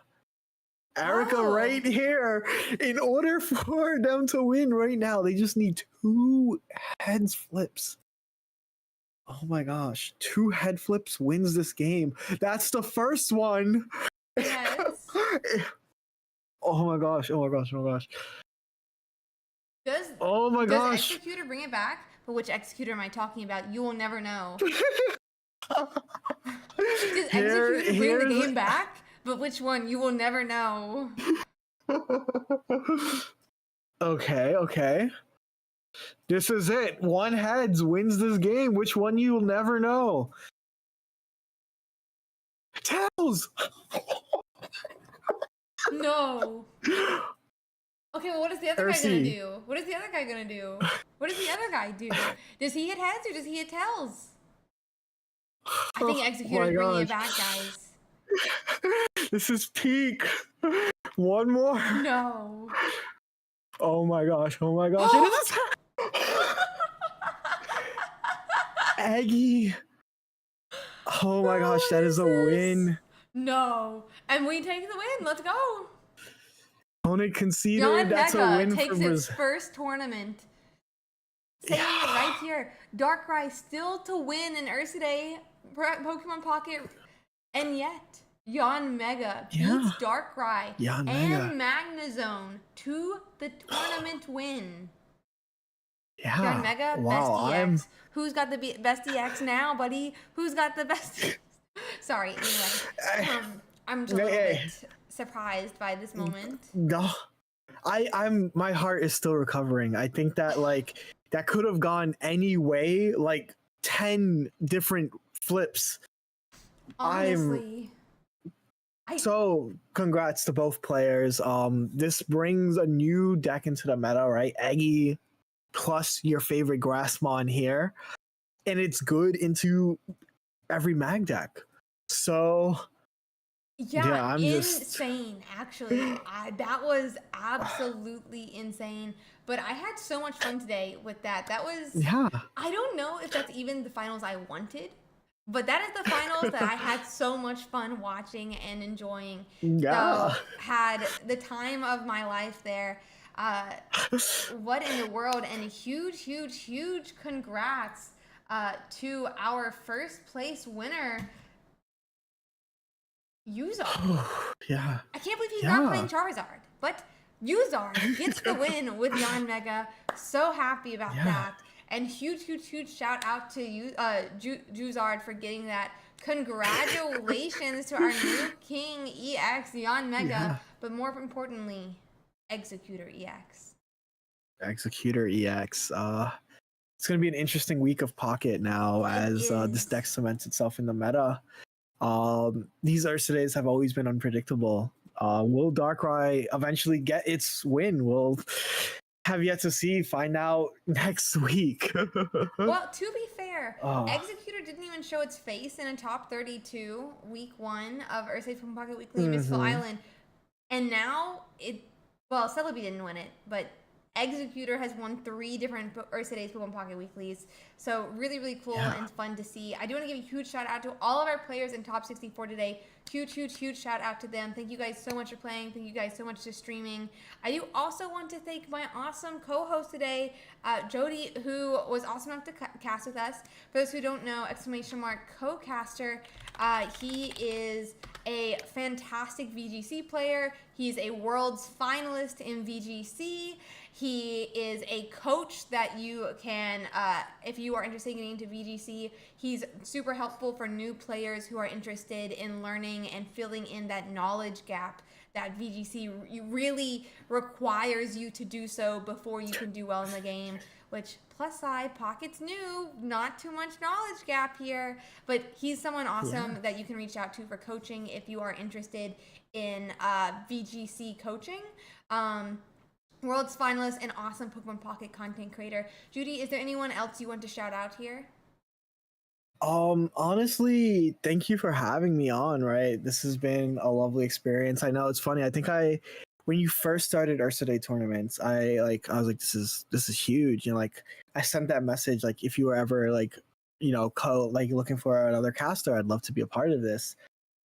Erica right here. In order for them to win right now, they just need 2 heads flips. Oh my gosh. 2 head flips wins this game. That's the first one. Yes. Oh my gosh. Does Executor bring it back? But which Executor am I talking about? You will never know. Does Executor bring the game back? But which one? You will never know. Okay. This is it. One heads wins this game. Which one you'll never know. Tails! No. Okay, well, what is the other guy gonna do? What is the other guy do? Does he hit heads or does he hit tails? I think Executor's bringing it back, guys. This is peak. One more. No. Oh my gosh. It is Eggy. Oh my gosh, that is a win. No. And we take the win. Let's go. Opponent conceded. That's a win takes for its first tournament. Saying it right here. Darkrai still to win in Ursiiday Pokemon Pocket. And yet, Yanmega beats Darkrai and Magnezone to the tournament win. Yeah. Yanmega, best EX. Who's got the best EX now, buddy? Who's got the best? Sorry, anyway. I'm just a little bit surprised by this moment. No. I'm my heart is still recovering. I think that that could have gone any way, 10 different flips. Honestly. So congrats to both players. This brings a new deck into the meta, right? Eggy plus your favorite Grassmon here. And it's good into every mag deck. So yeah, I'm insane. Actually, that was absolutely insane. But I had so much fun today with that. That was I don't know if that's even the finals I wanted, but that is the finals that I had so much fun watching and enjoying. Yeah, so, had the time of my life there. What in the world? And huge congrats to our first place winner. Uzard. Yeah. I can't believe he's not playing Charizard, but Uzard gets the win with Yanmega. So happy about that. And huge shout out to you, Uzard, for getting that. Congratulations to our new King EX, Yanmega. But more importantly, Executor EX. Executor EX. It's going to be an interesting week of Pocket now as this deck cements itself in the meta. These Ursiidays have always been unpredictable. Will Darkrai eventually get its win? We'll have yet to see. Find out next week. Well, to be fair, Oh, Executor didn't even show its face in a top 32 week 1 of Ursiiday Pokemon Pocket Weekly in Mystical Island. And now Celebi didn't win it, but Executor has won 3 different Ursiidays Pokemon Pocket Weeklies. So really, really cool and fun to see. I do want to give a huge shout out to all of our players in Top 64 today. Huge shout out to them. Thank you guys so much for playing. Thank you guys so much for streaming. I do also want to thank my awesome co-host today, Jody, who was awesome enough to cast with us. For those who don't know, !cocaster. He is a fantastic VGC player. He's a world's finalist in VGC. He is a coach that you can, if you are interested in getting into VGC, he's super helpful for new players who are interested in learning and filling in that knowledge gap that VGC really requires you to do so before you can do well in the game, which plus side, Pocket's new, not too much knowledge gap here, but he's someone awesome that you can reach out to for coaching if you are interested in VGC coaching. World's finalist and awesome Pokemon Pocket content creator. Judy, is there anyone else you want to shout out here? Honestly, thank you for having me on, right? This has been a lovely experience. I know it's funny. I think when you first started Ursiiday tournaments, I was like, this is huge. Like I sent that message, like, if you were ever looking for another caster, I'd love to be a part of this.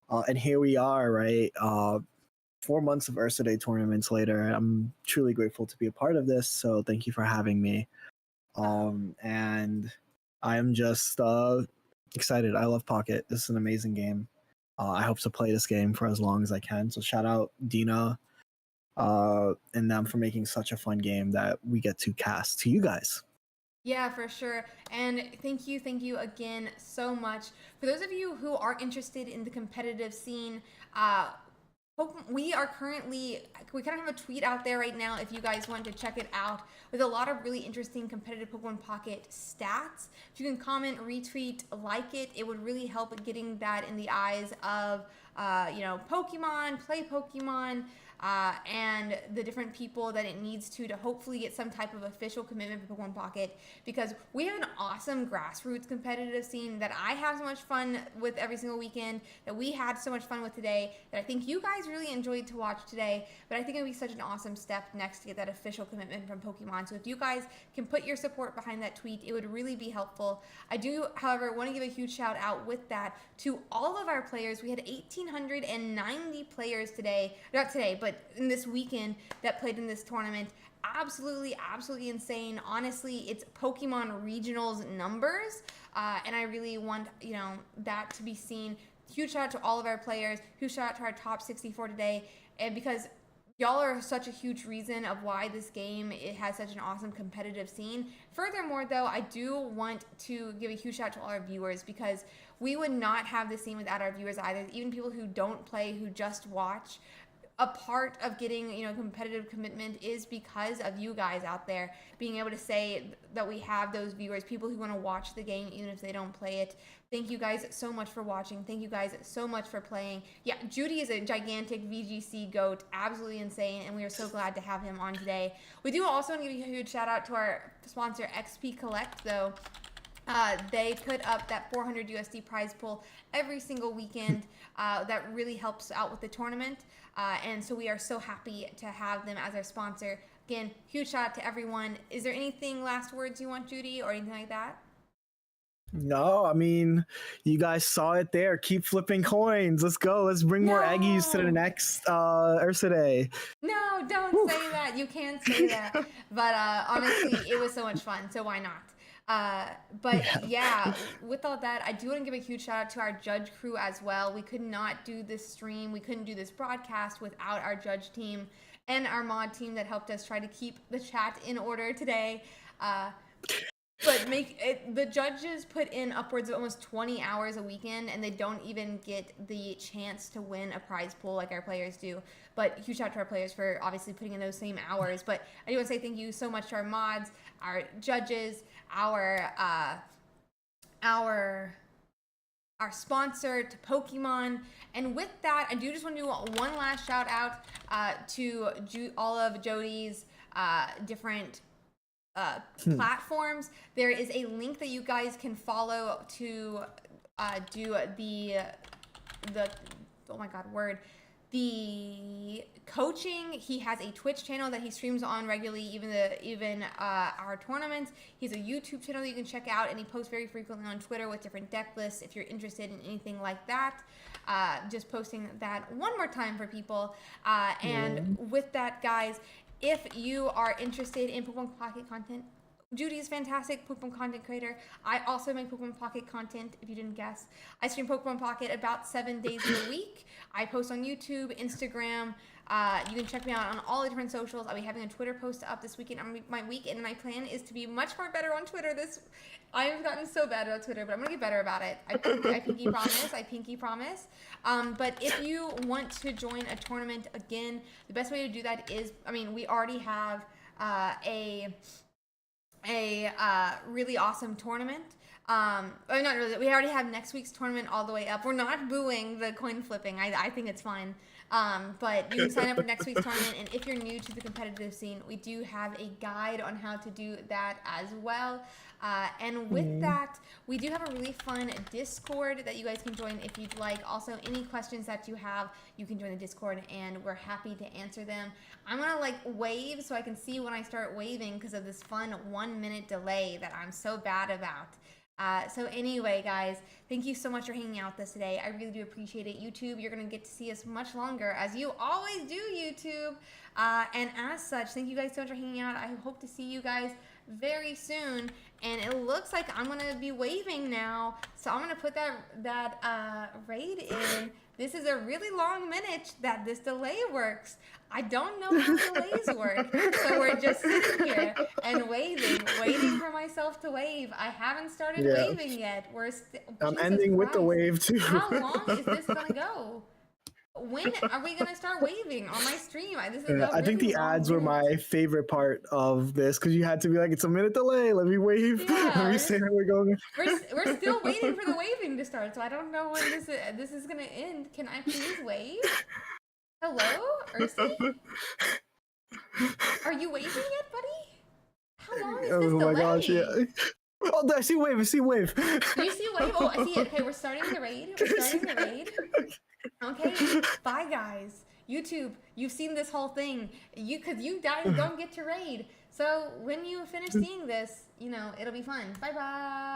And here we are, right? 4 months of Ursiiday tournaments later, I'm truly grateful to be a part of this. So thank you for having me. And I'm just excited. I love Pocket. This is an amazing game. I hope to play this game for as long as I can. So shout out Dina and them for making such a fun game that we get to cast to you guys. Yeah, for sure. And thank you again so much. For those of you who are interested in the competitive scene, we kind of have a tweet out there right now if you guys want to check it out, with a lot of really interesting competitive Pokemon Pocket stats. If you can comment, retweet, like it would really help getting that in the eyes of Pokemon, play Pokemon, and the different people that it needs to hopefully get some type of official commitment for Pokemon Pocket, because we have an awesome grassroots competitive scene that I have so much fun with every single weekend, that we had so much fun with today, that I think you guys really enjoyed to watch today. But I think it would be such an awesome step next to get that official commitment from Pokemon. So if you guys can put your support behind that tweet, it would really be helpful. I do, however, want to give a huge shout out with that to all of our players. We had 1,890 players today, not today, but in this weekend that played in this tournament. Absolutely insane. Honestly, it's Pokemon Regionals numbers, and I really want that to be seen. Huge shout out to all of our players. Huge shout out to our top 64 today, and because y'all are such a huge reason of why this game has such an awesome competitive scene. Furthermore, though, I do want to give a huge shout out to all our viewers, because we would not have this scene without our viewers either. Even people who don't play, who just watch. A part of getting competitive commitment is because of you guys out there being able to say that we have those viewers, people who want to watch the game even if they don't play it. Thank you guys so much for watching. Thank you guys so much for playing. Yeah, Judy is a gigantic VGC goat, absolutely insane, and we are so glad to have him on today. We do also want to give a huge shout out to our sponsor XP Collect, though. They put up that 400 USD prize pool every single weekend. That really helps out with the tournament. And so we are so happy to have them as our sponsor. Again, huge shout out to everyone. Is there anything last words you want, Judy, or anything like that? No, I mean, you guys saw it there. Keep flipping coins. Let's go. Let's bring more Aggies to the next Ursiiday. No, don't say that. You can't say that. But honestly, it was so much fun, so why not? But yeah, with all that, I do want to give a huge shout out to our judge crew as well. We could not do this stream, we couldn't do this broadcast without our judge team and our mod team that helped us try to keep the chat in order today. But the judges put in upwards of almost 20 hours a weekend, and they don't even get the chance to win a prize pool like our players do. But huge shout out to our players for obviously putting in those same hours. But I do want to say thank you so much to our mods, our judges, our our sponsor, to Pokemon. And with that, I do just want to do one last shout out to all of Jody's different platforms. There is a link that you guys can follow to do the coaching. He has a Twitch channel that he streams on regularly, even our tournaments. He has a YouTube channel that you can check out, and he posts very frequently on Twitter with different deck lists if you're interested in anything like that. Just posting that one more time for people. And with that, guys, if you are interested in Pokemon Pocket content, Judy is fantastic Pokemon content creator. I also make Pokemon Pocket content, if you didn't guess. I stream Pokemon Pocket about 7 days a week. I post on YouTube, Instagram. You can check me out on all the different socials. I'll be having a Twitter post up this weekend on my week, and my plan is to be much more better on Twitter. I have gotten so bad about Twitter, but I'm gonna get better about it. I pinky promise. But if you want to join a tournament, again, the best way to do that is, we already have a really awesome tournament. Not really. We already have next week's tournament all the way up. We're not booing the coin flipping. I think it's fine. But you can sign up for next week's tournament, and if you're new to the competitive scene, we do have a guide on how to do that as well. And with that, we do have a really fun Discord that you guys can join if you'd like. Also, any questions that you have, you can join the Discord, and we're happy to answer them. I'm gonna wave so I can see when I start waving because of this fun 1 minute delay that I'm so bad about. So anyway, guys, thank you so much for hanging out with us today. I really do appreciate it. YouTube, you're going to get to see us much longer, as you always do, YouTube. And as such, thank you guys so much for hanging out. I hope to see you guys very soon. And it looks like I'm going to be waving now. So I'm going to put that raid in. This is a really long minute that this delay works. I don't know how delays work. So we're just sitting here and waiting for myself to wave. I haven't started waving yet. I'm ending with the wave too. How long is this gonna go? When are we gonna start waving on my stream? I think the ads were my favorite part of this because you had to be like, it's a minute delay. Let me wave. Yeah, Let me say how we're going. We're still waiting for the waving to start, so I don't know when this is gonna end. Can I please wave? Hello, Ursi? Are you waving yet, buddy? How long is this delay? Oh my gosh, yeah. Oh, I see wave. You see wave? Oh, I see it. Okay, we're starting the raid. Okay, bye guys. YouTube, you've seen this whole thing. Because you don't get to raid. So when you finish seeing this, it'll be fun. Bye bye.